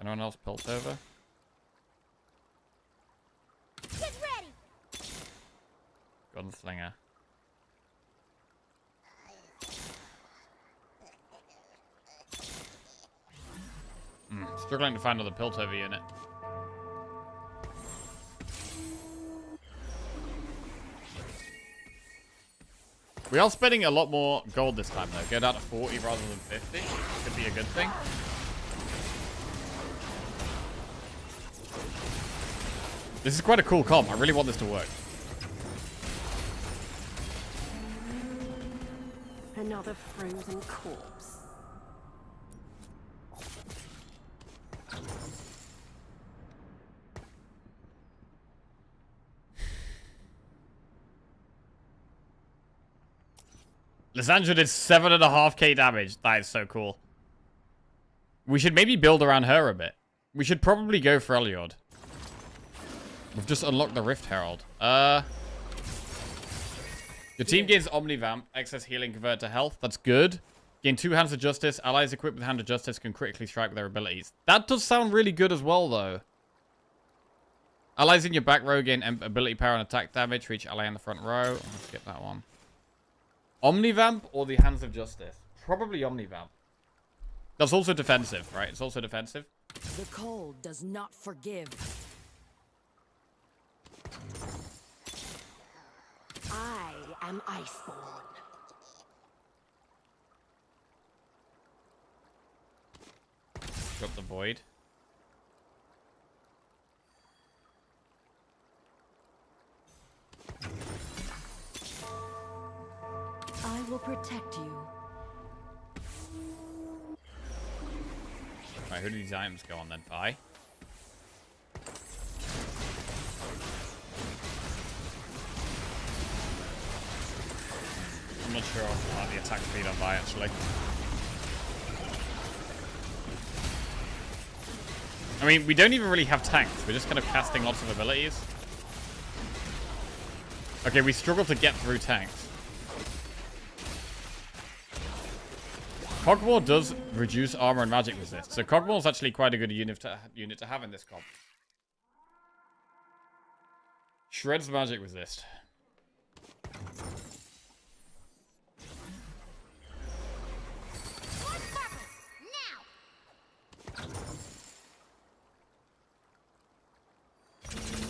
Anyone else Piltover? Get ready. Gunslinger. Struggling to find another Piltover unit. We are spending a lot more gold this time, though. Go down to 40 rather than 50. Could be a good thing. This is quite a cool comp. I really want this to work. Another frozen corpse. Lysandra did 7.5k damage. That is so cool. We should maybe build around her a bit. We should probably go for Eliod. We've just unlocked the Rift Herald. Your team gains Omnivamp, excess healing convert to health. That's good. Gain 2 Hands of Justice. Allies equipped with Hand of Justice can critically strike with their abilities. That does sound really good as well, though. Allies in your back row gain ability power and attack damage for each ally in the front row. Let's skip that one. Omnivamp or the Hands of Justice? Probably Omnivamp. That's also defensive, right? It's also defensive. The cold does not forgive. I am Iceborn. Drop the Void. I will protect you. Right, who do these items go on then? Vi? I'm not sure about the attack speed on Vi, actually. I mean, we don't even really have tanks. We're just kind of casting lots of abilities. Okay, we struggle to get through tanks. Cogmore does reduce armor and magic resist. So Cogmore is actually quite a good unit to have in this comp. Shreds magic resist.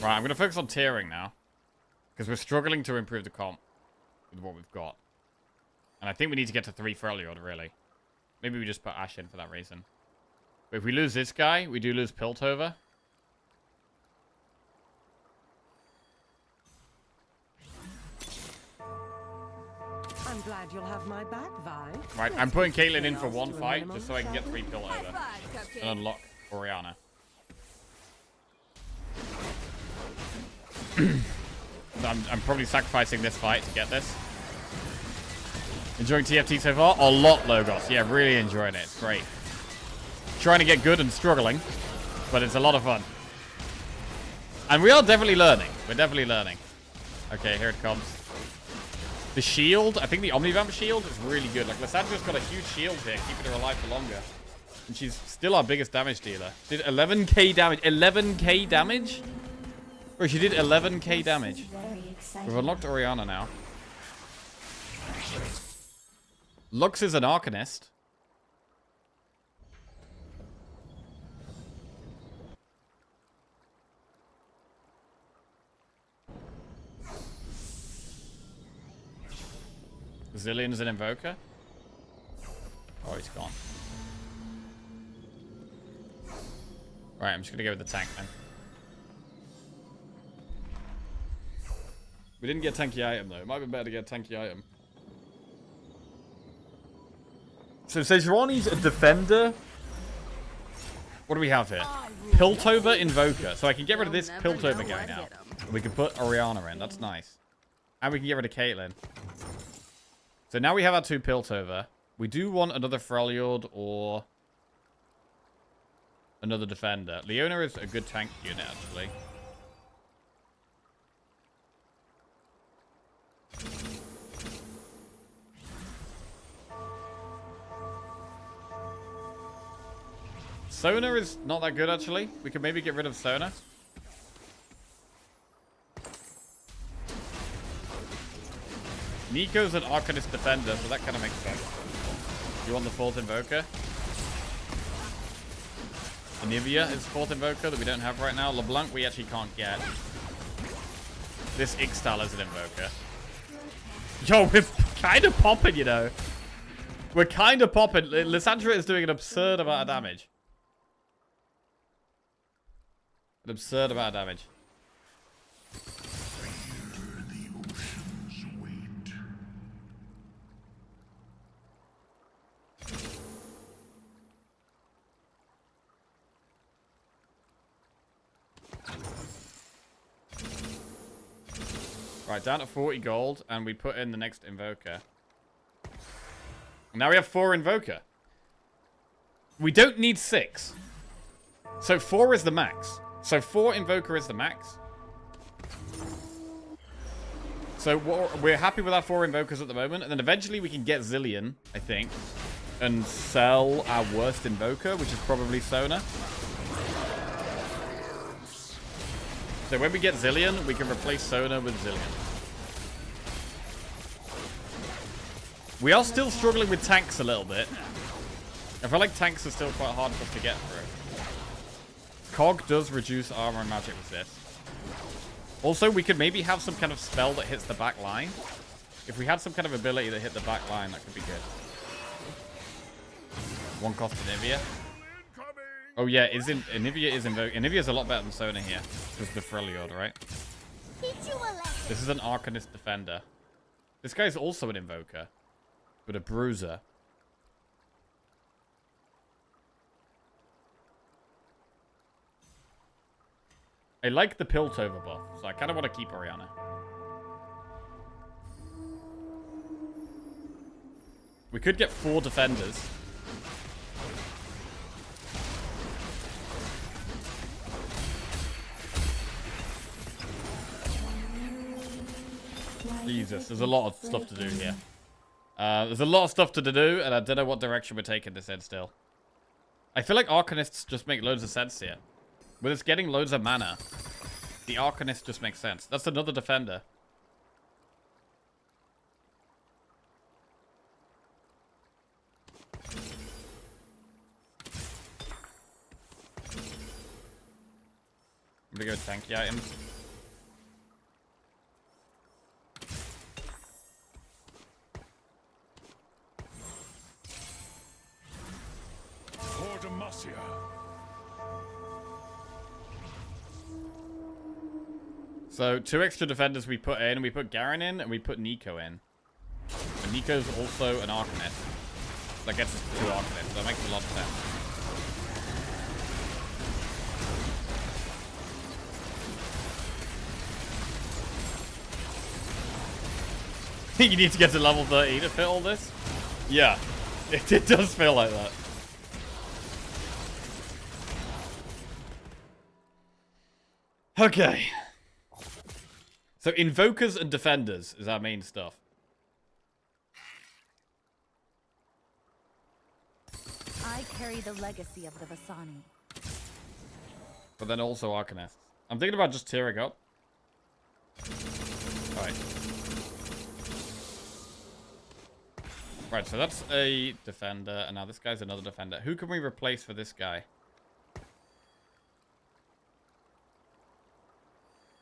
Right, I'm going to focus on tiering now. Because we're struggling to improve the comp with what we've got. And I think we need to get to 3 for Eliod, really. Maybe we just put Ash in for that reason. But if we lose this guy, we do lose Piltover. I'm glad you'll have my back, Vi. Right, I'm putting Caitlyn in for 1 fight, just so I can get 3 Piltover. And unlock Oriana. I'm probably sacrificing this fight to get this. Enjoying TFT so far? A lot, Logos. Yeah, really enjoying it. It's great. Trying to get good and struggling, but it's a lot of fun. And we are definitely learning. We're definitely learning. Okay, here it comes. The shield, I think the Omnivamp shield is really good. Like, Lysandra's got a huge shield here, keeping her alive for longer. And she's still our biggest damage dealer. She did 11k damage. 11k damage? Or she did 11k damage. We've unlocked Oriana now. Lux is an Arcanist. Zillion's an Invoker. Oh, he's gone. Right, I'm just gonna go with the tank then. We didn't get a tanky item though. It might have been better to get a tanky item. So Sejuani's a defender. What do we have here? Piltover Invoker. So I can get rid of this Piltover guy now. And we can put Oriana in. That's nice. And we can get rid of Caitlyn. So now we have our 2 Piltover. We do want another Freljord or another defender. Leona is a good tank unit, actually. Sona is not that good, actually. We could maybe get rid of Sona. Nico's an Arcanist defender, so that kind of makes sense. You want the 4th Invoker? Anivia is 4th Invoker that we don't have right now. LeBlanc we actually can't get. This Ixtal is an Invoker. Yo, we're kind of popping, you know. We're kind of popping. Lysandra is doing an absurd amount of damage. An absurd amount of damage. Right, down to 40 gold, and we put in the next Invoker. Now we have 4 Invoker. We don't need 6. So 4 is the max. So 4 Invoker is the max. So we're happy with our 4 Invokers at the moment, and then eventually we can get Zillion, I think, and sell our worst Invoker, which is probably Sona. So when we get Zillion, we can replace Sona with Zillion. We are still struggling with tanks a little bit. I feel like tanks are still quite hard for us to get through. Cog does reduce armor and magic resist. Also, we could maybe have some kind of spell that hits the back line. If we had some kind of ability that hit the back line, that could be good. 1 cost Anivia. Oh yeah, Anivia is invoke. Anivia's a lot better than Sona here. Because the Freljord, right? This is an Arcanist Defender. This guy's also an Invoker. But a Bruiser. I like the Piltover buff, so I kind of want to keep Oriana. We could get 4 defenders. Jesus, there's a lot of stuff to do here. There's a lot of stuff to do, and I don't know what direction we're taking this in still. I feel like Arcanists just make loads of sense here. With us getting loads of mana, the Arcanist just makes sense. That's another defender. I'm gonna go tanky items. So 2 extra defenders we put in. We put Garen in, and we put Nico in. And Nico's also an Arcanist. That gets us 2 Arcanists. That makes a lot of sense. You need to get to level 30 to fit all this? Yeah, it does feel like that. Okay. So Invokers and Defenders is our main stuff. I carry the legacy of the Vasani. But then also Arcanists. I'm thinking about just tearing up. Alright. Right, so that's a defender, and now this guy's another defender. Who can we replace for this guy?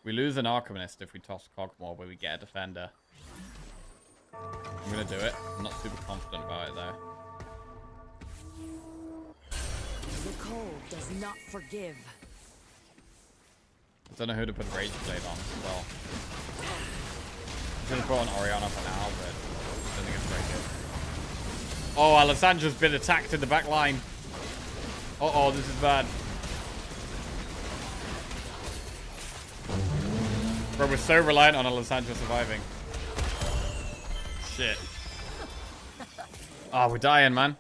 We lose an Arcanist if we toss Cogmore, where we get a defender. I'm gonna do it. I'm not super confident about it, though. The cold does not forgive. I don't know who to put Rage Blade on as well. I'm gonna put on Oriana for now, but I don't think it's very good. Oh, Alessandra's been attacked in the back line. Uh-oh, this is bad. Bro, we're so reliant on Alessandra surviving. Shit. Oh, we're dying, man.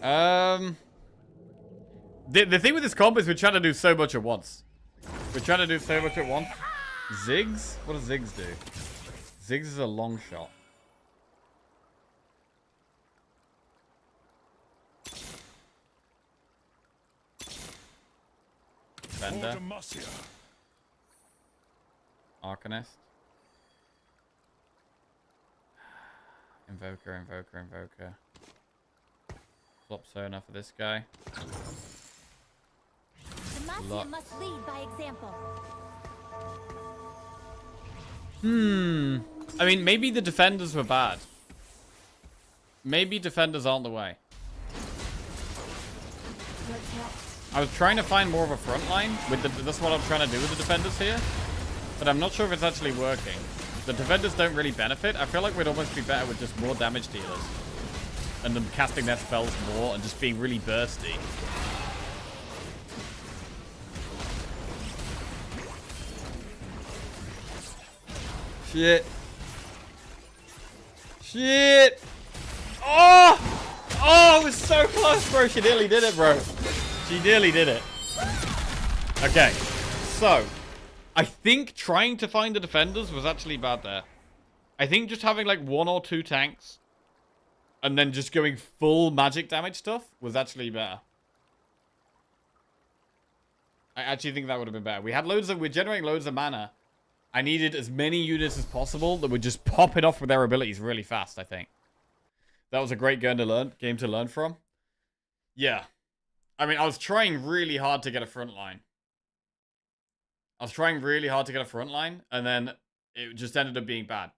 The thing with this comp is we're trying to do so much at once. We're trying to do so much at once. Ziggs? What does Ziggs do? Ziggs is a long shot. Defender. Arcanist. Invoker, Invoker, Invoker. Flop Sona for this guy. Demacia must lead by example. I mean, maybe the defenders were bad. Maybe defenders aren't the way. I was trying to find more of a front line. That's what I'm trying to do with the defenders here. But I'm not sure if it's actually working. The defenders don't really benefit. I feel like we'd almost be better with just more damage dealers. And them casting their spells more and just being really bursty. Shit. Shit. Oh! Oh, it was so close, bro. She nearly did it, bro. She nearly did it. Okay. So, I think trying to find the defenders was actually bad there. I think just having like 1 or 2 tanks and then just going full magic damage stuff was actually better. I actually think that would have been better. We're generating loads of mana. I needed as many units as possible that would just pop it off with their abilities really fast, I think. That was a great game to learn from. Yeah. I mean, I was trying really hard to get a front line. And then it just ended up being bad.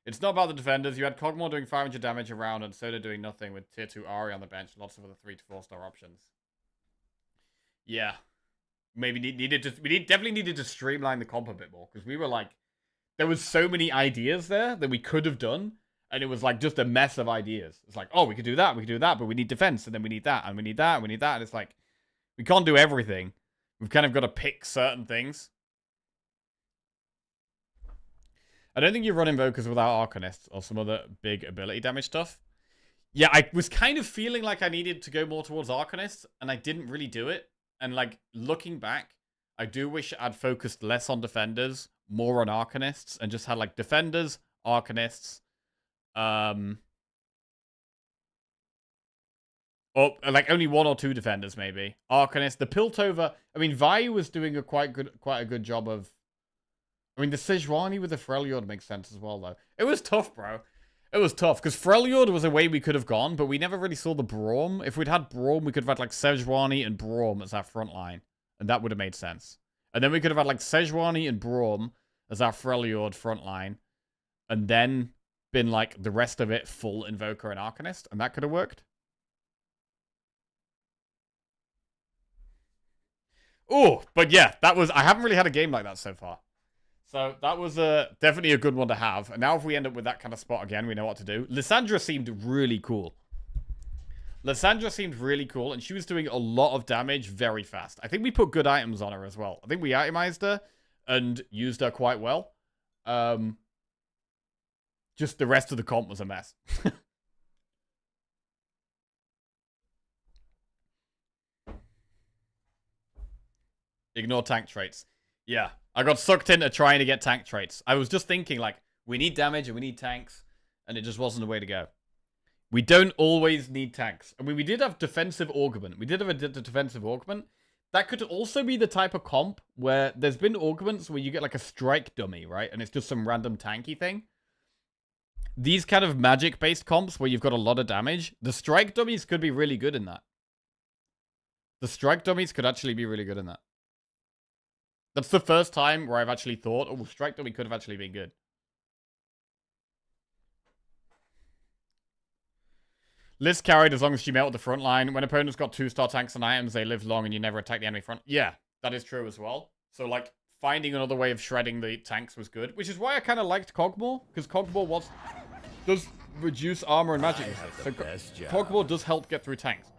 It's not about the defenders. You had Cogmore doing 500 damage around and Soda doing nothing with tier 2 Ari on the bench. Lots of other 3 to 4 star options. Yeah. Maybe definitely needed to streamline the comp a bit more. Because we were like, there was so many ideas there that we could have done. And it was like just a mess of ideas. It's like, oh, we could do that, but we need defense, and then we need that, and we need that, and we need that. And it's like, we can't do everything. We've kind of got to pick certain things. I don't think you run Invokers without Arcanists or some other big ability damage stuff. Yeah, I was kind of feeling like I needed to go more towards Arcanists, and I didn't really do it. And like, looking back, I do wish I'd focused less on defenders, more on Arcanists, and just had like defenders, Arcanists, or like only 1 or 2 defenders maybe. Arcanist, the Piltover. I mean, Vayu was doing quite a good job of. I mean, the Sejuani with the Freljord makes sense as well, though. It was tough, bro. It was tough because Freljord was a way we could have gone, but we never really saw the Braum. If we'd had Braum, we could have had like Sejuani and Braum as our front line, and that would have made sense. And then we could have had like Sejuani and Braum as our Freljord front line, and then been like the rest of it full Invoker and Arcanist, and that could have worked. Oh, but yeah, that was, I haven't really had a game like that so far. So that was definitely a good one to have. And now if we end up with that kind of spot again, we know what to do. Lysandra seemed really cool. And she was doing a lot of damage very fast. I think we put good items on her as well. I think we itemized her and used her quite well. Just the rest of the comp was a mess. Ignore tank traits. Yeah, I got sucked into trying to get tank traits. I was just thinking, like, we need damage and we need tanks, and it just wasn't the way to go. We don't always need tanks. I mean, we did have defensive augment. We did have a defensive augment. That could also be the type of comp where there's been augments where you get, like, a strike dummy, right? And it's just some random tanky thing. These kind of magic-based comps where you've got a lot of damage, the strike dummies could be really good in that. The strike dummies could actually be really good in that. That's the first time where I've actually thought, oh, strike dummy could have actually been good. Liz carried as long as she met with the front line. When opponents got 2-star tanks and items, they live long and you never attack the enemy front. Yeah, that is true as well. So, like, finding another way of shredding the tanks was good. Which is why I kind of liked Cogmore. Because Cogmore does reduce armor and magic resist. So Cogmore does help get through tanks.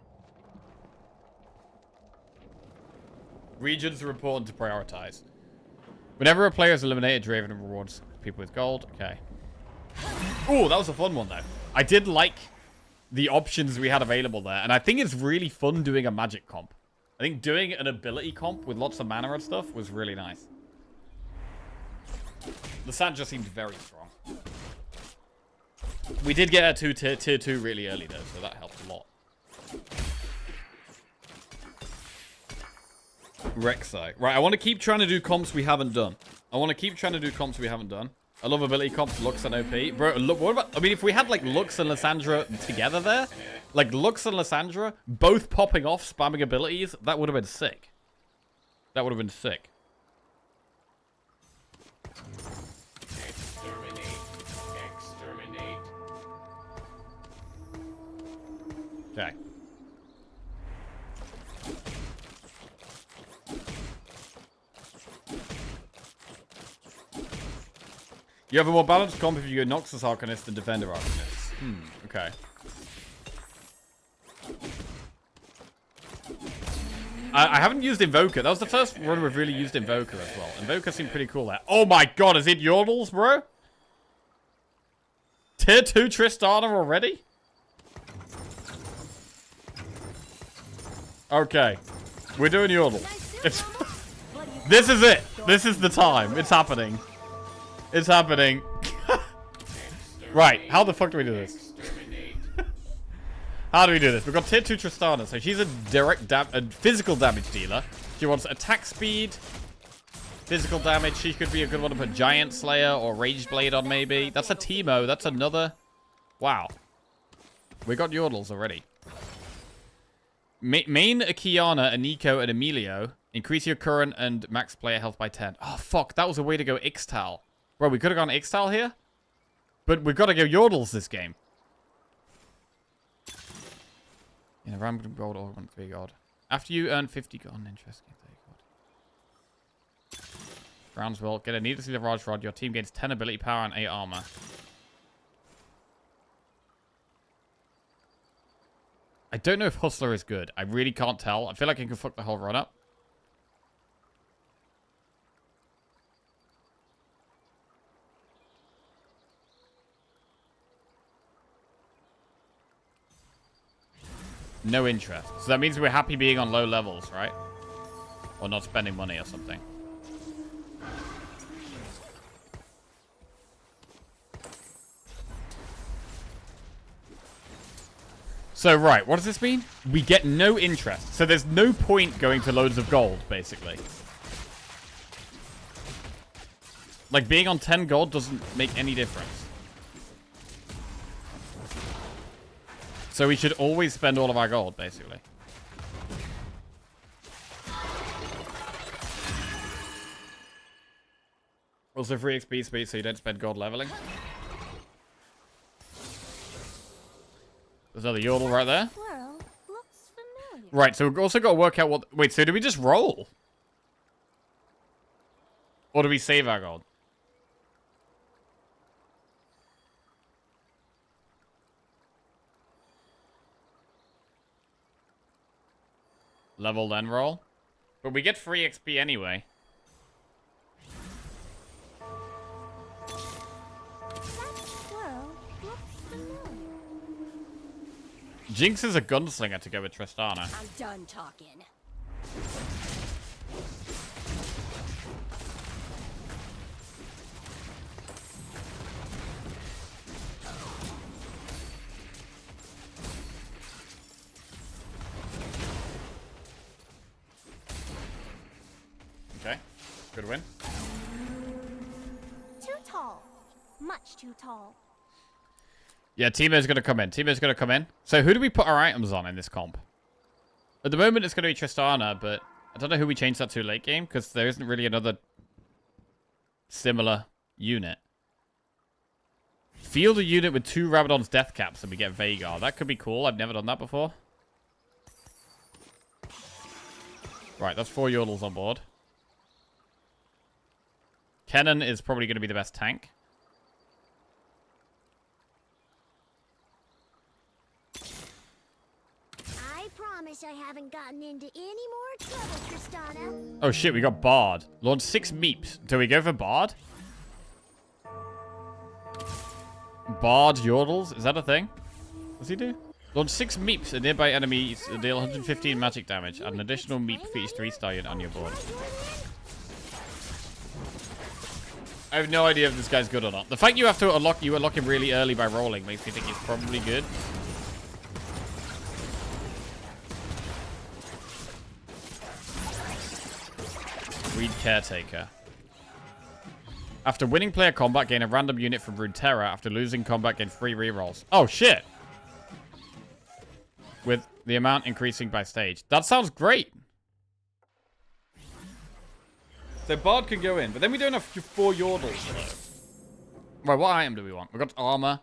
Regions are important to prioritize. Whenever a player is eliminated, Draven rewards people with gold. Okay. Oh, that was a fun one, though. I did like the options we had available there. And I think it's really fun doing a magic comp. I think doing an ability comp with lots of mana and stuff was really nice. Lysandra seemed very strong. We did get her to tier 2 really early, though, so that helped a lot. Rek'Sai. Right, I want to keep trying to do comps we haven't done. I love ability comps, Lux and OP. Bro, look, what about... I mean, if we had, like, Lux and Lysandra together there, like, Lux and Lysandra both popping off, spamming abilities, that would have been sick. Okay. You have a more balanced comp if you go Noxus Arcanist than Defender Arcanist. Okay. I haven't used Invoker. That was the first run we've really used Invoker as well. Invoker seemed pretty cool there. Oh my god, is it Yordles, bro? Tier 2 Tristana already? Okay. We're doing Yordle. This is it. This is the time. It's happening. It's happening. Right. How the fuck do we do this? How do we do this? We've got tier 2 Tristana, so she's a physical damage dealer. She wants attack speed, physical damage. She could be a good one to put Giant Slayer or Rage Blade on, maybe. That's a Teemo. That's another. Wow. We got Yordles already. Main a Kiana, a Nico, and Emilio. Increase your current and max player health by 10. Oh, fuck. That was a way to go Ixtal. Bro, we could have gone Ixtal here. But we've got to go Yordles this game. In a random gold or 1 gold. After you earn 50 gold on interest. Brownsville. Get a needlessly large rod. Your team gains 10 ability power and 8 armor. I don't know if Hustler is good. I really can't tell. I feel like it can fuck the whole run up. No interest. So that means we're happy being on low levels, right? Or not spending money or something. So, right. What does this mean? We get no interest. So there's no point going to loads of gold, basically. Like, being on 10 gold doesn't make any difference. So we should always spend all of our gold, basically. Also free XP speed, so you don't spend gold leveling. There's another Yordle right there. Well, looks familiar. Right, so we've also got to work out what... Wait, so do we just roll? Or do we save our gold? Level then roll. But we get free XP anyway. Jinx is a gunslinger to go with Tristana. I'm done talking. Okay, good win. Too tall. Much too tall. Yeah, Teemo's going to come in. Teemo's going to come in. So who do we put our items on in this comp? At the moment, it's going to be Tristana, but I don't know who we changed that to late game, because there isn't really another similar unit. Field a unit with 2 Rabadon's death caps and we get Vagar. That could be cool. I've never done that before. Right, that's 4 Yordles on board. Kennen is probably going to be the best tank. I promise I haven't gotten into any more trouble, Tristana. Oh shit, we got Bard. Launch 6 Meeps. Do we go for Bard? Bard Yordles? Is that a thing? What's he do? Launch 6 Meeps at nearby enemies to deal 115 magic damage. Add an additional Meep for each 3-star unit on your board. I have no idea if this guy's good or not. The fact you have to unlock him really early by rolling makes me think he's probably good. Read Caretaker. After winning player combat, gain a random unit from Runeterra. After losing combat, gain 3 rerolls. Oh, shit! With the amount increasing by stage. That sounds great! So Bard can go in, but then we don't have 4 Yordles. Right, what item do we want? We've got armor.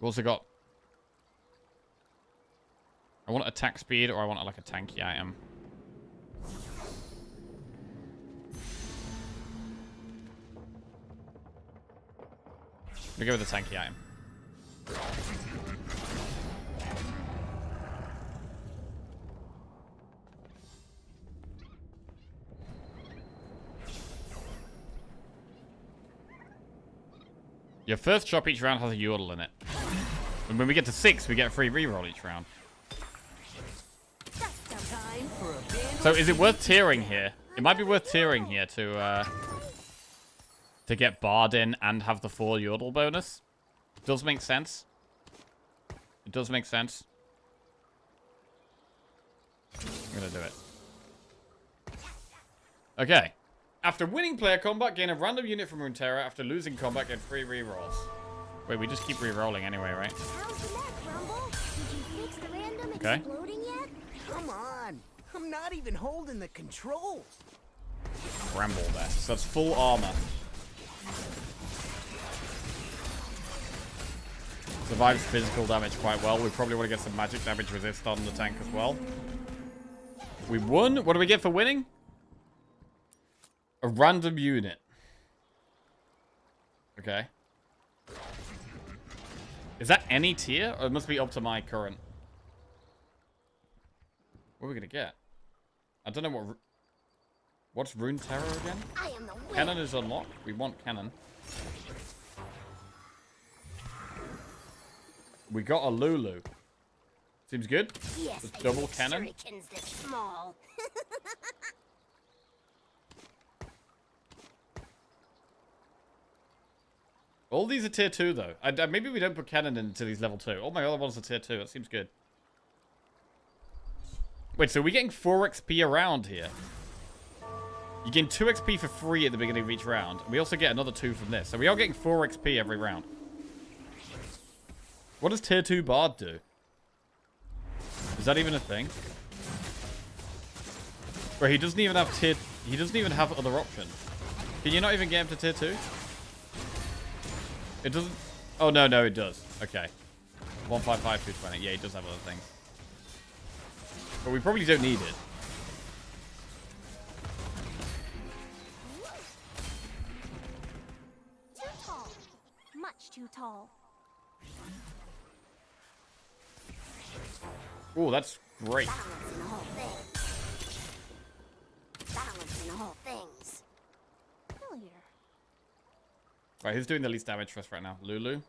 We've also got... I want attack speed or I want like a tanky item. We go with the tanky item. Your first shop each round has a yodel in it. And when we get to 6, we get a free reroll each round. So is it worth tiering here? It might be worth tiering here to get Bard in and have the 4 yodel bonus. Does make sense. It does make sense. I'm gonna do it. Okay. After winning player combat, gain a random unit from Runeterra. After losing combat, get 3 rerolls. Wait, we just keep rerolling anyway, right? How's the mech, Rumble? Did you fix the random Okay. exploding yet? Come on. I'm not even holding the controls. Bramble Vest. So that's full armor. Survives physical damage quite well. We probably want to get some magic damage resist on the tank as well. We won. What do we get for winning? A random unit. Okay. Is that any tier? Or it must be up to my current. What are we going to get? I don't know what... What's Runeterra again? I am the winner. Cannon is unlocked. We want cannon. We got a Lulu. Seems good. Yes, Just I double make cannon. shurikens this small. All these are tier 2 though. Maybe we don't put cannon until he's level 2. All my other ones are tier 2. That seems good. Wait, so we're getting 4 XP around here. You gain 2 XP for free at the beginning of each round. We also get another 2 from this. So we are getting 4 XP every round. What does tier 2 Bard do? Is that even a thing? Bro, he doesn't even have tier... He doesn't even have other options. Can you not even get him to tier 2? It doesn't... Oh, no, it does. Okay. 155, 220. Yeah, he does have other things. But we probably don't need it. Too tall. Much too tall. Oh, that's great. Balancing the whole thing. Balancing the whole things. Familiar. Right, who's doing the least damage for us right now? Lulu?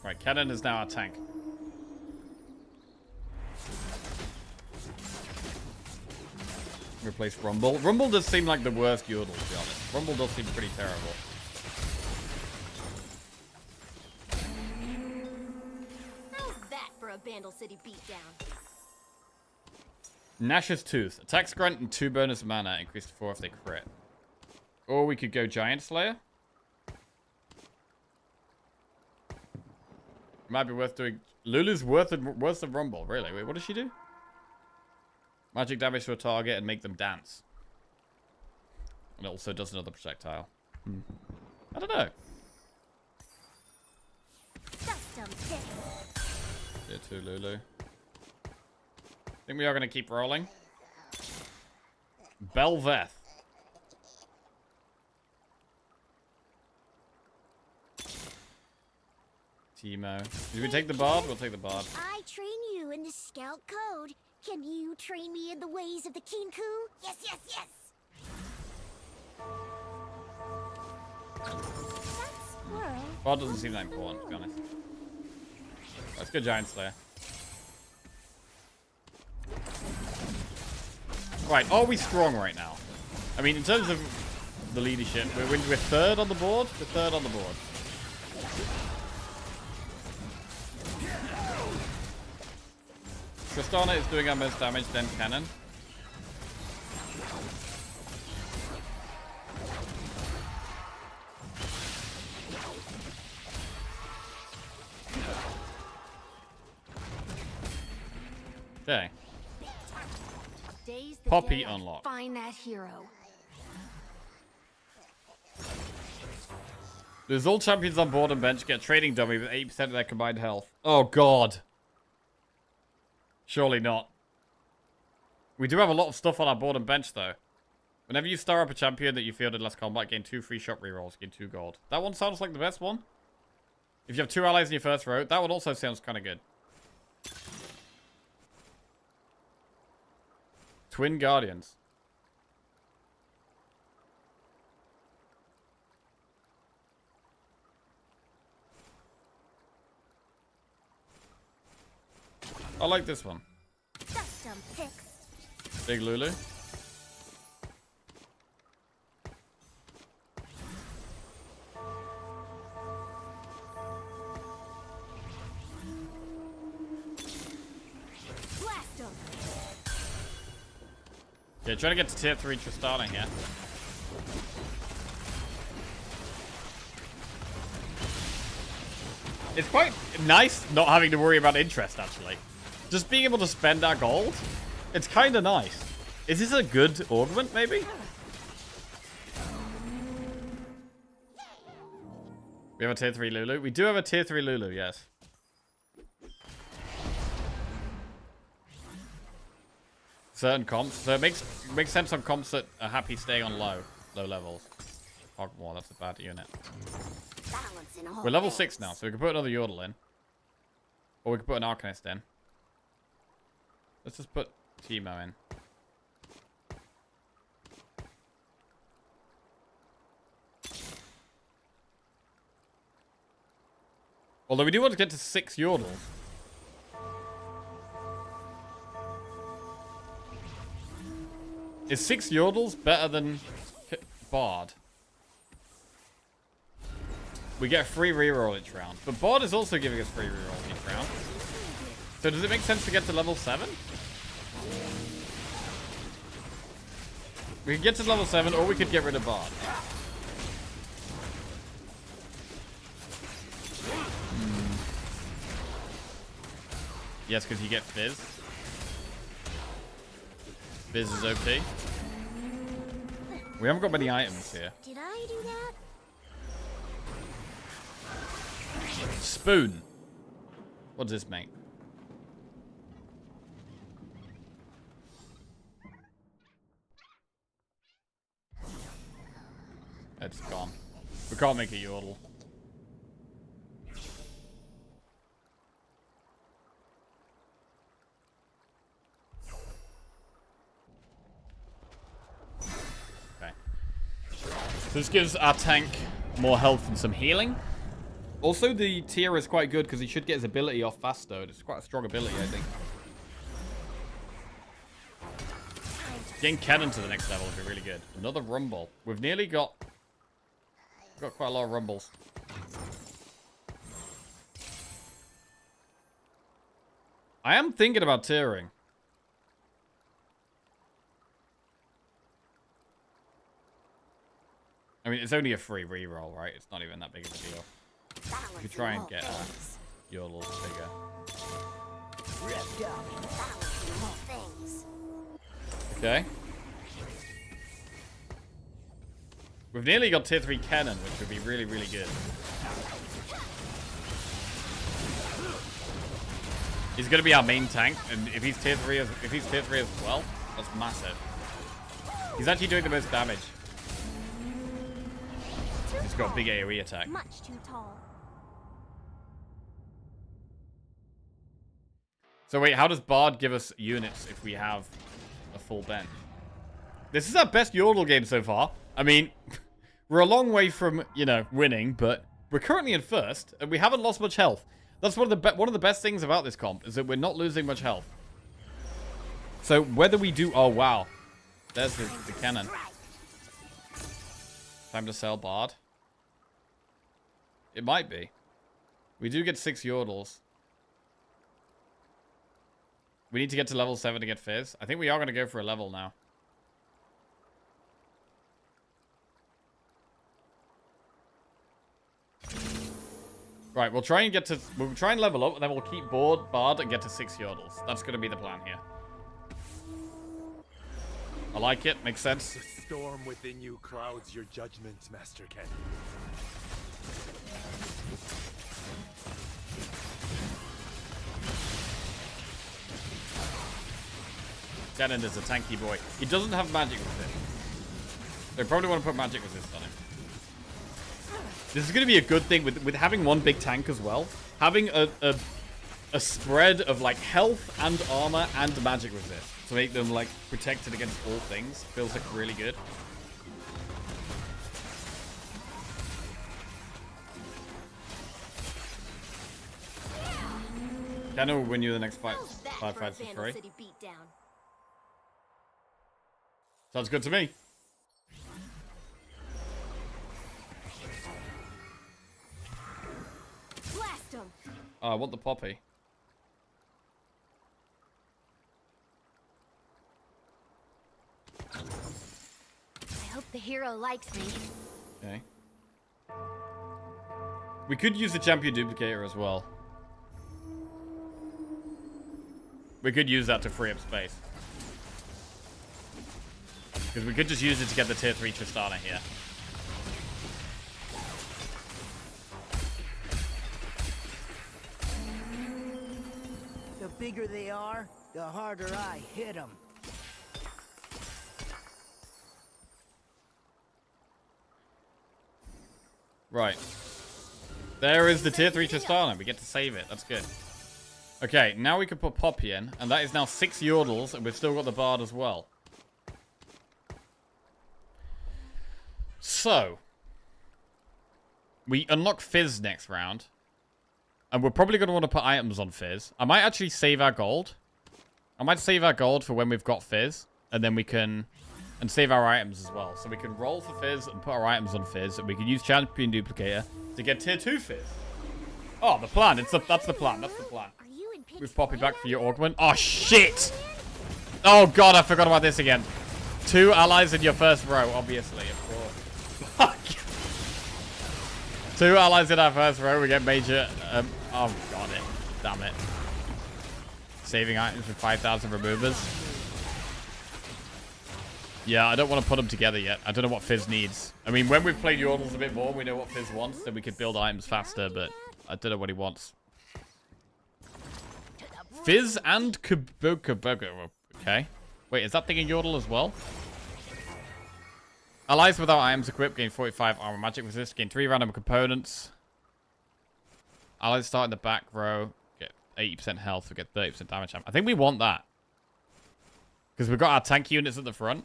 Right, cannon is now our tank. Replace Rumble. Rumble does seem like the worst yodel, to be honest. Rumble does seem pretty terrible. How's that for a Bandle City beatdown? Nash's Tooth. Attacks grant and 2 bonus mana, increased to 4 if they crit. Or we could go Giant Slayer. Might be worth doing... Lulu's worse than Rumble, really. Wait, what does she do? Magic damage to a target and make them dance. And it also does another projectile. I don't know. Custom pick. Tier 2 Lulu. I think we are going to keep rolling. Belveth. Timo. Did we take the Bard? We'll take the Bard. I train you in the Scout Code. Can you train me in the ways of the Kinku? Yes, yes, yes! That squirrel. Bard doesn't seem that important, to be honest. Let's go Giant Slayer. Right, are we strong right now? I mean, in terms of the leadership, we're 3rd on the board? We're 3rd on the board. Tristana is doing our most damage, then Cannon. Okay. Day's the Poppy day I unlocked. find that hero. Lose all champions on board and bench, get trading dummy with 8% of their combined health. Oh, God. Surely not. We do have a lot of stuff on our board and bench, though. Whenever you star up a champion that you fielded last combat, gain 2 free shot rerolls, gain 2 gold. That one sounds like the best one. If you have 2 allies in your first row, that one also sounds kind of good. Twin Guardians. I like this one. Custom picks. Big Lulu. Blast 'em. Yeah, trying to get to tier 3 for starting here. It's quite nice not having to worry about interest, actually. Just being able to spend our gold, it's kind of nice. Is this a good augment, maybe? We have a tier 3 Lulu. We do have a tier 3 Lulu, yes. Certain comps. So it makes sense on comps that are happy staying on low levels. Hogmore, that's a bad unit. We're level 6 now, so we can put another Yordle in. Or we can put an Arcanist in. Let's just put Teemo in. Although we do want to get to 6 Yordles. Is 6 Yordles better than Bard? We get a free reroll each round. But Bard is also giving us free reroll each round. So does it make sense to get to level 7? We could get to level 7, or we could get rid of Bard. Yes, because you get Fizz. Fizz is OP. We haven't got many items here. Did I do that? Spoon. What does this make? It's gone. We can't make a Yordle. Okay. So this gives our tank more health and some healing. Also, the tier is quite good because he should get his ability off faster. It's quite a strong ability, I think. Getting Cannon to the next level would be really good. Another Rumble. We've nearly got quite a lot of Rumbles. I am thinking about tiering. I mean, it's only a free reroll, right? It's not even that big of a deal. We could try and get Yordles bigger. Okay. We've nearly got tier 3 cannon, which would be really, really good. He's going to be our main tank, and if he's tier 3 as well, that's massive. He's actually doing the most damage. He's got a big AoE attack. Much too tall. So wait, how does Bard give us units if we have a full bench? This is our best Yordle game so far. I mean, we're a long way from, you know, winning, but we're currently in first, and we haven't lost much health. That's one of the best things about this comp, is that we're not losing much health. So whether we do... Oh, wow. There's the cannon. Time to sell Bard. It might be. We do get 6 Yordles. We need to get to level 7 to get Fizz. I think we are going to go for a level now. Right, we'll try and level up, and then we'll keep Bard and get to 6 Yordles. That's going to be the plan here. I like it. Makes sense. The storm within you clouds your judgment, Master Ken. Denon is a tanky boy. He doesn't have magic resist. They probably want to put magic resist on him. This is going to be a good thing with having one big tank as well. Having a spread of like health and armor and magic resist to make them like protected against all things feels like really good. Daniel will win you the next five fights for free. Sounds good to me. Blast him. Oh, I want the poppy. I hope the hero likes me. Okay. We could use the champion duplicator as well. We could use that to free up space. Because we could just use it to get the tier 3 Tristana here. The bigger they are, the harder I hit them. Right. There is the tier 3 Tristana. We get to save it. That's good. Okay, now we can put Poppy in. And that is now 6 Yordles. And we've still got the Bard as well. So. We unlock Fizz next round. And we're probably going to want to put items on Fizz. I might actually save our gold. I might save our gold for when we've got Fizz. And then we can... And save our items as well. So we can roll for Fizz and put our items on Fizz. And we can use Champion Duplicator to get tier 2 Fizz. Oh, the plan. That's the plan. That's the plan. Move Poppy back for your augment. Oh, shit! Oh, God, I forgot about this again. 2 allies in your first row, obviously, of course. Fuck. 2 allies in our first row. We get major... oh, got it. Damn it. Saving items with 5,000 removers. Yeah, I don't want to put them together yet. I don't know what Fizz needs. I mean, when we've played Yordles a bit more, we know what Fizz wants, then we could build items faster, but I don't know what he wants. Fizz and Kabuka. Okay. Wait, is that thing in Yordle as well? Allies without items equipped gain 45 armor magic resist, gain 3 random components. Allies start in the back row, get 80% health, we get 30% damage. I think we want that. Because we've got our tank units at the front.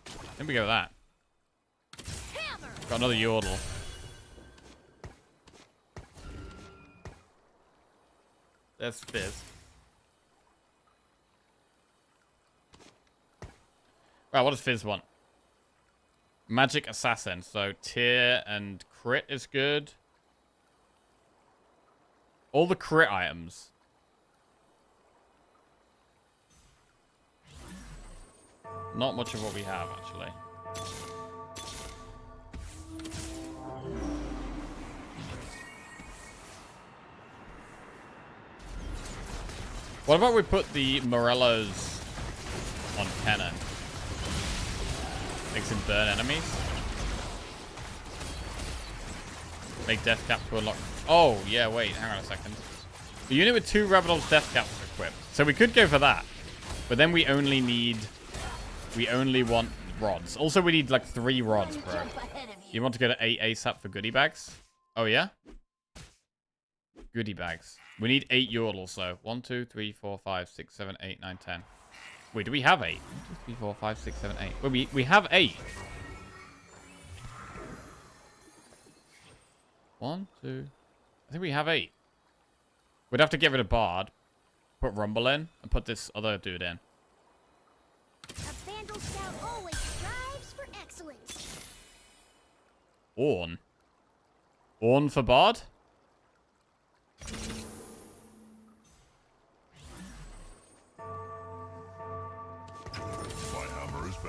I think we go with that. Got another Yordle. There's Fizz. Right, what does Fizz want? Magic Assassin. So tier and crit is good. All the crit items. Not much of what we have, actually. What about we put the Morellos on cannon? Makes him burn enemies. Make death cap to unlock. Oh, yeah, wait, hang on a second. The unit with 2 Revenant's death caps is equipped. So we could go for that. But then we only need... We only want rods. Also, we need like 3 rods, bro. You want to go to 8 ASAP for goodie bags? Oh, yeah? Goodie bags. We need 8 Yordles, so 1, 2, 3, 4, 5, 6, 7, 8, 9, 10. Wait, do we have 8? 1, 2, 3, 4, 5, 6, 7, 8. Wait, we have 8. 1, 2. I think we have 8. We'd have to get rid of Bard, put Rumble in, and put this other dude in. A Vandal Scout always strives for excellence. Ornn. Ornn for Bard?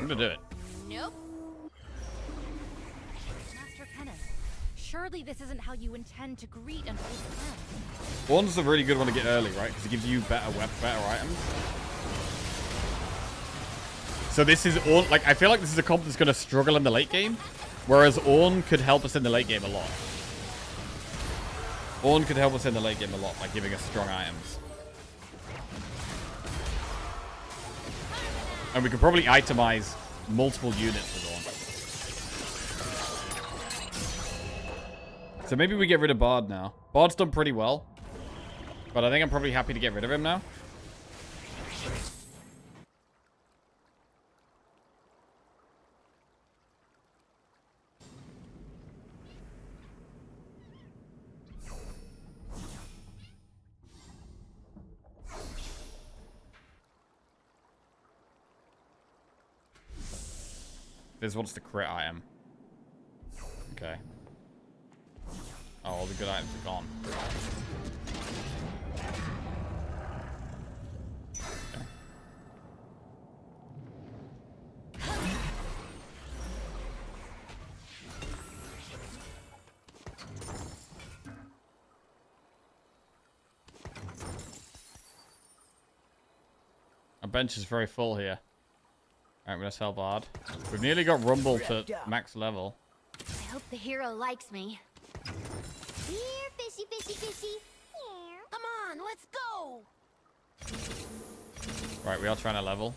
I'm gonna do it. Nope. Master Kenneth, surely this isn't how you intend to greet an old friend. Ornn's a really good one to get early, right? Because it gives you better items. So this is Ornn. Like, I feel like this is a comp that's gonna struggle in the late game, whereas Ornn could help us in the late game a lot. Ornn could help us in the late game a lot by giving us strong items. And we could probably itemize multiple units with Ornn. So maybe we get rid of Bard now. Bard's done pretty well. But I think I'm probably happy to get rid of him now. This wants the crit item. Okay. Oh, all the good items are gone. Okay. Our bench is very full here. Alright, let's help hard. We've nearly got Rumble to max level. I hope the hero likes me. Here, fishy, fishy, fishy. Here. Come on, let's go. Right, we are trying to level.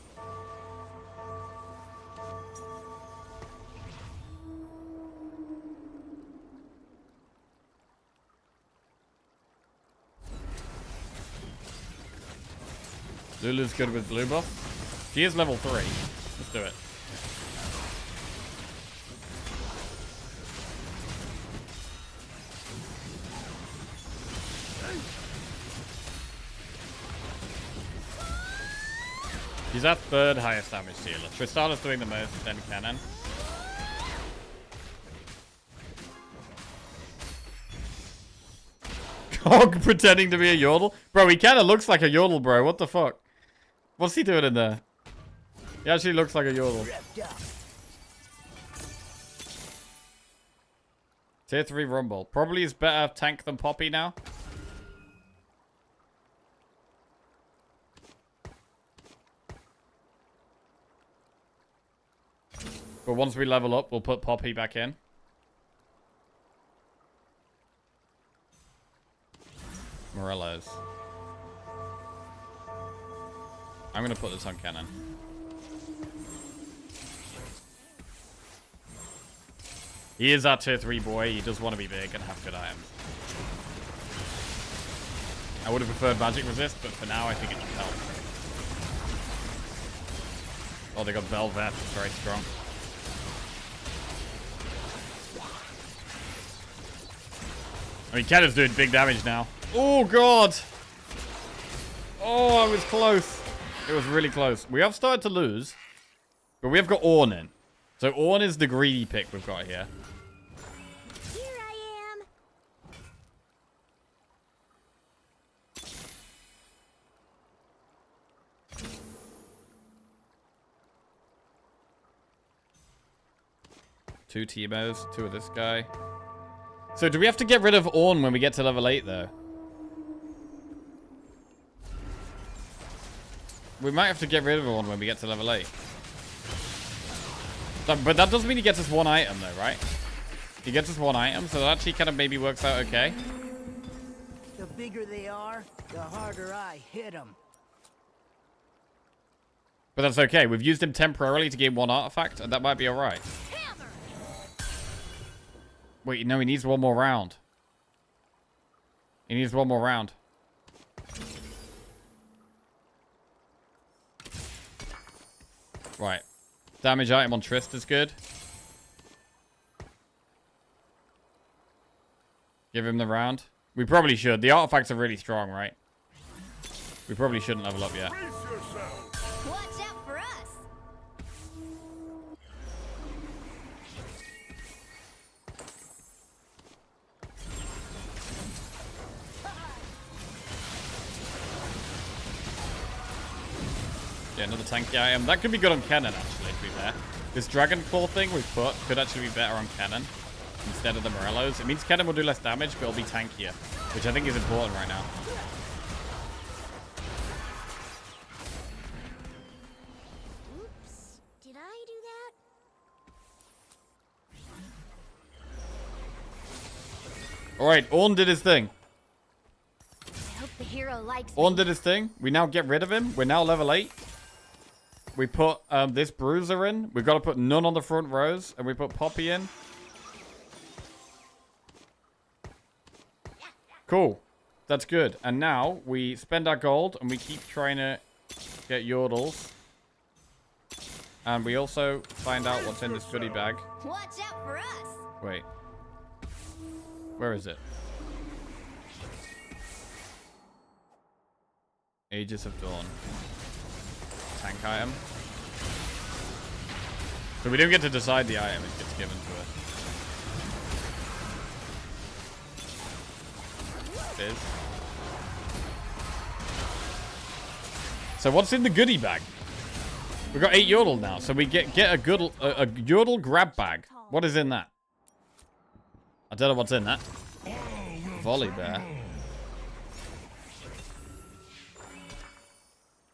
Lulu's good with blue buff. She is level 3. Let's do it. She's our 3rd highest damage dealer. Tristana's doing the most, then Cannon. Cog pretending to be a yodel? Bro, he kind of looks like a yodel, bro. What the fuck? What's he doing in there? He actually looks like a yodel. Tier 3 Rumble. Probably is better tank than Poppy now. But once we level up, we'll put Poppy back in. Morello's. I'm going to put this on Cannon. He is our tier 3 boy. He does want to be big and have good items. I would have preferred magic resist, but for now I think it should help. Oh, they got Velvet. It's very strong. I mean, Cannon's doing big damage now. Oh, God. Oh, I was close. It was really close. We have started to lose, but we have got Ornn in. So Ornn is the greedy pick we've got here. Here I am. Two Teemos, 2 of this guy. So do we have to get rid of Ornn when we get to level 8, though? We might have to get rid of Ornn when we get to level 8. But that does mean he gets us 1 item, though, right? He gets us 1 item, so that actually kind of maybe works out okay. The bigger they are, the harder I hit them. But that's okay. We've used him temporarily to gain 1 artifact, and that might be alright. Wait, no, he needs 1 more round. He needs 1 more round. Right. Damage item on Trist is good. Give him the round. We probably should. The artifacts are really strong, right? We probably shouldn't level up yet. Watch out for us. Yeah, another tanky item. That could be good on Cannon, actually, to be fair. This Dragon Claw thing we've put could actually be better on Cannon instead of the Morellos. It means Cannon will do less damage, but it'll be tankier, which I think is important right now. Oops. Did I do that? Alright, Ornn did his thing. I hope the hero likes Ornn me. did his thing. We now get rid of him. We're now level 8. We put this bruiser in. We've got to put none on the front rows. And we put Poppy in. Cool. That's good. And now we spend our gold and we keep trying to get yordles. And we also find out what's in this goodie bag. Watch out for us. Wait. Where is it? Aegis of Dawn. Tank item. So we don't get to decide the item, it gets given to us. Fizz. So what's in the goodie bag? We've got 8 yordle now, so we get a yordle grab bag. What is in that? I don't know what's in that. Volley bear.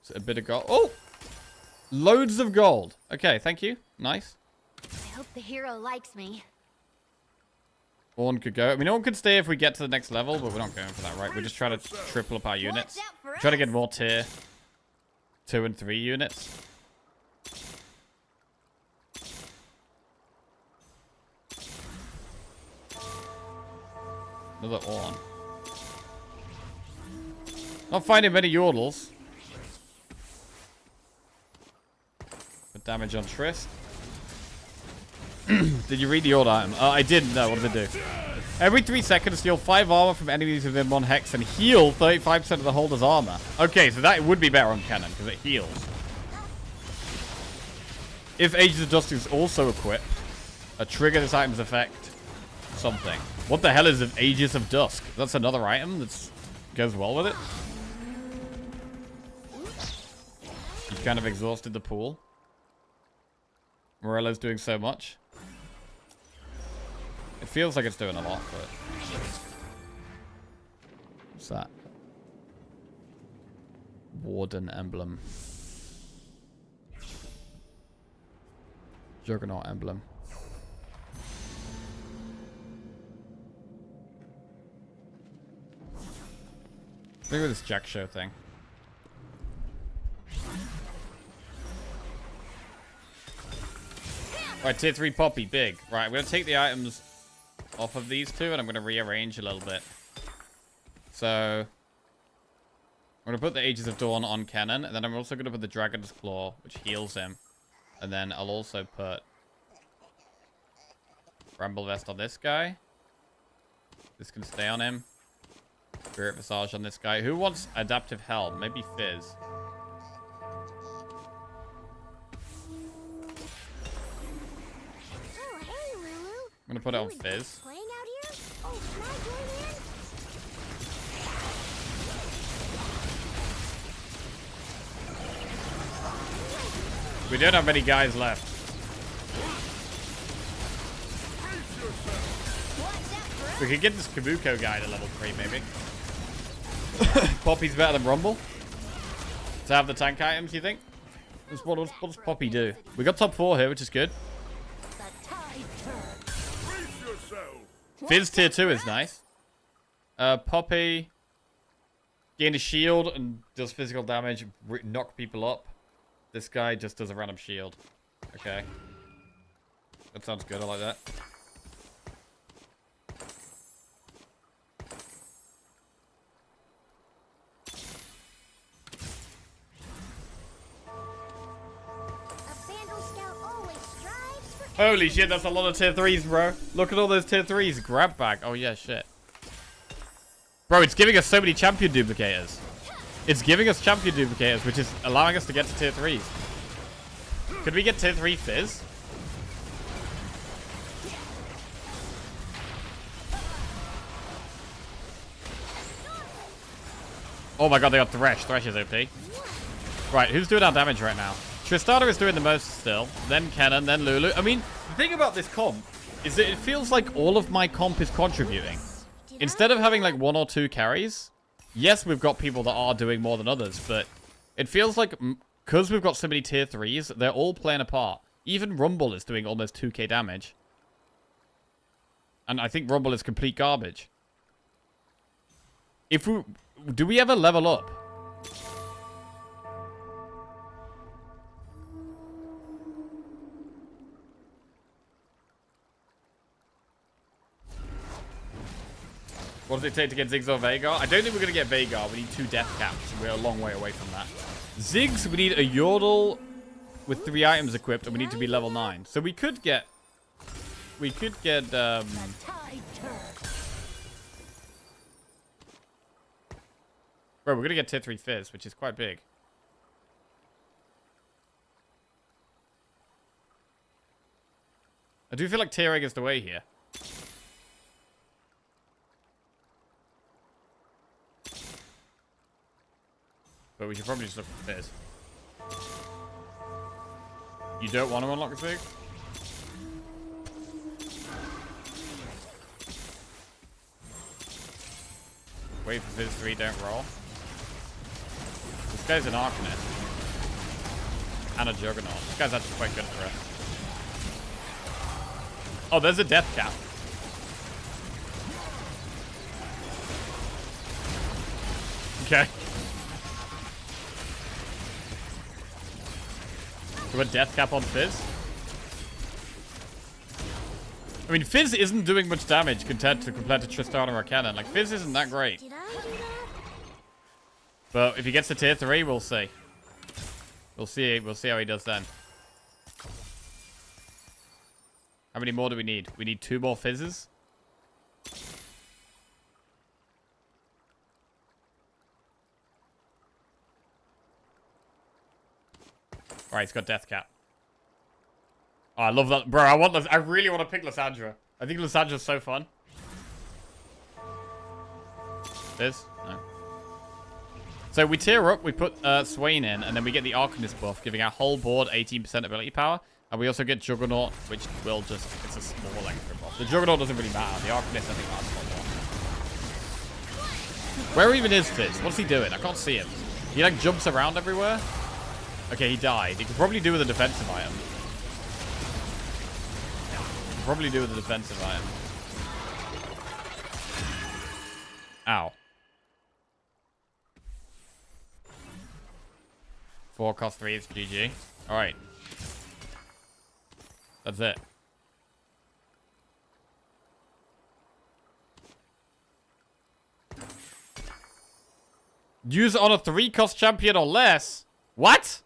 Is it a bit of gold? Oh! Loads of gold. Okay, thank you. Nice. I hope the hero likes me. One could go. I mean, no one could stay if we get to the next level, but we're not going for that, right? We're just trying to triple up our units. Trying to get more tier 2 and 3 units. Another Orn. Not finding many yordles. But damage on Trist. Did you read the old item? I didn't know. What does it do? Every 3 seconds, steal 5 armor from enemies within 1 hex and heal 35% of the holder's armor. Okay, so that would be better on cannon because it heals. If Aegis of Dusk is also equipped, trigger this item's effect. Something. What the hell is an Aegis of Dusk? That's another item that goes well with it. You kind of exhausted the pool. Morello's doing so much. It feels like it's doing a lot, but... What's that? Warden emblem. Juggernaut emblem. Look at this Jack Show thing. Right, tier 3 Poppy, big. Right, I'm going to take the items off of these two, and I'm going to rearrange a little bit. So, I'm going to put the Aegis of Dawn on cannon, and then I'm also going to put the Dragon's Claw, which heals him. And then I'll also put Bramble Vest on this guy. This can stay on him. Spirit Visage on this guy. Who wants Adaptive Helm? Maybe Fizz. Oh, hey, Lulu. I'm gonna put it on Fizz. Playing out here? Oh, can I join in? We don't have many guys left. We could get this Kabuko guy to level 3, maybe. Poppy's better than Rumble. To have the tank items, you think? What does Poppy do? We got top 4 here, which is good. Fizz tier 2 is nice. Poppy gain a shield and does physical damage, knock people up. This guy just does a random shield. Okay. That sounds good, I like that. Holy shit, that's a lot of tier 3s, bro. Look at all those tier 3s. Grab bag. Oh, yeah, shit. Bro, it's giving us so many champion duplicators. It's giving us champion duplicators, which is allowing us to get to tier 3s. Could we get tier 3 Fizz? Oh my god, they got Thresh. Thresh is OP. Right, who's doing our damage right now? Tristana is doing the most still, then Kennen, then Lulu. I mean, the thing about this comp is that it feels like all of my comp is contributing. Instead of having like 1 or 2 carries, yes, we've got people that are doing more than others, but it feels like because we've got so many tier 3s, they're all playing a part. Even Rumble is doing almost 2k damage. And I think Rumble is complete garbage. Do we ever level up? What does it take to get Ziggs or Vagar? I don't think we're going to get Vagar. We need 2 death caps. We're a long way away from that. Ziggs, we need a Yordle with 3 items equipped, and we need to be level 9. So we could get... Bro, we're going to get tier 3 Fizz, which is quite big. I do feel like tier egg is the way here. But we should probably just look for Fizz. You don't want to unlock Ziggs? Wait for Fizz 3, don't roll. This guy's an Arcanist. And a Juggernaut. This guy's actually quite good for us. Oh, there's a death cap. Okay. Do a death cap on Fizz? I mean, Fizz isn't doing much damage compared to Tristana or Cannon. Like, Fizz isn't that great. But if he gets to tier 3, we'll see. We'll see how he does then. How many more do we need? We need 2 more Fizzes. Alright, he's got death cap. Oh, I love that. Bro, I really want to pick Lysandra. I think Lysandra's so fun. This? No. So we tier up, we put Swain in, and then we get the Arcanist buff, giving our whole board 18% ability power. And we also get Juggernaut, which will just... It's a small extra buff. The Juggernaut doesn't really matter. The Arcanist, I think, matters a lot more. Where even is Fizz? What's he doing? I can't see him. He, like, jumps around everywhere. Okay, he died. He could probably do with a defensive item. Probably do with a defensive item. Ow. 4 cost 3 is GG. Alright. That's it. Use on a 3-cost champion or less? What?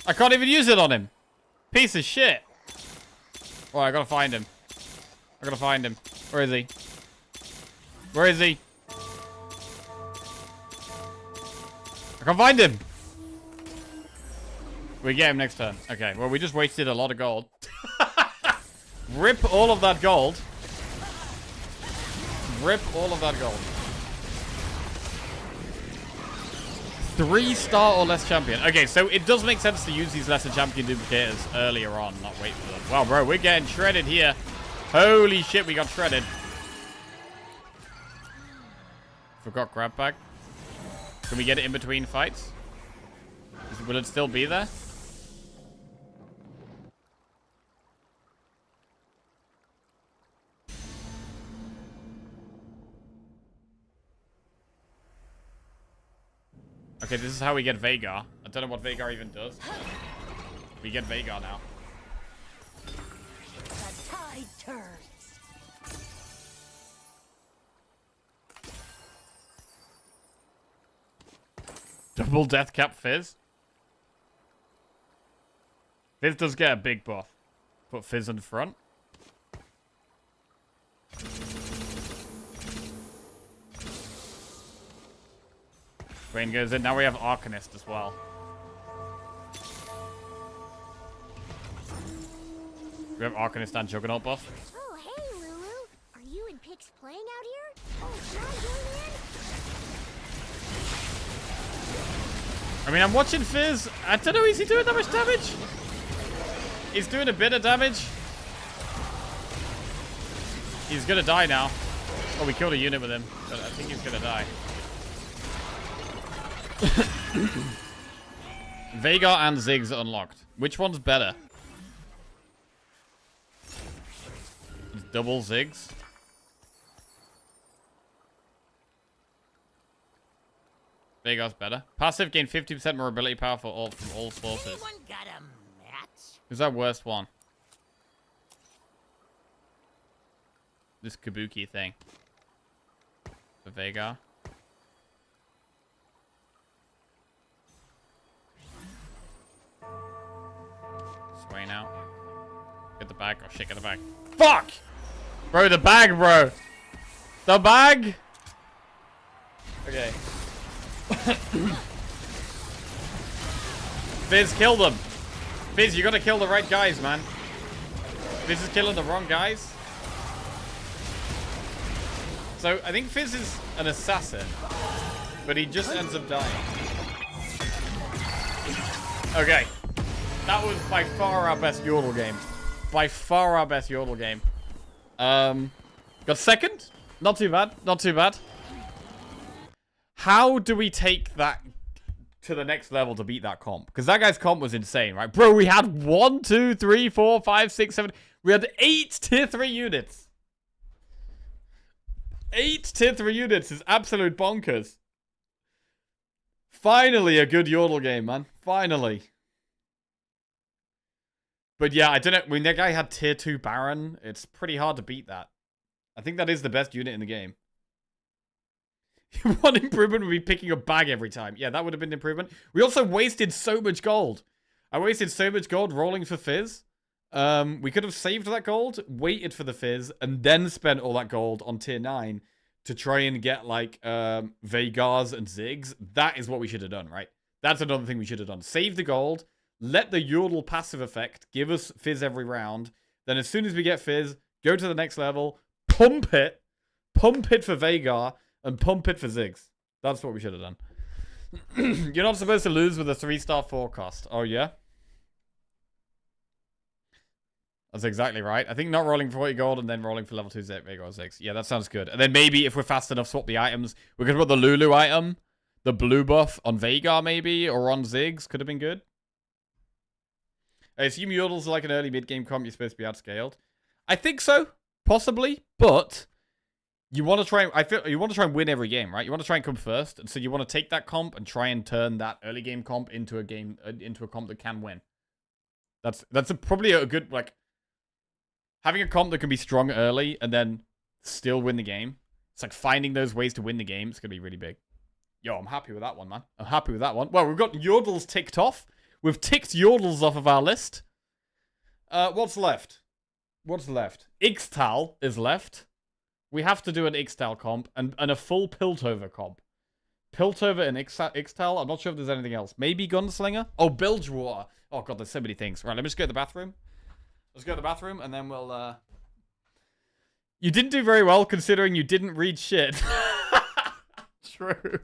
I can't even use it on him. Piece of shit. Oh, I gotta find him. I gotta find him. Where is he? Where is he? I can't find him. We get him next turn. Okay, well, we just wasted a lot of gold. Rip all of that gold. Rip all of that gold. 3-star or less champion. Okay, so it does make sense to use these lesser champion duplicators earlier on, not wait for them. Wow, bro, we're getting shredded here. Holy shit, we got shredded. Forgot grab bag. Can we get it in between fights? Will it still be there? Okay, this is how we get Vagar. I don't know what Vagar even does. We get Vagar now. The tide turns. Double death cap Fizz. Fizz does get a big buff. Put Fizz in front. Swain goes in. Now we have Arcanist as well. We have Arcanist and Juggernaut buff. Oh, hey, Lulu. Are you and Pix playing out here? Oh, can I join in? I mean, I'm watching Fizz. I don't know, is he doing that much damage? He's doing a bit of damage. He's gonna die now. Oh, we killed a unit with him. But I think he's gonna die. Vagar and Ziggs are unlocked. Which one's better? Double Ziggs. Vagar's better. Passive gain 50% more ability power for all from all sources. Anyone got a match? Who's our worst one? this kabuki thing. For Vhagar. Sway now. Get the bag. Oh shit, get the bag. Fuck! Bro, the bag, bro. The bag! Okay. Fizz, kill them. Fizz, you gotta kill the right guys, man. Fizz is killing the wrong guys. So, I think Fizz is an assassin. But he just ends up dying. Okay. That was by far our best Yordle game. By far our best Yordle game. Got second? Not too bad. Not too bad. How do we take that to the next level to beat that comp? Because that guy's comp was insane, right? Bro, we had 1, 2, 3, 4, 5, 6, 7. We had 8 tier 3 units. 8 tier 3 units is absolute bonkers. Finally a good Yordle game, man. Finally. But yeah, I don't know. When that guy had tier 2 Baron, it's pretty hard to beat that. I think that is the best unit in the game. One improvement would be picking a bag every time. Yeah, that would have been an improvement. We also wasted so much gold. I wasted so much gold rolling for Fizz. We could have saved that gold, waited for the Fizz, and then spent all that gold on tier 9 to try and get, like, Vhagars and Ziggs. That is what we should have done, right? That's another thing we should have done. Save the gold, let the Yordle passive effect give us Fizz every round. Then as soon as we get Fizz, go to the next level, pump it for Vhagar, and pump it for Ziggs. That's what we should have done. You're not supposed to lose with a 3-star forecast. Oh, yeah? That's exactly right. I think not rolling for 40 gold and then rolling for level 2 Vhagar 6. Yeah, that sounds good. And then maybe if we're fast enough, swap the items. We could put the Lulu item, the blue buff on Vhagar maybe, or on Ziggs. Could have been good. I assume Yordles are like an early mid-game comp. You're supposed to be outscaled. I think so. Possibly. But you want to try. You want to try and win every game, right? You want to try and come first, and so you want to take that comp and try and turn that early game comp into a game into a comp that can win. That's probably a good, like, having a comp that can be strong early and then still win the game. It's like finding those ways to win the game. It's gonna be really big. Yo, I'm happy with that one, man. I'm happy with that one. Well, we've got Yordles ticked off. We've ticked Yordles off of our list. What's left? What's left? Ixtal is left. We have to do an Ixtal comp and a full Piltover comp. Piltover and Ixtal. I'm not sure if there's anything else. Maybe Gunslinger? Oh, Bilgewater. Oh, God, there's so many things. Right, let me just go to the bathroom. Let's go to the bathroom, and then we'll, You didn't do very well, considering you didn't read shit. True.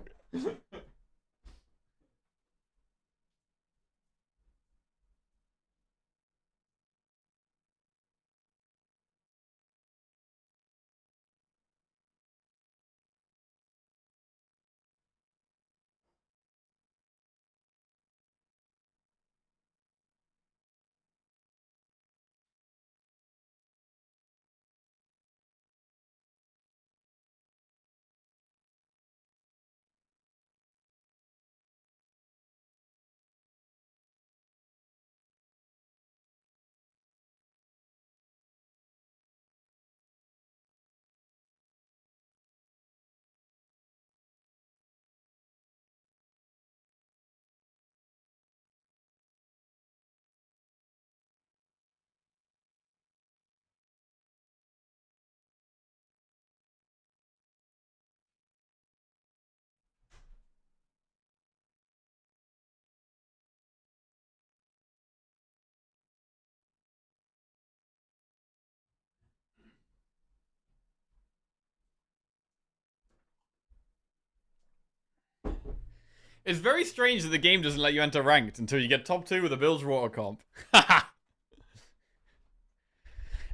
It's very strange that the game doesn't let you enter ranked until you get top 2 with a Bilgewater comp.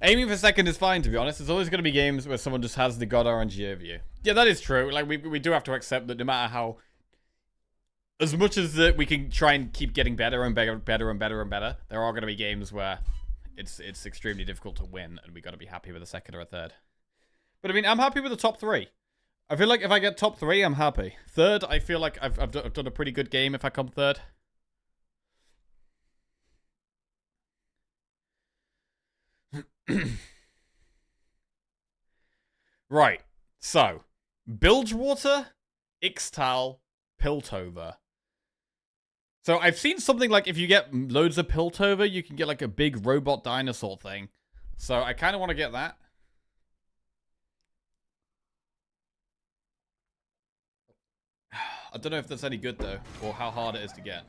Aiming for second is fine, to be honest. There's always going to be games where someone just has the god RNG over you. Yeah, that is true. Like, we do have to accept that no matter how... As much as that we can try and keep getting better and better, better and better and better, there are going to be games where it's extremely difficult to win, and we got to be happy with a second or a third. But I mean, I'm happy with the top 3. I feel like if I get top 3, I'm happy. Third, I feel like I've done a pretty good game if I come third. Right. So, Bilgewater, Ixtal, Piltover. So I've seen something like if you get loads of Piltover, you can get like a big robot dinosaur thing. So I kind of want to get that. I don't know if that's any good though, or how hard it is to get.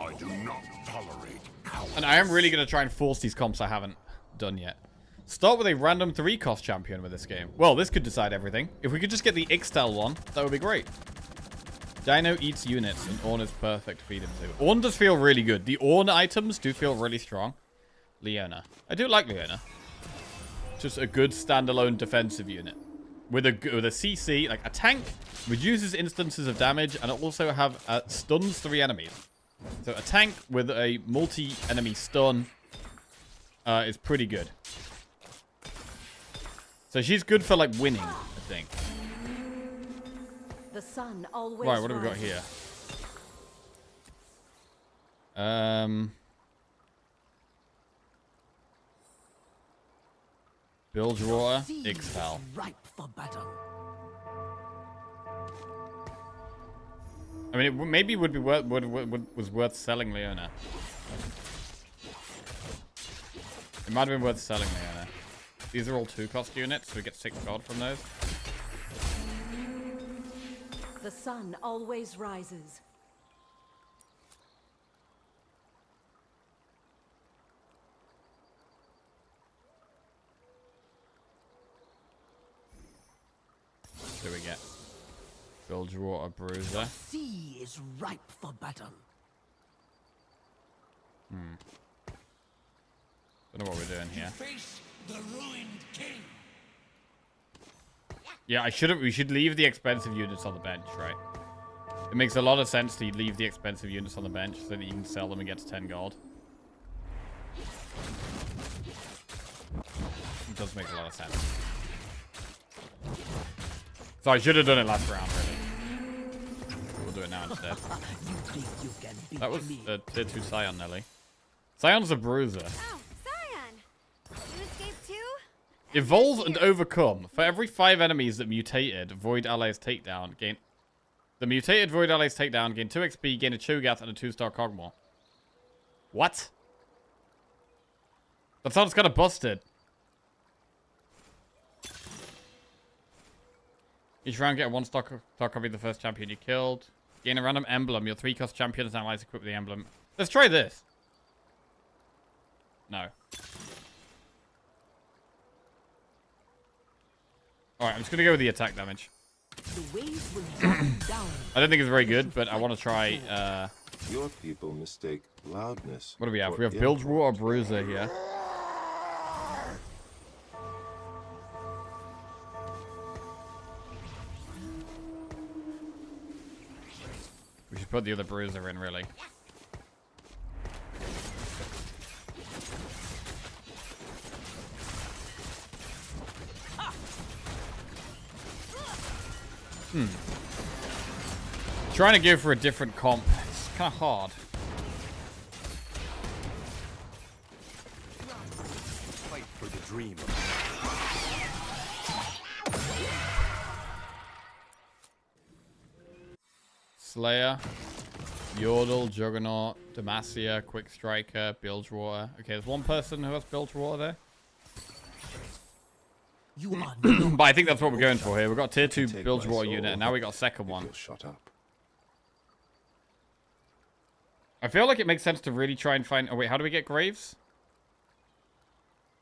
I do not tolerate cowardice. And I am really going to try and force these comps I haven't done yet. Start with a random 3-cost champion with this game. Well, this could decide everything. If we could just get the Ixtal one, that would be great. Dino eats units, and Ornn is perfect to feed him to. Ornn does feel really good. The Ornn items do feel really strong. Leona. I do like Leona. Just a good standalone defensive unit. With a CC, like a tank, reduces instances of damage, and it also have stuns 3 enemies. So a tank with a multi-enemy stun is pretty good. So she's good for like winning, I think. The sun always Right, what do we got here? Bilgewater, Ixtal. Ripe for battle. I mean, it maybe would be was worth selling Leona. It might have been worth selling Leona. These are all 2-cost units, so we get 6 gold from those. The sun always rises. What do we get? Bilgewater Bruiser. The sea is ripe for battle. Don't know what we're doing here. Face the ruined king. Yeah, we should leave the expensive units on the bench, right? It makes a lot of sense to leave the expensive units on the bench so that you can sell them and get to 10 gold. It does make a lot of sense. So I should have done it last round, really. We'll do it now instead. That was a tier 2 Scion, Nelly. Scion's a bruiser. Oh, Scion! You escaped too? Evolve and overcome. For every 5 enemies that mutated, Void Allies takedown, gain... The mutated Void Allies takedown, gain 2 XP, gain a Cho'Gath, and a 2-star Cogmore. What? That sounds kind of busted. Each round, get a 1-star copy of the first champion you killed. Gain a random emblem. Your 3-cost champion and allies equip the emblem. Let's try this. No. Alright, I'm just going to go with the attack damage. The waves will drop down. I don't think it's very good, but I want to try... Your people mistake loudness. What do we have? for We have Bilgewater Bruiser here. We should put the other Bruiser in, really. Trying to go for a different comp. It's kind of hard. Fight for the dream. Slayer, Yordle, Juggernaut, Demacia, Quick Striker, Bilgewater. Okay, there's one person who has Bilgewater there. You are But I think that's what we're going for here. We've got tier 2 Bilgewater unit, and now we got a second one. Shut up. I feel like it makes sense to really try and find... Oh, wait, how do we get Graves?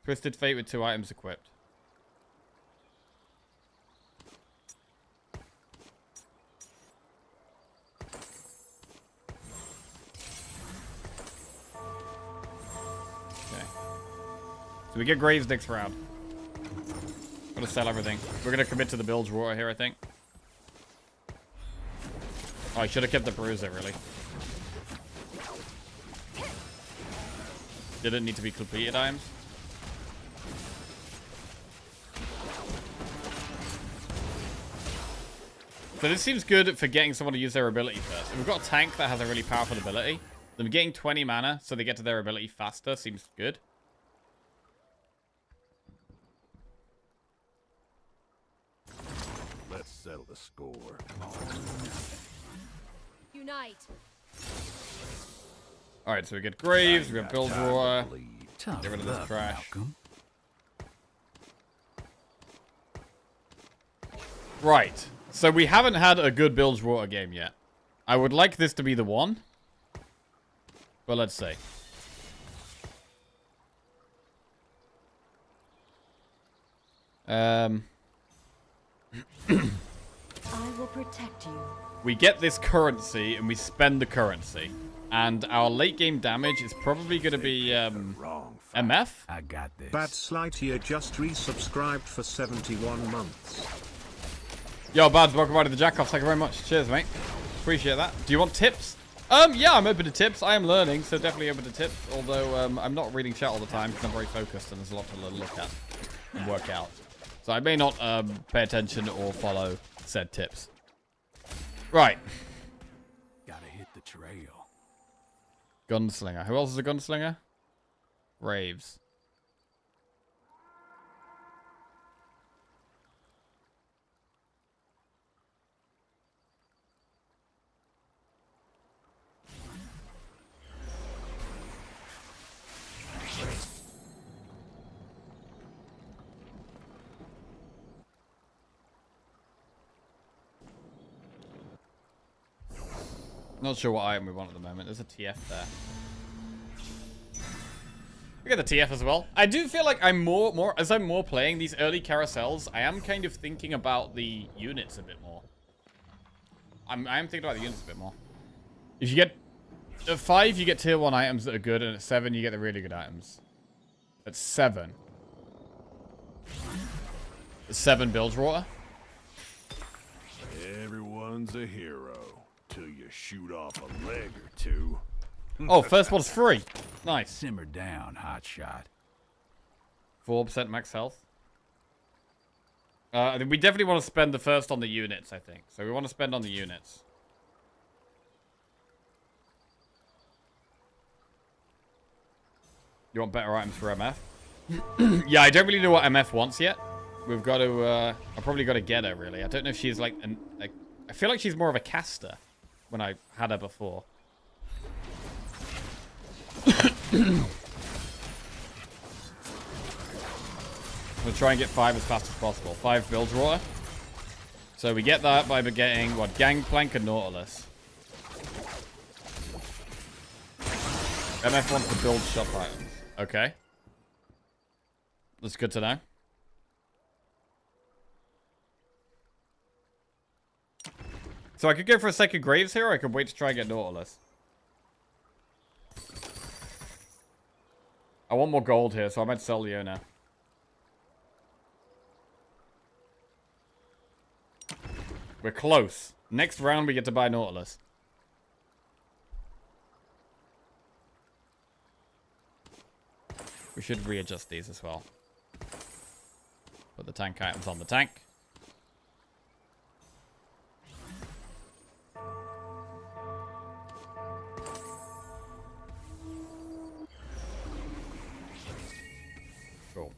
Twisted Fate with 2 items equipped. Okay. So we get Graves next round. Gonna sell everything. We're gonna commit to the Bilgewater here, I think. Oh, I should have kept the Bruiser, really. Didn't need to be completed items. So this seems good for getting someone to use their ability first. If we've got a tank that has a really powerful ability, then getting 20 mana so they get to their ability faster seems good. settle the score. Unite. Alright, so we get Graves, we got Build Roar. Tough Get rid of this luck, trash. Malcolm. Right. So we haven't had a good Build Roar game yet. I would like this to be the one. But let's see. I will protect you. We get this currency and we spend the currency. And our late game damage is probably going to be MF. I got this. Bad Slightier just resubscribed for 71 months. Yo, Bads, welcome back to the Jackoff. Thank you very much. Cheers, mate. Appreciate that. Do you want tips? Yeah, I'm open to tips. I am learning, so definitely open to tips. Although, I'm not reading chat all the time because I'm very focused and there's a lot to look at and work out. So I may not pay attention or follow said tips. Right. Gotta hit the trail. Gunslinger. Who else is a gunslinger? Raves. Not sure what item we want at the moment. There's a TF there. We get the TF as well. I do feel like I'm as I'm more playing these early carousels, I am kind of thinking about the units a bit more. I am thinking about the units a bit more. If you get at 5, you get tier 1 items that are good, and at 7, you get the really good items. At 7. At 7 builds water. Everyone's a hero till you shoot off a leg or two. Oh, first one's free. Nice. Simmer down, hotshot. 4% max health. We definitely want to spend the first on the units, I think. So we want to spend on the units. You want better items for MF? Yeah, I don't really know what MF wants yet. We've got to, I've probably got to get her, really. I don't know if she's like, I feel like she's more of a caster when I had her before. We'll try and get 5 as fast as possible. 5 builds water. So we get that by getting, what, Gangplank and Nautilus. MF wants to build shop items. Okay. That's good to know. So I could go for a second Graves here, or I could wait to try and get Nautilus. I want more gold here, so I might sell Leona. We're close. Next round, we get to buy Nautilus. We should readjust these as well. Put the tank items on the tank. Cool.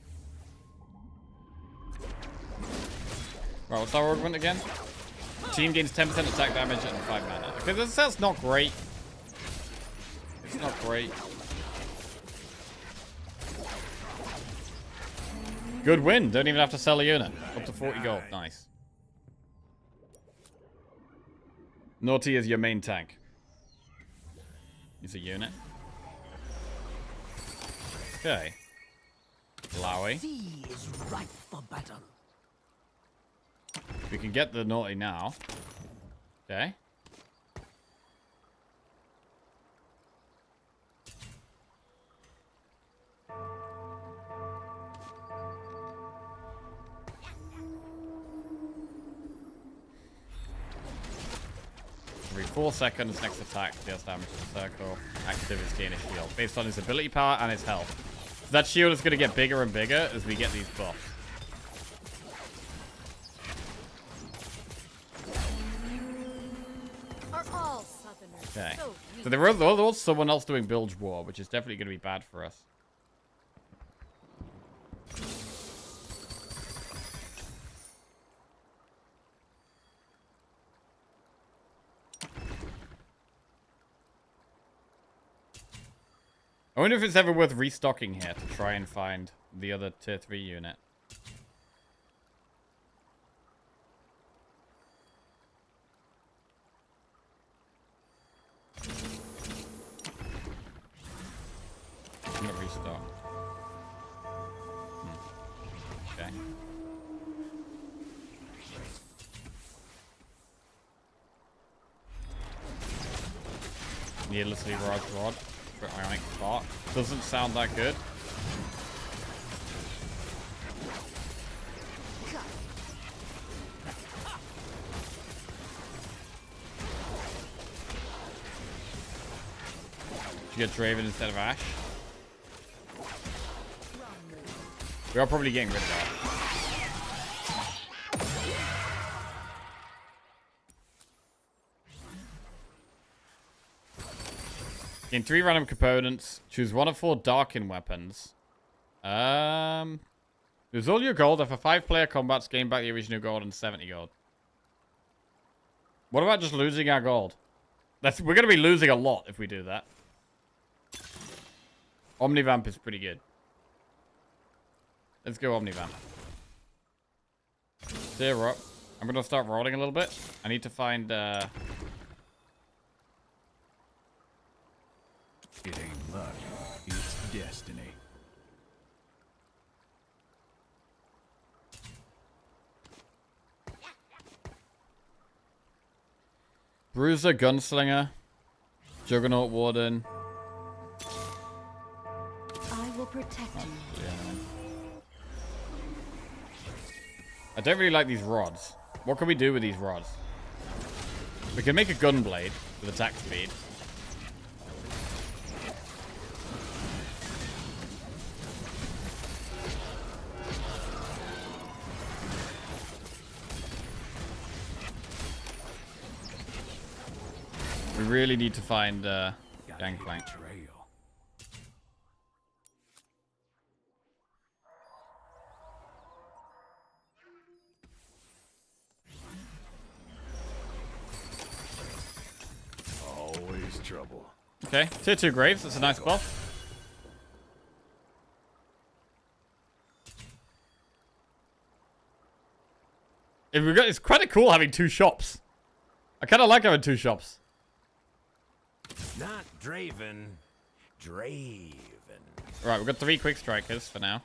Right, what's our augment again? Team gains 10% attack damage and 5 mana. Okay, that's not great. It's not great. Good win. Don't even have to sell a unit. Up to 40 gold. Nice. Naughty is your main tank. He's a unit. Okay. Lowy. Sea is ripe for battle. We can get the Naughty now. Okay. Every 4 seconds, next attack deals damage to the circle. Active is gain a shield based on his ability power and his health. So that shield is going to get bigger and bigger as we get these buffs. Okay. So there was someone else doing Bilge War, which is definitely going to be bad for us. I wonder if it's ever worth restocking here to try and find the other tier 3 unit. I'm gonna restock. Okay. Needlessly rod for Ionic Spark. Doesn't sound that good. Should get Draven instead of Ashe. We are probably getting rid of that. Gain 3 random components. Choose 1 of 4 Darkin weapons. Lose all your gold after 5 player combats. Gain back the original gold and 70 gold. What about just losing our gold? We're going to be losing a lot if we do that. Omnivamp is pretty good. Let's go Omnivamp. Zero up. I'm going to start rolling a little bit. I need to find... It ain't luck, it's destiny. Bruiser, Gunslinger, Juggernaut Warden. I will protect you. Yeah. I don't really like these rods. What can we do with these rods? We can make a Gunblade with attack speed. We really need to find Gangplank. Always trouble. Okay, tier 2 Graves. That's a nice buff. It's kind of cool having 2 shops. I kind of like having 2 shops. Not Draven. Draven. Right, we've got 3 quick strikers for now.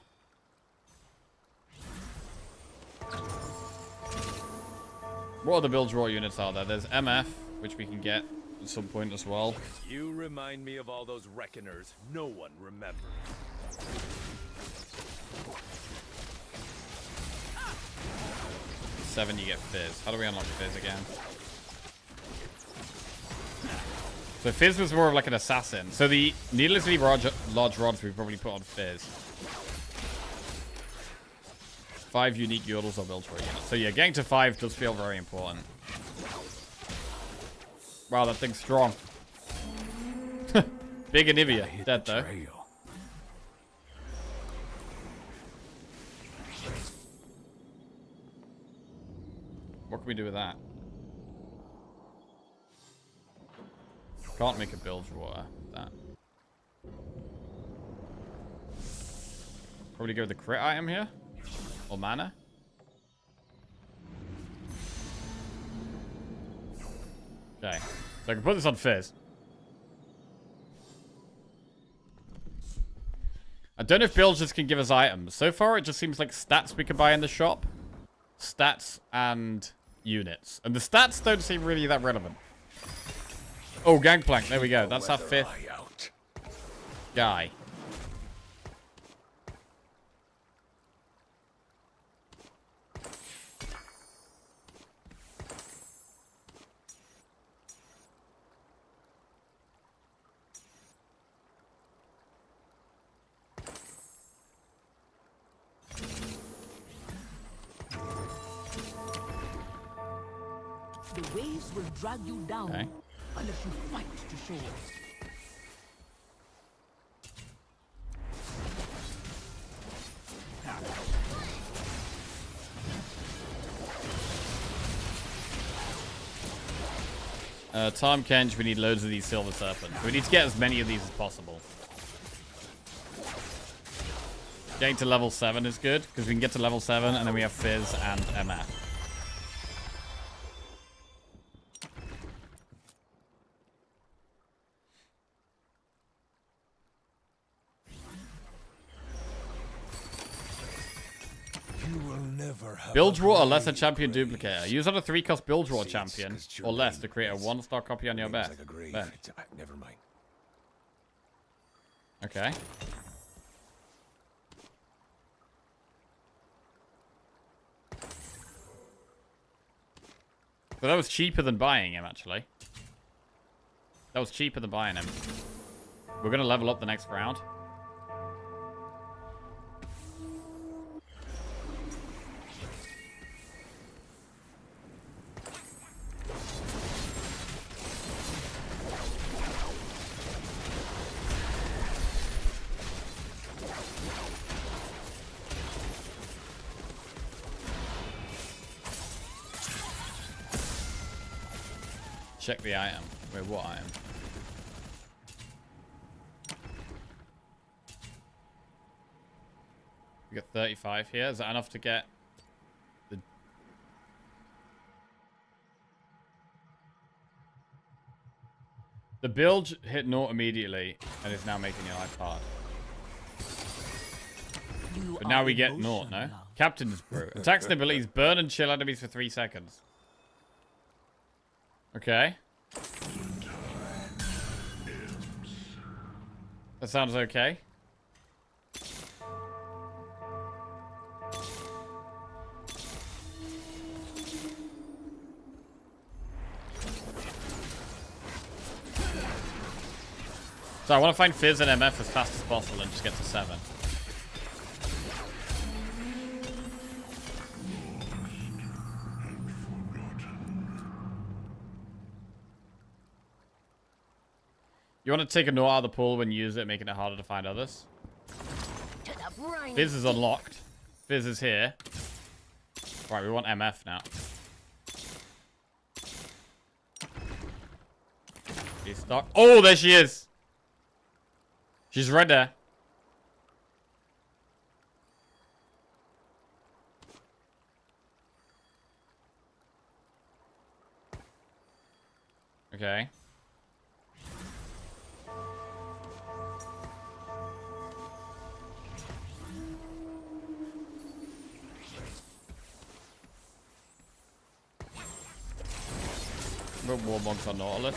What other build draw units are there? There's MF, which we can get at some point as well. You remind me of all those reckoners no one remembers. Seven, you get Fizz. How do we unlock Fizz again? So Fizz was more of like an assassin. So the needlessly large rods we probably put on Fizz. 5 unique Yordles or build for a unit. So yeah, getting to 5 does feel very important. Wow, that thing's strong. Big Anivia. Dead though. What can we do with that? Can't make a build drawer with that. Probably go with the crit item here. Or mana. Okay. So I can put this on Fizz. I don't know if builds just can give us items. So far, it just seems like stats we can buy in the shop. Stats and units. And the stats don't seem really that relevant. Oh, Gangplank. There we go. That's our 5th guy. The waves will drag you down unless you fight to shore. Time Kench, we need loads of these Silver Serpents. We need to get as many of these as possible. Getting to level 7 is good, because we can get to level 7, and then we have Fizz and MF. You will never have Build a draw or lesser grave champion grave. duplicator. Use on a 3-cost build draw See, champion, it's 'cause or your less, name to create a is- 1-star copy on your name's bench. like a grave. bench. Never mind. Okay. So that was cheaper than buying him, actually. That was cheaper than buying him. We're going to level up the next round. Check the item. Wait, what item? We got 35 here. Is that enough to get the... The build hit naught immediately and is now making your life hard. But now we get naught, no? Captain's Brew. Attacks and abilities burn and chill enemies for 3 seconds. Okay. That sounds okay. So I want to find Fizz and MF as fast as possible and just get to 7. You want to take a Note out of the pool when you use it, making it harder to find others? Fizz is unlocked. Fizz is here. Right, we want MF now. She's stuck. Oh, there she is! She's right there. Okay. We're warmogs on Nautilus.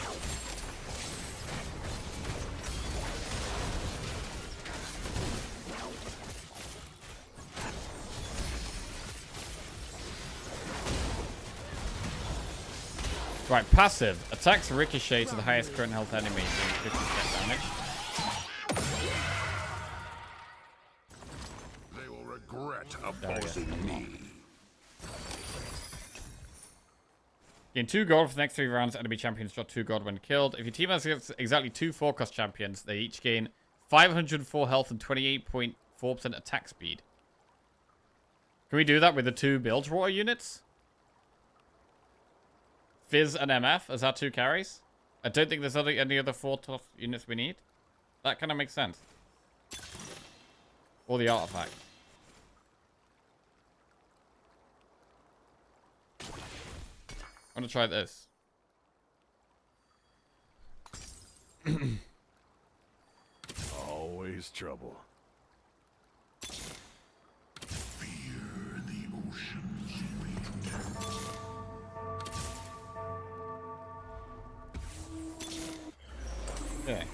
Right, passive. Attacks ricochet to the highest current health enemy, doing 50% damage. They will regret opposing me. Gain 2 gold for the next 3 rounds. Enemy champions drop 2 gold when killed. If your team has exactly 2 4-cost champions, they each gain 504 health and 28.4% attack speed. Can we do that with the 2 build water units? Fizz and MF as our 2 carries? I don't think there's any other 4 tough units we need. That kind of makes sense. Or the artifact. I'm gonna try this. Always trouble. Fear the ocean's wind. Okay.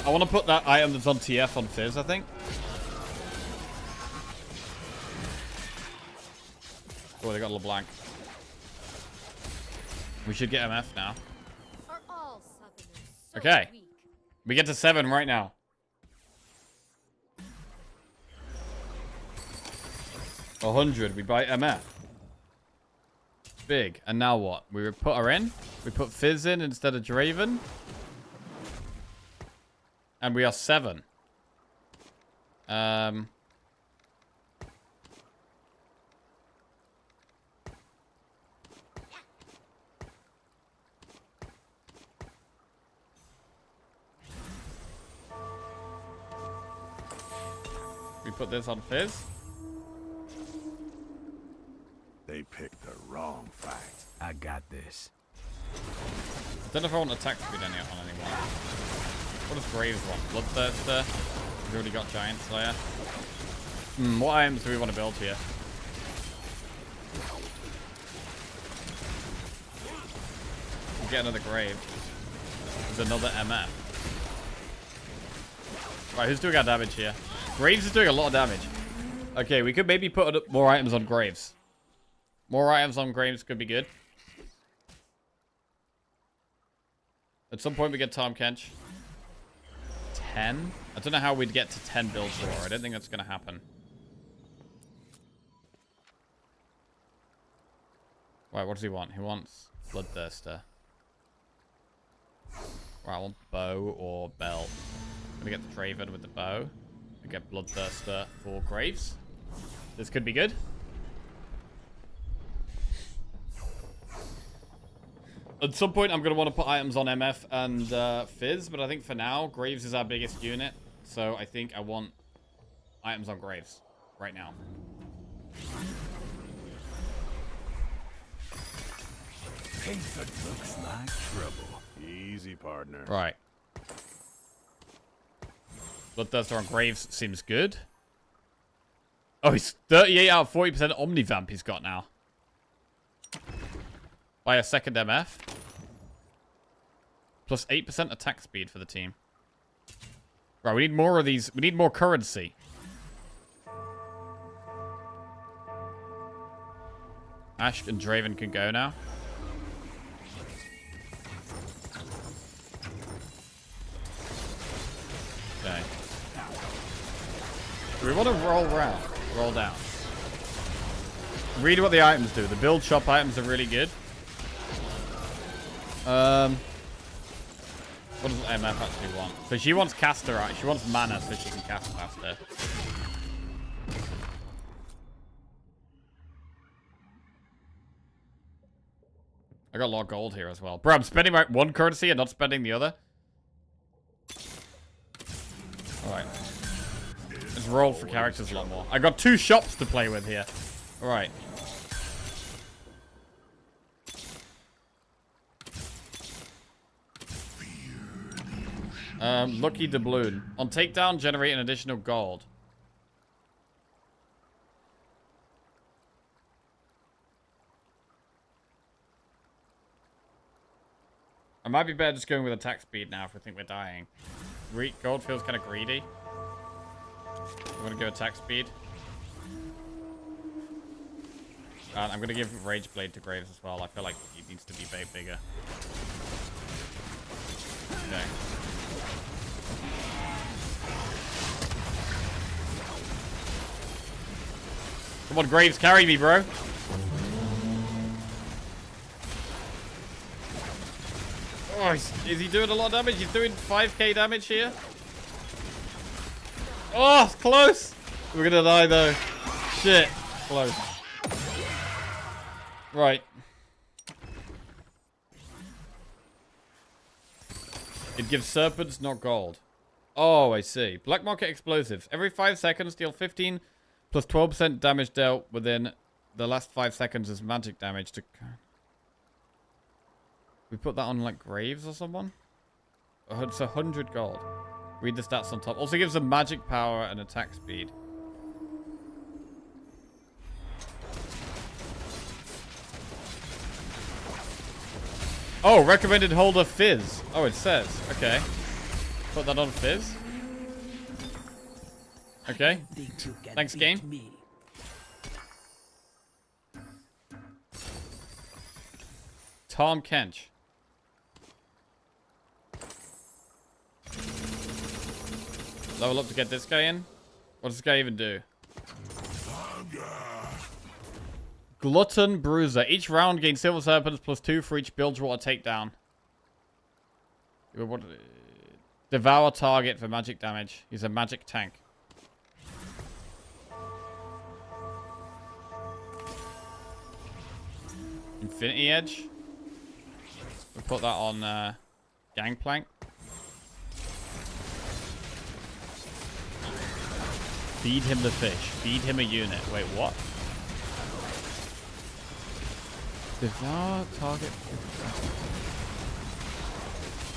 I want to put that item that's on TF on Fizz, I think. Oh, they got LeBlanc. We should get MF now. Are all Southerners so Okay. weak? We get to 7 right now. $100. We buy MF. Big. And now what? We put her in. We put Fizz in instead of Draven. And we are 7. We put this on Fizz. They picked the wrong fight. I got this. I don't know if I want attack speed on anymore. What does Graves want? Bloodthirster? We've already got Giant Slayer. What items do we want to build here? We'll get another Grave. There's another MF. Right, who's doing our damage here? Graves is doing a lot of damage. Okay, we could maybe put more items on Graves. More items on Graves could be good. At some point we get Tom Kench. 10? I don't know how we'd get to 10 builds for. I don't think that's going to happen. Right, what does he want? He wants Bloodthirster. Right, I want bow or belt. I'm going to get the Draven with the bow. I get Bloodthirster for Graves. This could be good. At some point, I'm going to want to put items on MF and Fizz, but I think for now, Graves is our biggest unit. So I think I want items on Graves right now. Paint that looks like trouble. Easy, partner. Right. Bloodthirster on Graves seems good. Oh, he's 38 out of 40% Omnivamp he's got now. By a second MF. Plus 8% attack speed for the team. Right, we need more of these. We need more currency. Ash and Draven can go now. Okay. Do we want to roll down? Read what the items do. The build shop items are really good. What does MF actually want? So she wants caster, right? She wants mana so she can cast faster. I got a lot of gold here as well. Bro, I'm spending my one currency and not spending the other. Alright. Let's roll for characters a lot more. I got 2 shops to play with here. Alright. Lucky Doubloon. On takedown, generate an additional gold. I might be better just going with attack speed now if we think we're dying. Gold feels kind of greedy. I'm going to go attack speed. I'm going to give Rage Blade to Graves as well. I feel like he needs to be bigger. Okay. Come on, Graves, carry me, bro. Oh, is he doing a lot of damage? He's doing 5k damage here. Oh, it's close. We're gonna die, though. Shit. Close. Right. It gives serpents, not gold. Oh, I see. Black market explosives. Every 5 seconds, deal 15 plus 12% damage dealt within the last 5 seconds as magic damage to... We put that on, like, Graves or someone? It's 100 gold. Read the stats on top. Also gives them magic power and attack speed. Oh, recommended holder Fizz. Oh, it says. Okay. Put that on Fizz. Okay. Thanks, game. Tom Kench. Level up to get this guy in. What does this guy even do? Glutton Bruiser. Each round gains Silver Serpents plus 2 for each bilge water takedown. Devour target for magic damage. He's a magic tank. Infinity Edge. We'll put that on Gangplank. Feed him the fish. Feed him a unit. Wait, what? Devour target.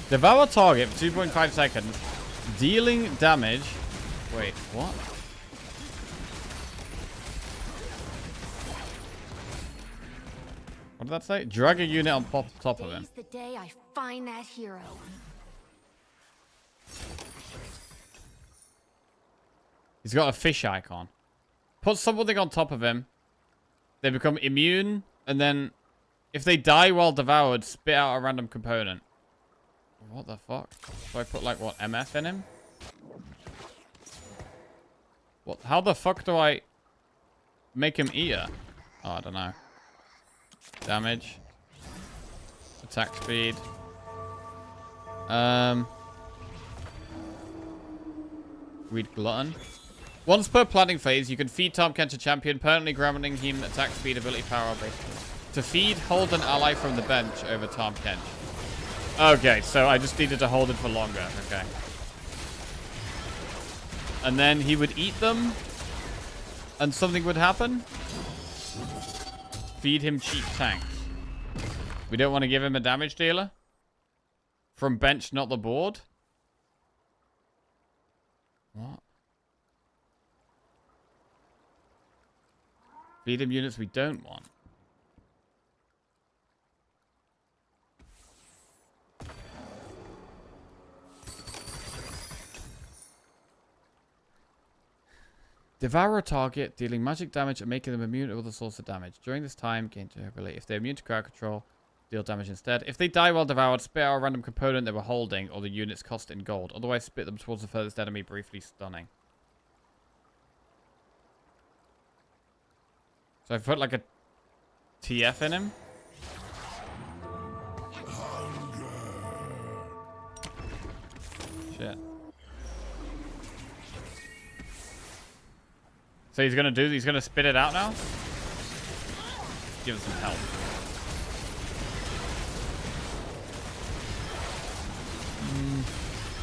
Devour target for 2.5 seconds. Dealing damage. Wait, what? What did that say? Drag a unit on top of him. Today's the day I find that hero. He's got a fish icon. Put something on top of him. They become immune, and then if they die while devoured, spit out a random component. What the fuck? So I put like what, MF in him? What? How the fuck do I make him eater? Oh, I don't know. Damage. Attack speed. Read glutton. Once per planning phase, you can feed Tahm Kench a champion, permanently granting him attack speed, ability, power, basically. To feed, hold an ally from the bench over Tahm Kench. Okay, so I just needed to hold it for longer. Okay. And then he would eat them, and something would happen. Feed him cheap tanks. We don't want to give him a damage dealer? From bench, not the board? What? Feed him units we don't want. Devour a target, dealing magic damage and making them immune to other source of damage. During this time, gain durability. If they're immune to crowd control, deal damage instead. If they die while devoured, spit out a random component they were holding or the unit's cost in gold. Otherwise, spit them towards the furthest enemy, briefly stunning. So I put like a TF in him. Shit. So he's gonna spit it out now? Give him some help.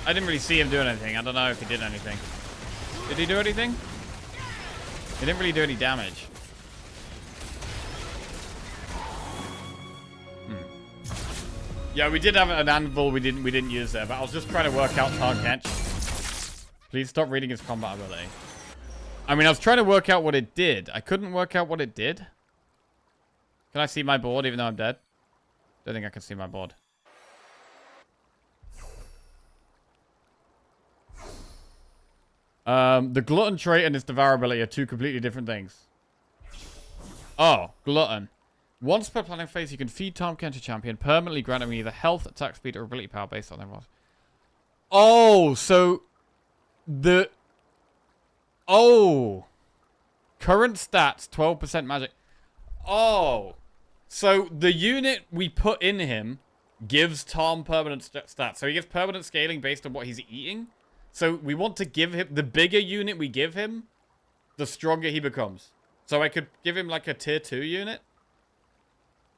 I didn't really see him doing anything. I don't know if he did anything. Did he do anything? He didn't really do any damage. Yeah, we did have an anvil we didn't use there, but I was just trying to work out Tahm Kench. Please stop reading his combat ability. I mean, I was trying to work out what it did. I couldn't work out what it did. Can I see my board even though I'm dead? Don't think I can see my board. The glutton trait and its devourability are two completely different things. Oh, glutton. Once per planning phase, you can feed Tahm Kench a champion, permanently granting either health, attack speed, or ability power based on their rolls. Oh, so the... Oh. Current stats, 12% magic. Oh. So the unit we put in him gives Tahm permanent stats. So he gets permanent scaling based on what he's eating. So we want to give him... The bigger unit we give him, the stronger he becomes. So I could give him like a tier 2 unit.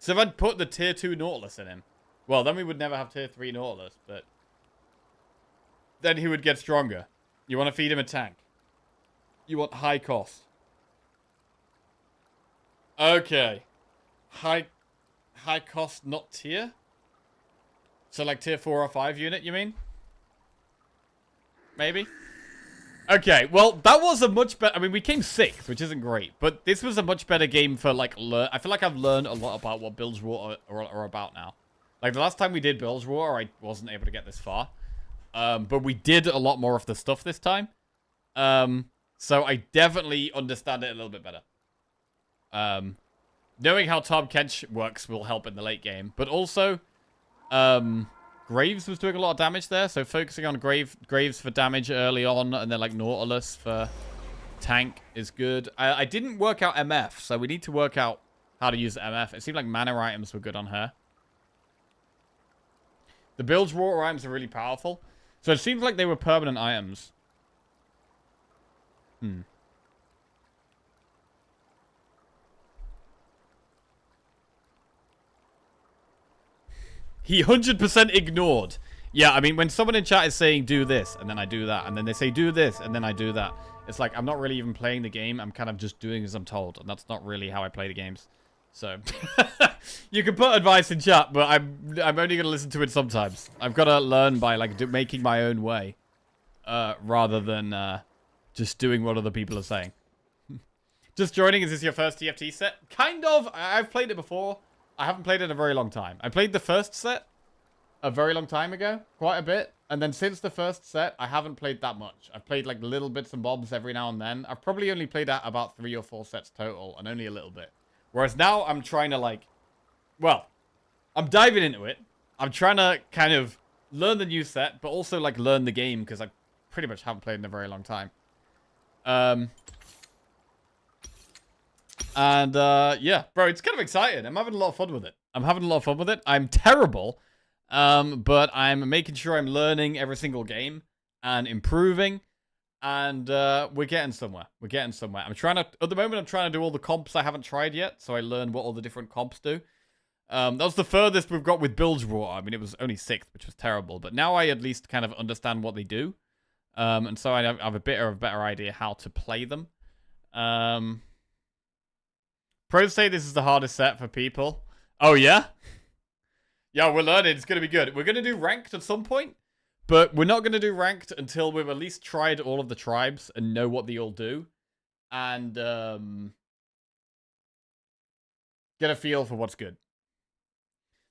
So if I'd put the tier 2 Nautilus in him, well, then we would never have tier 3 Nautilus, but then he would get stronger. You want to feed him a tank. You want high cost. Okay. High cost, not tier? So like tier 4 or 5 unit, you mean? Maybe? Okay, well, that was a much better... I mean, we came 6th, which isn't great. But this was a much better game for, like, I feel like I've learned a lot about what Bilgewater are about now. Like, the last time we did Bilgewater, I wasn't able to get this far. But we did a lot more of the stuff this time. So I definitely understand it a little bit better. Knowing how Tahm Kench works will help in the late game. But also, Graves was doing a lot of damage there, so focusing on Graves for damage early on, and then like Nautilus for tank is good. I didn't work out MF, so we need to work out how to use MF. It seemed like mana items were good on her. The Bilgewater items are really powerful, so it seems like they were permanent items. He 100% ignored. Yeah, I mean, when someone in chat is saying do this, and then I do that, and then they say do this, and then I do that, it's like I'm not really even playing the game. I'm kind of just doing as I'm told, and that's not really how I play the games. So, you can put advice in chat, but I'm only going to listen to it sometimes. I've got to learn by, like, making my own way, rather than just doing what other people are saying. Just joining, is this your first TFT set? Kind of. I've played it before. I haven't played it in a very long time. I played the first set a very long time ago, quite a bit. And then since the first set, I haven't played that much. I've played like little bits and bobs every now and then. I've probably only played out about 3 or 4 sets total, and only a little bit. Whereas now I'm trying to like, well, I'm diving into it. I'm trying to kind of learn the new set, but also like learn the game because I pretty much haven't played in a very long time. Yeah, bro, it's kind of exciting. I'm having a lot of fun with it. I'm terrible. But I'm making sure I'm learning every single game and improving, and we're getting somewhere. I'm trying to, at the moment, I'm trying to do all the comps I haven't tried yet, so I learn what all the different comps do. That was the furthest we've got with Bilgewater. I mean, it was only 6th, which was terrible, but now I at least kind of understand what they do, and so I have a bit of a better idea how to play them. Pros say this is the hardest set for people. Oh, yeah? Yeah, we're learning. It's going to be good. We're going to do ranked at some point, but we're not going to do ranked until we've at least tried all of the tribes and know what they all do. And get a feel for what's good.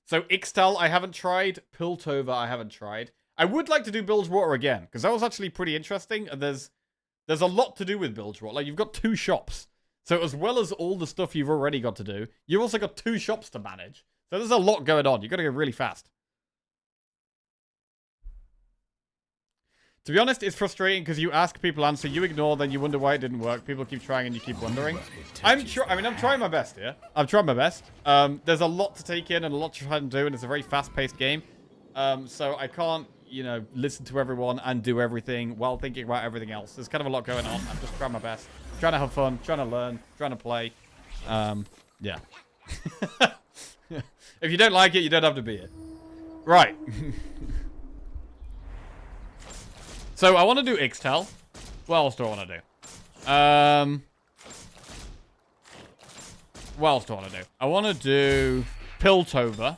So, Ixtal, I haven't tried. Piltover, I haven't tried. I would like to do Bilgewater again, because that was actually pretty interesting. And there's a lot to do with Bilgewater. Like, you've got 2 shops. So, as well as all the stuff you've already got to do, you've also got 2 shops to manage. So there's a lot going on. You've got to go really fast. To be honest, it's frustrating because you ask, people answer, you ignore, then you wonder why it didn't work. People keep trying and you keep wondering. I'm trying my best here. I'm trying my best. There's a lot to take in and a lot to try and do, and it's a very fast-paced game. So I can't, you know, listen to everyone and do everything while thinking about everything else. There's kind of a lot going on. I'm just trying my best. Trying to have fun, trying to learn, trying to play. Yeah. If you don't like it, you don't have to be it. Right. So, I want to do Ixtal. What else do I want to do? What else do I want to do? I want to do Piltover.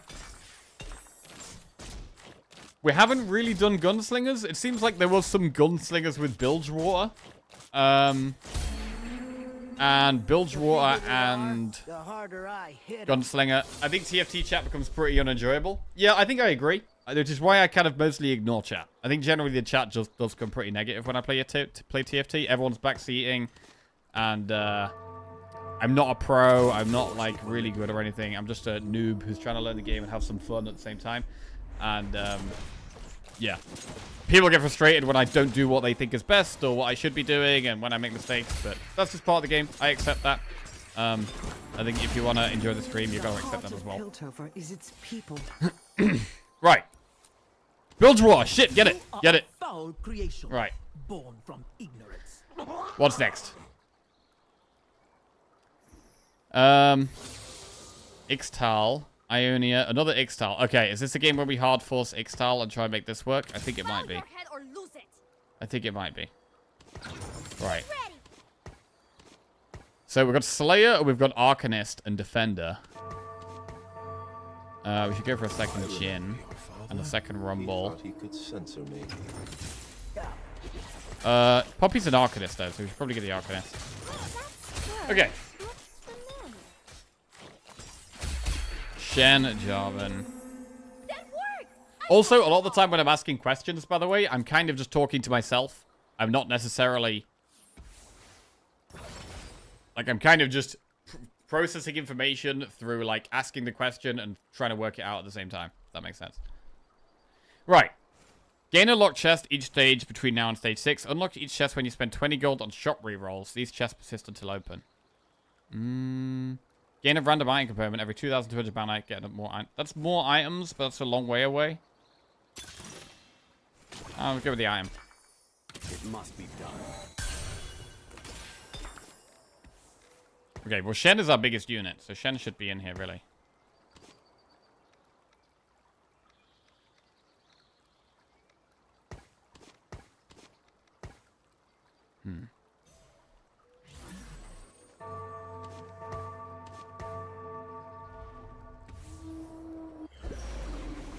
We haven't really done Gunslingers. It seems like there was some Gunslingers with Bilgewater. And Bilgewater and Gunslinger. I think TFT chat becomes pretty unenjoyable. Yeah, I think I agree. Which is why I kind of mostly ignore chat. I think generally the chat just does come pretty negative when I play TFT. Everyone's backseating. And I'm not a pro. I'm not like really good or anything. I'm just a noob who's trying to learn the game and have some fun at the same time. And yeah. People get frustrated when I don't do what they think is best or what I should be doing and when I make mistakes, but that's just part of the game. I accept that. I think if you want to enjoy the stream, you've got to accept that as well. Piltover is its people. Right. Bilgewater, shit, get it. Get it. Foul creation. Right. Born from ignorance. What's next? Ixtal. Ionia, another Ixtal. Okay, is this a game where we hard force Ixtal and try and make this work? I think it might be. I think it might be. Right. So we've got Slayer, we've got Arcanist, and Defender. We should go for a second Jhin and a second Rumble. He could censor me. Poppy's an Arcanist though, so we should probably get the Arcanist. Okay. Shen, Jarvan. Also, a lot of the time when I'm asking questions, by the way, I'm kind of just talking to myself. I'm not necessarily... Like, I'm kind of just processing information through, like, asking the question and trying to work it out at the same time. If that makes sense. Right. Gain a locked chest each stage between now and stage 6. Unlock each chest when you spend 20 gold on shop rerolls. These chests persist until open. Gain a random item component every 2,200 mana. Get more items. That's more items, but that's a long way away. I'll go with the item. It must be done. Okay, well, Shen is our biggest unit, so Shen should be in here, really.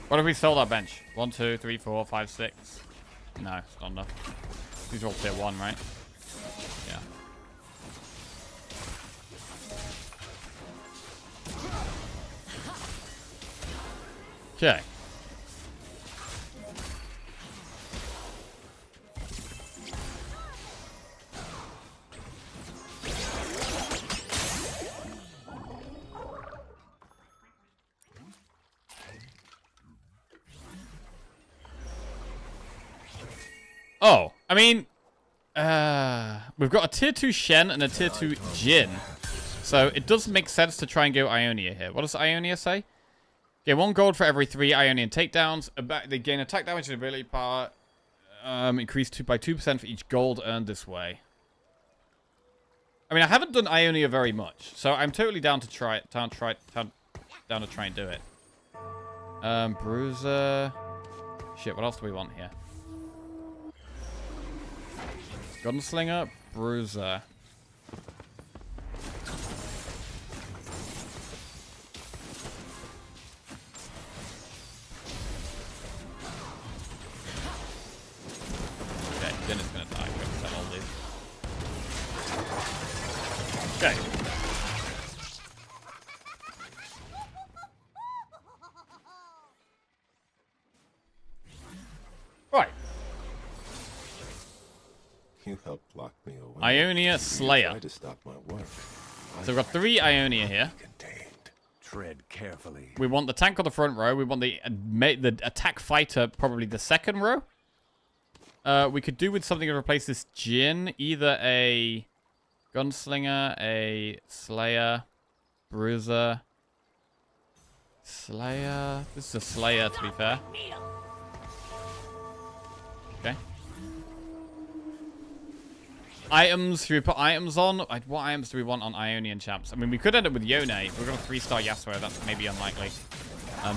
What if we sold our bench? 1, 2, 3, 4, 5, 6. No, it's not enough. These are all tier 1, right? Yeah. Okay. Oh, I mean, we've got a tier 2 Shen and a tier 2 Jin. So it does make sense to try and go Ionia here. What does Ionia say? Gain 1 gold for every 3 Ionian takedowns. They gain attack damage and ability power. Increased by 2% for each gold earned this way. I mean, I haven't done Ionia very much, so I'm totally down to try it. Down to try and do it. Bruiser. Shit, what else do we want here? Gunslinger, Bruiser. Okay, Jin is gonna die. We're gonna sell all these. Okay. Right. You helped lock me away. Ionia Slayer. Tried to stop my work. So we've got 3 Ionia here. Tread carefully. We want the tank on the front row. We want the attack fighter, probably the second row. We could do with something to replace this Jin. Either a Gunslinger, a Slayer, Bruiser. Slayer. This is a Slayer, to be fair. Okay. Items. Should we put items on? What items do we want on Ionian champs? I mean, we could end up with Yone. We're going to 3-star Yasuo. That's maybe unlikely.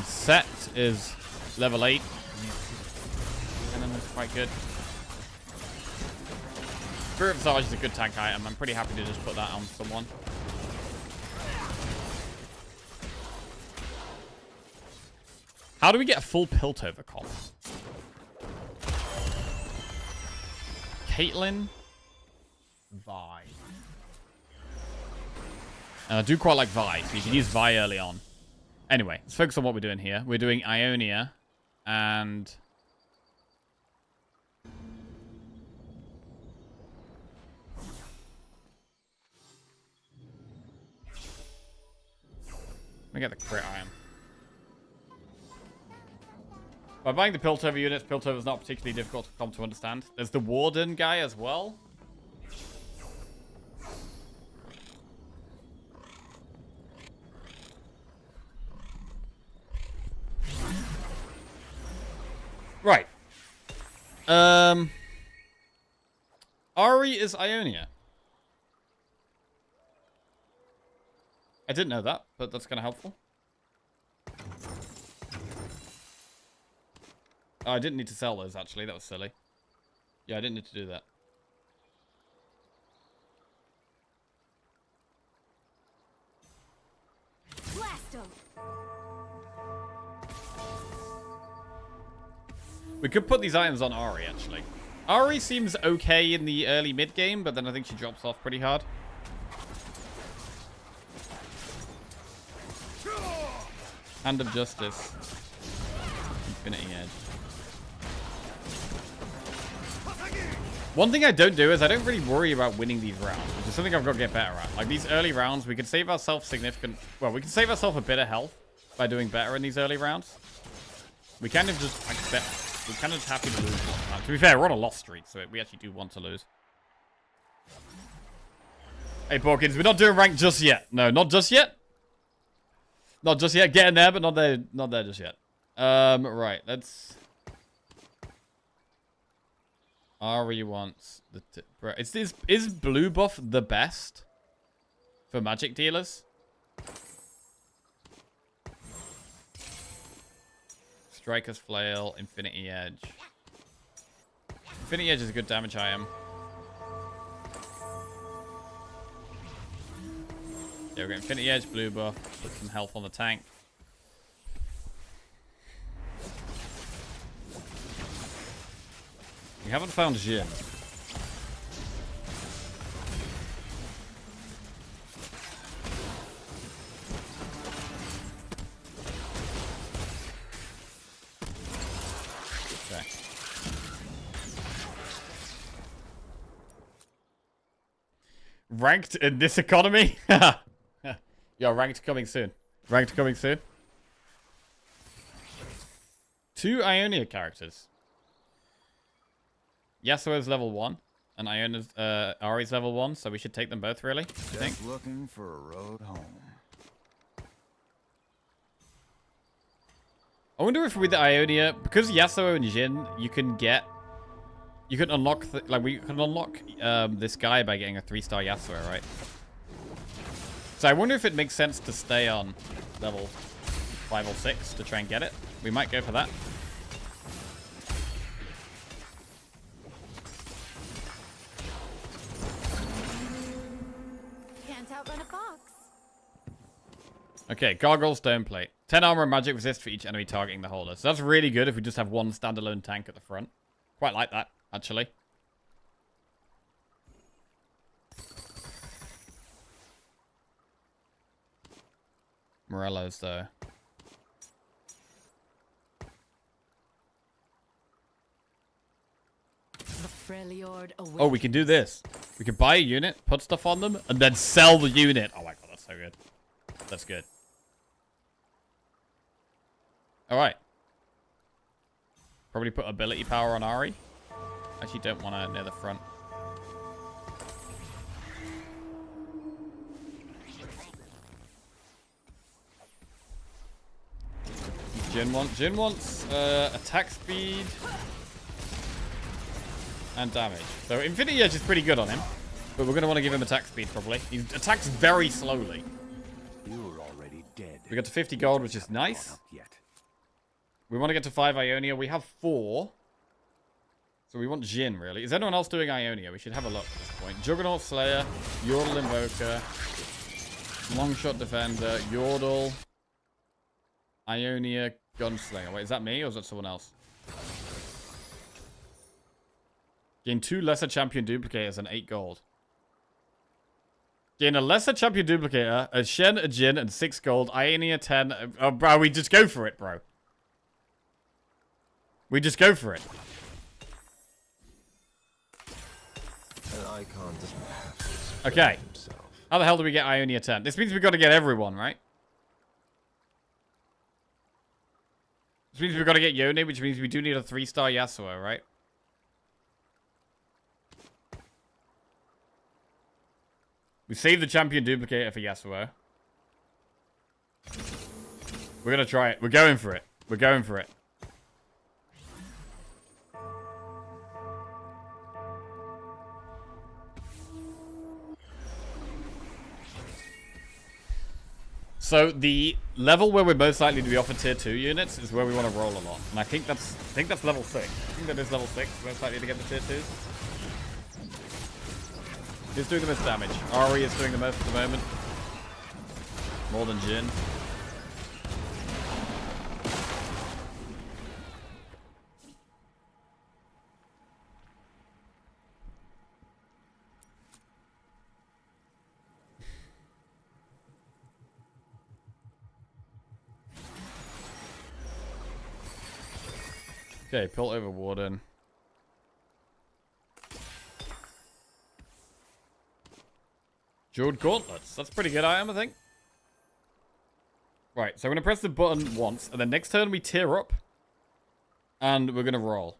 Set is level 8. Venom is quite good. Spirit of Visage is a good tank item. I'm pretty happy to just put that on someone. How do we get a full Piltover comp? Caitlyn. Vi. And I do quite like Vi, so you can use Vi early on. Anyway, let's focus on what we're doing here. We're doing Ionia and... Let me get the crit iron. By buying the Piltover units, Piltover is not particularly difficult to understand. There's the Warden guy as well. Right. Ari is Ionia. I didn't know that, but that's kind of helpful. Oh, I didn't need to sell those, actually. That was silly. Yeah, I didn't need to do that. Blast 'em. We could put these items on Ari, actually. Ari seems okay in the early mid-game, but then I think she drops off pretty hard. Hand of Justice. Infinity Edge. One thing I don't do is I don't really worry about winning these rounds, which is something I've got to get better at. Like, these early rounds, we can save ourselves significant... Well, we can save ourselves a bit of health by doing better in these early rounds. We kind of just accept... We're kind of just happy to lose. To be fair, we're on a loss streak, so we actually do want to lose. Hey, Porkins, we're not doing rank just yet. No, not just yet. Not just yet. Getting there, but not there just yet. Right, let's... Ari wants the... Is blue buff the best for magic dealers? Striker's Flail, Infinity Edge. Infinity Edge is a good damage item. Yeah, we're getting Infinity Edge, blue buff, put some health on the tank. We haven't found Jin. Okay. Ranked in this economy? Yo, ranked coming soon. Ranked coming soon. 2 Ionia characters. Yasuo's level 1, and Iona's Ari's level 1, so we should take them both, really. I think. Just looking for a road home. I wonder if with the Ionia, because Yasuo and Jin, you can unlock, we can unlock this guy by getting a 3-star Yasuo, right? So I wonder if it makes sense to stay on level 5 or 6 to try and get it. We might go for that. Can't outrun a fox. Okay, Gargoyle Stone Plate. 10 armor and magic resist for each enemy targeting the holder. So that's really good if we just have one standalone tank at the front. Quite like that, actually. Morello's, though. Oh, we can do this. We can buy a unit, put stuff on them, and then sell the unit. Oh my god, that's so good. That's good. Alright. Probably put ability power on Ari. Actually, don't want her near the front. Jin wants attack speed and damage. So Infinity Edge is pretty good on him, but we're going to want to give him attack speed probably. He attacks very slowly. You're already dead. We got to 50 gold, which is nice. We want to get to 5 Ionia. We have 4. So we want Jin, really. Is anyone else doing Ionia? We should have a look at this point. Juggernaut Slayer, Yordle Invoker, Longshot Defender, Yordle, Ionia Gunslinger. Wait, is that me or is that someone else? Gain 2 lesser champion duplicators and 8 gold. Gain a lesser champion duplicator, a Shen, a Jin, and 6 gold. Ionia 10. Oh, bro, we just go for it, bro. We just go for it. An icon doesn't have to explain Okay. himself. How the hell do we get Ionia 10? This means we've got to get everyone, right? This means we've got to get Yone, which means we do need a 3-star Yasuo, right? We saved the champion duplicator for Yasuo. We're going to try it. We're going for it. We're going for it. So the level where we're most likely to be offered tier 2 units is where we want to roll a lot. And I think that's level 6. I think that is level 6. Most likely to get the tier 2s. Who's doing the most damage? Ari is doing the most at the moment. More than Jin. Okay, pull over Warden. Jeweled Gauntlets. That's a pretty good item, I think. Right, so I'm going to press the button once, and then next turn we tier up. And we're going to roll.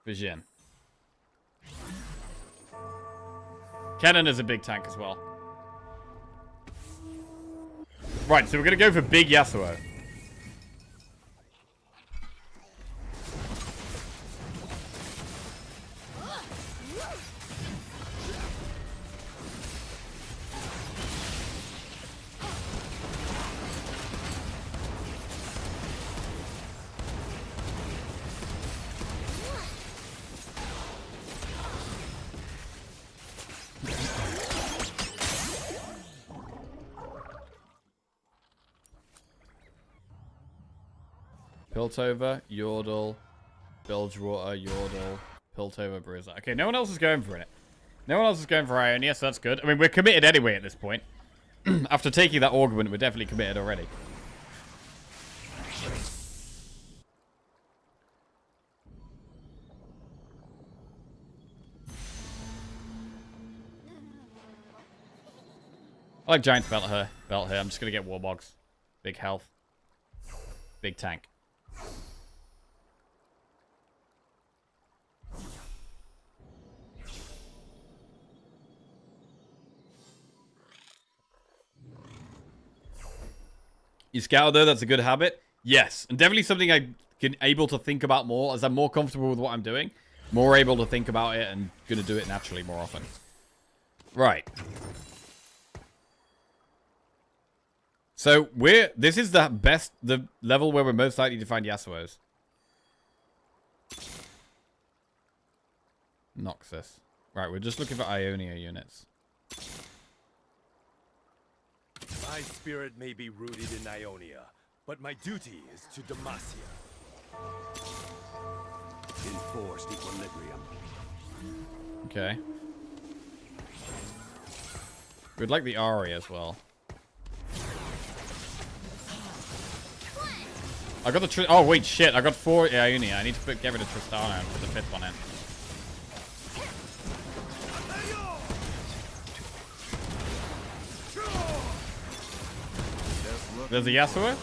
Vision. Cannon is a big tank as well. Right, so we're going to go for big Yasuo. Piltover, Yordle, Bilgewater, Yordle, Piltover, Bruiser. Okay, no one else is going for it. No one else is going for Ionia, so that's good. I mean, we're committed anyway at this point. After taking that augment, we're definitely committed already. I like Giant Belt here. I'm just going to get Warbogs. Big health. Big tank. You scout though, that's a good habit. Yes, and definitely something I can able to think about more as I'm more comfortable with what I'm doing. More able to think about it and gonna do it naturally more often. Right. So this is the level where we're most likely to find Yasuo's. Noxus. Right, we're just looking for Ionia units. My spirit may be rooted in Ionia, but my duty is to Demacia. Enforced equilibrium. Okay. We'd like the Ari as well. I got the oh wait, shit! I got 4 Ionia. I need to get rid of Tristana and put the 5th one in. There's a Yasuo.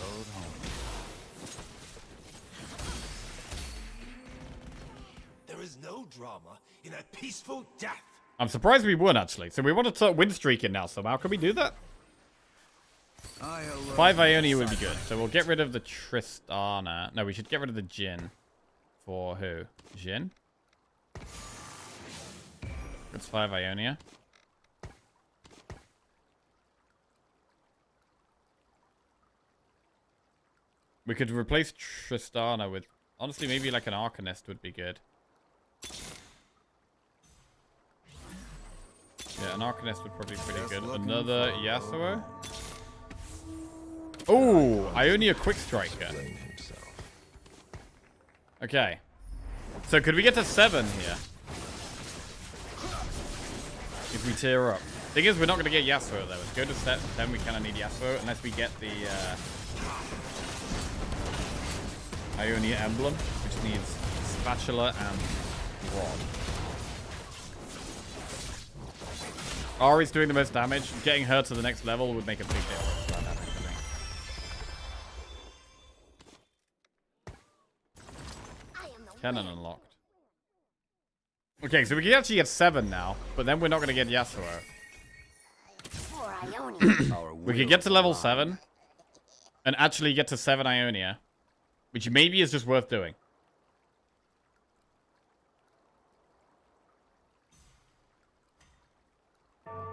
There is no drama in a peaceful death. I'm surprised we won actually. So we want to start win streaking now somehow. Can we do that? 5 Ionia would be good. So we'll get rid of the Tristana. No, we should get rid of the Jhin. For who? Jhin? That's 5 Ionia. We could replace Tristana with... Honestly, maybe like an Arcanist would be good. Yeah, an Arcanist would probably be pretty good. Another Yasuo. Oh, Ionia Quick Striker. Okay. So could we get to 7 here? If we tear up. Thing is, we're not going to get Yasuo though. Let's go to 10. We kind of need Yasuo unless we get the Ionia Emblem, which needs Spatula and Rod. Ari's doing the most damage. Getting her to the next level would make a big difference. Cannon unlocked. Okay, so we can actually get 7 now, but then we're not going to get Yasuo. We could get to level 7 and actually get to 7 Ionia, which maybe is just worth doing.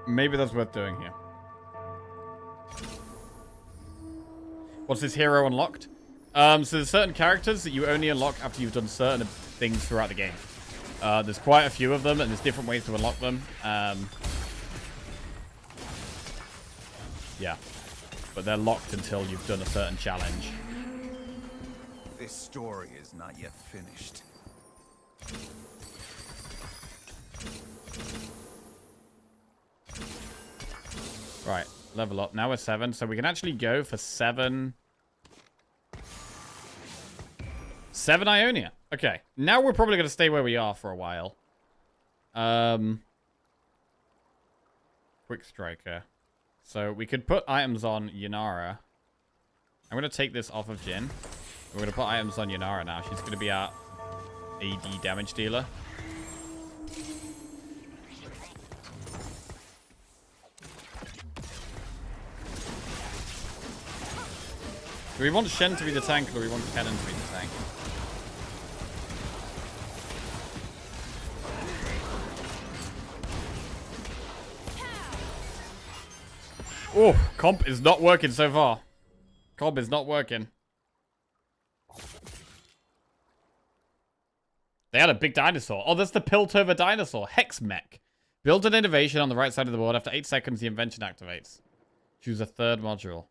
Maybe that's worth doing here. What's this hero unlocked? So there's certain characters that you only unlock after you've done certain things throughout the game. There's quite a few of them, and there's different ways to unlock them. Yeah. But they're locked until you've done a certain challenge. This story is not yet finished. Right, level up. Now we're 7, so we can actually go for 7 Ionia. Okay, now we're probably going to stay where we are for a while. Quick Striker. So we could put items on Yanara. I'm going to take this off of Jhin. We're going to put items on Yanara now. She's going to be our AD damage dealer. Do we want Shen to be the tank, or do we want Kennen to be the tank? Oh, comp is not working so far. Comp is not working. They had a big dinosaur. Oh, that's the Piltover dinosaur. Hex Mech. Build an innovation on the right side of the board. After 8 seconds, the invention activates. Choose a 3rd module.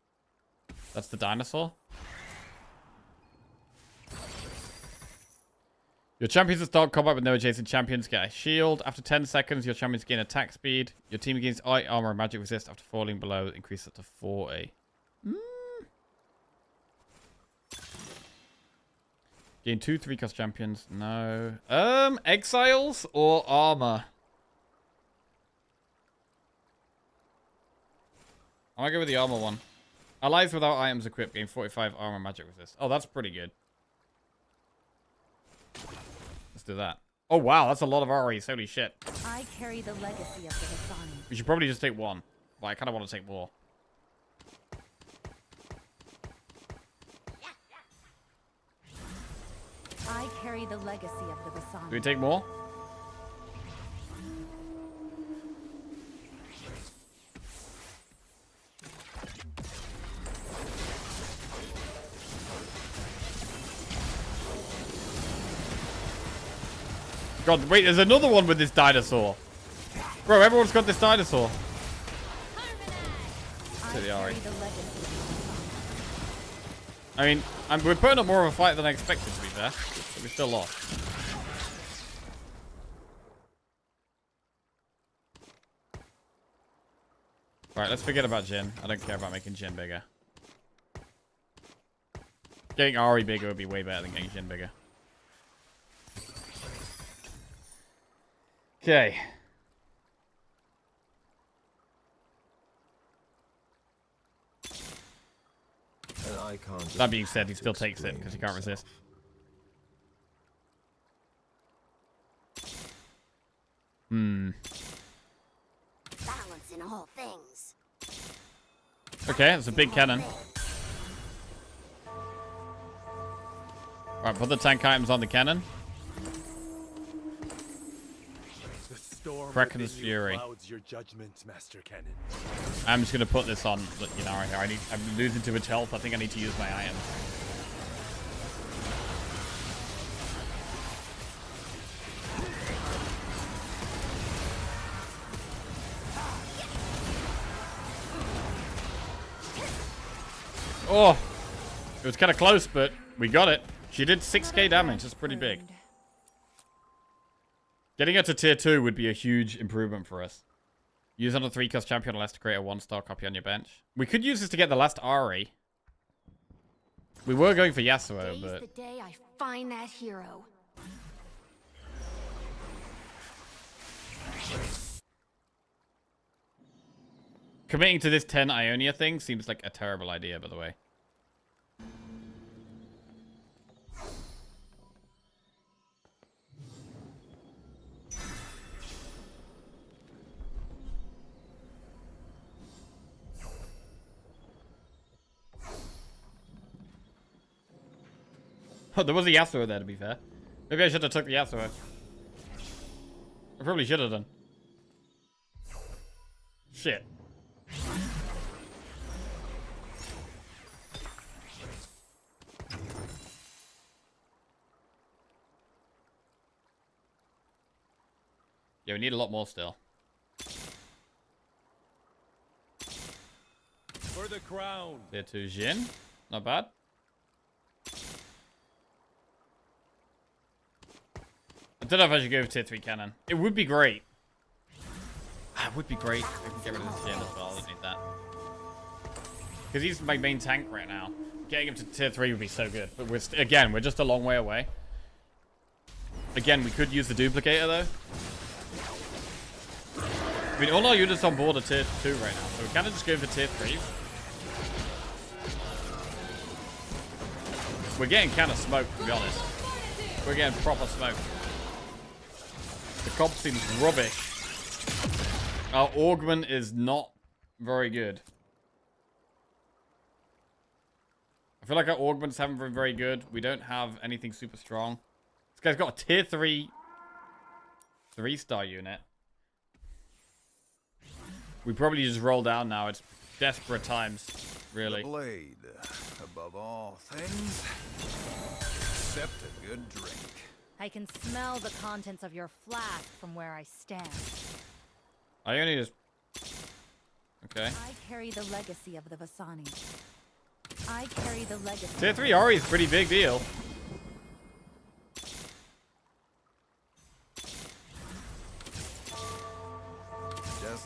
That's the dinosaur? Your champions that start combat with no adjacent champions get a shield. After 10 seconds, your champions gain attack speed. Your team gains eye armor and magic resist after falling below. Increase it to 40. Gain 2 3-cost champions. No. Exiles or armor? I'm gonna go with the armor one. Allies without items equipped gain 45 armor and magic resist. Oh, that's pretty good. Let's do that. Oh, wow. That's a lot of REs. Holy shit. I carry the legacy of the Vasani. We should probably just take one. But I kind of want to take more. I carry the legacy of the Vasani. Do we take more? God, wait, there's another one with this dinosaur. Bro, everyone's got this dinosaur. I mean, we're putting up more of a fight than I expected, to be fair. But we still lost. Right, let's forget about Jin. I don't care about making Jin bigger. Getting Ari bigger would be way better than getting Jin bigger. Okay. An icon That being said, he still takes it because he can't resist. Balance in all things. Okay, it's a big cannon. Right, put the tank items on the cannon. Kraken's Fury. Your judgment, Master Cannon. I'm just gonna put this on, you know, right here. I'm losing too much health. I think I need to use my iron. Oh, it was kind of close, but we got it. She did 6k damage. That's pretty big. Getting her to tier 2 would be a huge improvement for us. Use on a 3-cost champion unless to create a 1-star copy on your bench. We could use this to get the last Ari. We were going for Yasuo, but... the day I find that hero. Committing to this 10 Ionia thing seems like a terrible idea, by the way. Oh, there was a Yasuo there, to be fair. Maybe I should have took the Yasuo. I probably should have done. Shit. Yeah, we need a lot more still. For the crown. Tier 2 Jin. Not bad. I don't know if I should go for tier 3 cannon. It would be great. It would be great if I could get rid of this Jin as well. I don't need that. Because he's my main tank right now. Getting him to tier 3 would be so good. But again, we're just a long way away. Again, we could use the duplicator though. I mean, all our units on board are tier 2 right now. So we kind of just go for tier 3. We're getting kind of smoked, to be honest. We're getting proper smoked. The comp seems rubbish. Our augment is not very good. I feel like our augments haven't been very good. We don't have anything super strong. This guy's got a tier 3 3-star unit. We probably just roll down now. It's desperate times, really. The blade, above all things, except a good drink. I can smell the contents of your flask from where I stand. I only just... Okay. I carry the legacy of the Vasani. I carry the legacy. Tier 3 Ari is a pretty big deal.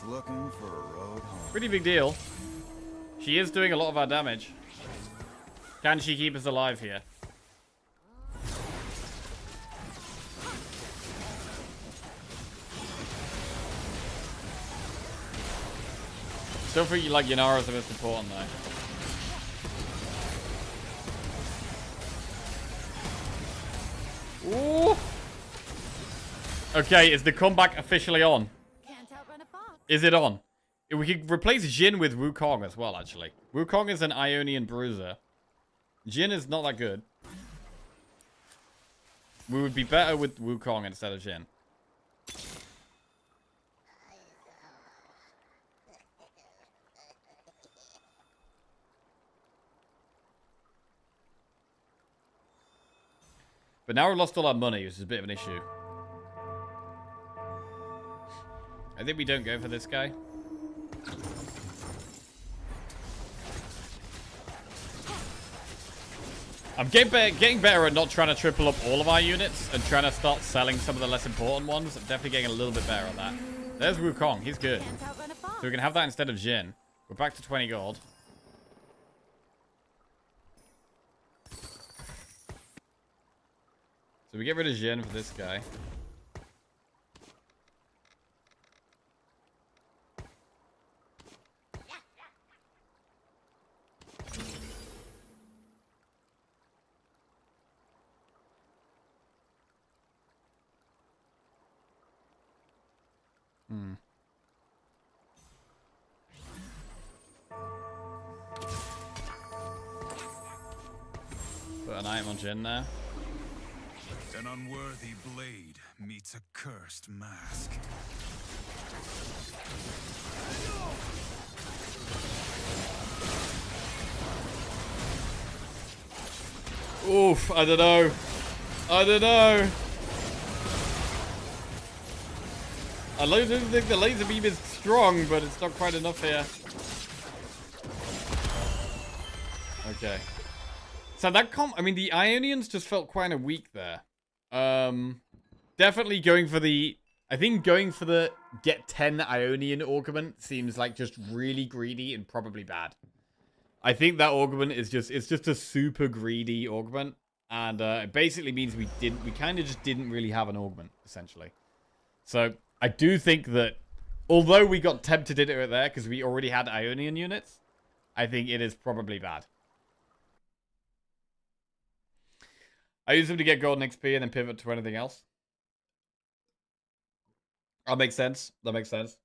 looking for a road home. Pretty big deal. She is doing a lot of our damage. Can she keep us alive here? Still feel like Yanara's the most important though. Ooh. Okay, is the comeback officially on? Can't outrun a fox. Is it on? We could replace Jin with Wukong as well, actually. Wukong is an Ionian bruiser. Jin is not that good. We would be better with Wukong instead of Jin. But now we've lost all our money, which is a bit of an issue. I think we don't go for this guy. I'm getting better at not trying to triple up all of our units and trying to start selling some of the less important ones. I'm definitely getting a little bit better at that. There's Wukong. He's good. So we can have that instead of Jin. We're back to 20 gold. So we get rid of Jin for this guy. Put an item on Jin there. An unworthy blade meets a cursed mask. Oof, I don't know. I don't know. I don't think the laser beam is strong, but it's not quite enough here. Okay. So that I mean, the Ionians just felt kind of weak there. Definitely going for the... I think going for the get 10 Ionian augment seems like just really greedy and probably bad. I think that augment is just... It's just a super greedy augment. And it basically means we kind of just didn't really have an augment, essentially. So I do think that... Although we got tempted into it there because we already had Ionian units, I think it is probably bad. I use them to get golden XP and then pivot to anything else. That makes sense. That makes sense.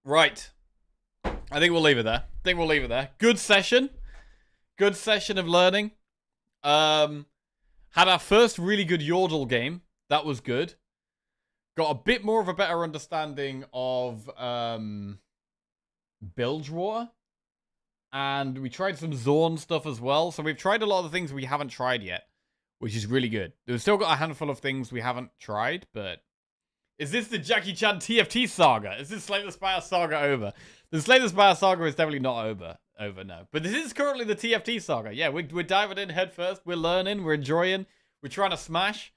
Right. I think we'll leave it there. Good session. Good session of learning. Had our first really good Yordle game. That was good. Got a bit more of a better understanding of Bilgewater. And we tried some Zorn stuff as well. So we've tried a lot of the things we haven't tried yet, which is really good. We've still got a handful of things we haven't tried, but... Is this the Jackie Chan TFT saga? Is this Slay the Spire saga over? The Slay the Spire saga is definitely not over, no. But this is currently the TFT saga. Yeah, we're diving in head first. We're learning. We're enjoying. We're trying to smash.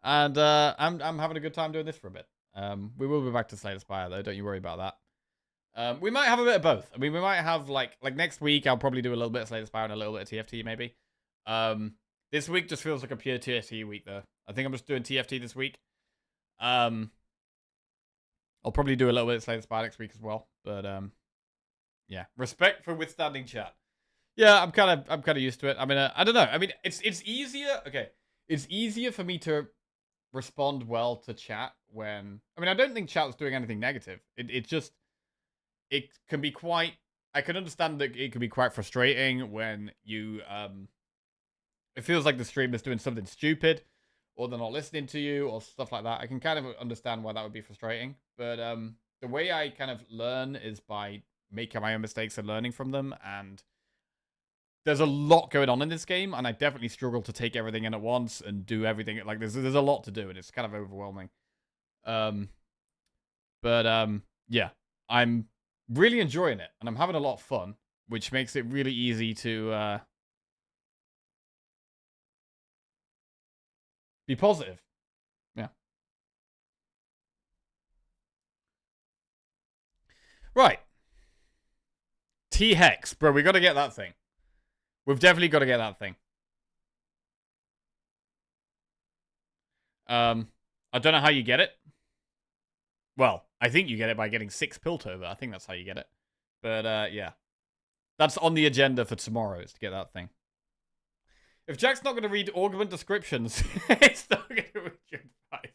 And I'm having a good time doing this for a bit. We will be back to Slay the Spire, though. Don't you worry about that. We might have a bit of both. I mean, we might have, like next week, I'll probably do a little bit of Slay the Spire and a little bit of TFT, maybe. This week just feels like a pure TFT week, though. I think I'm just doing TFT this week. I'll probably do a little bit of Slay the Spire next week as well. But, yeah. Respect for withstanding chat. Yeah, I'm kind of used to it. I mean, I don't know. I mean, it's easier. Okay. It's easier for me to respond well to chat when... I mean, I don't think chat was doing anything negative. It can be quite... I can understand that it can be quite frustrating when you... it feels like the stream is doing something stupid, or they're not listening to you, or stuff like that. I can kind of understand why that would be frustrating. But the way I kind of learn is by making my own mistakes and learning from them. And there's a lot going on in this game, and I definitely struggle to take everything in at once and do everything. Like, there's a lot to do, and it's kind of overwhelming. Yeah. I'm really enjoying it, and I'm having a lot of fun, which makes it really easy to be positive. Yeah. Right. T-Hex. Bro, we got to get that thing. We've definitely got to get that thing. I don't know how you get it. Well, I think you get it by getting 6 Piltover. I think that's how you get it. But, yeah. That's on the agenda for tomorrow, is to get that thing. If Jack's not going to read augment descriptions, it's not going to read your advice.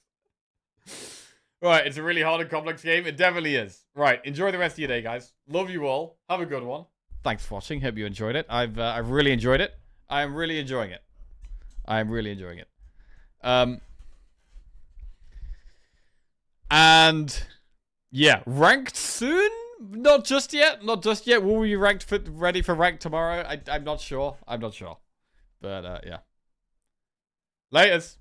Right, it's a really hard and complex game. It definitely is. Right, enjoy the rest of your day, guys. Love you all. Have a good one. Thanks for watching. Hope you enjoyed it. I've really enjoyed it. I am really enjoying it. I am really enjoying it. And yeah, ranked soon? Not just yet. Not just yet. Will we be ready for ranked tomorrow? I'm not sure. I'm not sure. But yeah. Laters.